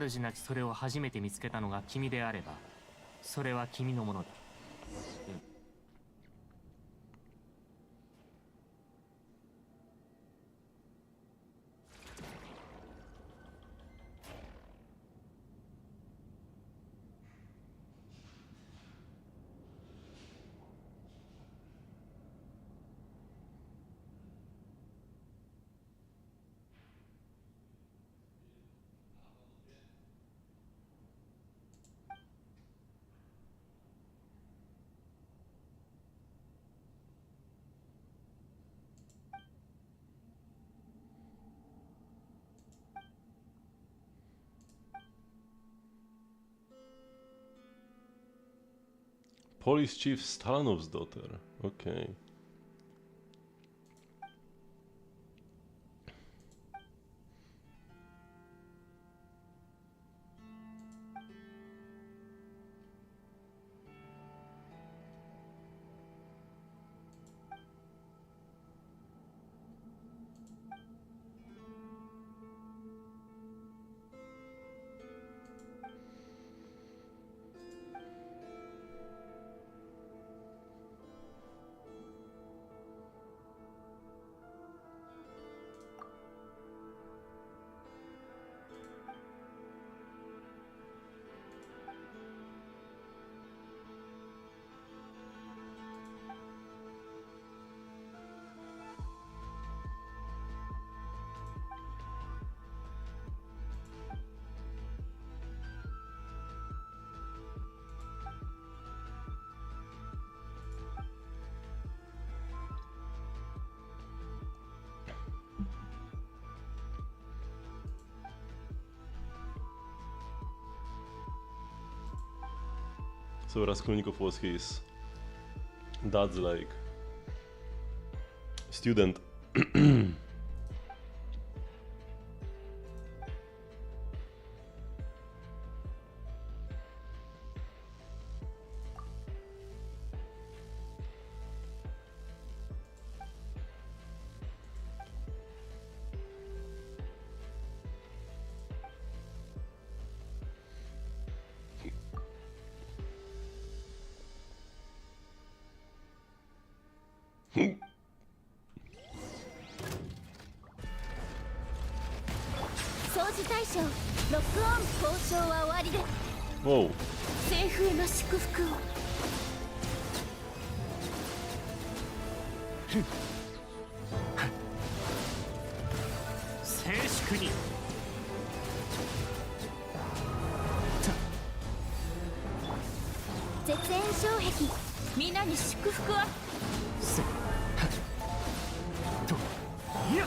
[SPEAKER 2] 主なきそれを初めて見つけたのが君であれば、それは君のものだ。
[SPEAKER 1] Police Chief Stalanov's daughter. Okay. So Raskolnikov was his dad's like student.
[SPEAKER 4] 掃除対象ロックオン交渉は終わりで
[SPEAKER 1] Wow.
[SPEAKER 4] 西風の祝福を
[SPEAKER 2] 静粛に。
[SPEAKER 4] 絶縁障壁皆に祝福を
[SPEAKER 2] せといや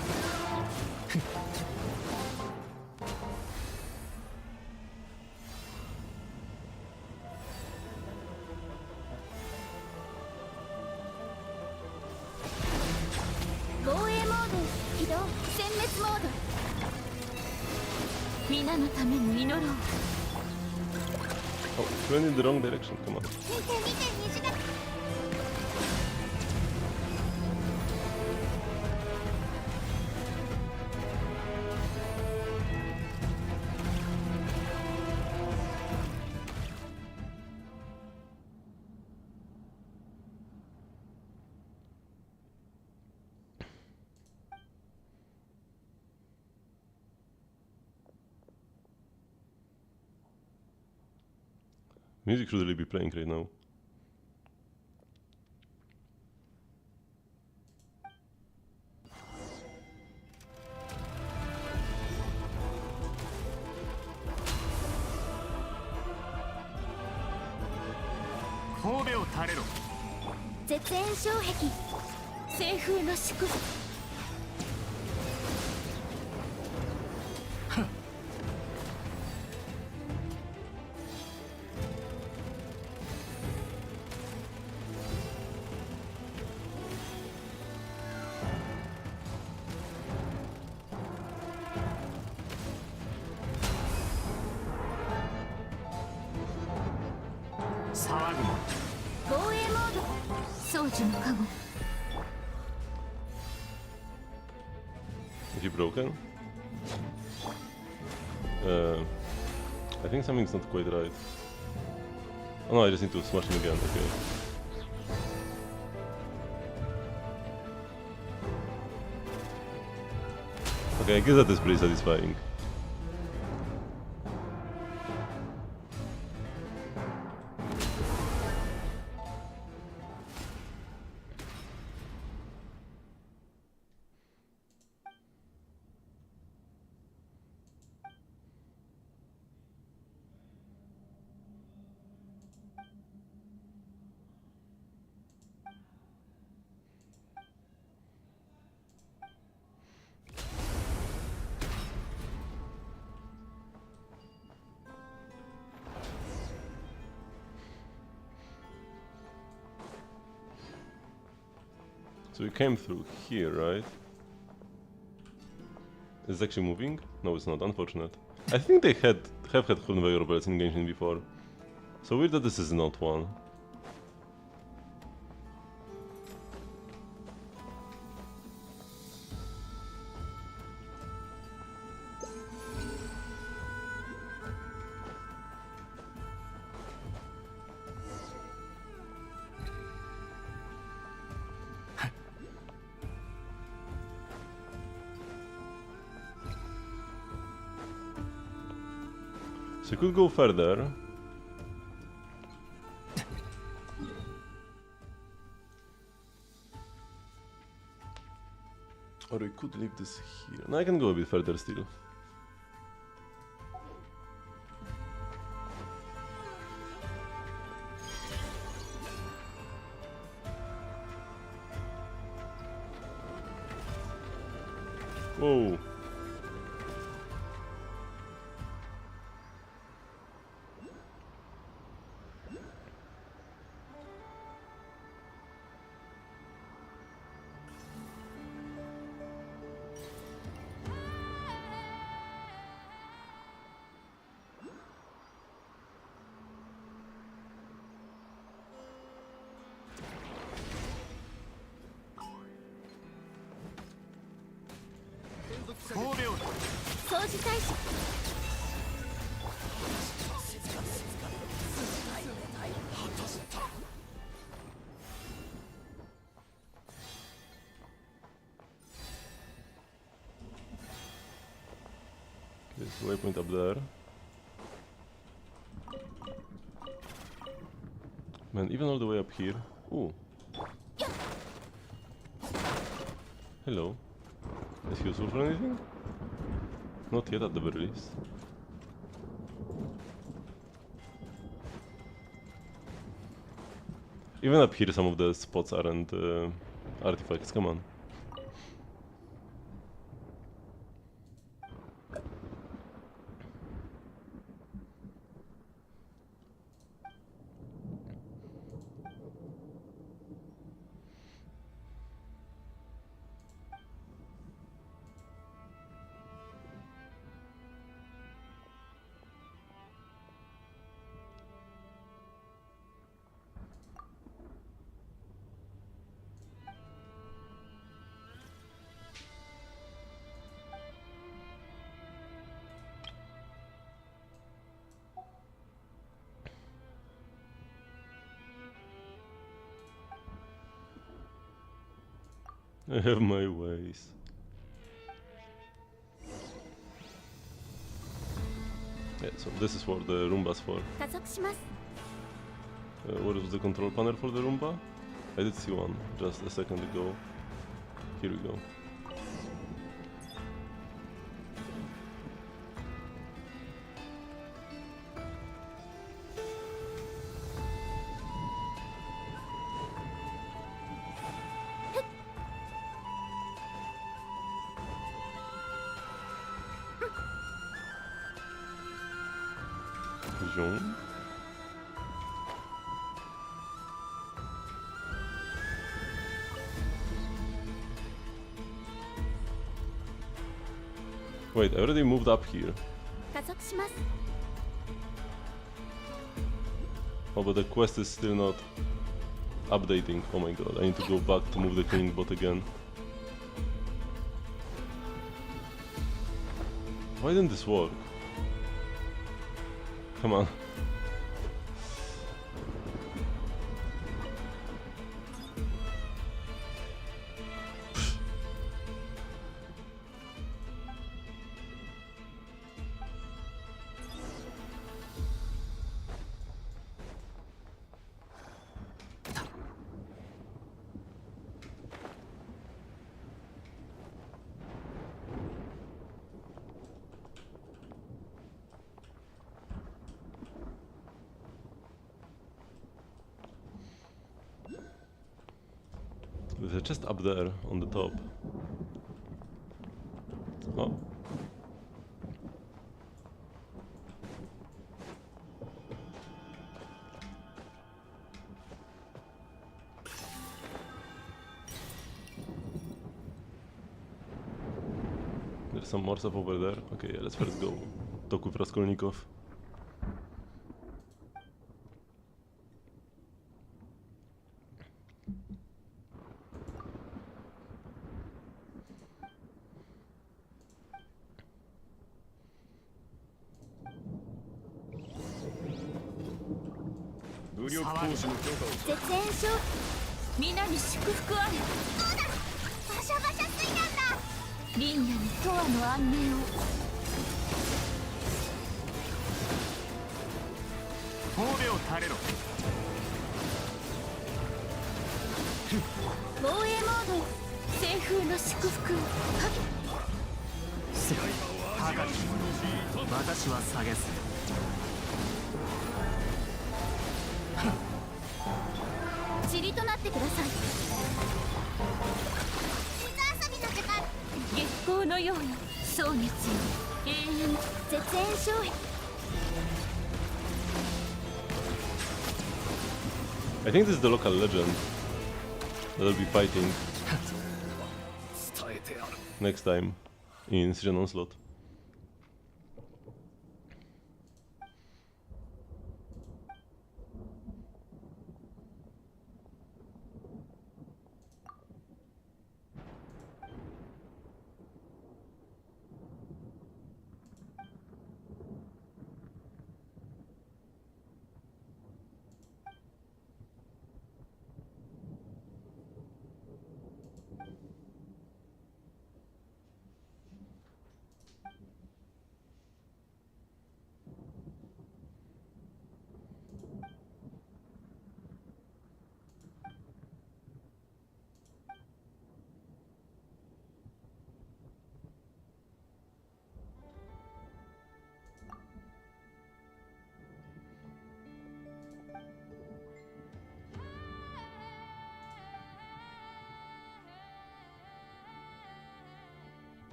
[SPEAKER 4] 防衛モード起動殲滅モード皆のために祈ろう
[SPEAKER 1] Oh, she went in the wrong direction. Come on.
[SPEAKER 3] 見て見て虹が
[SPEAKER 1] Music should really be playing right now.
[SPEAKER 2] 「神戸を垂れろ」
[SPEAKER 4] 絶縁障壁西風の祝福
[SPEAKER 2] 騒ぐも
[SPEAKER 4] 防衛モード掃除の加護
[SPEAKER 1] Is he broken? I think something's not quite right. Oh no, I just need to smash him again, okay. Okay, I guess that is pretty satisfying. So we came through here, right? Is it actually moving? No, it's not, unfortunate. I think they have had conveyor belts in Genshin before. So weird that this is not one. So you could go further. Or we could leave this here. No, I can go a bit further still. Whoa.
[SPEAKER 2] 神戸を
[SPEAKER 4] 掃除対象
[SPEAKER 1] There's a waypoint up there. Man, even all the way up here. Ooh. Hello. Is he useful for anything? Not yet at the very least. Even up here some of the spots aren't artifacts, come on. I have my ways. Yeah, so this is what the Roomba's for.
[SPEAKER 4] 加速します。
[SPEAKER 1] What is the control panel for the Roomba? I did see one just a second ago. Here we go. Zoom. Wait, I already moved up here.
[SPEAKER 4] 加速します。
[SPEAKER 1] Oh, but the quest is still not updating. Oh my god, I need to go back to move the cleaning bot again. Why didn't this work? Come on. They're just up there on the top. Oh. There's some more stuff over there. Okay, let's first go talk with Raskolnikov.
[SPEAKER 6] 皆に祝福あれ。
[SPEAKER 3] そうだ、バシャバシャ水なんだ。
[SPEAKER 6] リンヤに永遠の安寧を。
[SPEAKER 2] 褒美を垂れろ。
[SPEAKER 6] 防衛モード西風の祝福を。
[SPEAKER 2] 高き私は下げす。
[SPEAKER 4] 塵となってください。
[SPEAKER 3] 水遊びの時間。
[SPEAKER 6] 月光のように壮熱よ永遠。
[SPEAKER 4] 絶縁衝撃。
[SPEAKER 1] I think this is the local legend that I'll be fighting next time in Siege and Onslaught.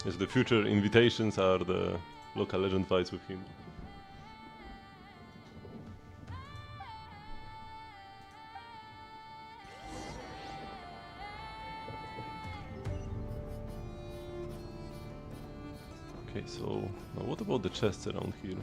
[SPEAKER 1] Yes, the future invitations are the local legend fights with him. Okay, so now what about the chests around here?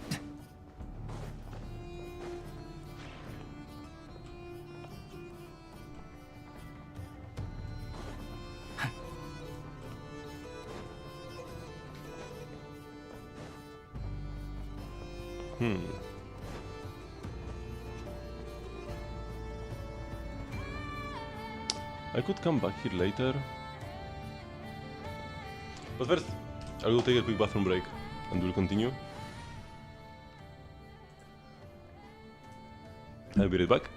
[SPEAKER 1] I could come back here later. But first, I will take a quick bathroom break and we'll continue. I'll be right back.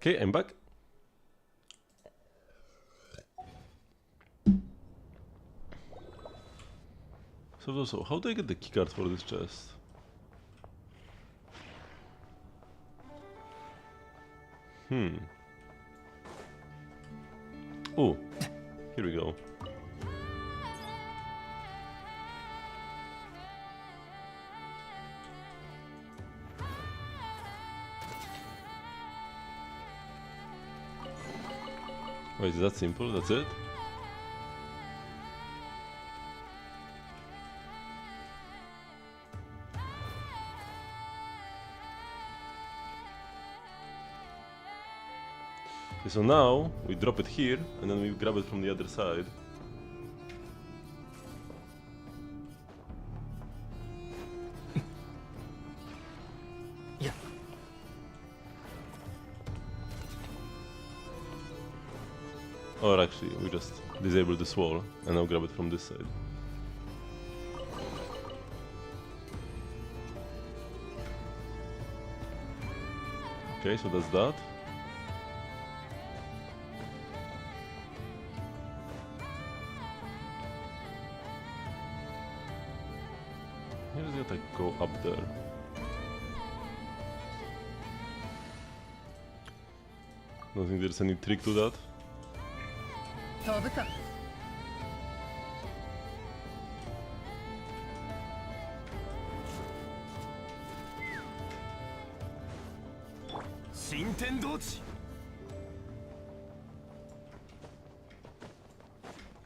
[SPEAKER 1] Okay, I'm back. So how do I get the keycard for this chest? Oh, here we go. Wait, is that simple? That's it? Okay, so now we drop it here and then we grab it from the other side.
[SPEAKER 2] Yeah.
[SPEAKER 1] Or actually, we just disable this wall and now grab it from this side. Okay, so that's that. Here's gotta go up there. Don't think there's any trick to that.
[SPEAKER 8] 飛ぶか
[SPEAKER 2] 新天道地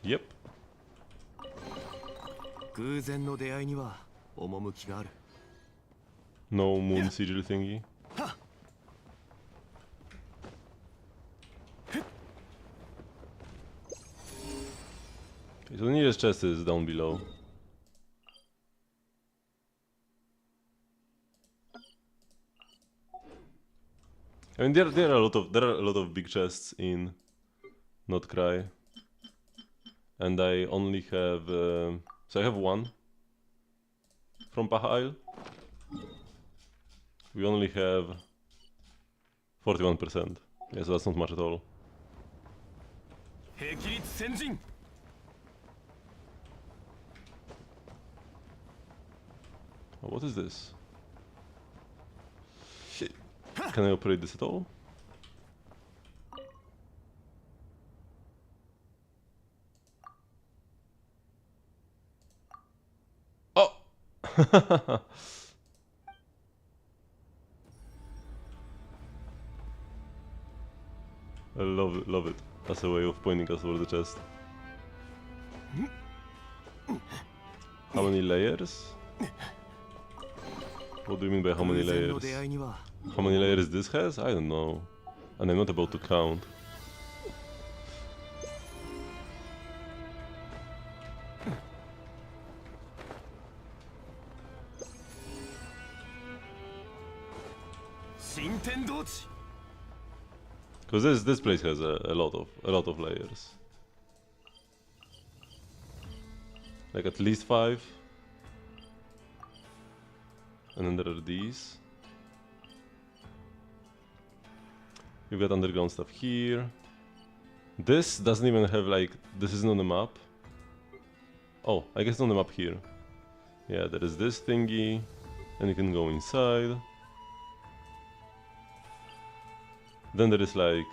[SPEAKER 1] Yep.
[SPEAKER 2] 偶然の出会いには趣がある
[SPEAKER 1] No moon sigil thingy. Okay, so the nearest chest is down below. I mean, there are a lot of big chests in Not Cry, and I only have so I have one from Paha Isle. We only have 41%. Yeah, so that's not much at all.
[SPEAKER 2] 霹靂先陣
[SPEAKER 1] Oh, what is this? Can I operate this at all? Oh! I love it. That's a way of pointing us over the chest. How many layers? What do you mean by how many
[SPEAKER 2] 偶然の
[SPEAKER 1] layers?
[SPEAKER 2] 出会いには
[SPEAKER 1] How many layers this has? I don't know. And I'm not about to count. Because this place has a lot of layers. Like at least 5. And then there are these. You've got underground stuff here. This doesn't even have like... This isn't on the map. Oh, I guess it's on the map here. Yeah, there is this thingy. And you can go inside. Then there is like...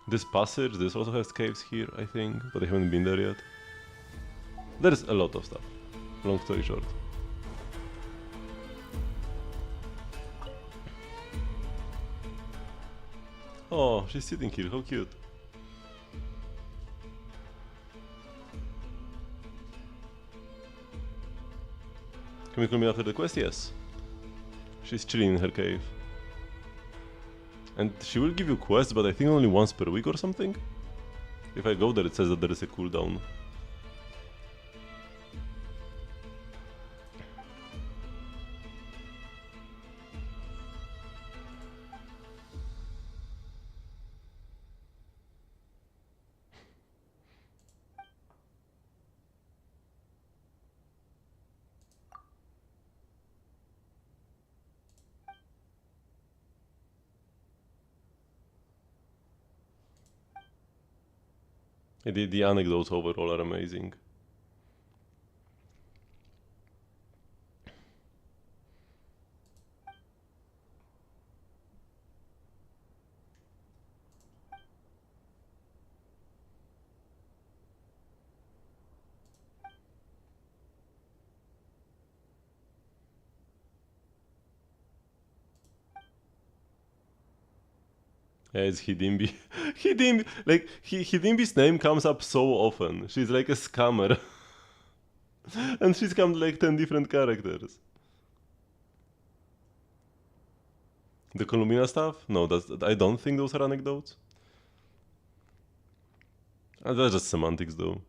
[SPEAKER 1] this passage, this also has caves here, I think, but I haven't been there yet. There's a lot of stuff, long story short. Oh, she's sitting here, how cute. Can we call me after the quest? Yes. She's chilling in her cave. And she will give you quests, but I think only once per week or something? If I go there, it says that there is a cooldown. The anecdotes overall are amazing. Yeah, it's Hidimbi. Hidimbi, like, Hidimbi's name comes up so often. She's like a scammer. And she's come like 10 different characters. The Columina stuff? No, I don't think those are anecdotes. That's just semantics though.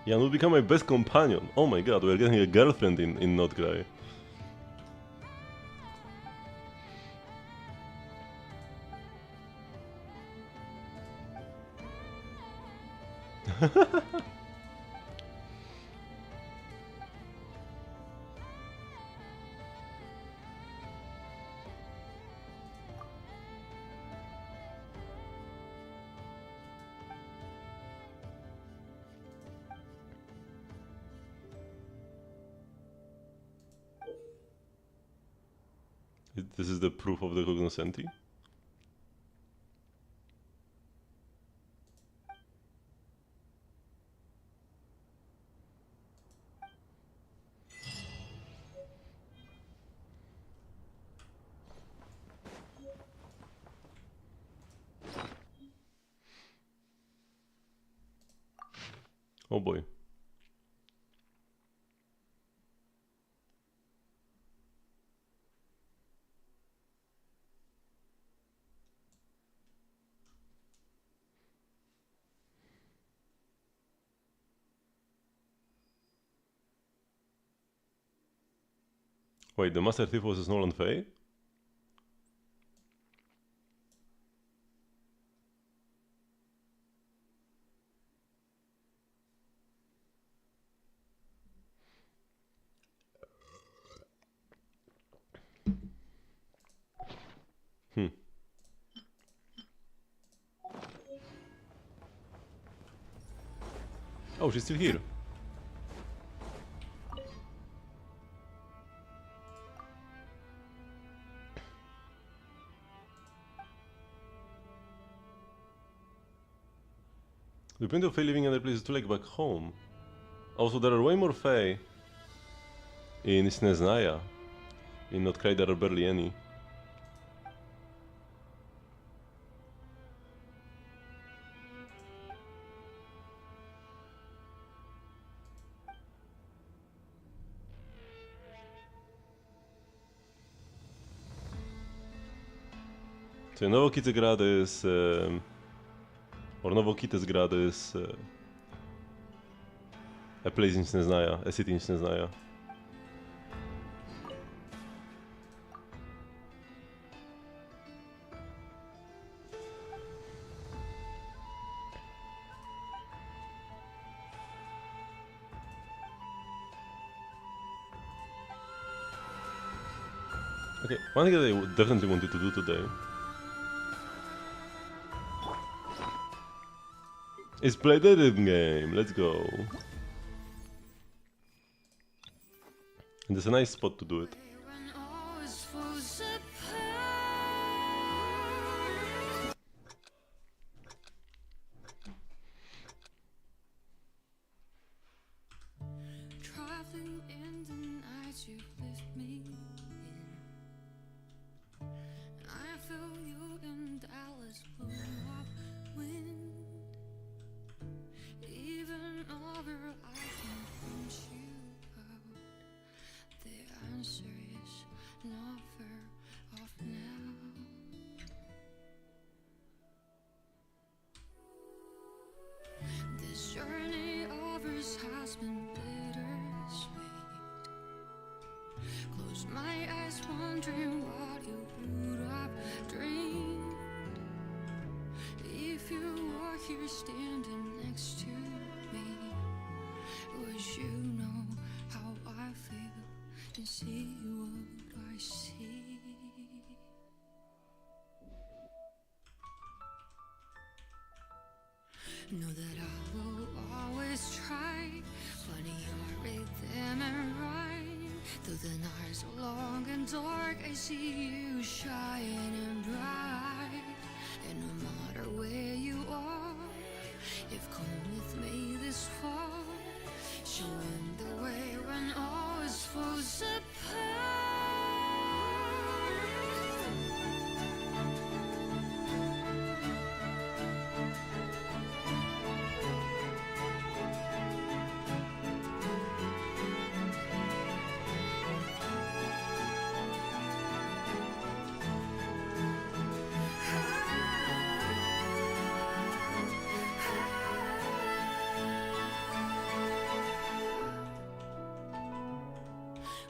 [SPEAKER 1] Jan will become my best companion. Oh my god, we're getting a girlfriend in Not Cry. This is the proof of the cognoscenti. Oh boy. Wait, the Master Thief was Snow and Faye? Oh, she's still here. The point of Faye living in other places is to like back home. Also, there are way more Faye in Sneznaya. In Not Cry there are barely any. Czyli Nowokicegrad is... or Novokitezgrad is... a place in Sneznaya, a city in Sneznaya. Okay, one thing that I definitely wanted to do today is play the rhythm game. Let's go. And it's a nice spot to do it.
[SPEAKER 9] Traveling in the night you left me in. I feel you in Dallas blue wind. Even over I can point you out. The answer is not far off now. This journey of ours has been bittersweet. Close my eyes wondering what you would have dreamed if you were here standing next to me. Would you know how I feel and see what I see? Know that I will always try. Funny your rhythm and rhyme. Though the nights are long and dark, I see you shining bright. And no matter where you are, you've come with me this far, showing the way when all is falls apart.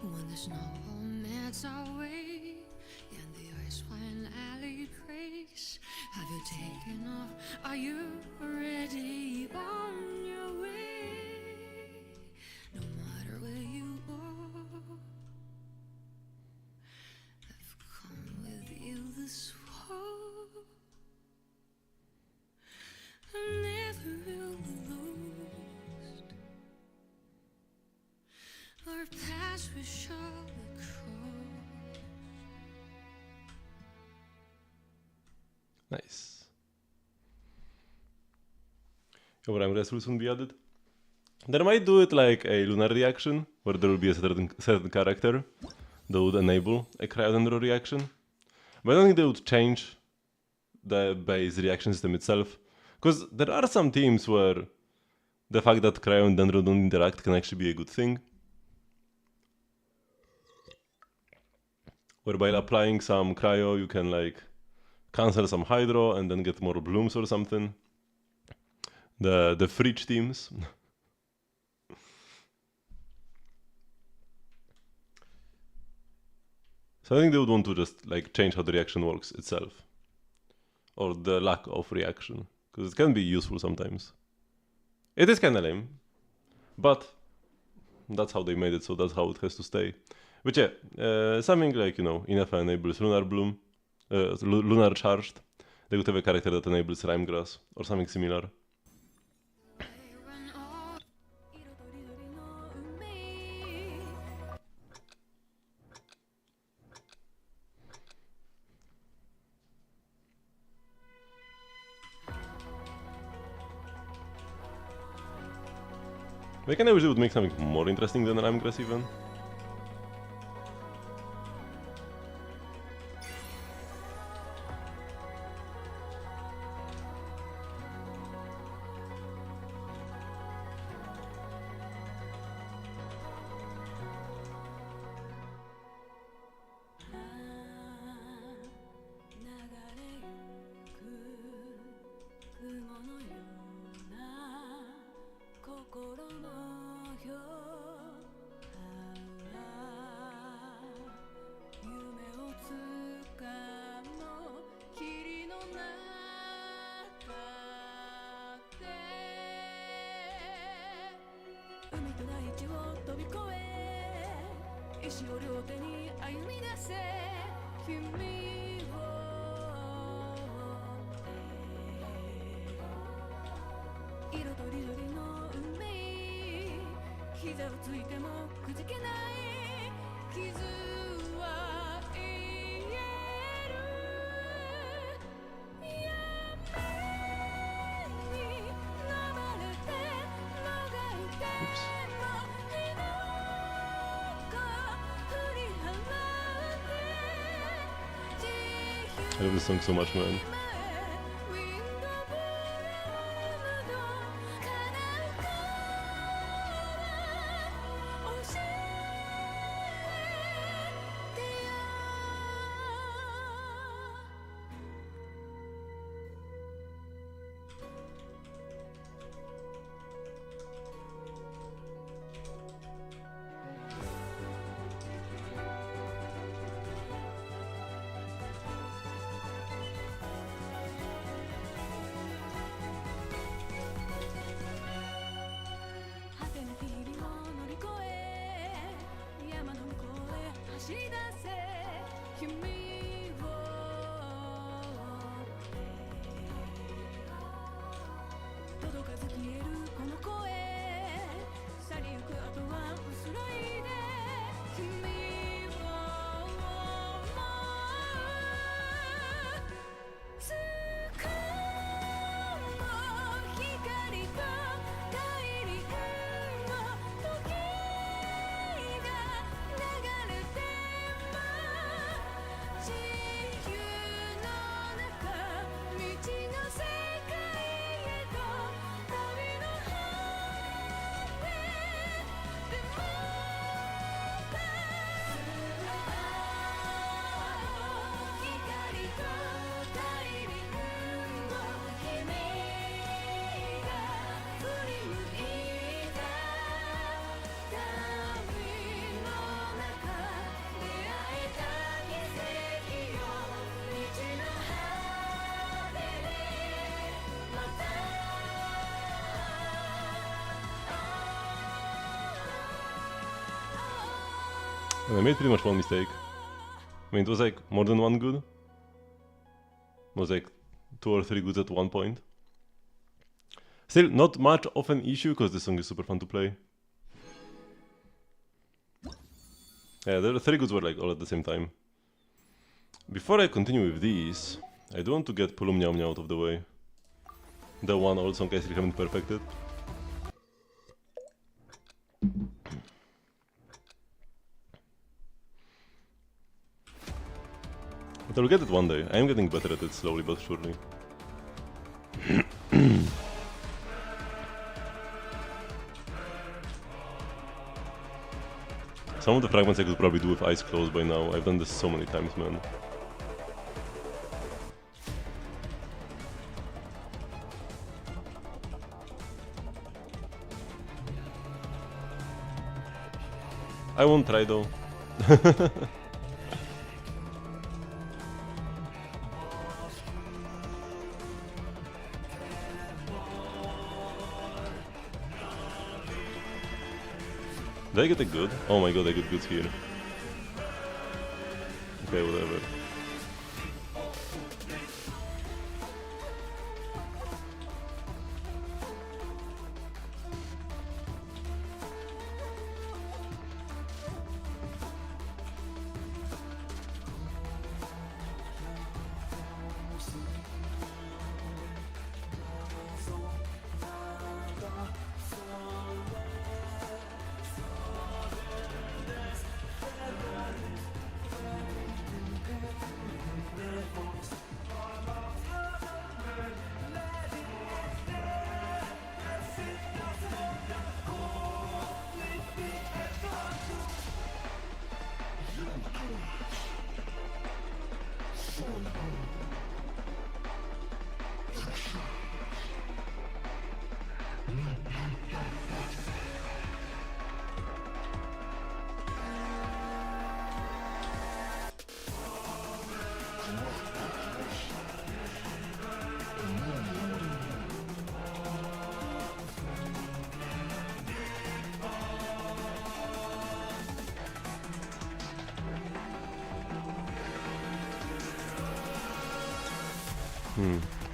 [SPEAKER 9] When the snow melts away and the ice finally breaks, have you taken off? Are you already on your way? No matter where you are, I've come with you this far. I'm never really lost. Our paths we shall cross.
[SPEAKER 1] Nice. Dobra, rest will soon be added. They might do it like a lunar reaction, where there will be a certain character that would enable a cryo-dendro reaction. But I don't think they would change the base reaction system itself. Because there are some teams where the fact that cryo and dendro don't interact can actually be a good thing. Where by applying some cryo you can like cancel some hydro and then get more blooms or something. The fridge teams. So I think they would want to just like change how the reaction works itself. Or the lack of reaction. Because it can be useful sometimes. It is kinda lame. But that's how they made it, so that's how it has to stay. But yeah, something like, you know, Inefa enables Lunar Bloom, Lunar Charged. They could have a character that enables Rime Grass, or something similar. They can wish they would make something more interesting than Rime Grass even. I love this song so much, man. And I made pretty much one mistake. I mean, it was like more than one good. It was like 2 or 3 goods at one point. Still, not much of an issue because this song is super fun to play. Yeah, the 3 goods were like all at the same time. Before I continue with these, I do want to get Pulum Nyao Nyao out of the way. The one old song I still haven't perfected. But I'll get it one day. I am getting better at it slowly but surely. Some of the fragments I could probably do with eyes closed by now. I've done this so many times, man. I won't try though. Did I get a good? Oh my god, I get goods here. Okay, whatever.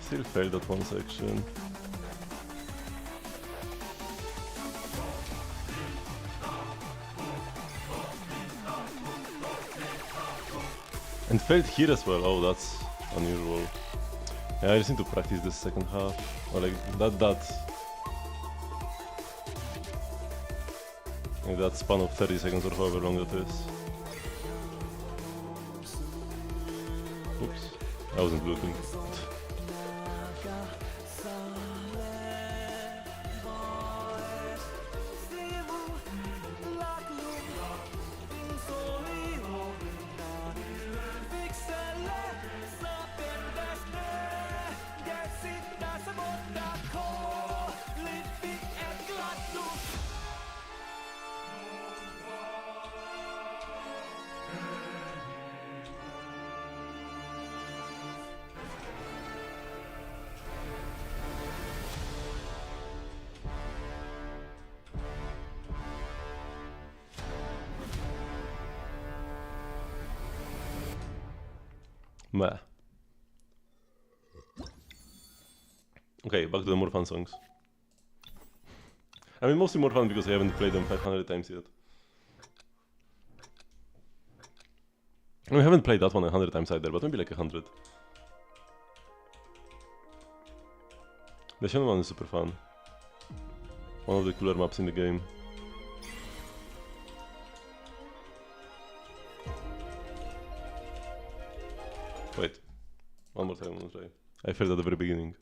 [SPEAKER 1] Still failed that one section. And failed here as well. Oh, that's unusual. Yeah, I just need to practice this second half. Or like that like that span of 30 seconds or however long that is. Oops, I wasn't looking. Meh. Okay, back to the more fun songs. I mean, mostly more fun because I haven't played them 500 times yet. I mean, I haven't played that one 100 times either, but maybe like 100. The Shen one is super fun. One of the cooler maps in the game. Wait. One more time, I failed at the very beginning.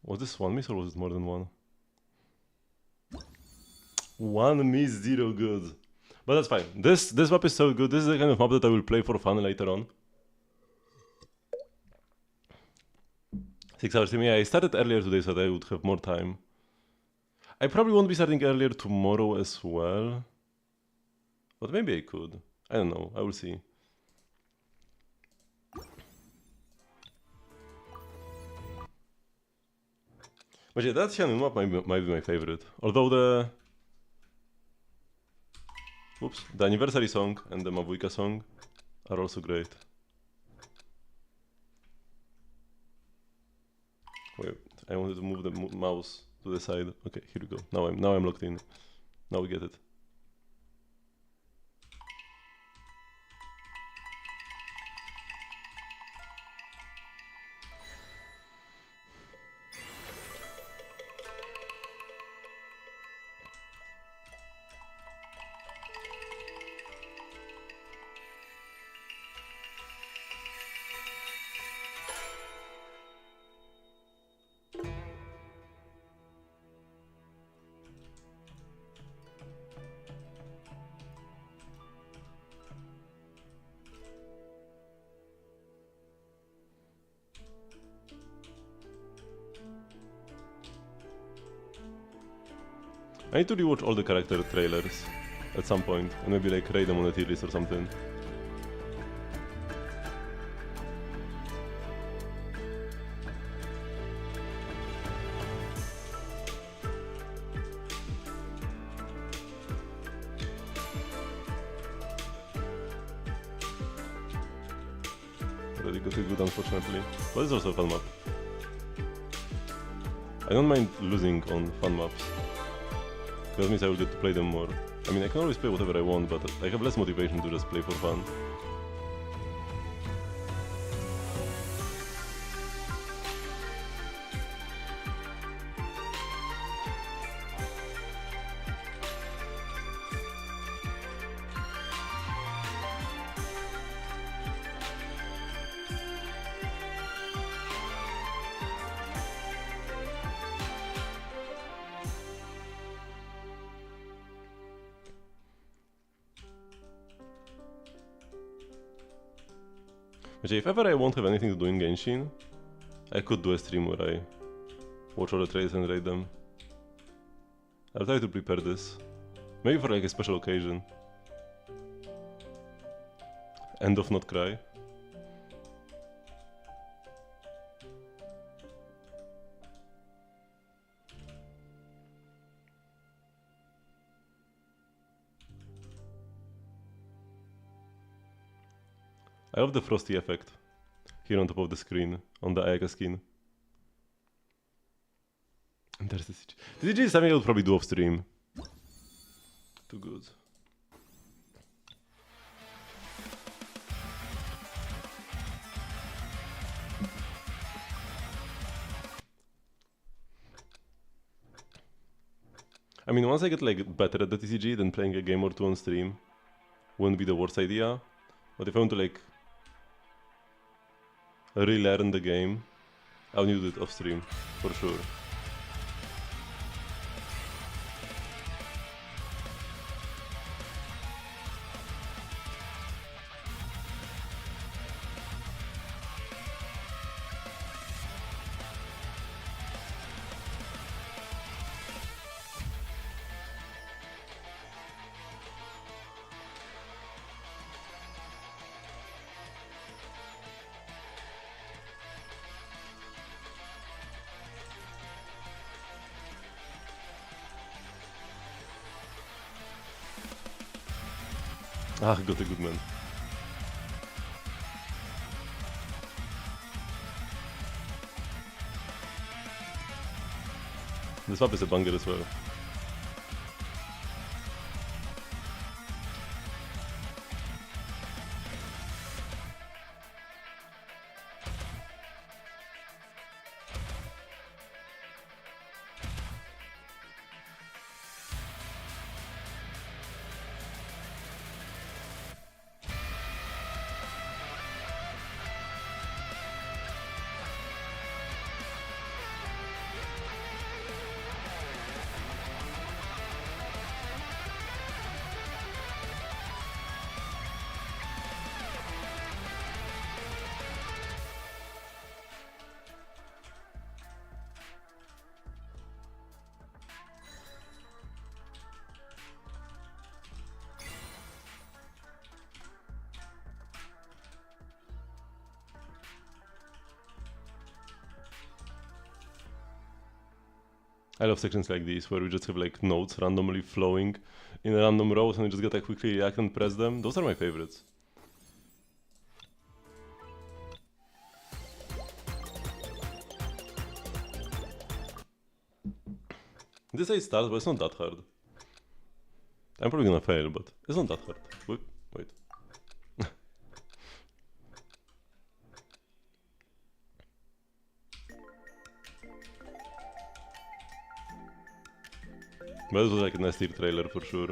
[SPEAKER 1] Was this one miss or was it more than one? One miss, zero good. But that's fine. This map is so good. This is the kind of map that I will play for fun later on. 6 hours stream. Yeah, I started earlier today so that I would have more time. I probably won't be starting earlier tomorrow as well. But maybe I could. I don't know. I will see. But yeah, that Xianyu map might be my favorite. Although the anniversary song and the Mavuika song are also great. Wait, I wanted to move the mouse to the side. Okay, here we go. Now I'm locked in. Now we get it. I need to rewatch all the character trailers at some point and maybe like rate them on a tier list or something. Already got a good, unfortunately, but it's also a fun map. I don't mind losing on fun maps, because that means I will get to play them more. I mean, I can always play whatever I want, but I have less motivation to just play for fun. Actually, if ever I won't have anything to do in Genshin, I could do a stream where I watch all the trailers and rate them. I'll try to prepare this. Maybe for like a special occasion. End of Not Cry. I love the frosty effect here on top of the screen, on the Ayaka skin. And there's the CG. The CG is something I would probably do off stream. Too good. I mean, once I get like better at the TCG, then playing a game or two on stream wouldn't be the worst idea. But if I want to like relearn the game, I'll need to do it off stream, for sure. Ah, got a good man. This map is a banger as well. I love sections like these where we just have like notes randomly flowing in random rows and we just gotta quickly react and press them. Those are my favorites. This is starts, but it's not that hard. I'm probably gonna fail, but it's not that hard. Wait. But this was like a nice tier trailer for sure.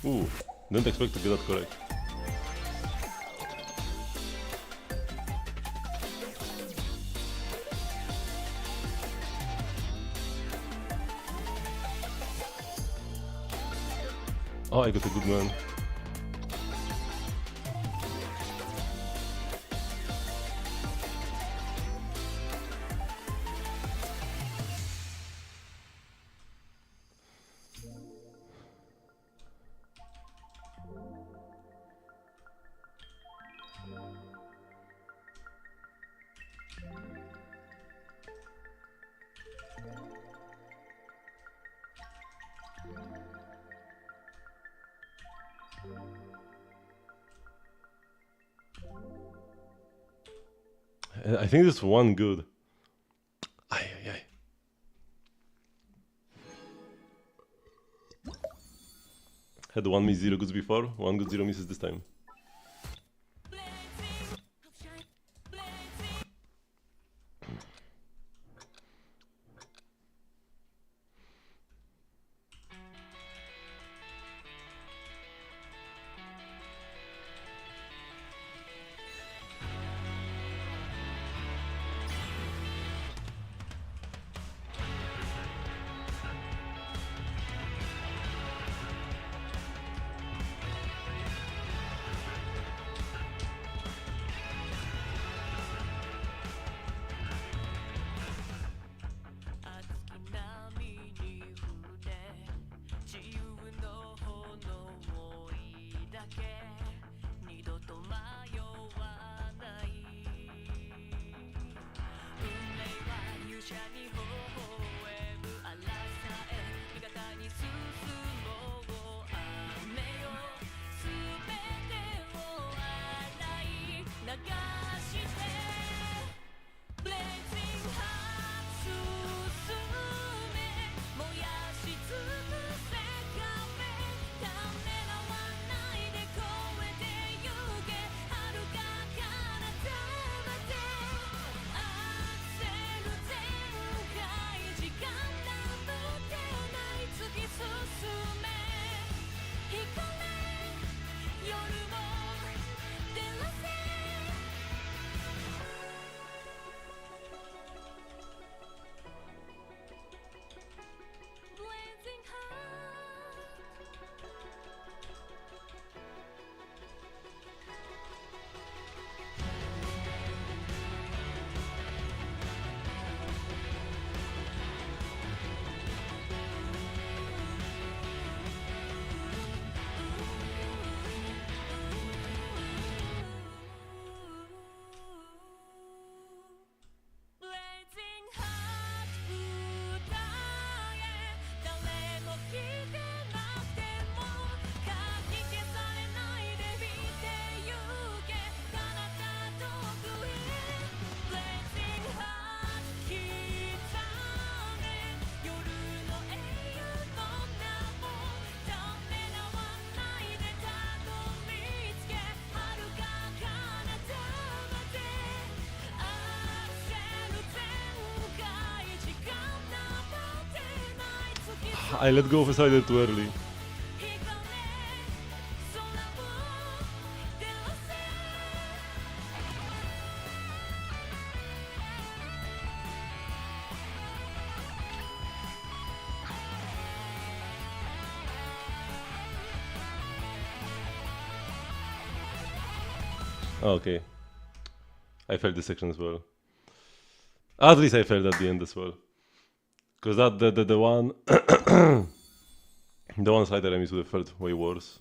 [SPEAKER 1] Ooh, didn't expect to get that correct. Oh, I got a good one. I think this one good. Ay, ay, ay. Had one miss 0 goods before, one good 0 misses this time. I let go of a cider too early. Okay. I felt this section as well. At least I felt at the end as well. Because that the one the one side enemies would have felt way worse.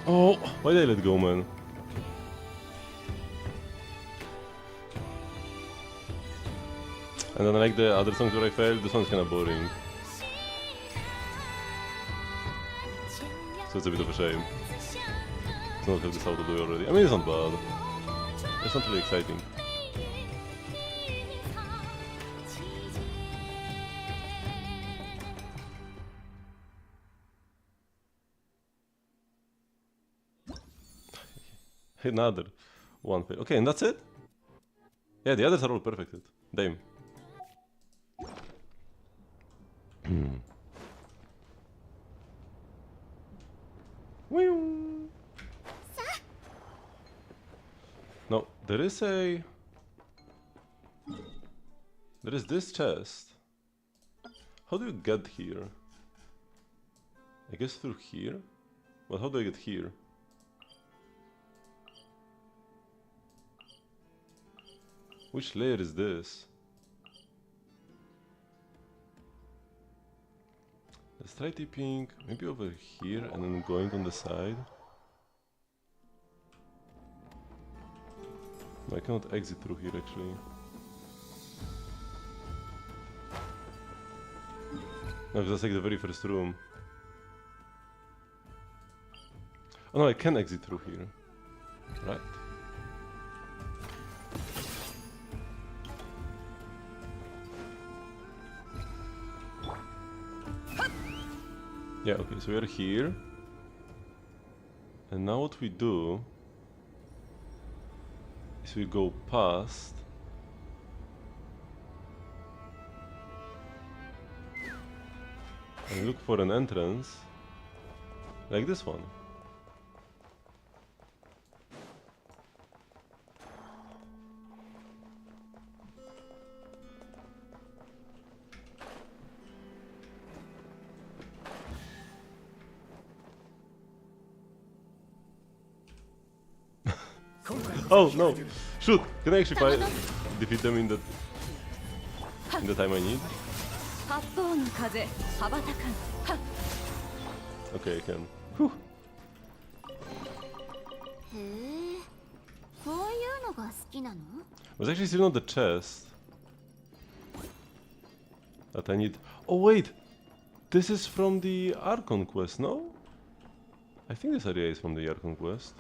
[SPEAKER 1] Oh, why did I let go, man? And then like the other songs where I failed, this one's kinda boring. So it's a bit of a shame to not have this out of the way already. I mean, it's not bad. It's not really exciting. Another one fail. Okay, and that's it? Yeah, the others are all perfected. Damn. No, there is this chest. How do you get here? I guess through here? But how do I get here? Which layer is this? Let's try tipping maybe over here and then going on the side. No, I cannot exit through here actually. No, that's like the very first room. Oh no, I can exit through here. Right. Yeah, okay, so we are here. And now what we do is we go past and look for an entrance like this one. Oh no! Shoot! Can I actually defeat them in the time I need? Okay, I can. Whew.
[SPEAKER 4] へえ、こういうのが好きなの？
[SPEAKER 1] I was actually still on the chest that I need. Oh wait! This is from the Archon quest, no? I think this area is from the Archon quest.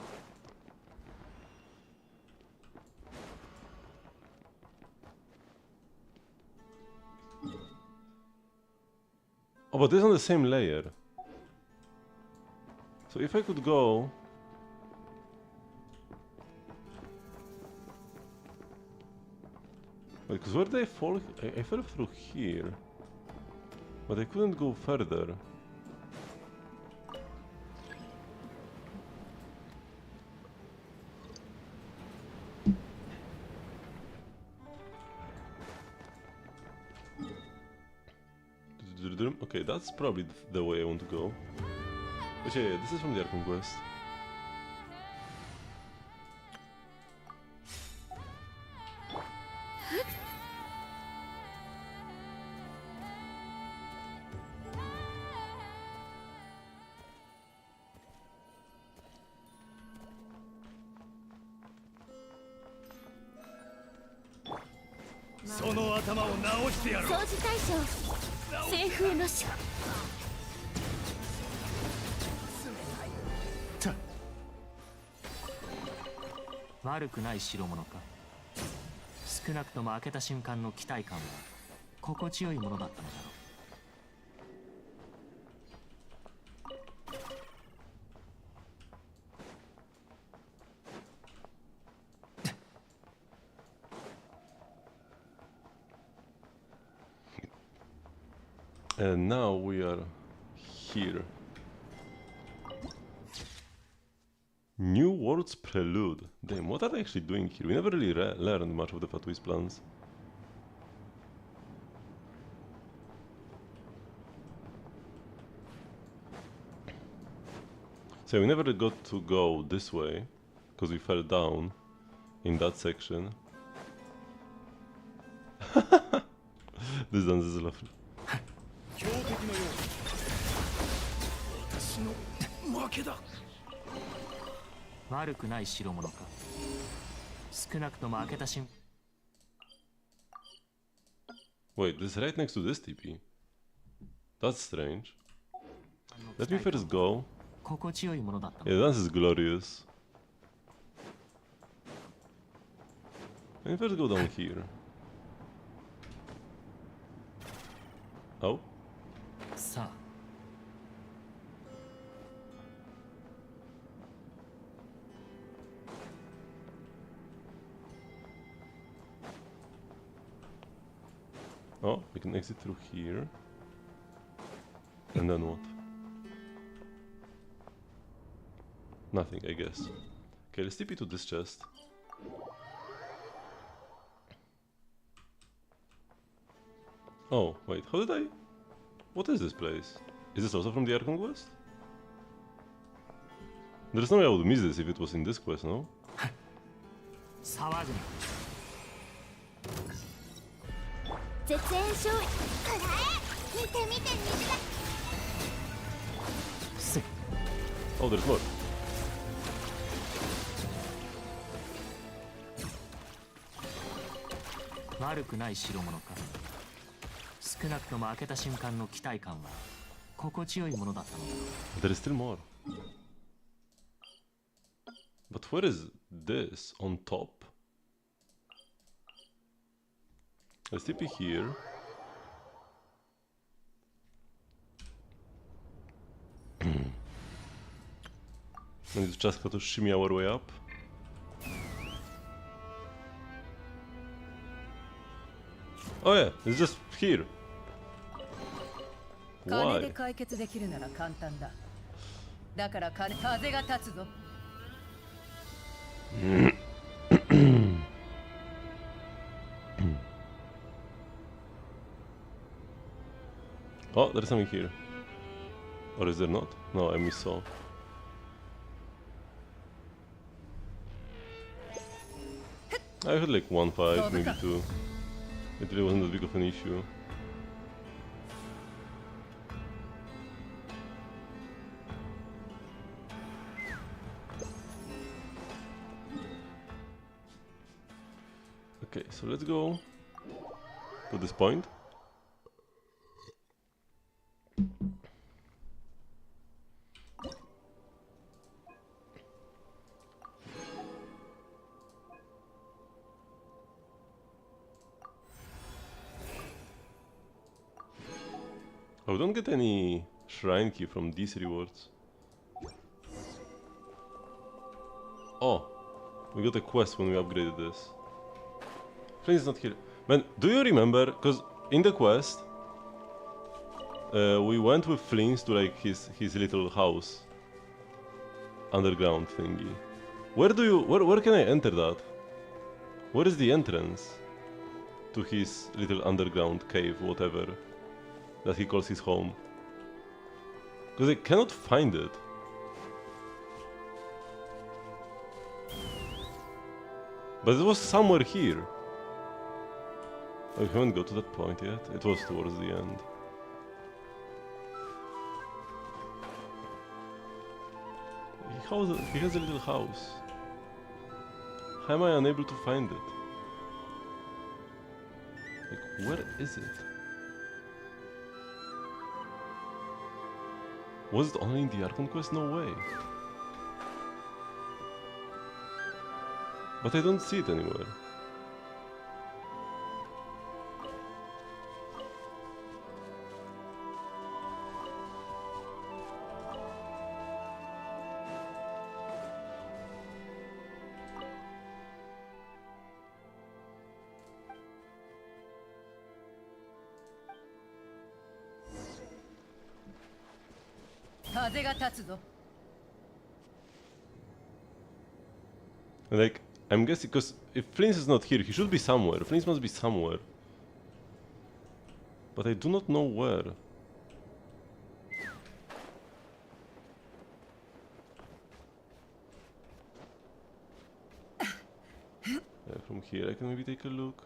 [SPEAKER 1] Oh, but this is on the same layer. So if I could go... Wait, because where did I fall? I fell through here. But I couldn't go further. Okay, that's probably the way I want to go. But yeah, this is from the Archon quest.
[SPEAKER 2] 「悪くない代物か。少なくとも開けた瞬間の期待感は心地よいものだったのだろう。
[SPEAKER 1] And now we are here. New World's Prelude. Damn, what are they actually doing here? We never really learned much of the Fatoui's plans. So we never got to go this way, because we fell down in that section. This dance is lovely.
[SPEAKER 10] 私の負けだ。
[SPEAKER 2] 悪くない代物か。少なくとも開けた瞬
[SPEAKER 1] Wait, this is right next to this TP. That's strange.
[SPEAKER 2] 間の
[SPEAKER 1] Let
[SPEAKER 2] 期
[SPEAKER 1] me
[SPEAKER 2] 待感
[SPEAKER 1] first go.
[SPEAKER 2] 心地よいものだったの
[SPEAKER 1] Yeah, this is glorious. Let me first go down here. Oh?
[SPEAKER 2] さあ
[SPEAKER 1] Oh, we can exit through here. And then what? Nothing, I guess. Okay, let's TP to this chest. Oh, wait, how did I... What is this place? Is this also from the Archon quest? There's no way I would miss this if it was in this quest, no?
[SPEAKER 2] 騒ぐな
[SPEAKER 3] 絶縁勝利くらえ見て見て虹だ
[SPEAKER 2] せ
[SPEAKER 1] Oh, there's more.
[SPEAKER 2] 悪くない代物か。少なくとも開けた瞬間の期待感は心地よいものだったのだろう。
[SPEAKER 1] There is still more. But where is this? On top? Let's TP here. And it's just got to shimmy our way up. Oh yeah, it's just here.
[SPEAKER 10] 金で
[SPEAKER 1] Why?
[SPEAKER 10] 解決できるなら簡単だ。だから風が立つぞ。
[SPEAKER 1] Oh, there's something here. Or is there not? No, I missaw. I had like one fight, maybe two. It really wasn't that big of an issue. Okay, so let's go to this point. Oh, we don't get any shrine key from these rewards. Oh, we got a quest when we upgraded this. Flynn is not here. Man, do you remember? Because in the quest, we went with Flynn's to like his little house, underground thingy. Where can I enter that? Where is the entrance to his little underground cave, whatever that he calls his home? Because I cannot find it. But it was somewhere here. Oh, we haven't got to that point yet. It was towards the end. He has a little house. How am I unable to find it? Like, where is it? Was it only in the Archon quest? No way. But I don't see it anywhere. Like, I'm guessing, because if Flint is not here, he should be somewhere. Flint must be somewhere. But I do not know where. From here I can maybe take a look.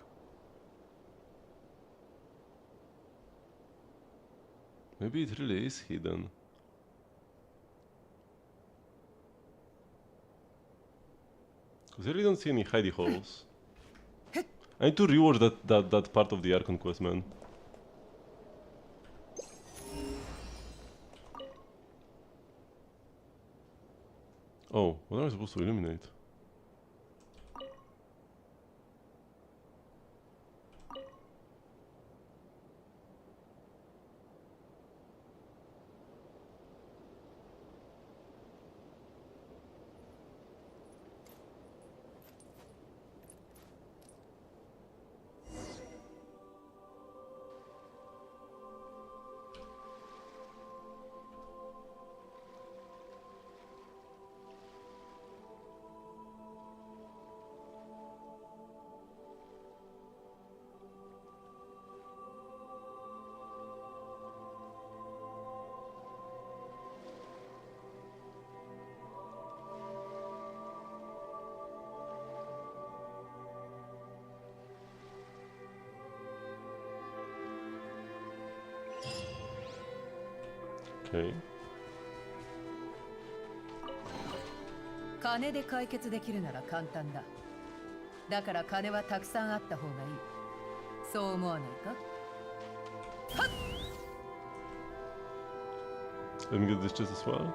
[SPEAKER 1] Maybe it really is hidden. Because I really don't see any hidey holes. I need to rewatch that part of the Archon quest, man. Oh, what am I supposed to eliminate? Okay.
[SPEAKER 10] 金で解決できるなら簡単だ。だから金はたくさんあった方がいい。そう思わないか？
[SPEAKER 1] Let me get this chest as well.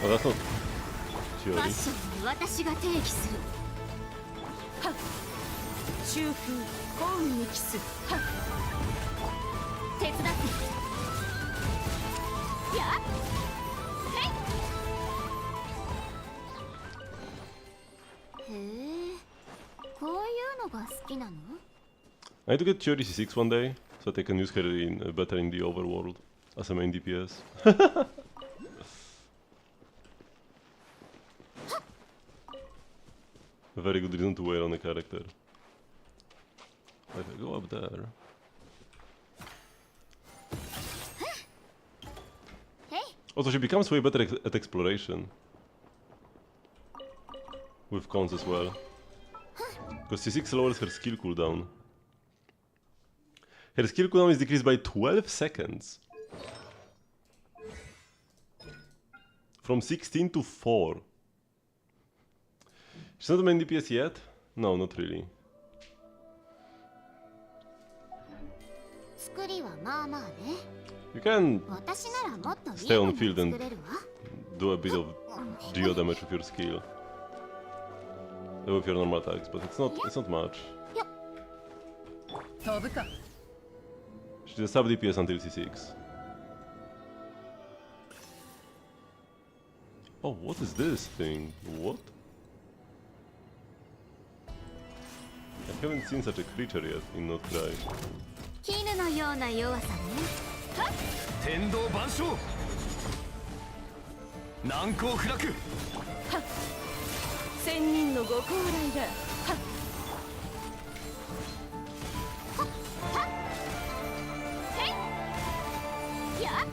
[SPEAKER 1] Oh, that's not
[SPEAKER 6] ファッ
[SPEAKER 1] Chiori.
[SPEAKER 6] ションは私が定義する。はっ。修風、幸運に帰す。はっ。手伝って。やっ。へえ。こういうのが好きなの？
[SPEAKER 1] I need to get Chiori C6 one day, so that I can use her better in the overworld as a main DPS. A very good reason to wear on a character. If I go up there... Also, she becomes way better at exploration. With cons as well. Because C6 lowers her skill cooldown. Her skill cooldown is decreased by 12 seconds. From 16 to 4. She's not a main DPS yet? No, not really.
[SPEAKER 3] 作りはまあまあね。
[SPEAKER 1] You can
[SPEAKER 3] 私ならもっといい
[SPEAKER 1] stay
[SPEAKER 3] も
[SPEAKER 1] on
[SPEAKER 3] の
[SPEAKER 1] field
[SPEAKER 3] を
[SPEAKER 1] and
[SPEAKER 3] 作れるわ。
[SPEAKER 1] do a bit of geo damage with your skill. With your normal attacks, but it's not much.
[SPEAKER 10] 飛ぶか。
[SPEAKER 1] She's a sub DPS until C6. Oh, what is this thing? What? I haven't seen such a creature yet in Not Cry.
[SPEAKER 3] 絹のような弱さね。
[SPEAKER 7] 天道万象難攻不落
[SPEAKER 8] 千人のご高麗だ。
[SPEAKER 3] やっ。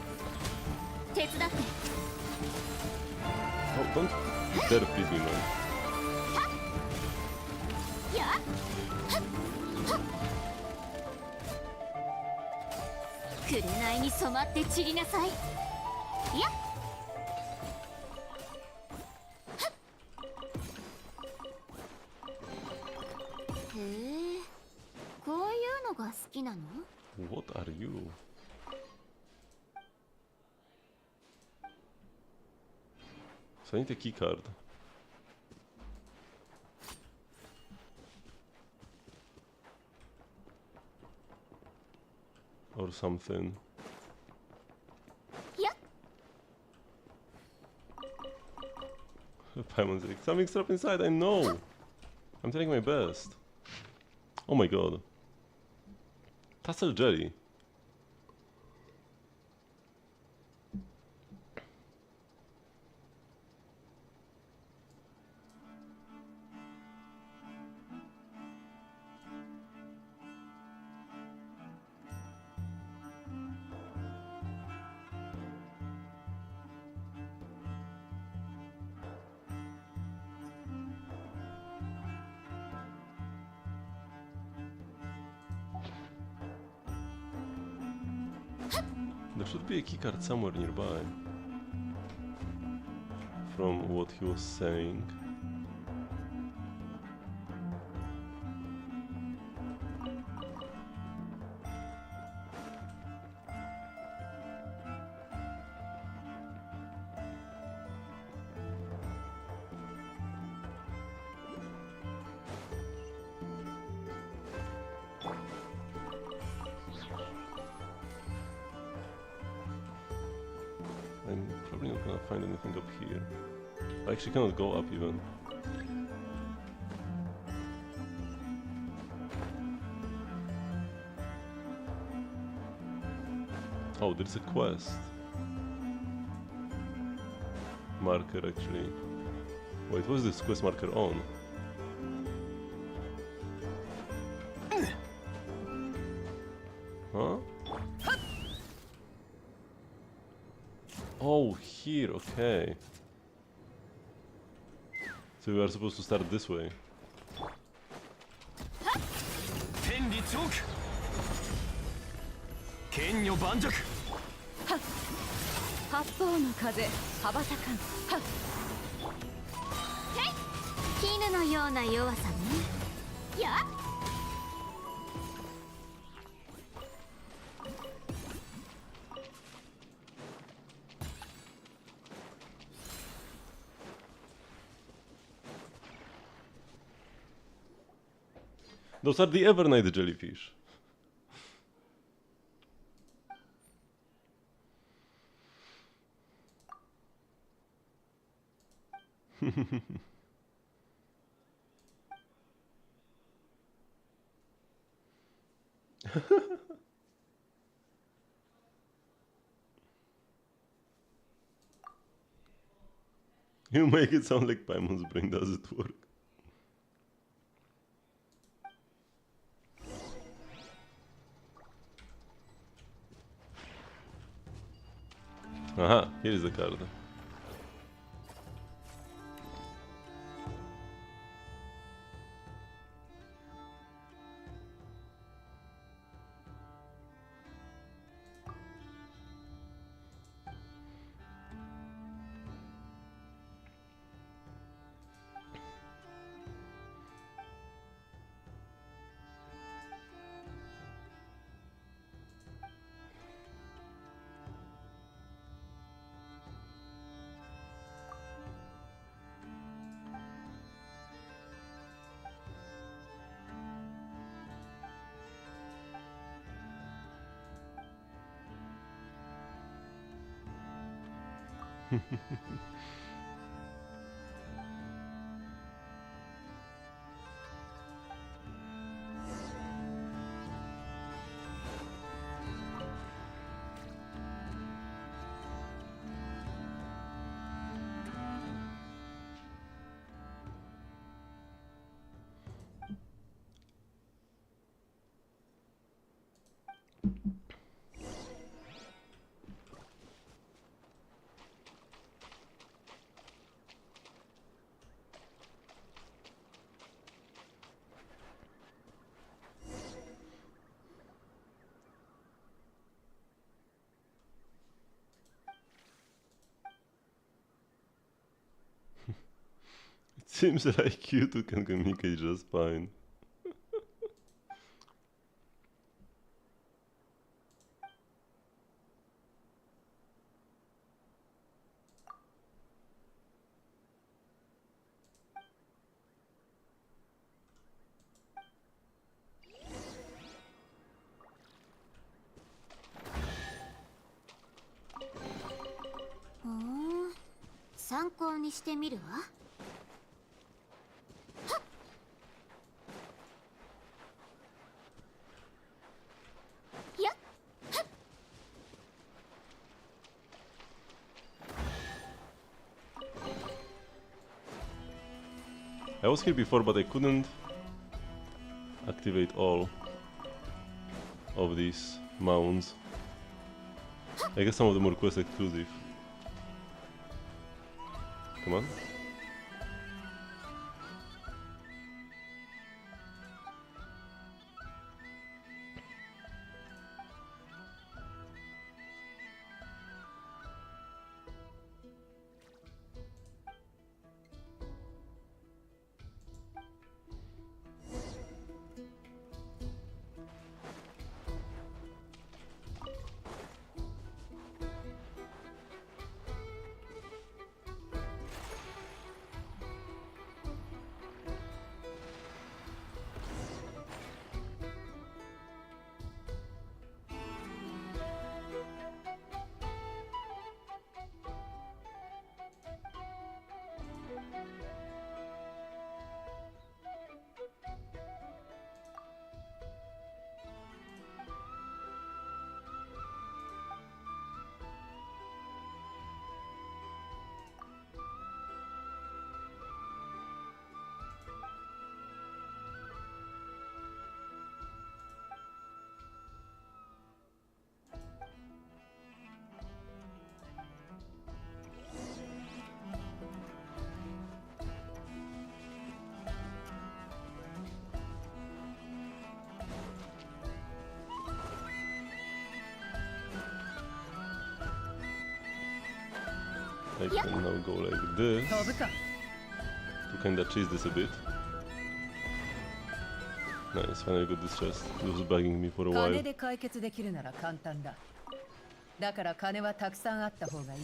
[SPEAKER 3] 手伝って。
[SPEAKER 1] Oh, don't dare please me, man.
[SPEAKER 3] やっ。紅に染まって散りなさい。やっ。へえ、こういうのが好きなの？
[SPEAKER 1] What are you? So I need a key card. Or something.
[SPEAKER 3] Yep.
[SPEAKER 1] Paimon's like, something's trapped inside, I know! I'm trying my best. Oh my god. Tassel jelly. There should be a keycard somewhere nearby. From what he was saying. I'm probably not gonna find anything up here. I actually cannot go up even. Oh, there's a quest. Marker actually. Wait, what is this quest marker on? Huh? Oh, here, okay. So we are supposed to start this way.
[SPEAKER 2] 天理チョーク剣女盤石
[SPEAKER 8] 八方の風羽ばたかんはっ
[SPEAKER 6] 絹のような弱さね。
[SPEAKER 8] やっ
[SPEAKER 1] Those are the Evernight jellyfish. You make it sound like Paimon's brain does it work. Aha, here is the card. Seems like you two can communicate just fine.
[SPEAKER 6] Oh, 参考にしてみるわ。
[SPEAKER 1] I was here before, but I couldn't activate all of these mounds. I guess some of them were quest exclusive. Come on. I can now go like this
[SPEAKER 10] 飛ぶか
[SPEAKER 1] to kinda cheese this a bit. Nice, finally got this chest. It was bugging me for a
[SPEAKER 10] 金
[SPEAKER 1] while.
[SPEAKER 10] で解決できるなら簡単だだから金はたくさんあった方がいい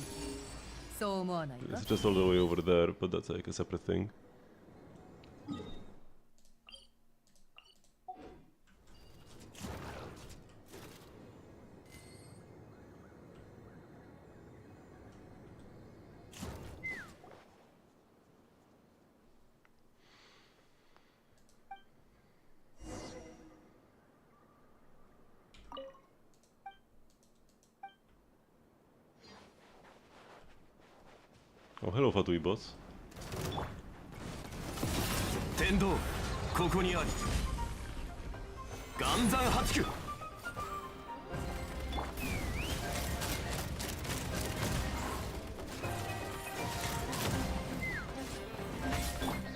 [SPEAKER 10] そう思わないか
[SPEAKER 1] It's just all the way over there, but that's like a separate thing. Oh, hello, Fatui boss.
[SPEAKER 11] 天道ここにあり岩山八九
[SPEAKER 6] フ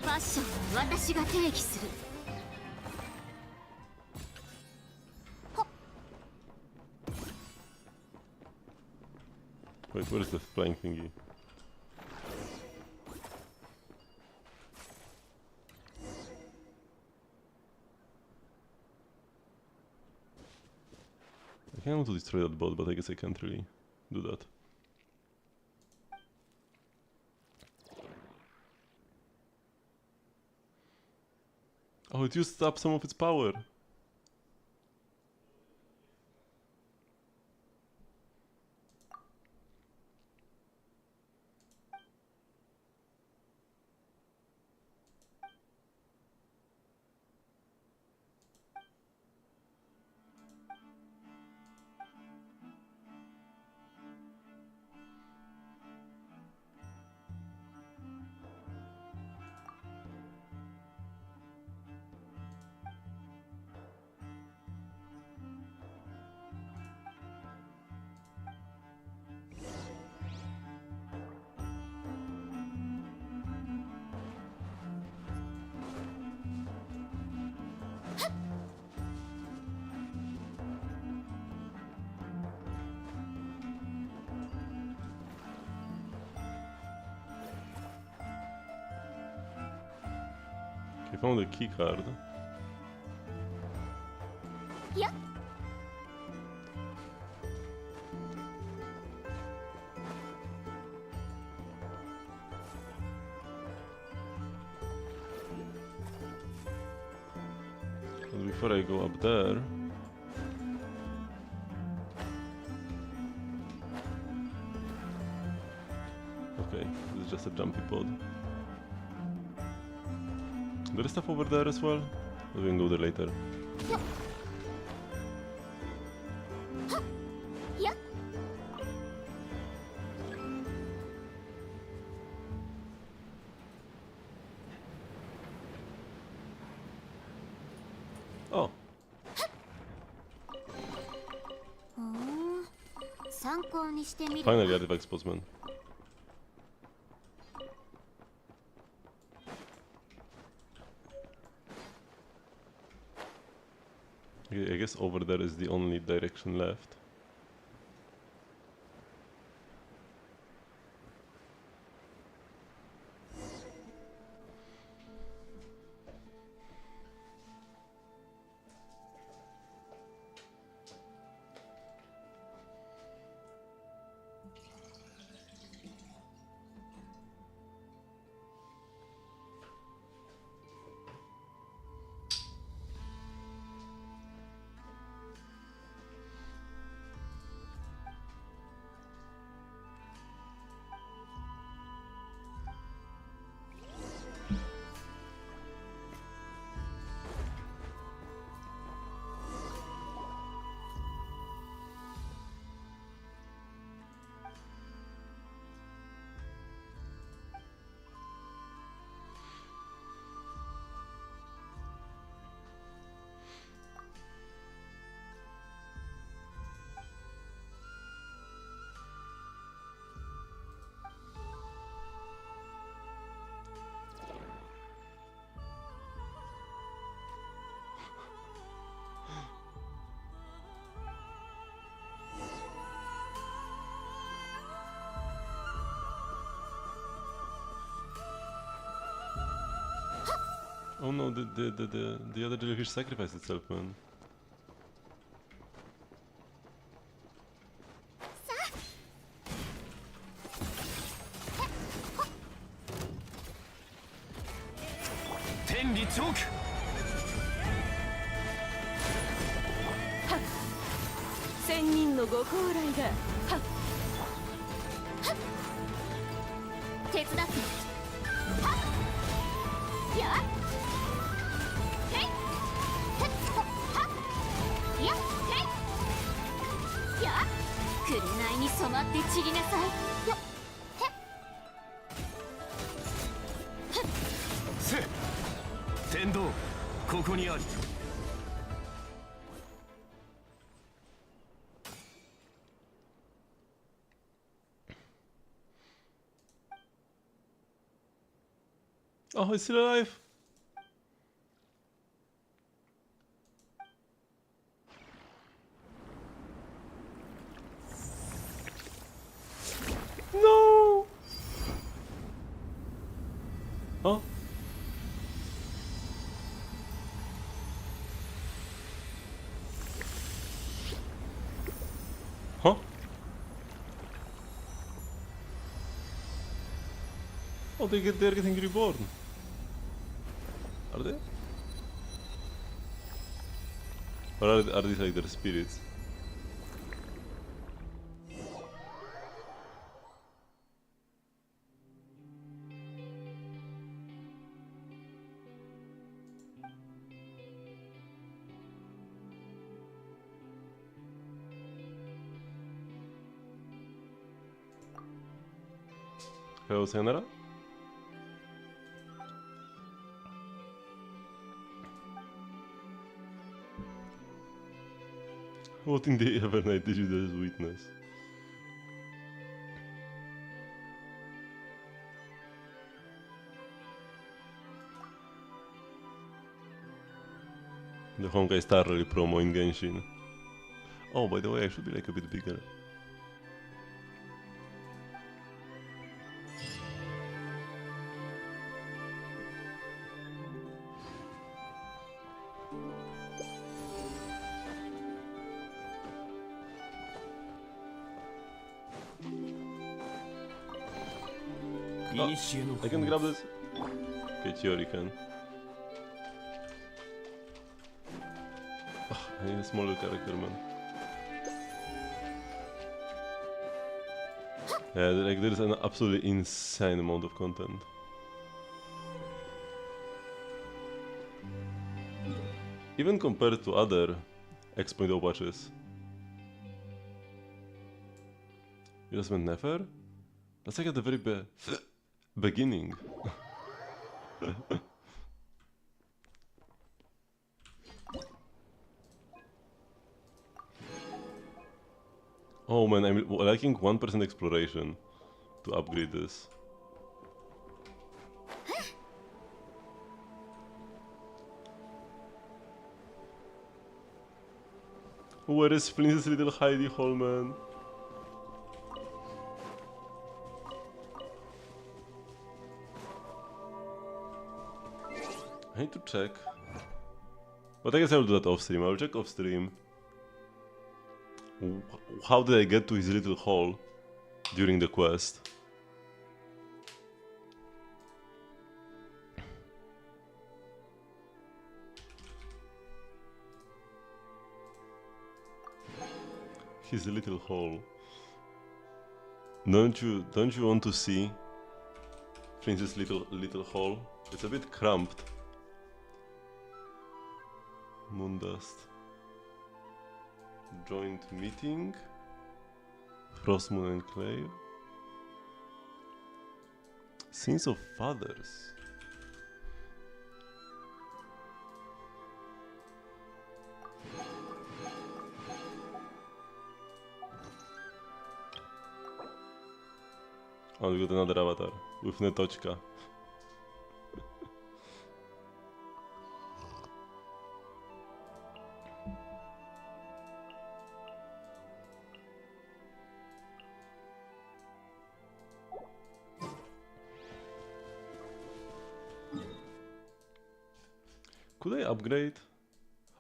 [SPEAKER 6] ァッションは私が定義する
[SPEAKER 1] Wait, where is the flying thingy? I kind of want to destroy that bot, but I guess I can't really do that. Oh, it used up some of its power. I found a key card.
[SPEAKER 3] Yeah.
[SPEAKER 1] But before I go up there... Okay, this is just a jumpy pod. There is stuff over there as well? We can go there later.
[SPEAKER 3] Yeah.
[SPEAKER 1] Oh,
[SPEAKER 3] 参考にしてみる
[SPEAKER 1] finally artifact sportsman. Okay, I guess over there is the only direction left. Oh no, the other jellyfish sacrificed itself, man.
[SPEAKER 11] Tenri choke!
[SPEAKER 8] 仙人のご高来が
[SPEAKER 3] 手伝ってはっやっへいへっはっやっへいやっ紅に染まって散りなさいよ
[SPEAKER 11] せ天道ここにあり
[SPEAKER 1] Oh, he's still alive! No! Huh? Huh? Oh, they're getting reborn. Are they? Or are these like their spirits? Hello, sayonara? What in the Evernight did you just witness? The Honkai Star Rally promo in Genshin. Oh, by the way, I should be like a bit bigger. Oh, I can grab this. Okay, Chiori can. Oh, I need a smaller character, man. Yeah, like there is an absolutely insane amount of content. Even compared to other X.0 patches. You just went Nefer? That's like at the very beginning. Oh man, I'm liking 1% exploration to upgrade this. Where is Princess Little Heidi Holman? I need to check. But I guess I'll do that off stream. I'll check off stream. How did I get to his little hall during the quest? His little hall. Don't you want to see Princess little hall? It's a bit cramped. Moondust. Joint meeting. Frostmoon Enclave. Scenes of Fathers. Oh, we got another avatar with Netochka. Could I upgrade?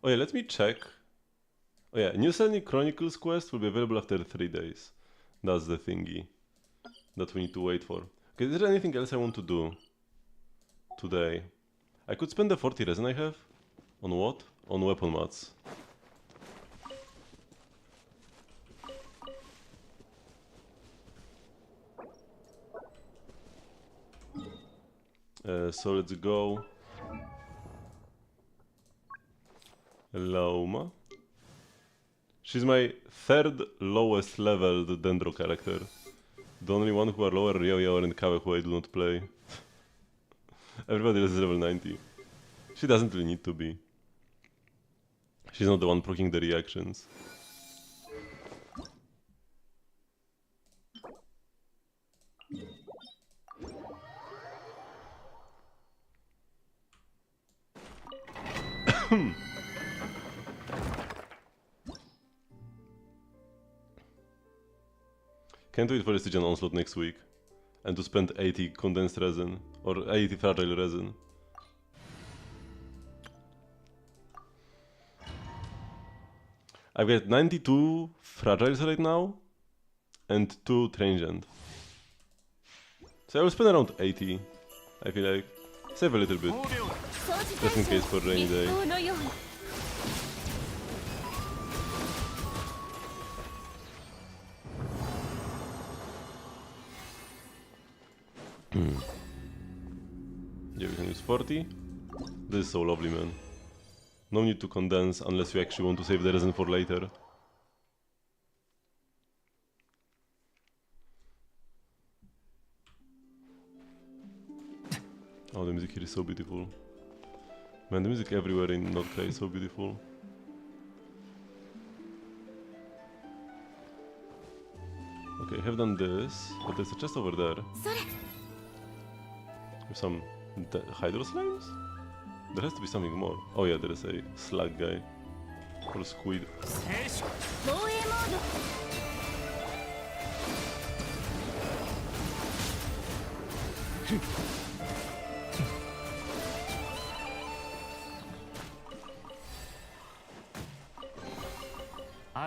[SPEAKER 1] Oh yeah, let me check. Oh yeah, New Scenic Chronicles quest will be available after 3 days. That's the thingy that we need to wait for. Okay, is there anything else I want to do today? I could spend the 40 resin I have. On what? On weapon mats. So let's go. Lauma. She's my third lowest leveled Dendro character. The only one who are lower Ryo and Kawe who I do not play. Everybody else is level 90. She doesn't really need to be. She's not the one proccing the reactions. Can't wait for the Stygian Onslaught next week. And to spend 80 condensed resin. Or 80 fragile resin. I've got 92 fragiles right now. And 2 transient. So I will spend around 80. I feel like. Save a little bit. Just in case for rainy day. Yeah, we can use 40. This is so lovely, man. No need to condense unless you actually want to save the resin for later. Oh, the music here is so beautiful. Man, the music everywhere in Nordcray is so beautiful. Okay, I have done this, but there's a chest over there. With some hydro slimes? There has to be something more. Oh yeah, there is a slug guy. Or squid.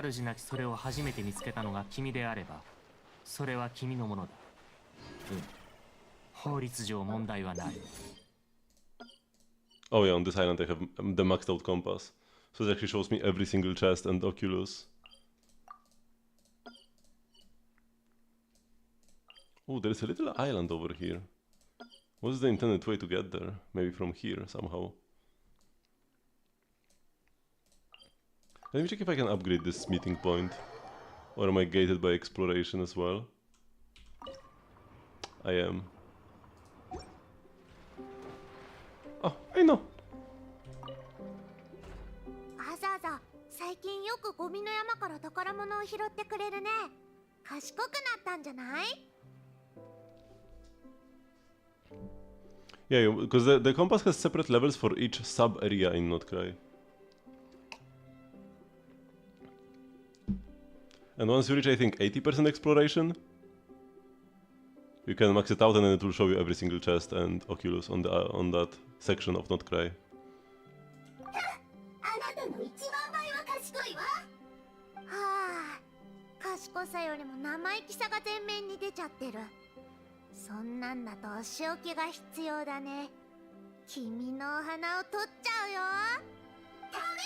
[SPEAKER 2] 主なきそれを初めて見つけたのが君であれば、それは君のものだ。法律上問題はない。
[SPEAKER 1] Oh yeah, on this island I have the maxed out compass. So it actually shows me every single chest and Oculus. Oh, there is a little island over here. What is the intended way to get there? Maybe from here somehow. Let me check if I can upgrade this meeting point. Or am I gated by exploration as well? I am. Oh, I know!
[SPEAKER 3] あざあざ、最近よくゴミの山から宝物を拾ってくれるね。賢くなったんじゃない？
[SPEAKER 1] Yeah, because the compass has separate levels for each sub-area in Nordcray. And once you reach, I think, 80% exploration, you can max it out and then it will show you every single chest and Oculus on that section of Nordcray.
[SPEAKER 3] あなたの一万倍は賢いわ。はあ、賢さよりも生意気さが前面に出ちゃってる。そんなんだとお仕置きが必要だね。君のお花を取っちゃうよ。ダメ、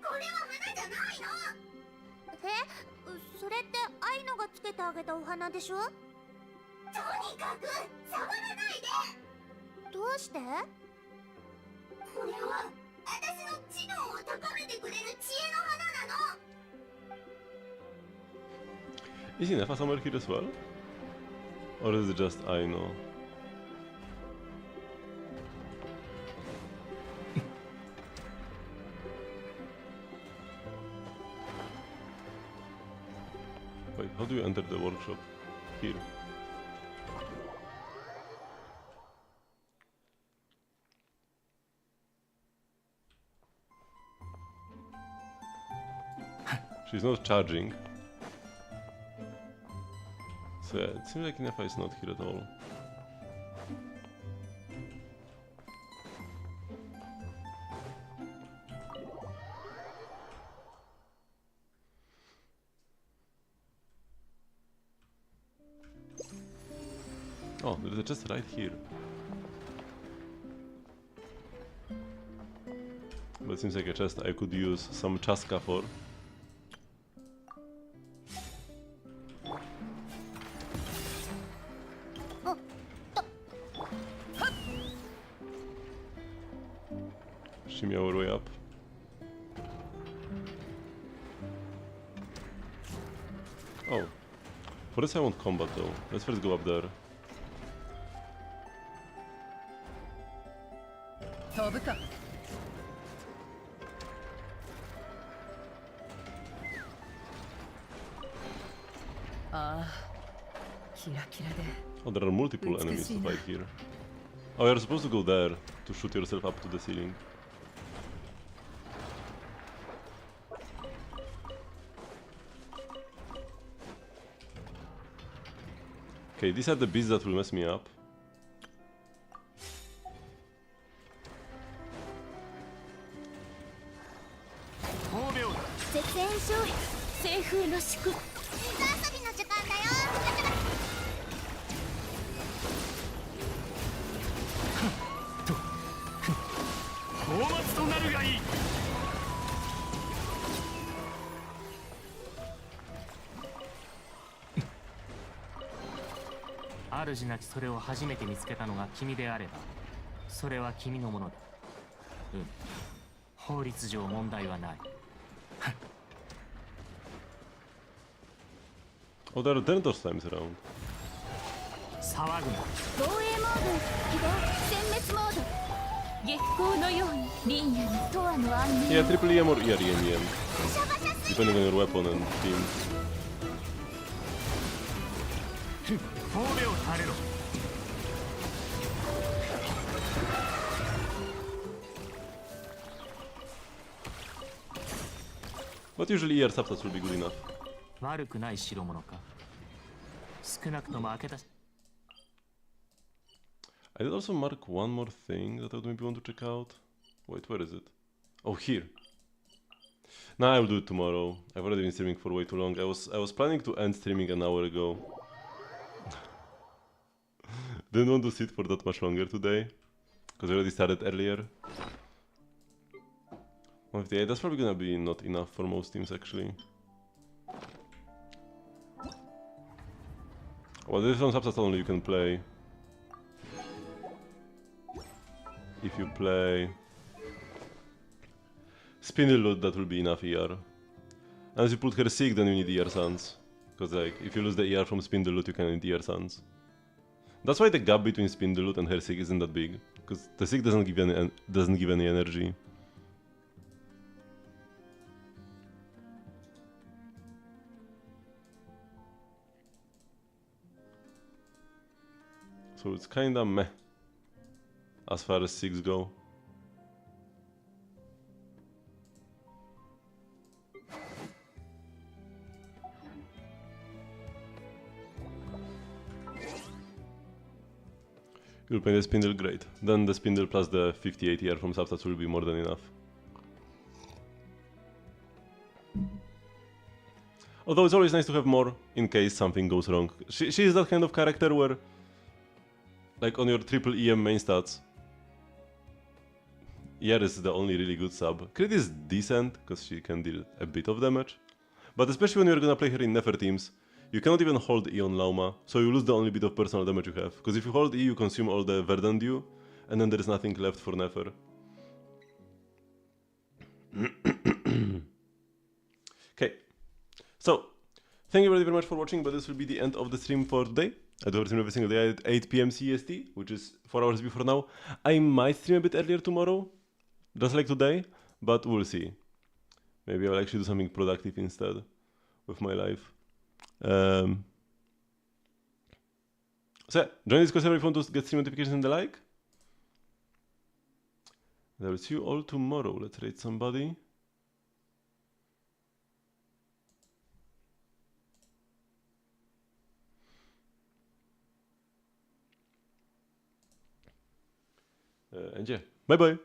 [SPEAKER 3] これは花じゃないの。それってアイノがつけてあげたお花でしょ？とにかく触らないで。どうして？これは私の知能を高めてくれる知恵の花なの。
[SPEAKER 1] Is Nefa somewhere here as well? Or is it just Aino? Wait, how do you enter the workshop? Here. She's not charging. So yeah, it seems like Nefa is not here at all. Oh, there's a chest right here. But it seems like a chest I could use some chaska for. Shimmy our way up. Oh. For this I want combat though. Let's first go up there.
[SPEAKER 10] 飛ぶか。ああ、キラキラで。
[SPEAKER 1] Oh, there are multiple enemies to fight here. Oh, you're supposed to go there to shoot yourself up to the ceiling. Okay, these are the beasts that will mess me up.
[SPEAKER 6] 絶縁勝利西風の祝
[SPEAKER 3] 水遊びの時間だよ。
[SPEAKER 11] 大松となるがいい。
[SPEAKER 2] 主なきそれを初めて見つけたのが君であれば、それは君のものだ。法律上問題はない。
[SPEAKER 1] Oh, there are Dentor slimes around.
[SPEAKER 2] 騒ぐな。
[SPEAKER 6] 防衛モード起動殲滅モード月光のようにリンヤに永遠の安寧
[SPEAKER 1] Yeah, triple EM or EREM, depending on your weapon and team.
[SPEAKER 2] 褒めを垂れろ。
[SPEAKER 1] But usually ER substats will be good enough.
[SPEAKER 2] 悪くない代物か。少なくとも開けた。
[SPEAKER 1] I did also mark one more thing that I would maybe want to check out. Wait, where is it? Oh, here. Nah, I will do it tomorrow. I've already been streaming for way too long. I was planning to end streaming an hour ago. Didn't want to sit for that much longer today, because I already started earlier. 158, that's probably gonna be not enough for most teams actually. Well, this is on substats only you can play. If you play Spindle Loot, that will be enough ER. Unless you put her Sig, then you need ER Suns. Because like, if you lose the ER from Spindle Loot, you can need ER Suns. That's why the gap between Spindle Loot and her Sig isn't that big. Because the Sig doesn't give any energy. So it's kinda meh as far as Sigs go. You'll play the Spindle, great. Then the Spindle plus the 58 ER from substats will be more than enough. Although it's always nice to have more in case something goes wrong. She is that kind of character where, like on your triple EM main stats, ER is the only really good sub. Crit is decent, because she can deal a bit of damage. But especially when you're gonna play her in Nefer teams, you cannot even hold E on Lauma, so you lose the only bit of personal damage you have. Because if you hold E, you consume all the Verdant Dew, and then there is nothing left for Nefer. Okay, so, thank you very much for watching, but this will be the end of the stream for today. I do stream every single day at 8 PM CST, which is 4 hours before now. I might stream a bit earlier tomorrow, just like today, but we'll see. Maybe I'll actually do something productive instead with my life. So yeah, join this server if you want to get stream notifications and the like. And I will see you all tomorrow. Let's rate somebody. And yeah, bye bye.